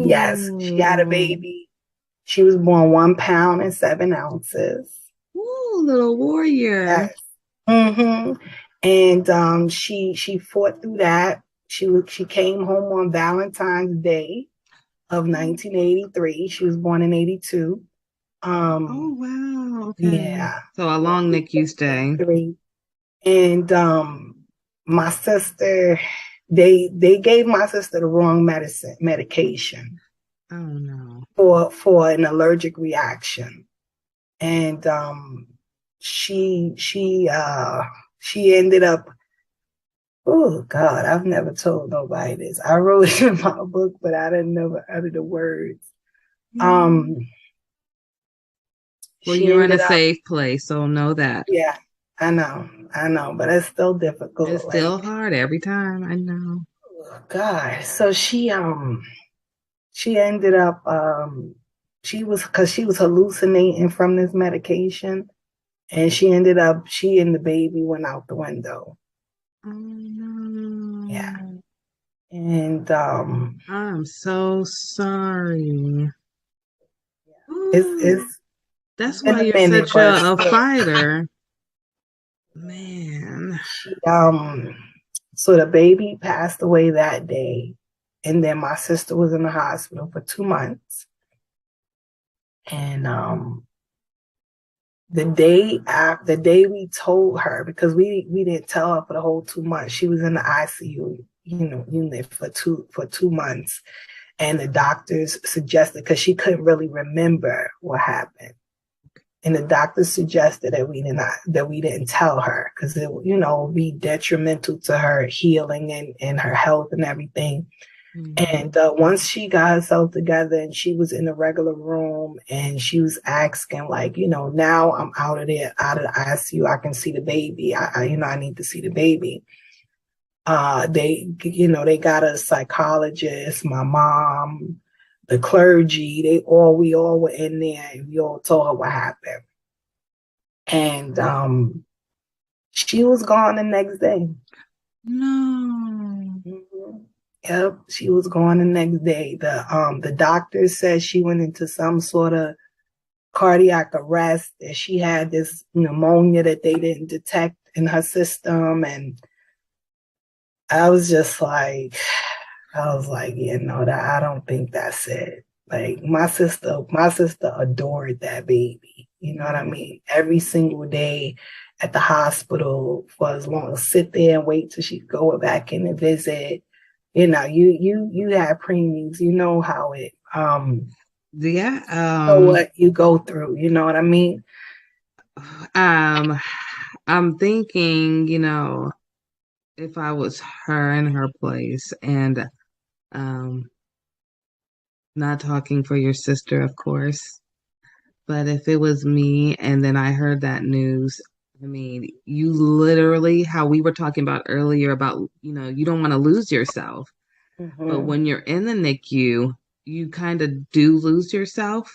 Yes, she had a baby. She was born 1 pound and 7 ounces. Ooh, little warrior. Yes. And she fought through that. She came home on Valentine's Day of 1983. She was born in 82. Oh wow. Okay. Yeah. So a long NICU stay. And my sister, they gave my sister the wrong medication. Oh no. For an allergic reaction. And she ended up, oh God, I've never told nobody this. I wrote it in my book, but I didn't never utter the words. Well, you're in a safe place, so know that. Yeah, I know, but it's still difficult. It's still hard every time, I know. Oh God, so she ended up, she was hallucinating from this medication, and she and the baby went out the window. Oh no. Yeah. And I'm so sorry. it's That's been why a you're minute, such but a fighter. Man. so the baby passed away that day, and then my sister was in the hospital for 2 months. And the day we told her, because we didn't tell her for the whole 2 months. She was in the ICU, unit for 2 months, and the doctors suggested, because she couldn't really remember what happened, and the doctors suggested that we didn't tell her, because it would be detrimental to her healing and her health and everything. And once she got herself together and she was in the regular room and she was asking, like, now I'm out of the ICU, I can see the baby. I need to see the baby. They got a psychologist, my mom, the clergy, we all were in there, and we all told her what happened. And she was gone the next day. No. Yep, she was gone the next day. The doctor said she went into some sort of cardiac arrest, and she had this pneumonia that they didn't detect in her system. And I was like, that I don't think that's it. Like, my sister adored that baby. You know what I mean? Every single day at the hospital, for as long as sit there and wait till she go back in and visit. You have preemies, you know how it what you go through, you know what I mean? I'm thinking, if I was her in her place, and not talking for your sister, of course, but if it was me and then I heard that news, I mean, you literally, how we were talking about earlier about, you don't want to lose yourself. But when you're in the NICU, you kind of do lose yourself,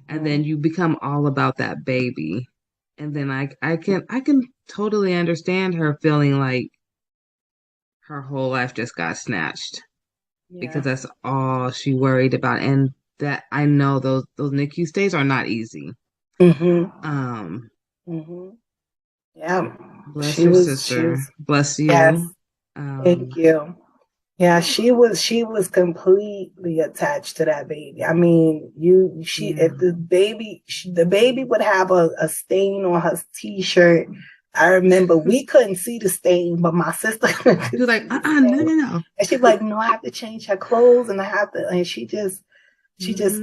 and then you become all about that baby. And then I can totally understand her feeling like her whole life just got snatched, because that's all she worried about. And that, I know those NICU stays are not easy. Yeah. Bless your sister. Bless you. Yes. Thank you. Yeah, she was completely attached to that baby. I mean, if the baby would have a stain on her t-shirt. I remember we couldn't see the stain, but my sister she was like, no. And she's like, no, I have to change her clothes, and and she just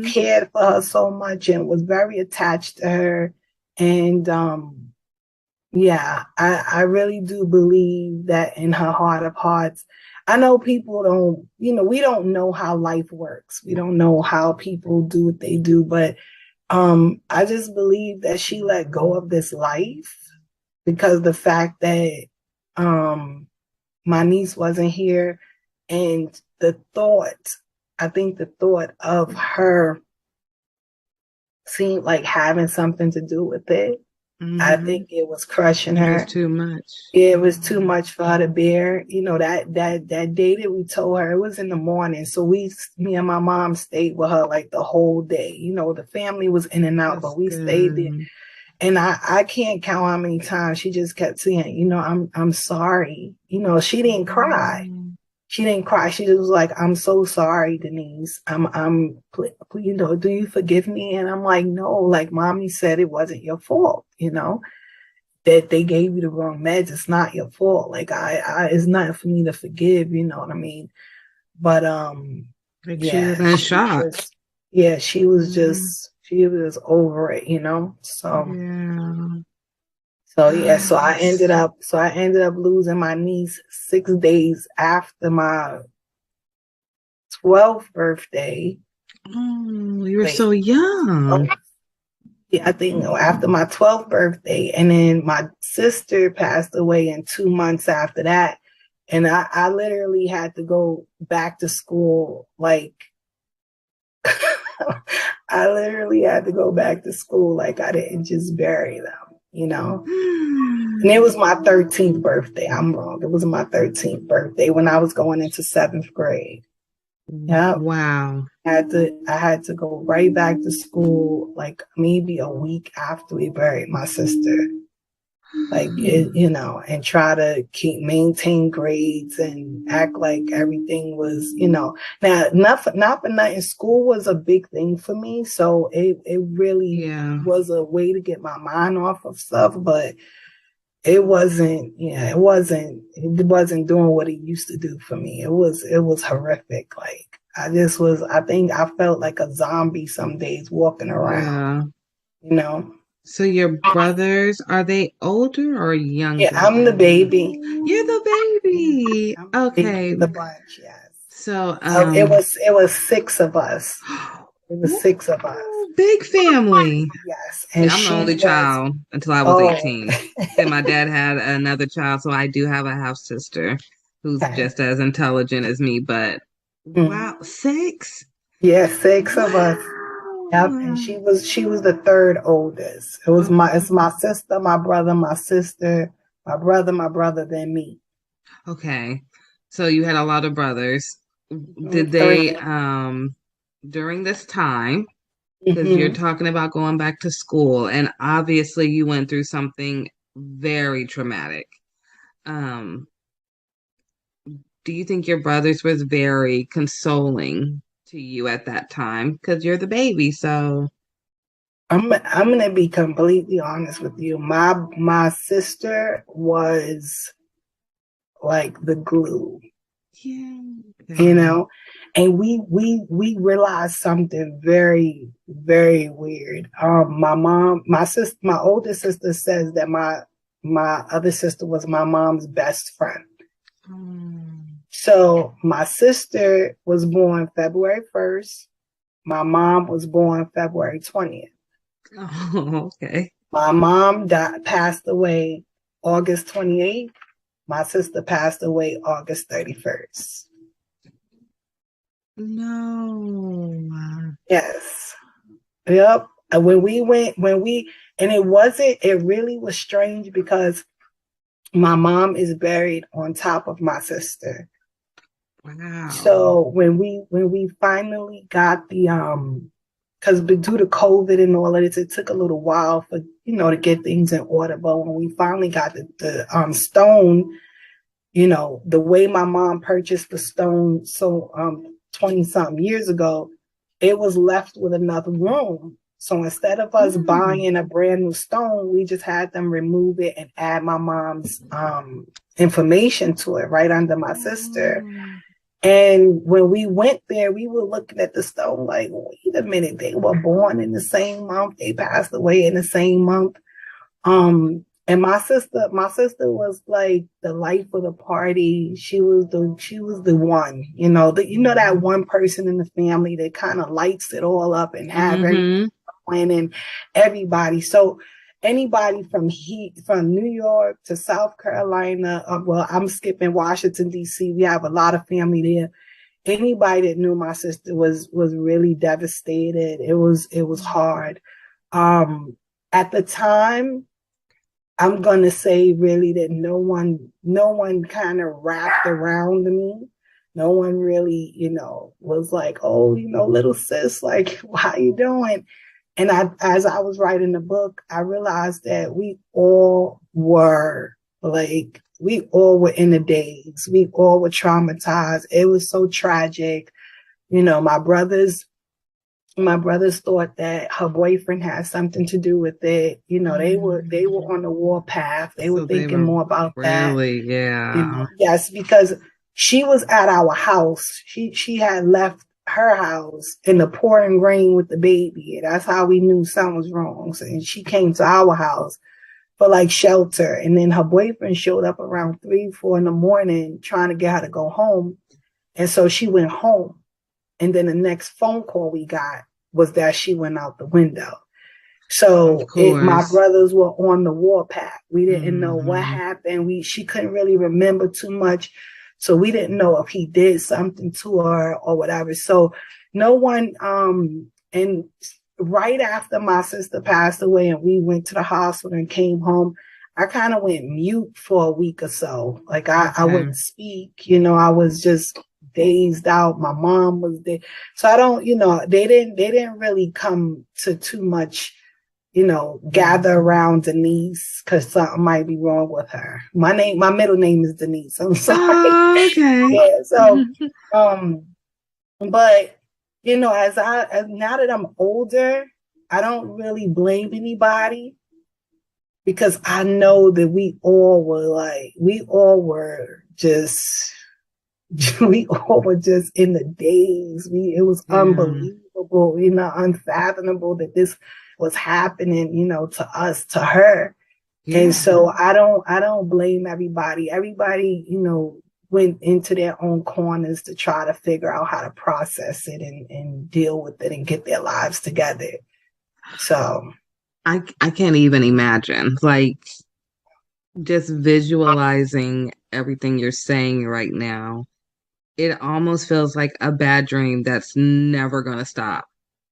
cared for her so much and was very attached to her. And I really do believe that in her heart of hearts. I know people don't, we don't know how life works. We don't know how people do what they do, but I just believe that she let go of this life because the fact that my niece wasn't here, and I think the thought of her seemed like having something to do with it. I think it was crushing her. It was too much. It was too much for her to bear. That day that we told her, it was in the morning. So me and my mom stayed with her like the whole day. The family was in and out, but we stayed there. And I can't count how many times she just kept saying, I'm sorry. She didn't cry. She didn't cry. She just was like, I'm so sorry, Denise. Do you forgive me? And I'm like, no, like mommy said, it wasn't your fault, that they gave you the wrong meds. It's not your fault. Like it's not for me to forgive, you know what I mean? But, she was in shock. She was she was over it, so. So I ended up losing my niece 6 days after my 12th birthday. Oh, you were so young. Yeah, I think after my 12th birthday, and then my sister passed away in 2 months after that. And I literally had to go back to school. Like, I literally had to go back to school. Like, I didn't just bury them. you know. And it was my 13th birthday. I'm wrong. It was my 13th birthday when I was going into 7th grade. Yeah. Wow. I had to go right back to school like maybe a week after we buried my sister. Like you know, and try to maintain grades and act like everything was, you know. Now, not for nothing, school was a big thing for me, so it really was a way to get my mind off of stuff, but it wasn't doing what it used to do for me. It was horrific. Like I think I felt like a zombie some days walking around, you know. So your brothers, are they older or younger? Yeah, I'm the baby. You're the baby. Okay. The bunch, yes. So it was 6 of us. It was 6 of us. Big family. Yes. And I'm the only child until I was 18. And my dad had another child, so I do have a half sister who's just as intelligent as me, but wow, 6? Yeah, 6 of us. Yep, and she was the 3rd oldest. It's my sister, my brother, my sister, my brother, then me. Okay. So you had a lot of brothers. Did they during this time, because you're talking about going back to school, and obviously you went through something very traumatic. Do you think your brothers was very consoling to you at that time? Because you're the baby, so I'm gonna be completely honest with you. My sister was like the glue. Yeah. You know, and we realized something very, very weird. My older sister says that my other sister was my mom's best friend. So my sister was born February 1st. My mom was born February 20th. Oh, okay. My mom passed away August 28th. My sister passed away August 31st. No. Yes. Yep. And it really was strange because my mom is buried on top of my sister. Wow. So when we finally got the because due to COVID and all of this, it took a little while for to get things in order. But when we finally got the stone, the way my mom purchased the stone, so 20-something years ago, it was left with enough room. So instead of us buying a brand new stone, we just had them remove it and add my mom's information to it right under my sister. And when we went there, we were looking at the stone like, wait a minute, they were born in the same month. They passed away in the same month. And my sister was like the life of the party. She was the one, that one person in the family that kind of lights it all up and have everything and everybody. So anybody from New York to South Carolina, I'm skipping Washington, D.C. We have a lot of family there. Anybody that knew my sister was really devastated. It was hard. At the time, I'm going to say really that no one kind of wrapped around me. No one really, was like, oh, little sis, like, how you doing? And as I was writing the book, I realized that we all were in the daze. We all were traumatized. It was so tragic. My brothers thought that her boyfriend had something to do with it. They were on the warpath. They were thinking more about that. Really, yeah. Yes, because she was at our house. She had left her house in the pouring rain with the baby. That's how we knew something was wrong. So, and she came to our house for like shelter. And then her boyfriend showed up around 3-4 in the morning trying to get her to go home. And so she went home. And then the next phone call we got was that she went out the window. So my brothers were on the warpath. We didn't know what happened. She couldn't really remember too much. So we didn't know if he did something to her or whatever. So no one, and right after my sister passed away and we went to the hospital and came home, I kind of went mute for a week or so. Like I wouldn't speak, I was just dazed out. My mom was there. So I don't, they didn't really come to too much, gather around Denise because something might be wrong with her. My middle name is Denise. I'm sorry. Oh, okay. Yeah. So, but as now that I'm older, I don't really blame anybody because I know that we all were just in the daze. It was unbelievable, unfathomable that this was happening, to us, to her. Yeah. And so I don't blame everybody. Everybody, went into their own corners to try to figure out how to process it and deal with it and get their lives together. So I can't even imagine, like, just visualizing everything you're saying right now. It almost feels like a bad dream that's never going to stop.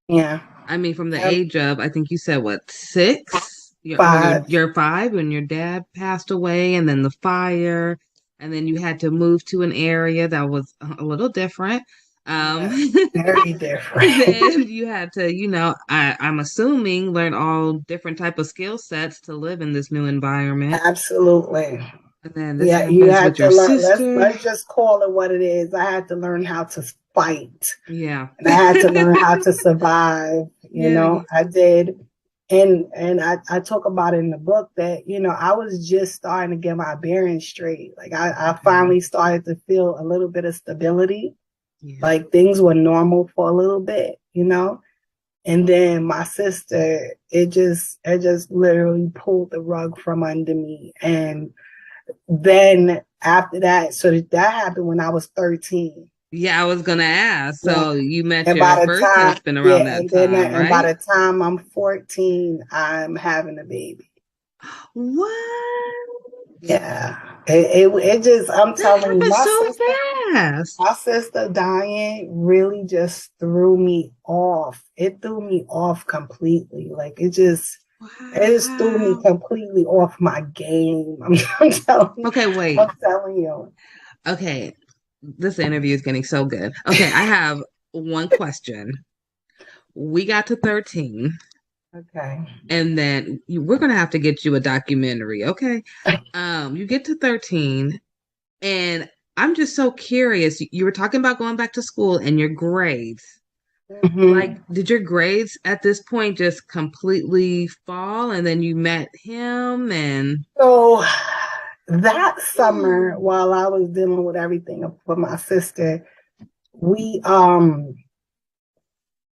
Yeah. I mean, from the age of, I think you said, what, 6? You're 5 when your dad passed away, and then the fire, and then you had to move to an area that was a little different. Very different. Then you had to, I'm assuming, learn all different type of skill sets to live in this new environment. Absolutely. And then this you had with your learn. sister. Let's just call it what it is. I had to learn how to fight. Yeah. And I had to learn how to survive. I did. And I talk about it in the book that, I was just starting to get my bearings straight. Like I finally started to feel a little bit of stability. Yeah. Like things were normal for a little bit, and then my sister, it just literally pulled the rug from under me. And then after that, so that happened when I was 13. Yeah, I was gonna ask. So you met your first time, husband around that time, right? And by the time I'm 14, I'm having a baby. What? Yeah. It just, I'm telling you, fast. My sister dying really just threw me off. It threw me off completely. Like it just threw me completely off my game. I'm telling you. Okay, wait. I'm telling you. Okay. This interview is getting so good. Okay, I have one question. We got to 13. Okay. And then we're going to have to get you a documentary, okay? You get to 13, and I'm just so curious. You were talking about going back to school and your grades. Mm-hmm. Like, did your grades at this point just completely fall, and then you met him? And so that summer, while I was dealing with everything with my sister, we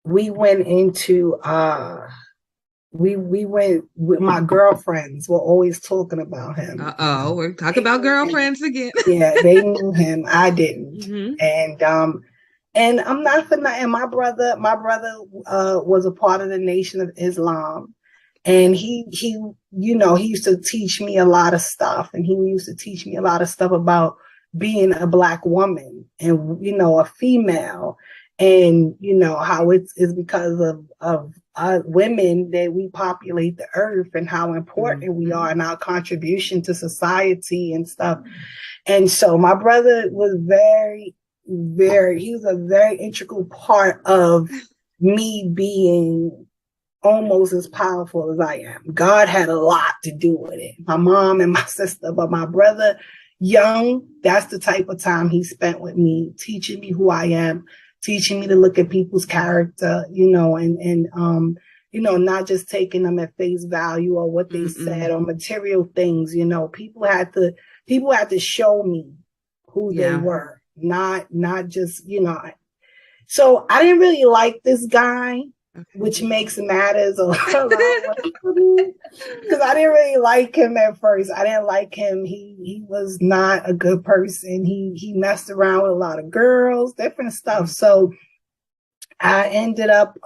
went into we went with my girlfriends. We're always talking about him. We're talking about girlfriends again. Yeah, they knew him. I didn't. Mm-hmm. And I'm not for nothing. My brother was a part of the Nation of Islam. And he used to teach me a lot of stuff. And he used to teach me a lot of stuff about being a Black woman and, a female. And, how it's because of women that we populate the earth and how important we are and our contribution to society and stuff. And so my brother was he was a very integral part of me being almost as powerful as I am. God had a lot to do with it. My mom and my sister, but my brother, young, that's the type of time he spent with me, teaching me who I am, teaching me to look at people's character, and not just taking them at face value or what they said or material things. People had to show me who they were, not just, So I didn't really like this guy, which makes matters a lot because I didn't really like him at first. I didn't like him. He was not a good person. He messed around with a lot of girls, different stuff. So we ended up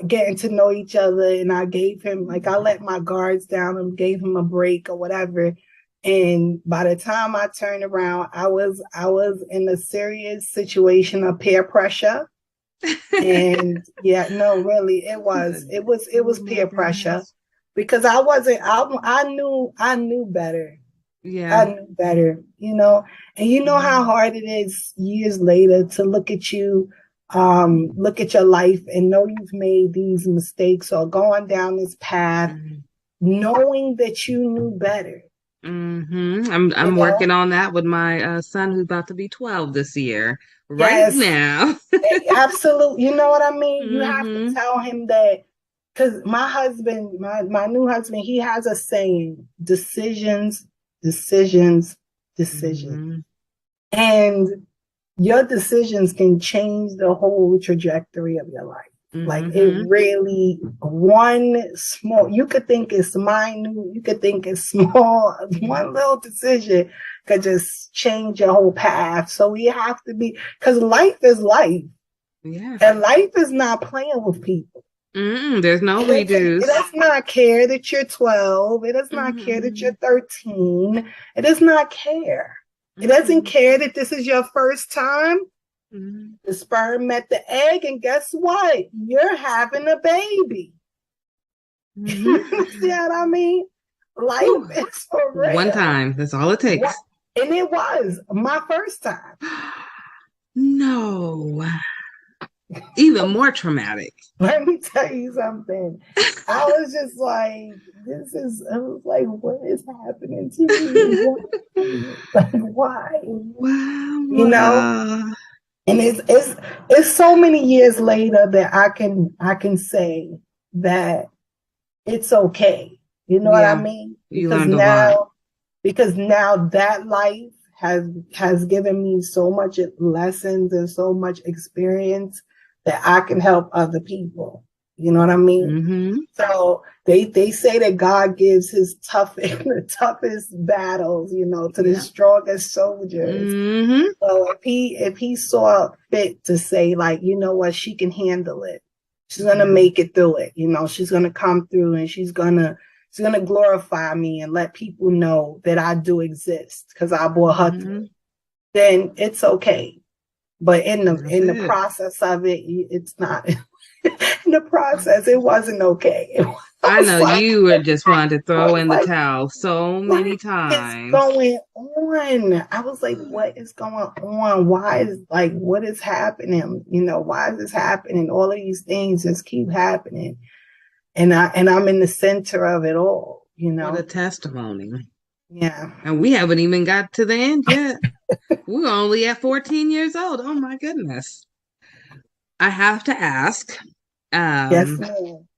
getting to know each other, and I gave him, I let my guards down and gave him a break or whatever. And by the time I turned around, I was in a serious situation of peer pressure. And yeah, no, really, it was peer pressure because I knew better. Yeah. I knew better, you know, and you know how hard it is years later to look at you, look at your life and know you've made these mistakes or gone down this path, knowing that you knew better. I'm working on that with my son who's about to be 12 this year. Right Yes, now. absolutely. You know what I mean? You have to tell him that because my husband, my new husband, he has a saying: decisions, decisions, decisions. And your decisions can change the whole trajectory of your life. Like it really, one small, you could think it's minute, you could think it's small, one little decision could just change your whole path. So we have to be, because life is life. Yeah. And life is not playing with people. There's no redos. It does not care that you're 12. It does not care that you're 13. It does not care. It doesn't care that this is your first time. The sperm met the egg, and guess what? You're having a baby. See what I mean? Life is for real. One time. That's all it takes. And it was my first time. No. Even more traumatic. Let me tell you something. I was just like, I was like, what is happening to me? Like, why? Wow. You know? And it's so many years later that I can say that it's okay. You know what I mean? Because now that life has given me so much lessons and so much experience that I can help other people. You know what I mean? So they say that God gives his the toughest battles, you know, to the strongest soldiers. So if he saw fit to say, like, you know what, she can handle it. She's gonna make it through it. You know, she's gonna come through and she's gonna glorify me and let people know that I do exist because I brought her through. Then it's okay. But in the process of it, it's not. In the process, it wasn't okay. I know you were just wanting to throw in the towel so many times. What's going on? I was like, what is going on? What is happening? You know, why is this happening? All of these things just keep happening. And I'm in the center of it all, you know. What a testimony. Yeah. And we haven't even got to the end yet. We're only at 14 years old. Oh my goodness. I have to ask. Yes, ma'am.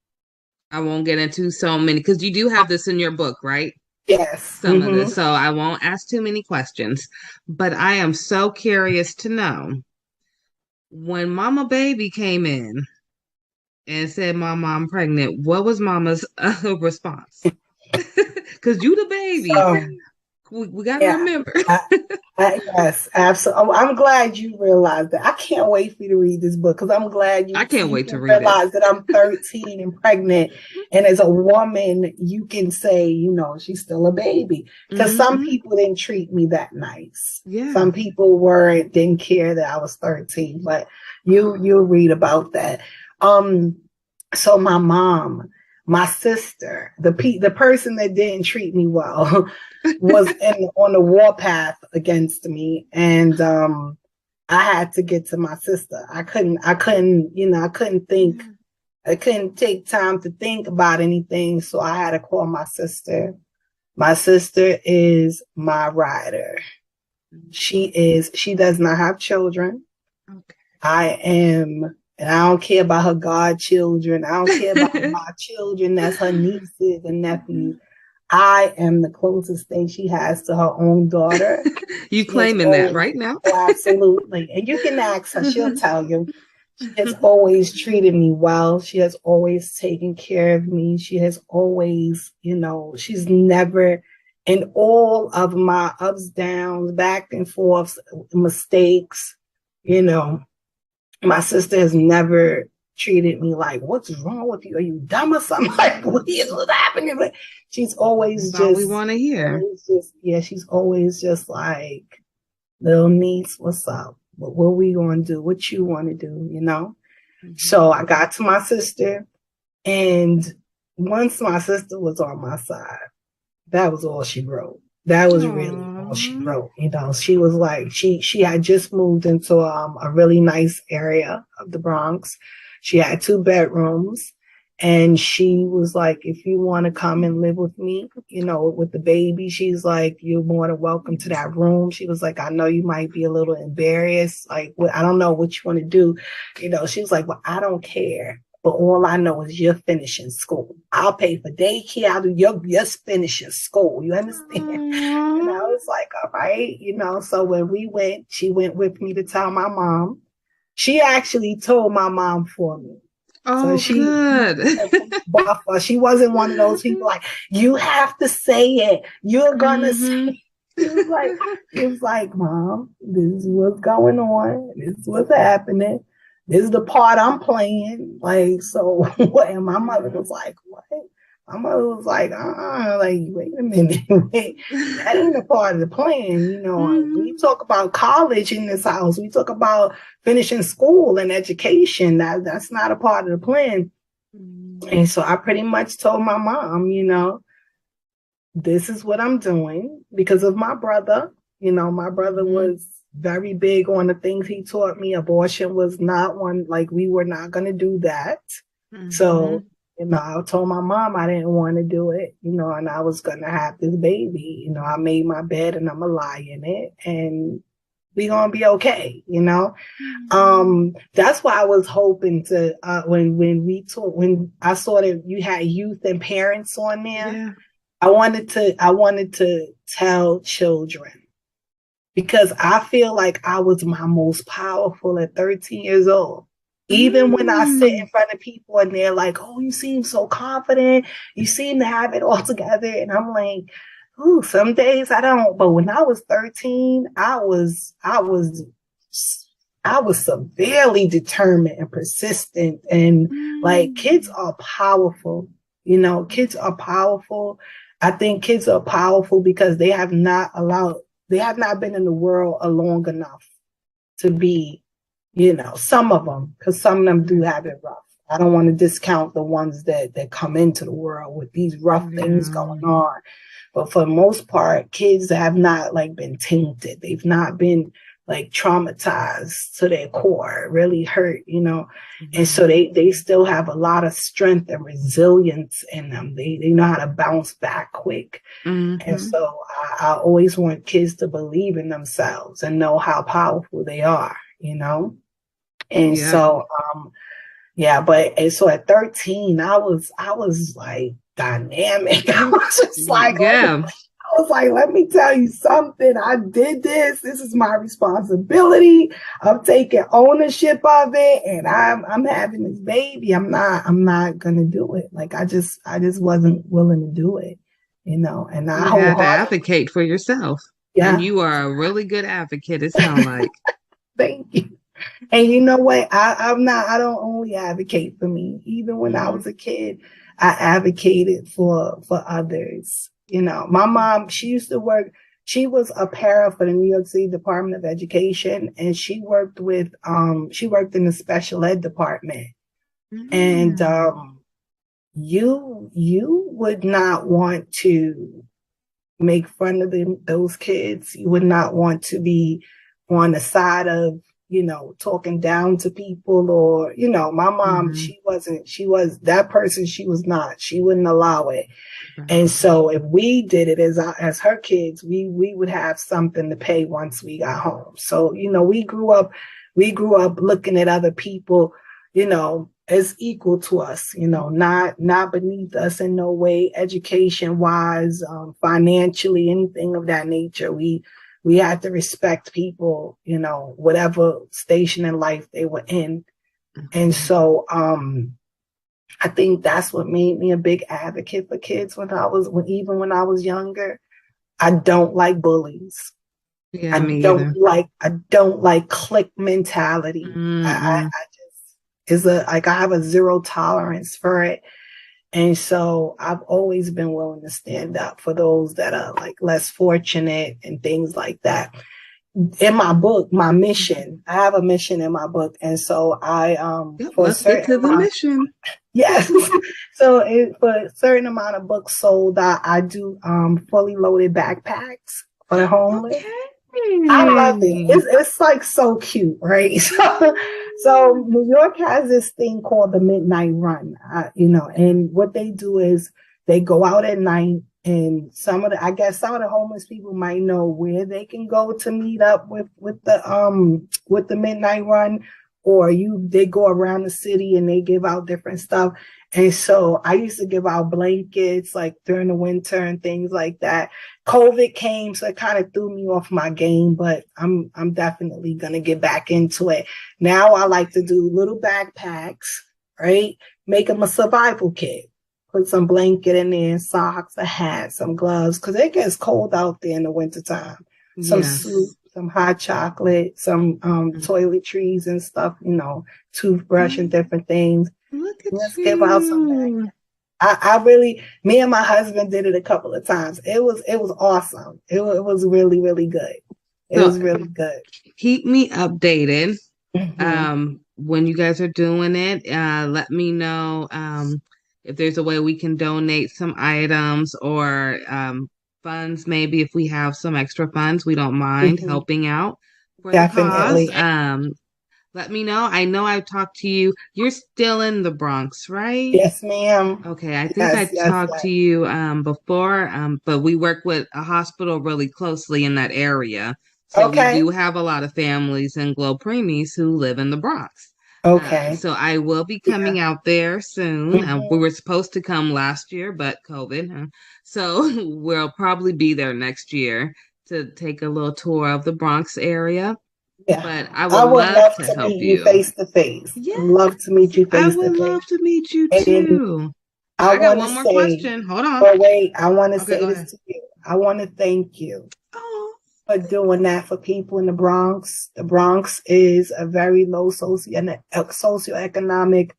I won't get into so many because you do have this in your book, right? Yes. Some of this. So I won't ask too many questions. But I am so curious to know when Mama Baby came in and said, Mama, I'm pregnant, what was Mama's response? Because you the baby. We got to remember. Yes, absolutely. I'm glad you realized that. I can't wait for you to read this book because I'm glad I can't wait to read realize that I'm 13 and pregnant. And as a woman, you can say, you know, she's still a baby. Because some people didn't treat me that nice. Yeah. Some people didn't care that I was 13. But you'll read about that. So my mom, my sister, the person that didn't treat me well was on the warpath against me. And I had to get to my sister. I couldn't think. I couldn't take time to think about anything. So I had to call my sister. My sister is my rider. She does not have children. Okay. I am. And I don't care about her godchildren. I don't care about my children. That's her nieces and nephews. I am the closest thing she has to her own daughter. You claiming that right now? Absolutely. And you can ask her. She'll tell you. She has always treated me well. She has always taken care of me. She has always, you know, she's never, in all of my ups, downs, back and forth, mistakes, you know, my sister has never treated me like, what's wrong with you? Are you dumb or something? Like, what's happening? But she's always That's all we want to hear. She's always just like, little niece, what's up? What we going to do? What you want to do? You know? So I got to my sister, and once my sister was on my side, that was all she wrote. That was really all she wrote. You know, she was like, she had just moved into a really nice area of the Bronx. She had 2 bedrooms, and she was like, if you want to come and live with me, you know, with the baby, she's like, you're more than welcome to that room. She was like, I know you might be a little embarrassed. Like, I don't know what you want to do. You know, she was like, well, I don't care. But all I know is you're finishing school. I'll pay for daycare. I'll do you're finishing school. You understand? And I was like, all right, you know. So when we went, she went with me to tell my mom. She actually told my mom for me. Oh, so good. Buffer. She wasn't one of those people like, you have to say it. You're gonna say it. It was like, Mom, this is what's going on. This is what's happening. This is the part I'm playing. Like, so what? And my mother was like, what? My mother was like, like, wait a minute. Wait, that ain't a part of the plan. You know, we talk about college in this house. We talk about finishing school and education. That's not a part of the plan. And so I pretty much told my mom, you know, this is what I'm doing because of my brother. You know, my brother was very big on the things he taught me. Abortion was not one, like, we were not going to do that. So, you know, I told my mom I didn't want to do it, you know, and I was going to have this baby. You know, I made my bed and I'm going to lie in it and we going to be okay, you know? That's why I was hoping to, when I saw that you had youth and parents on there, I wanted to tell children. Because I feel like I was my most powerful at 13 years old. Even when I sit in front of people and they're like, oh, you seem so confident. You seem to have it all together. And I'm like, ooh, some days I don't. But when I was 13, I was severely determined and persistent. And like, kids are powerful. You know, kids are powerful. I think kids are powerful because they have not been in the world long enough to be, you know, some of them, because some of them do have it rough. I don't want to discount the ones that come into the world with these rough things going on. But for the most part, kids have not like been tainted. They've not been like traumatized to their core, really hurt, you know. And so they still have a lot of strength and resilience in them. They know how to bounce back quick. And so I always want kids to believe in themselves and know how powerful they are, you know. And so so at 13 I was like dynamic. I was just like, I was like, let me tell you something. I did this. This is my responsibility. I'm taking ownership of it, and I'm having this baby. I'm not gonna do it. Like I just wasn't willing to do it, you know. And you had to advocate for yourself. Yeah, and you are a really good advocate. It sounds like. Thank you. And you know what? I don't only advocate for me. Even when I was a kid, I advocated for others. You know, my mom, she used to work, she was a para for the New York City Department of Education, and she worked in the special ed department. And you would not want to make fun of those kids. You would not want to be on the side of, you know, talking down to people, or, you know, my mom, she was that person. She was not, she wouldn't allow it. And so if we did it as her kids, we would have something to pay once we got home. So, you know, we grew up looking at other people, you know, as equal to us, you know, not beneath us in no way, education wise, financially, anything of that nature. We had to respect people, you know, whatever station in life they were in. And so I think that's what made me a big advocate for kids even when I was younger. I don't like bullies. Yeah, I don't like clique mentality. I have a zero tolerance for it. And so I've always been willing to stand up for those that are like less fortunate and things like that. in my book, my mission, I have a mission in my book. And so for a Let's get to certain the amount, mission. yes. So for a certain amount of books sold, I do fully loaded backpacks for the homeless. I love it. It's like so cute, right? So New York has this thing called the Midnight Run, and what they do is they go out at night, and some of the homeless people might know where they can go to meet up with the Midnight Run, or they go around the city and they give out different stuff. And so I used to give out blankets like during the winter and things like that. COVID came, so it kind of threw me off my game, but I'm definitely gonna get back into it. Now I like to do little backpacks, right? Make them a survival kit. Put some blanket in there, socks, a hat, some gloves, because it gets cold out there in the wintertime. Some soup, some hot chocolate, some toiletries and stuff, toothbrush and different things. Let's give out some back. Me and my husband did it a couple of times. It was awesome. It was really, really good. It was really good. Keep me updated. When you guys are doing it, let me know if there's a way we can donate some items or funds. Maybe if we have some extra funds, we don't mind helping out for Definitely. the cause. Let me know. I know I've talked to you. You're still in the Bronx, right? Yes, ma'am. Okay, I think I talked to you before, but we work with a hospital really closely in that area. So we do have a lot of families in Glo Preemies who live in the Bronx. Okay. So I will be coming out there soon. We were supposed to come last year, but COVID. So we'll probably be there next year to take a little tour of the Bronx area. Yeah. But I would love to help meet you face to face. Yeah. I'd love to meet you face to face. I would love to meet you too. I got want one more to say, question. Hold on. But wait, I want to Okay, say go this ahead. to you. I want to thank you for doing that for people in the Bronx. The Bronx is a very low socioeconomic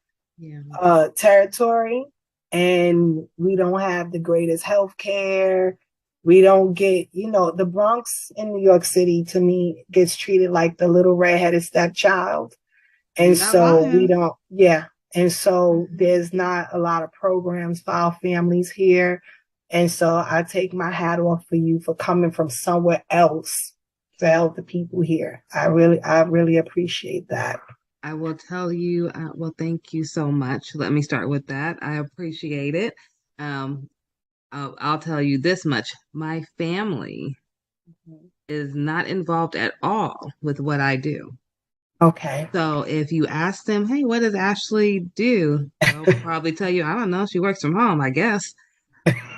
territory, and we don't have the greatest health care. We don't get, the Bronx in New York City, to me, gets treated like the little redheaded stepchild. And so we don't, And so there's not a lot of programs for our families here. And so I take my hat off for you for coming from somewhere else to help the people here. I really appreciate that. I will tell you, thank you so much. Let me start with that. I appreciate it. I'll tell you this much. My family is not involved at all with what I do. Okay. So if you ask them, hey, what does Ashley do? They'll probably tell you, I don't know. She works from home, I guess.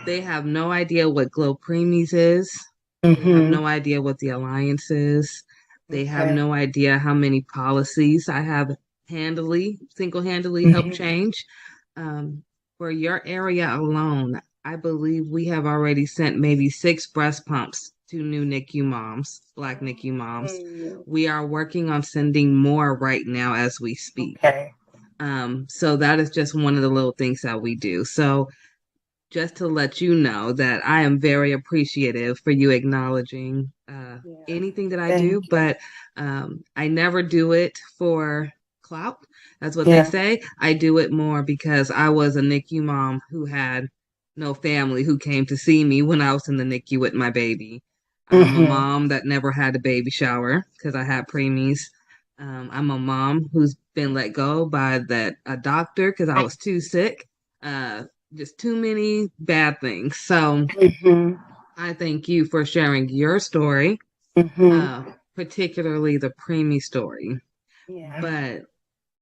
They have no idea what Glo Preemies is. They have no idea what the Alliance is. They have no idea how many policies I have single-handedly helped change. For your area alone, I believe we have already sent maybe 6 breast pumps to new NICU moms, Black NICU moms. We are working on sending more right now as we speak. So that is just one of the little things that we do. So just to let you know that I am very appreciative for you acknowledging anything that I do, but I never do it for clout. That's what they say. I do it more because I was a NICU mom who had no family who came to see me when I was in the NICU with my baby. I'm a mom that never had a baby shower because I had preemies. I'm a mom who's been let go by a doctor because I was too sick. Just too many bad things. So I thank you for sharing your story, particularly the preemie story. But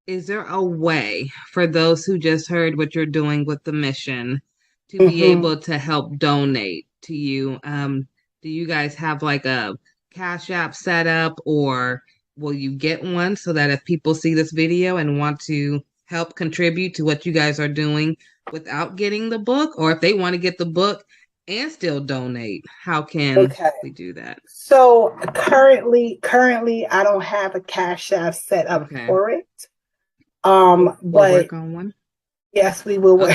is there a way for those who just heard what you're doing with the mission to be able to help donate to you? Do you guys have like a Cash App set up, or will you get one so that if people see this video and want to help contribute to what you guys are doing without getting the book, or if they want to get the book and still donate, how can we do that? So currently I don't have a Cash App set up for it. We'll but work on one. Yes, we will.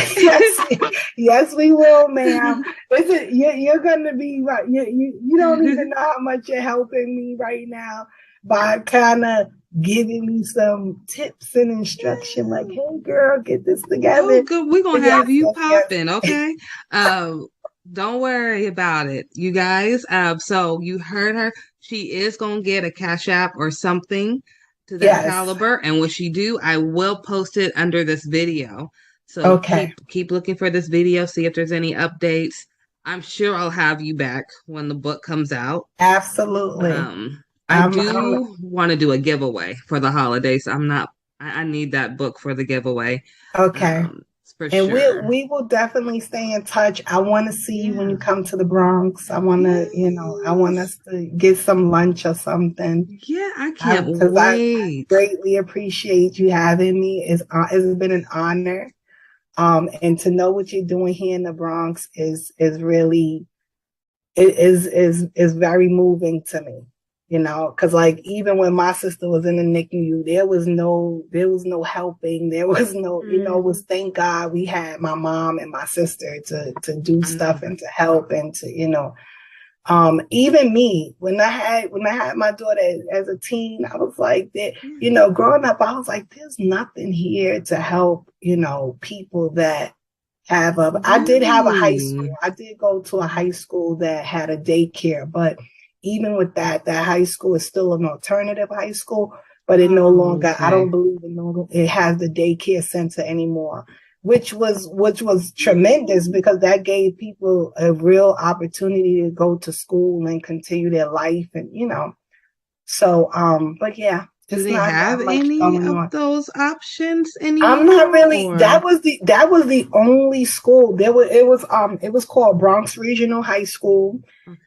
Yes, we will, ma'am. Listen, you're gonna be right. You don't even know how much you're helping me right now by kind of giving me some tips and instruction. Like, hey, girl, get this together. Oh, good. We're gonna have you Yes. popping, okay? Don't worry about it, you guys. So you heard her. She is gonna get a Cash App or something to that Yes. caliber. And when she do, I will post it under this video. So Okay. keep looking for this video, see if there's any updates. I'm sure I'll have you back when the book comes out. Absolutely. I do want to do a giveaway for the holidays. I need that book for the giveaway. Okay. For and sure. we will definitely stay in touch. I want to see you when you come to the Bronx. I want to, I want us to get some lunch or something. Yeah, I can't wait. I greatly appreciate you having me. It's been an honor. And to know what you're doing here in the Bronx is really, is very moving to me. Because like even when my sister was in the NICU, there was no helping. There was no, was thank God we had my mom and my sister to do stuff and to help and to, even me when I had my daughter as a teen, I was like that, growing up, I was like, there's nothing here to help, people that have I did have a high school. I did go to a high school that had a daycare, but even with that high school is still an alternative high school, but it no longer, I don't believe it has the daycare center anymore, which was tremendous because that gave people a real opportunity to go to school and continue their life and, so, but yeah. Do they have any of those options anymore? I'm not really. That was the only school. It was called Bronx Regional High School,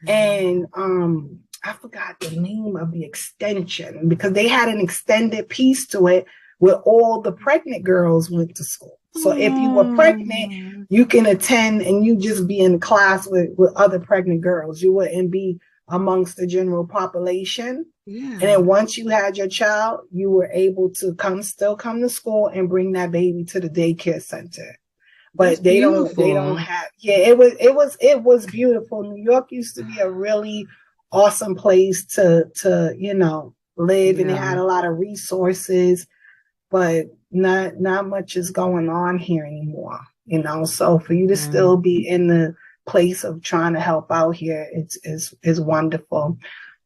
and I forgot the name of the extension because they had an extended piece to it where all the pregnant girls went to school. So if you were pregnant, you can attend and you just be in class with other pregnant girls. You wouldn't be amongst the general population. Yeah. And then once you had your child, you were able to still come to school and bring that baby to the daycare center. But they don't have, it was beautiful. New York used to be a really awesome place to live, and it had a lot of resources, but not much is going on here anymore, so for you to still be in the place of trying to help out here, it's wonderful.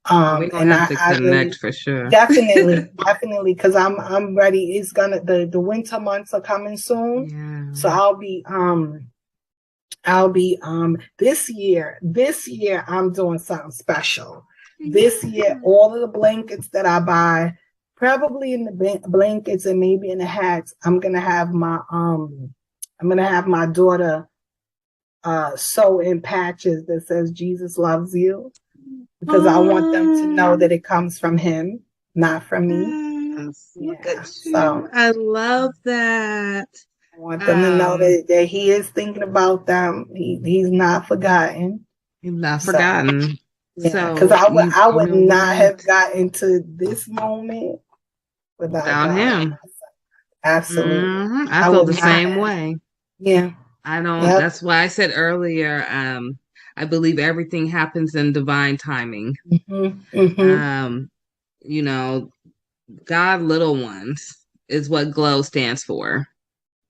We're gonna have to connect really, for sure. Definitely, because I'm ready. It's gonna the winter months are coming soon, so I'll be this year I'm doing something special. This year, all of the blankets that I buy, probably in the blankets and maybe in the hats, I'm gonna have my daughter sew in patches that says Jesus loves you. Because I want them to know that it comes from him, not from me. Yes, look at you. So, I love that. I want them to know that he is thinking about them. He's not forgotten. He's not forgotten. Yeah, because I would not have gotten to this moment without him. Absolutely. Mm-hmm. I feel the same way. Yeah. I don't. Yep. That's why I said earlier. I believe everything happens in divine timing. Mm-hmm. Mm-hmm. God little ones is what GLO stands for.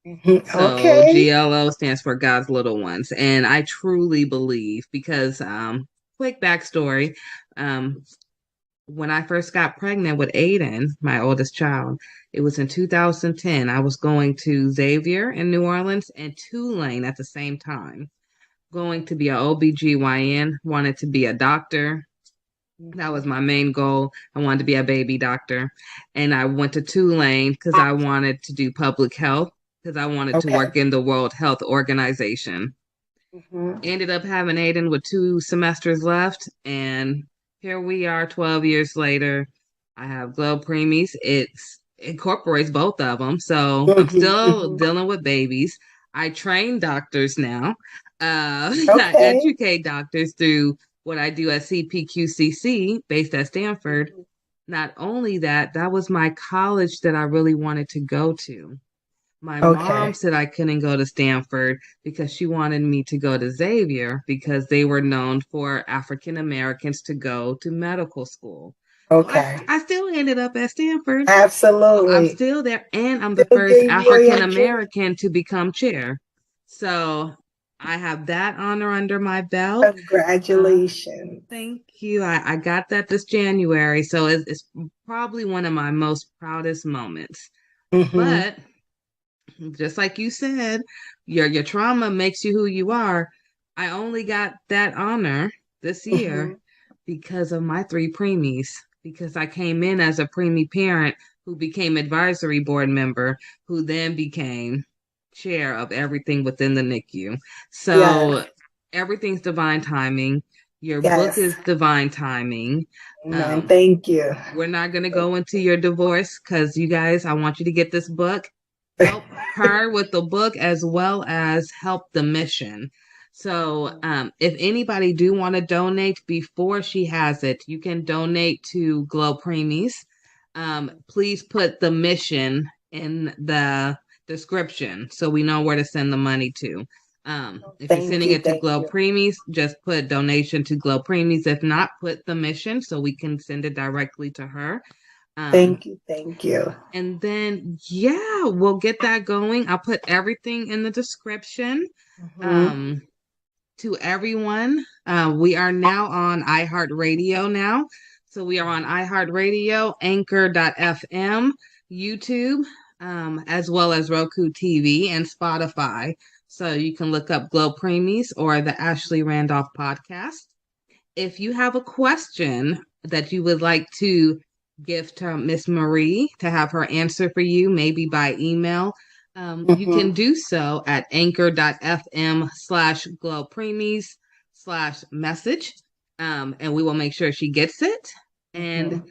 Mm-hmm. So GLO stands for God's little ones. And I truly believe because, quick backstory, when I first got pregnant with Aiden, my oldest child, it was in 2010. I was going to Xavier in New Orleans and Tulane at the same time. Going to be an OBGYN, wanted to be a doctor. That was my main goal. I wanted to be a baby doctor. And I went to Tulane because I wanted to do public health, because I wanted to work in the World Health Organization. Mm-hmm. Ended up having Aiden with 2 semesters left. And here we are 12 years later. I have Glo Preemies. It incorporates both of them. So I'm still dealing with babies. I train doctors now. I educate doctors through what I do at CPQCC based at Stanford. Not only that, that was my college that I really wanted to go to. My Okay. mom said I couldn't go to Stanford because she wanted me to go to Xavier because they were known for African Americans to go to medical school. Okay. So I still ended up at Stanford. Absolutely. I'm still there, and I'm the Still first gave you your African dream. American to become chair. So I have that honor under my belt. Congratulations. Thank you. I got that this January, so it's probably one of my most proudest moments. Mm-hmm. But just like you said, your trauma makes you who you are. I only got that honor this year because of my 3 preemies, because I came in as a preemie parent who became advisory board member, who then became chair of everything within the NICU. So everything's divine timing. Your book is divine timing. Man, thank you. We're not going to go into your divorce because you guys, I want you to get this book. Help her with the book as well as help the mission. So if anybody do want to donate before she has it, you can donate to Glo Preemies. Please put the mission in the description so we know where to send the money to. If you're sending it to Glo Preemies, just put donation to Glo Preemies. If not, put the mission so we can send it directly to her. Thank you. Thank you. And then, we'll get that going. I'll put everything in the description. To everyone, we are now on iHeartRadio now. So we are on iHeartRadio, Anchor.fm, YouTube, as well as Roku TV and Spotify. So you can look up Glo Preemies or the Ashley Randolph podcast. If you have a question that you would like to give to Miss Marie to have her answer for you, maybe by email, you can do so at anchor.fm/Glo Preemies/message. And we will make sure she gets it. And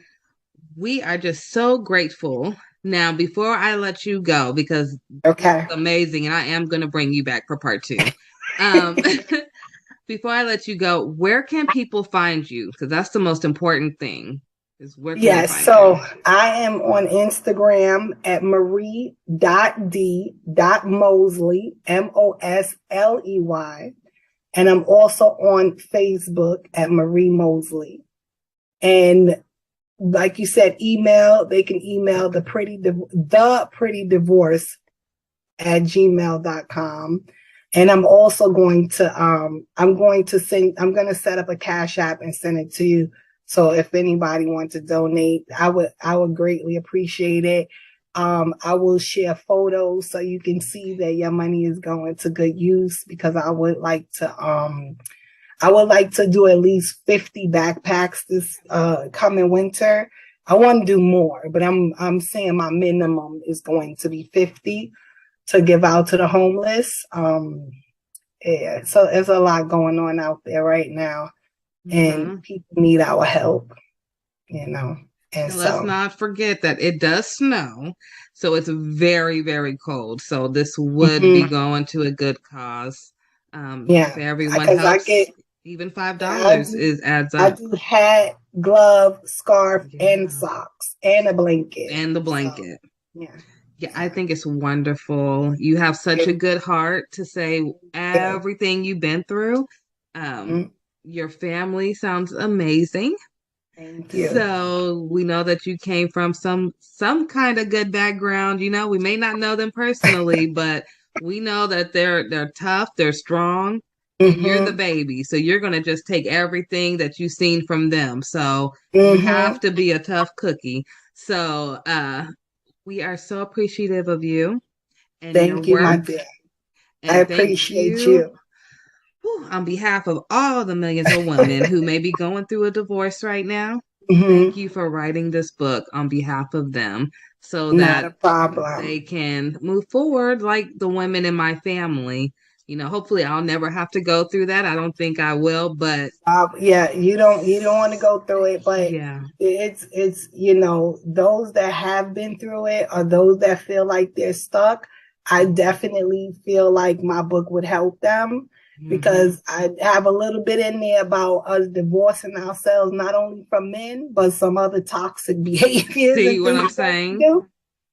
we are just so grateful. Now, before I let you go, because it's amazing, and I am going to bring you back for part 2. Before I let you go, where can people find you? Because that's the most important thing. Is where can they find you? I am on Instagram at marie.d.mosley, Mosley. And I'm also on Facebook at Marie Mosley. And like you said, they can email the pretty divorce at gmail.com. And I'm also going to I'm going to set up a Cash App and send it to you. So if anybody wants to donate, I would greatly appreciate it. I will share photos so you can see that your money is going to good use, because I would like to do at least 50 backpacks this coming winter. I want to do more, but I'm saying my minimum is going to be 50 to give out to the homeless. So there's a lot going on out there right now, and people need our help, And let's not forget that it does snow, so it's very, very cold. So this would be going to a good cause. If everyone helps, even $5 adds up. I do hat, glove, scarf, and socks, and a blanket. And the blanket. So, I think it's wonderful. You have such a good heart to say everything you've been through. Your family sounds amazing. Thank you. So we know that you came from some kind of good background. We may not know them personally, but we know that they're tough, they're strong, and you're the baby. So you're gonna just take everything that you've seen from them. So you have to be a tough cookie. So we are so appreciative of you and thank your you, my work. dear. And I appreciate you. On behalf of all the millions of women who may be going through a divorce right now, thank you for writing this book on behalf of them, so that they can move forward like the women in my family. Hopefully I'll never have to go through that. I don't think I will, but you don't want to go through it, but it's those that have been through it, or those that feel like they're stuck, I definitely feel like my book would help them. Because I have a little bit in there about us divorcing ourselves, not only from men, but some other toxic behaviors. See what I'm saying?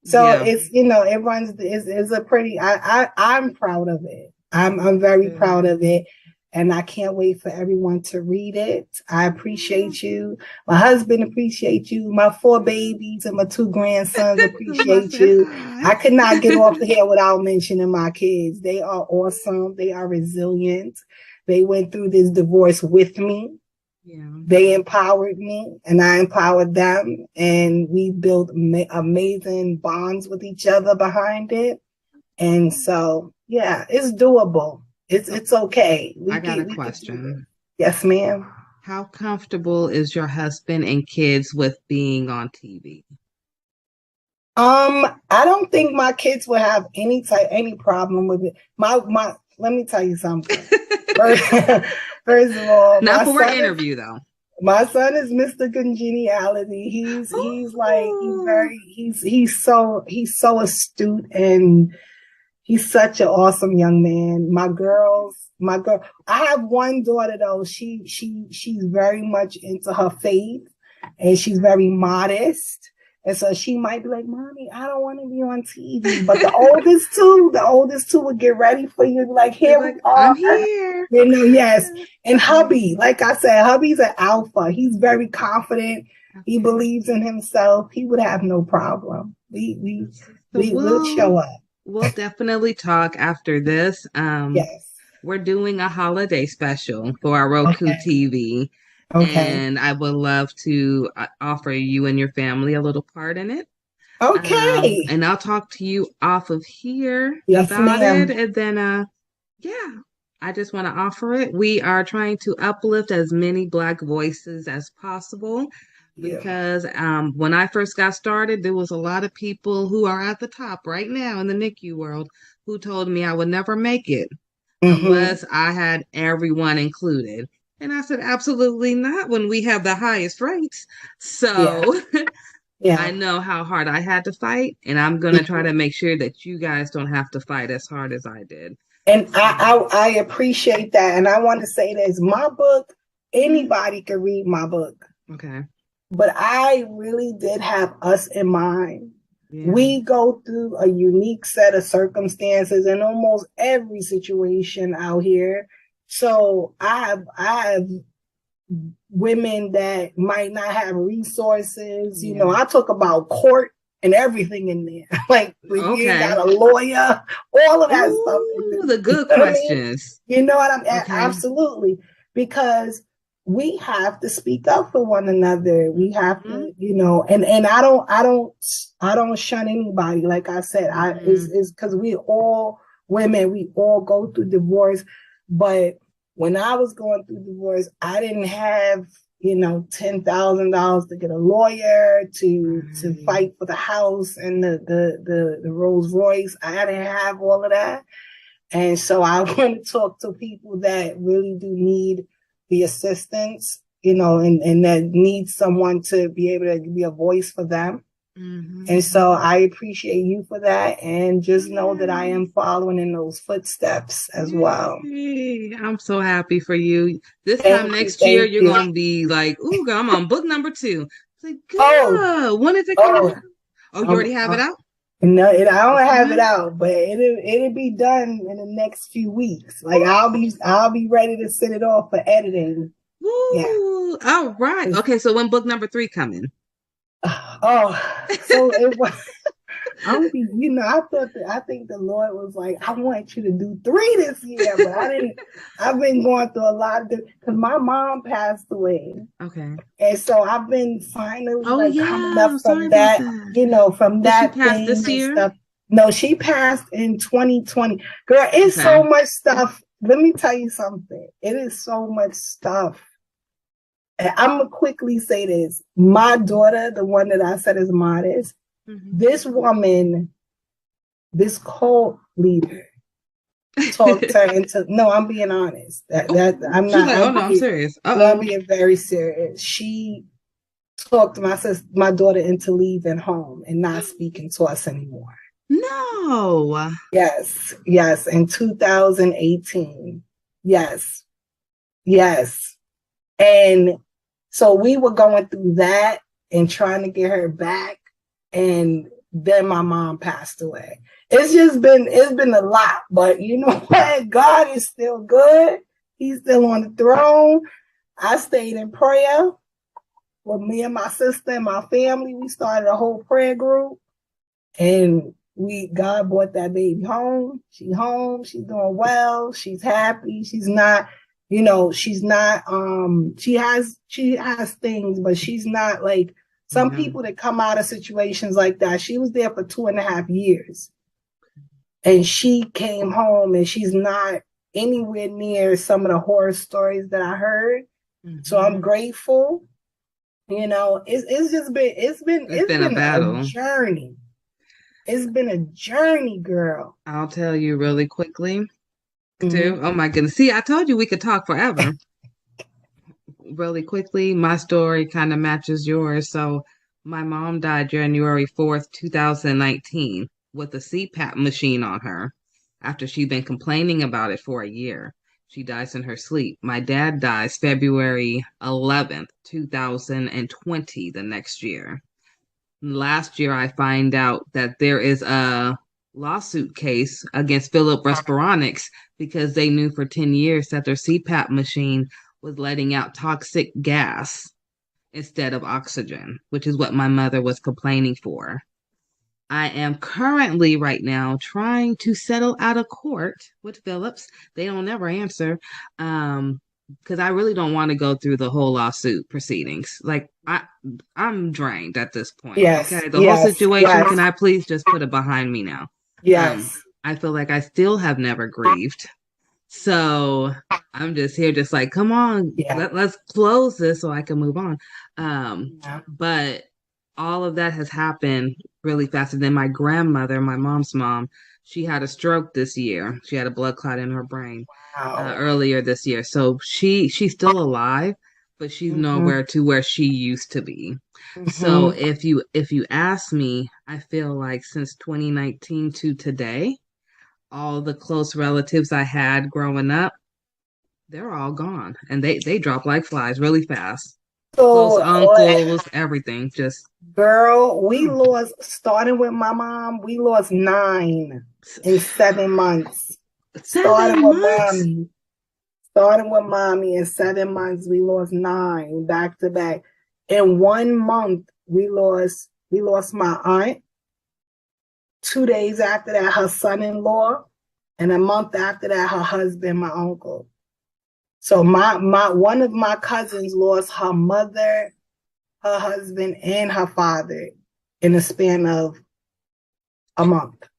So Yeah. it's, it runs, it's a pretty, I'm proud of it. I'm very proud of it. And I can't wait for everyone to read it. I appreciate you. My husband appreciates you. My 4 babies and my 2 grandsons appreciate you. I could not get off the here without mentioning my kids. They are awesome. They are resilient. They went through this divorce with me. Yeah. They empowered me and I empowered them. And we built amazing bonds with each other behind it. And so, yeah, it's doable. It's okay. I got a question. Yes, ma'am. How comfortable is your husband and kids with being on TV? I don't think my kids would have any problem with it. Let me tell you something. First of all, not for an interview though. My son is Mr. Congeniality. He's so astute, and he's such an awesome young man. My girl, I have one daughter though. She's very much into her faith, and she's very modest. And so she might be like, "Mommy, I don't want to be on TV." But the oldest two would get ready for you. Like, here we are. I'm here. Yes. And hubby, like I said, hubby's an alpha. He's very confident. He believes in himself. He would have no problem. We'll show up. We'll definitely talk after this. Yes. We're doing a holiday special for our Roku TV. Okay. And I would love to offer you and your family a little part in it. Okay. And I'll talk to you off of here about it. And then, I just want to offer it. We are trying to uplift as many Black voices as possible. Because when I first got started, there was a lot of people who are at the top right now in the NICU world who told me I would never make it unless I had everyone included. And I said, absolutely not when we have the highest rates. So I know how hard I had to fight, and I'm going to try to make sure that you guys don't have to fight as hard as I did. And I appreciate that. And I want to say this, my book, anybody can read my book. Okay. But I really did have us in mind. Yeah. We go through a unique set of circumstances in almost every situation out here. So I have women that might not have resources. You know, I talk about court and everything in there. Like, you got a lawyer, all of that stuff. The good questions. You know what I'm absolutely. Because we have to speak up for one another. We have to, and I don't shun anybody. Like I said, it's because we all women, we all go through divorce. But when I was going through divorce, I didn't have, $10,000 to get a lawyer to fight for the house and the Rolls Royce. I didn't have all of that. And so I want to talk to people that really do need the assistance, and that need someone to be able to be a voice for them. And so I appreciate you for that, and just know that I am following in those footsteps as well. I'm so happy for you. This time next year, you're going to be like, ooh, girl, I'm on book number 2. It's like, good. When is it coming out? Oh, you already have it out? No, I don't have it out, but it'll be done in the next few weeks. Like, I'll be ready to send it off for editing. Ooh, all right. Okay, so when book number 3 coming? So it was. I think the Lord was like, I want you to do 3 this year, but I didn't. I've been going through a lot of because my mom passed away. Okay. And so I've been finally coming up from that, from that. Did she pass this year? Stuff. No, she passed in 2020. Girl, it's so much stuff. Let me tell you something. It is so much stuff. And I'm gonna quickly say this. My daughter, the one that I said is modest, this woman, this cult leader, talked her into. No, I'm being honest. I'm not. I'm serious. I'm being very serious. She talked my daughter into leaving home and not speaking to us anymore. No. Yes. In 2018. Yes. And so we were going through that and trying to get her back. And Then my mom passed away. It's been a lot, but you know what? God is still good. He's still on the throne. I stayed in prayer with me and my sister and my family. We started a whole prayer group, and God brought that baby home. She's home. She's doing well. She's happy. She's not, she's not, she has things, but she's not like some people that come out of situations like that. She was there for 2.5 years, and she came home, and she's not anywhere near some of the horror stories that I heard. So I'm grateful. It's been a battle. A journey. It's been a journey, girl. I'll tell you really quickly, too. Oh my goodness. See, I told you we could talk forever. Really quickly, my story kind of matches yours. So my mom died January 4th, 2019 with a CPAP machine on her after she'd been complaining about it for a year. She dies in her sleep. My dad dies February 11th, 2020, the next year. Last year, I find out that there is a lawsuit case against Philip Respironics because they knew for 10 years that their CPAP machine was letting out toxic gas instead of oxygen, which is what my mother was complaining for. I am currently right now trying to settle out of court with Phillips. They don't ever answer. Because I really don't want to go through the whole lawsuit proceedings. Like I'm drained at this point. Yes. Okay. The whole situation, can I please just put it behind me now? Yes. I feel like I still have never grieved. So I'm just here, just like, come on, let's close this so I can move on. But all of that has happened really fast. And then my grandmother, my mom's mom, she had a stroke this year. She had a blood clot in her brain earlier this year. So she's still alive, but she's nowhere to where she used to be. So if you ask me, I feel like since 2019 to today, all the close relatives I had growing up, they're all gone, and they drop like flies really fast. So, close uncles, everything, just girl, we lost, starting with my mom, we lost 9 in 7 months. Starting with mommy in 7 months, we lost 9 back to back. In 1 month, we lost my aunt. 2 days after that, her son-in-law, and a month after that, her husband, my uncle. So one of my cousins lost her mother, her husband, and her father in the span of a month.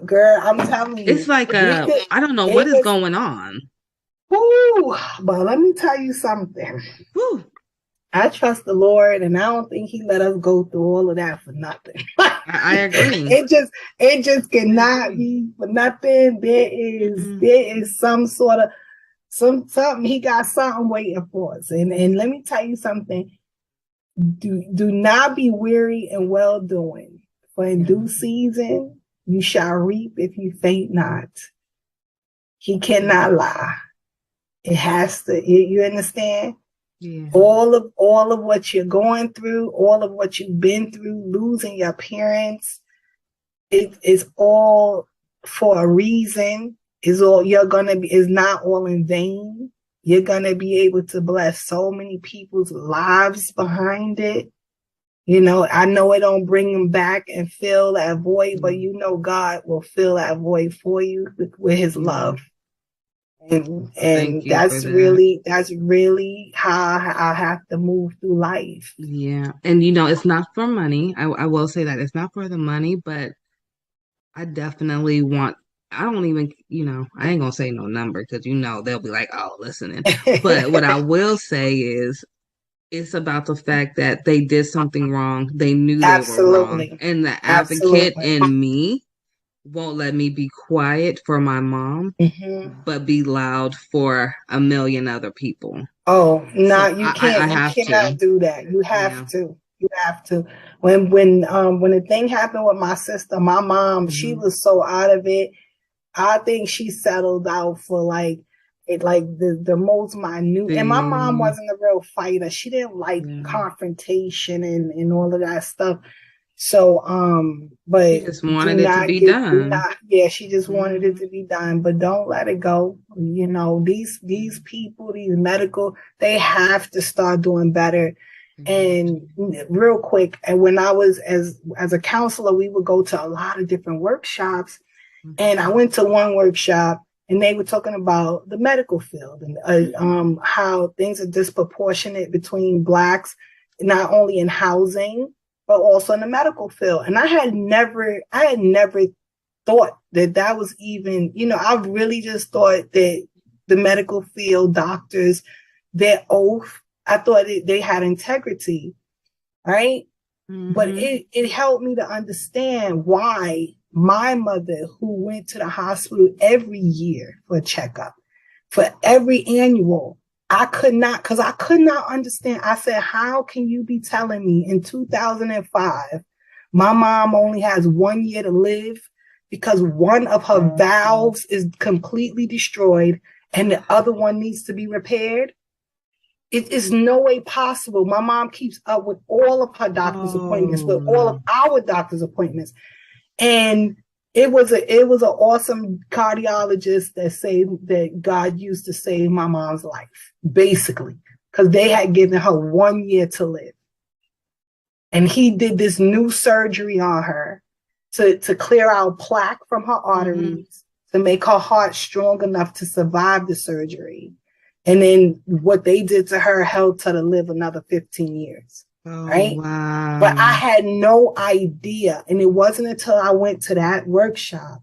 Girl, I'm telling you, it's like I don't know what is going on. Woo, but let me tell you something. Woo. I trust the Lord, and I don't think He let us go through all of that for nothing. I agree. It just cannot be for nothing. There is some sort of something. He got something waiting for us. And let me tell you something. Do not be weary in well doing, for in due season you shall reap if you faint not. He cannot lie. It has to. You understand? Yeah. All of what you're going through, all of what you've been through, losing your parents, it is all for a reason. Is not all in vain. You're gonna be able to bless so many people's lives behind it. I know it don't bring them back and fill that void, but God will fill that void for you with His love. And that's really how I have to move through life. Yeah. And it's not for money. I will say that it's not for the money, but I definitely want, I don't even, I ain't gonna say no number because they'll be like, oh, listening. But what I will say is it's about the fact that they did something wrong. They knew they were wrong. And the advocate in me won't let me be quiet for my mom, but be loud for a million other people. Oh, no, you can't. You cannot do that. You have to. You have to. When the thing happened with my sister, my mom, she was so out of it. I think she settled out for the most minute. And my mom wasn't a real fighter. She didn't like confrontation and all of that stuff. So, She but just do wanted it to not be get, do done. not, yeah, she just wanted it to be done, but don't let it go. You know, these people, these medical, they have to start doing better. And real quick, and when I was as a counselor, we would go to a lot of different workshops. And I went to one workshop and they were talking about the medical field and how things are disproportionate between Blacks, not only in housing, but also in the medical field. And I had never thought that that was even, you know, I really just thought that the medical field, doctors, their oath, I thought they had integrity, right? But it helped me to understand why my mother, who went to the hospital every year for a checkup, for every annual, I could not understand. I said, how can you be telling me in 2005, my mom only has 1 year to live because one of her valves is completely destroyed and the other one needs to be repaired? It is no way possible. My mom keeps up with all of her doctor's appointments, with all of our doctor's appointments. And it was an awesome cardiologist that God used to save my mom's life, basically, because they had given her 1 year to live. And he did this new surgery on her to clear out plaque from her arteries, to make her heart strong enough to survive the surgery. And then what they did to her helped her to live another 15 years. Right? Wow. But I had no idea. And it wasn't until I went to that workshop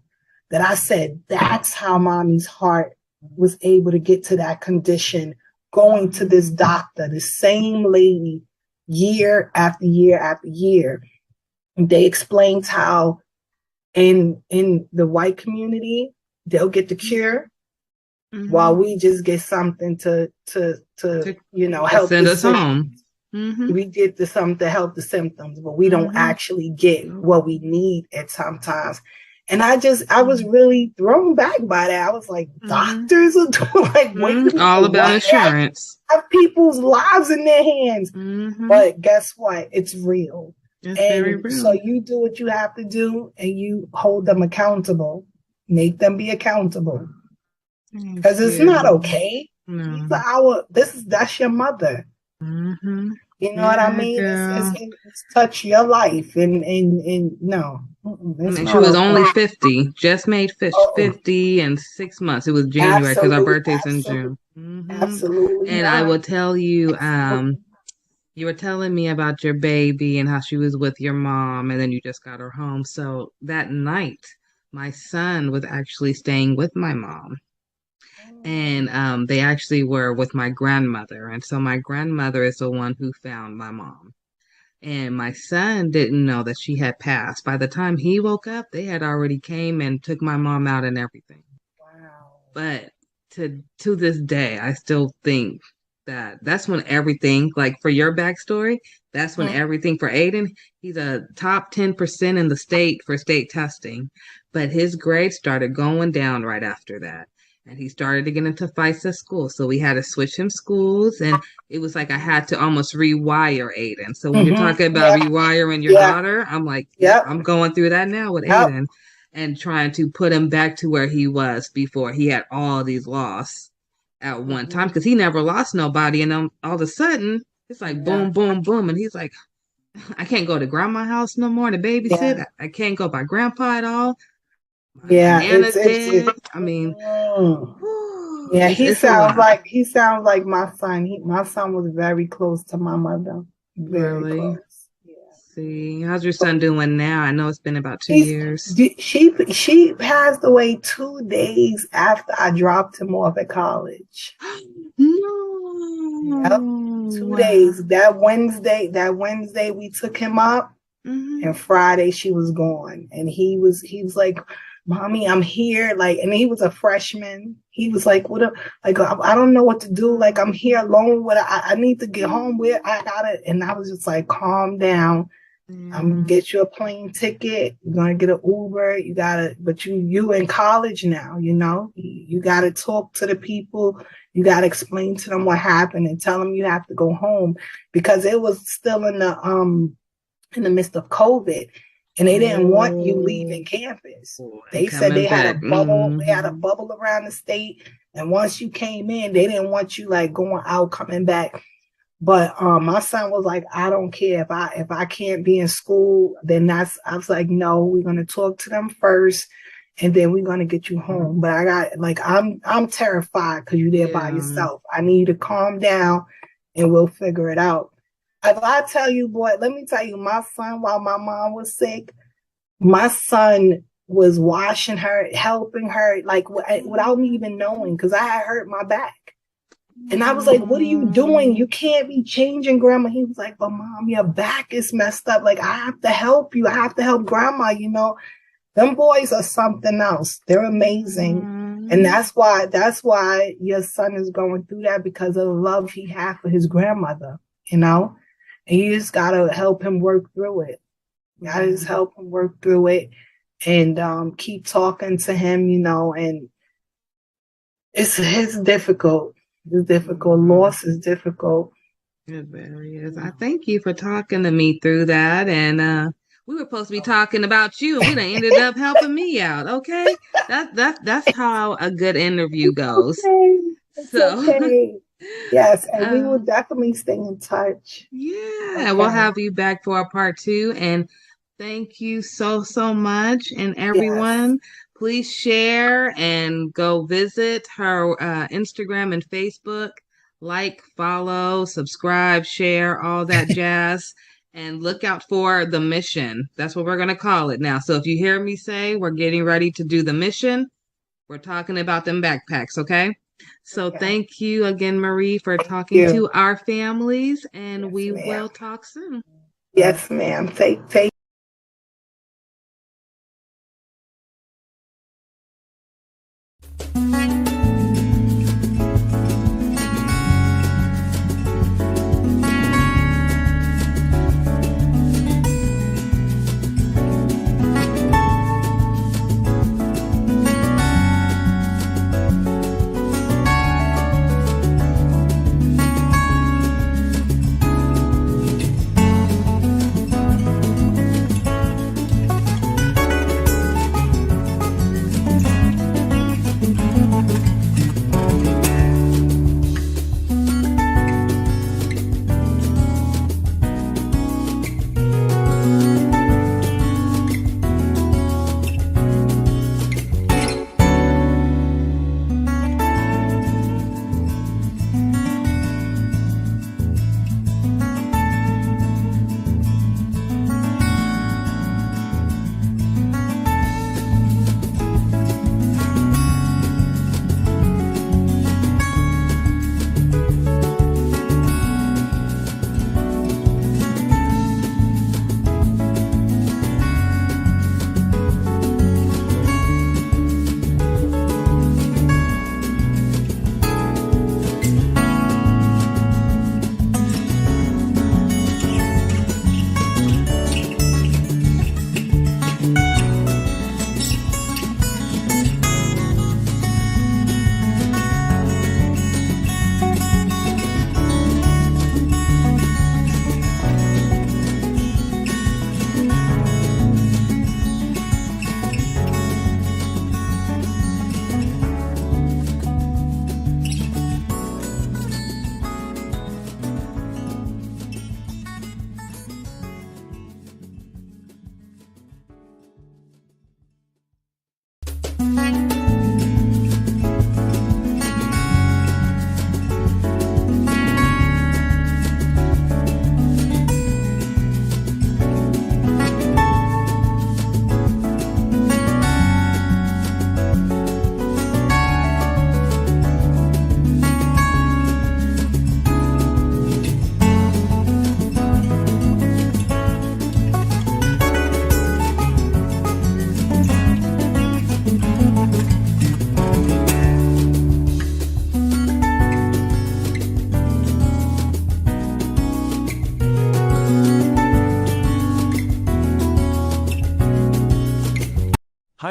that I said, that's how mommy's heart was able to get to that condition, going to this doctor, the same lady, year after year after year. And they explained how in the white community, they'll get the cure, while we just get something to you know, help send the us home. We get the something to help the symptoms, but we don't actually get what we need at sometimes. And I was really thrown back by that. I was like, doctors are doing like, wait, all about insurance. Have people's lives in their hands. But guess what? It's real. It's very real. So you do what you have to do and you hold them accountable. Make them be accountable. Because it's not okay. No. That's your mother. You know what I mean? It's touch your life and no. She was only 50, just made 50 in 6 months. It was January because our birthday's in June. Absolutely. And I will tell you, you were telling me about your baby and how she was with your mom and then you just got her home. So that night, my son was actually staying with my mom. And they actually were with my grandmother. And so my grandmother is the one who found my mom. And my son didn't know that she had passed. By the time he woke up, they had already came and took my mom out and everything. Wow. But to this day, I still think that's when everything, like for your backstory, that's when everything for Aiden, he's a top 10% in the state for state testing. But his grades started going down right after that. And he started to get into fights at school. So we had to switch him schools. And it was like I had to almost rewire Aiden. So when you're talking about rewiring your daughter, I'm like, I'm going through that now with Aiden and trying to put him back to where he was before he had all these losses at one time. Because he never lost nobody. And then all of a sudden, it's like boom, boom, boom. And he's like, I can't go to grandma's house no more to babysit. I can't go by grandpa at all. I mean, he sounds like my son. My son was very close to my mother. Very close. See, how's your son doing now? I know it's been about 2 years. She passed away 2 days after I dropped him off at college. No. Yep. 2 days. That Wednesday we took him up, and Friday she was gone. And he was like, Mommy, I'm here. Like, and he was a freshman. He was like, I don't know what to do. Like, I'm here alone. I need to get home. Where I gotta. And I was just like, calm down. I'm gonna get you a plane ticket. You're gonna get an Uber. You gotta, but you in college now, you know, you gotta talk to the people. You gotta explain to them what happened and tell them you have to go home, because it was still in the in the midst of COVID, and they didn't want you leaving campus. They said they had a bubble. They had a bubble around the state, and once you came in, they didn't want you like going out, coming back. But my son was like, I don't care if I can't be in school, then I was like, no, we're gonna talk to them first, and then we're gonna get you home. But I got like I'm terrified because you're there by yourself. I need you to calm down, and we'll figure it out. If I tell you, boy, let me tell you, my son, while my mom was sick, my son was washing her, helping her, like without me even knowing, because I had hurt my back. And I was like, what are you doing? You can't be changing, Grandma. He was like, but Mom, your back is messed up. Like, I have to help you. I have to help Grandma, you know. Them boys are something else. They're amazing. And that's why your son is going through that, because of the love he had for his grandmother, you know. And you just got to help him work through it. You got to just help him work through it and keep talking to him, you know. And it's difficult. It's difficult. Loss is difficult. It very is. I thank you for talking to me through that. And we were supposed to be talking about you, and we done ended up helping me out. Okay, that's how a good interview goes. It's okay. Yes, and we will definitely stay in touch. Yeah, Okay. we'll have you back for a part 2. And thank you so much. And everyone, please share and go visit her Instagram and Facebook. Like, follow, subscribe, share, all that jazz. And look out for the mission. That's what we're going to call it now. So if you hear me say we're getting ready to do the mission, we're talking about them backpacks, okay? So thank you again, Marie, for talking to our families, and we will talk soon. Yes, ma'am. Take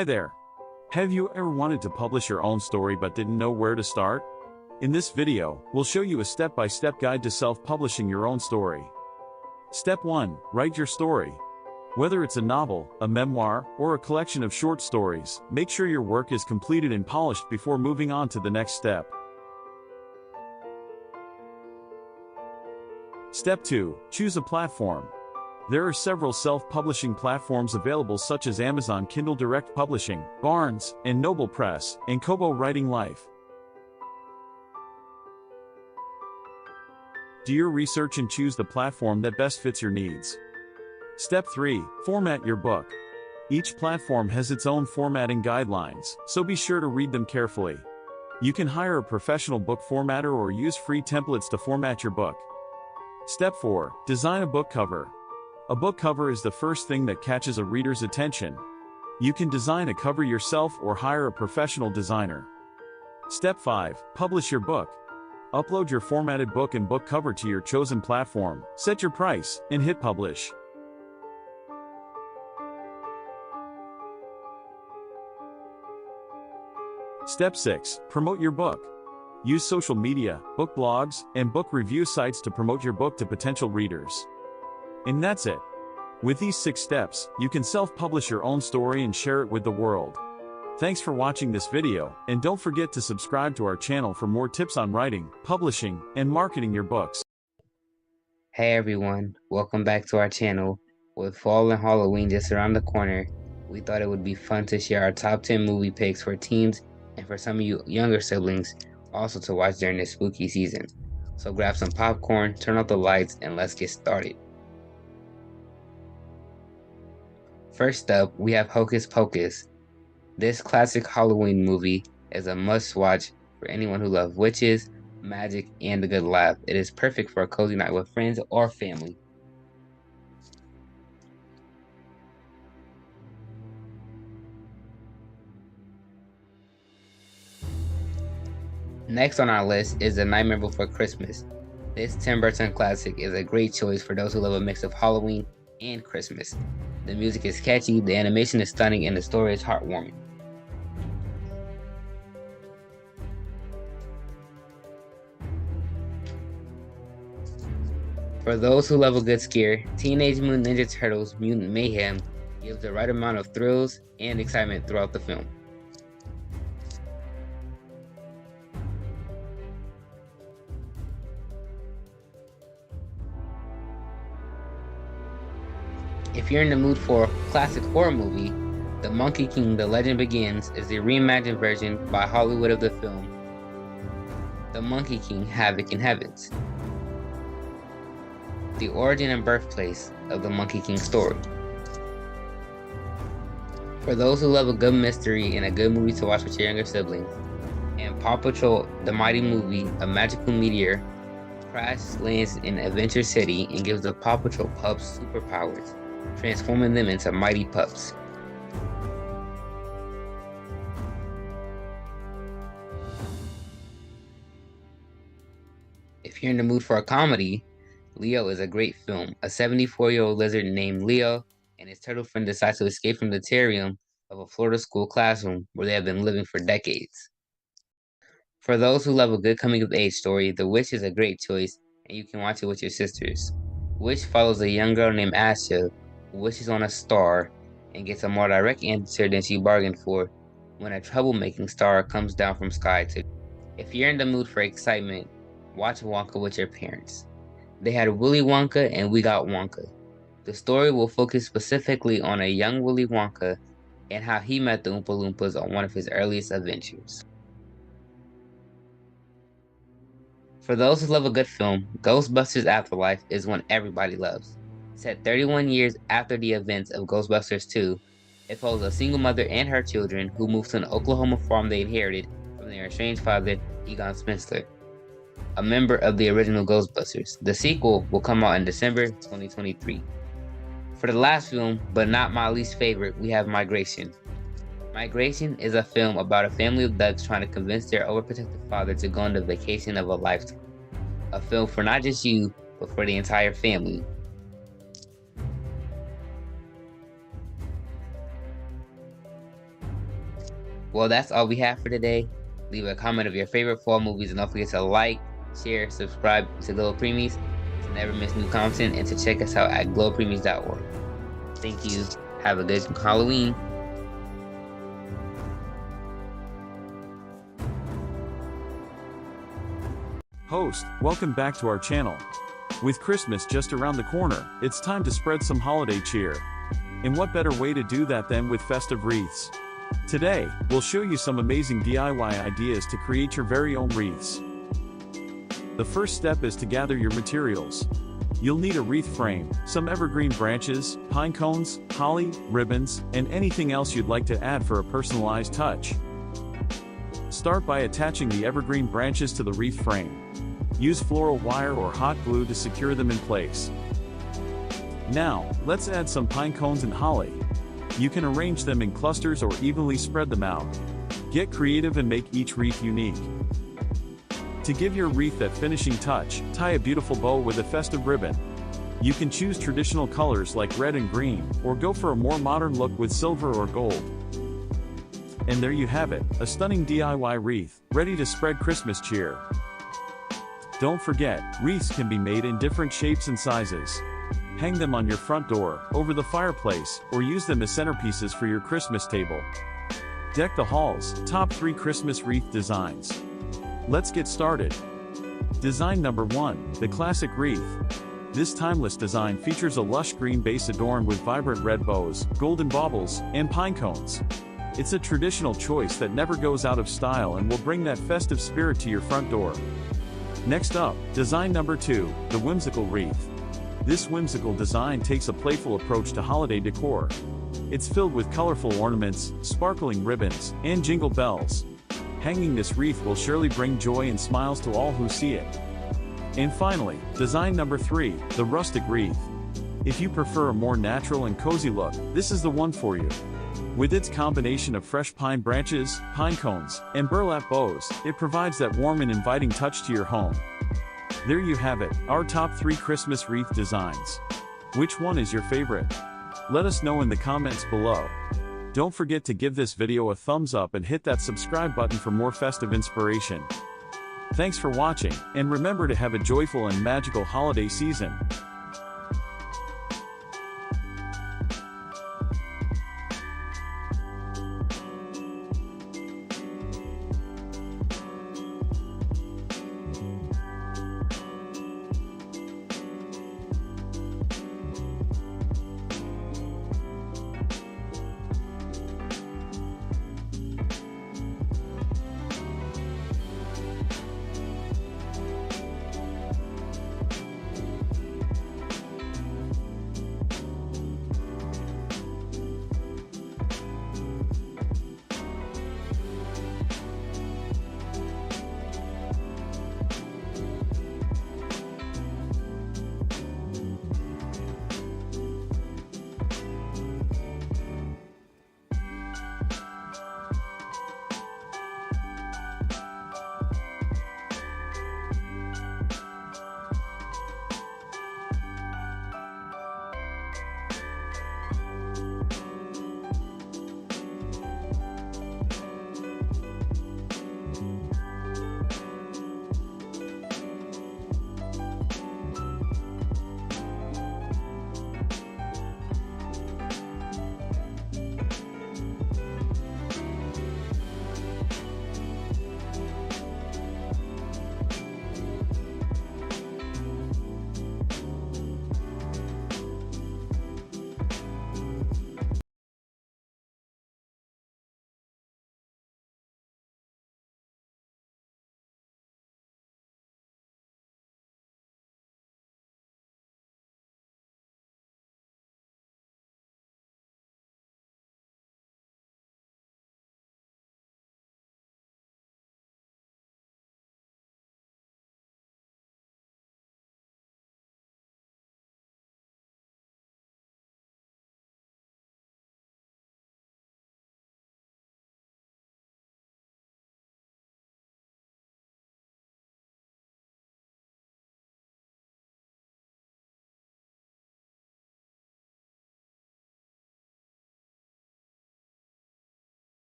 Hi there. Have you ever wanted to publish your own story but didn't know where to start? In this video, we'll show you a step-by-step guide to self-publishing your own story. Step 1. Write your story. Whether it's a novel, a memoir, or a collection of short stories, make sure your work is completed and polished before moving on to the next step. Step 2. Choose a platform. There are several self-publishing platforms available such as Amazon Kindle Direct Publishing, Barnes & Noble Press, and Kobo Writing Life. Do your research and choose the platform that best fits your needs. Step 3. Format your book. Each platform has its own formatting guidelines, so be sure to read them carefully. You can hire a professional book formatter or use free templates to format your book. Step 4. Design a book cover. A book cover is the first thing that catches a reader's attention. You can design a cover yourself or hire a professional designer. Step 5. Publish your book. Upload your formatted book and book cover to your chosen platform, set your price, and hit publish. Step 6. Promote your book. Use social media, book blogs, and book review sites to promote your book to potential readers. And that's it. With these 6 steps, you can self-publish your own story and share it with the world. Thanks for watching this video, and don't forget to subscribe to our channel for more tips on writing, publishing, and marketing your books. Hey everyone, welcome back to our channel. With fall and Halloween just around the corner, we thought it would be fun to share our top 10 movie picks for teens and for some of you younger siblings also to watch during this spooky season. So grab some popcorn, turn off the lights, and let's get started. First up, we have Hocus Pocus. This classic Halloween movie is a must-watch for anyone who loves witches, magic, and a good laugh. It is perfect for a cozy night with friends or family. Next on our list is The Nightmare Before Christmas. This Tim Burton classic is a great choice for those who love a mix of Halloween and Christmas. The music is catchy, the animation is stunning, and the story is heartwarming. For those who love a good scare, Teenage Mutant Ninja Turtles Mutant Mayhem gives the right amount of thrills and excitement throughout the film. If you're in the mood for a classic horror movie, The Monkey King: The Legend Begins is the reimagined version by Hollywood of the film The Monkey King: Havoc in Heavens, the origin and birthplace of the Monkey King story. For those who love a good mystery and a good movie to watch with your younger siblings, and Paw Patrol: The Mighty Movie, a magical meteor crash lands in Adventure City and gives the Paw Patrol pups superpowers, transforming them into mighty pups. If you're in the mood for a comedy, Leo is a great film. A 74-year-old lizard named Leo and his turtle friend decide to escape from the terrarium of a Florida school classroom where they have been living for decades. For those who love a good coming-of-age story, The Witch is a great choice, and you can watch it with your sisters. Witch follows a young girl named Asha who wishes on a star and gets a more direct answer than she bargained for when a troublemaking star comes down from sky to. If you're in the mood for excitement, watch Wonka with your parents. They had Willy Wonka and We Got Wonka. The story will focus specifically on a young Willy Wonka and how he met the Oompa Loompas on one of his earliest adventures. For those who love a good film, Ghostbusters Afterlife is one everybody loves. Set 31 years after the events of Ghostbusters 2, it follows a single mother and her children who move to an Oklahoma farm they inherited from their estranged father, Egon Spengler, a member of the original Ghostbusters. The sequel will come out in December 2023. For the last film, but not my least favorite, we have Migration. Migration is a film about a family of ducks trying to convince their overprotective father to go on the vacation of a lifetime. A film for not just you, but for the entire family. Well, that's all we have for today. Leave a comment of your favorite fall movies and don't forget to like, share, subscribe to GLO Preemies. to never miss new content and to check us out at glopreemies.org. Thank you. Have a good Halloween. Host, welcome back to our channel. With Christmas just around the corner, it's time to spread some holiday cheer. And what better way to do that than with festive wreaths? Today, we'll show you some amazing DIY ideas to create your very own wreaths. The first step is to gather your materials. You'll need a wreath frame, some evergreen branches, pine cones, holly, ribbons, and anything else you'd like to add for a personalized touch. Start by attaching the evergreen branches to the wreath frame. Use floral wire or hot glue to secure them in place. Now, let's add some pine cones and holly. You can arrange them in clusters or evenly spread them out. Get creative and make each wreath unique. To give your wreath that finishing touch, tie a beautiful bow with a festive ribbon. You can choose traditional colors like red and green, or go for a more modern look with silver or gold. And there you have it, a stunning DIY wreath, ready to spread Christmas cheer. Don't forget, wreaths can be made in different shapes and sizes. Hang them on your front door, over the fireplace, or use them as centerpieces for your Christmas table. Deck the halls, top 3 Christmas wreath designs. Let's get started. Design number 1, the classic wreath. This timeless design features a lush green base adorned with vibrant red bows, golden baubles, and pine cones. It's a traditional choice that never goes out of style and will bring that festive spirit to your front door. Next up, design number 2, the whimsical wreath. This whimsical design takes a playful approach to holiday decor. It's filled with colorful ornaments, sparkling ribbons, and jingle bells. Hanging this wreath will surely bring joy and smiles to all who see it. And finally, design number 3, the rustic wreath. If you prefer a more natural and cozy look, this is the one for you. With its combination of fresh pine branches, pine cones, and burlap bows, it provides that warm and inviting touch to your home. There you have it, our top 3 Christmas wreath designs. Which one is your favorite? Let us know in the comments below. Don't forget to give this video a thumbs up and hit that subscribe button for more festive inspiration. Thanks for watching, and remember to have a joyful and magical holiday season.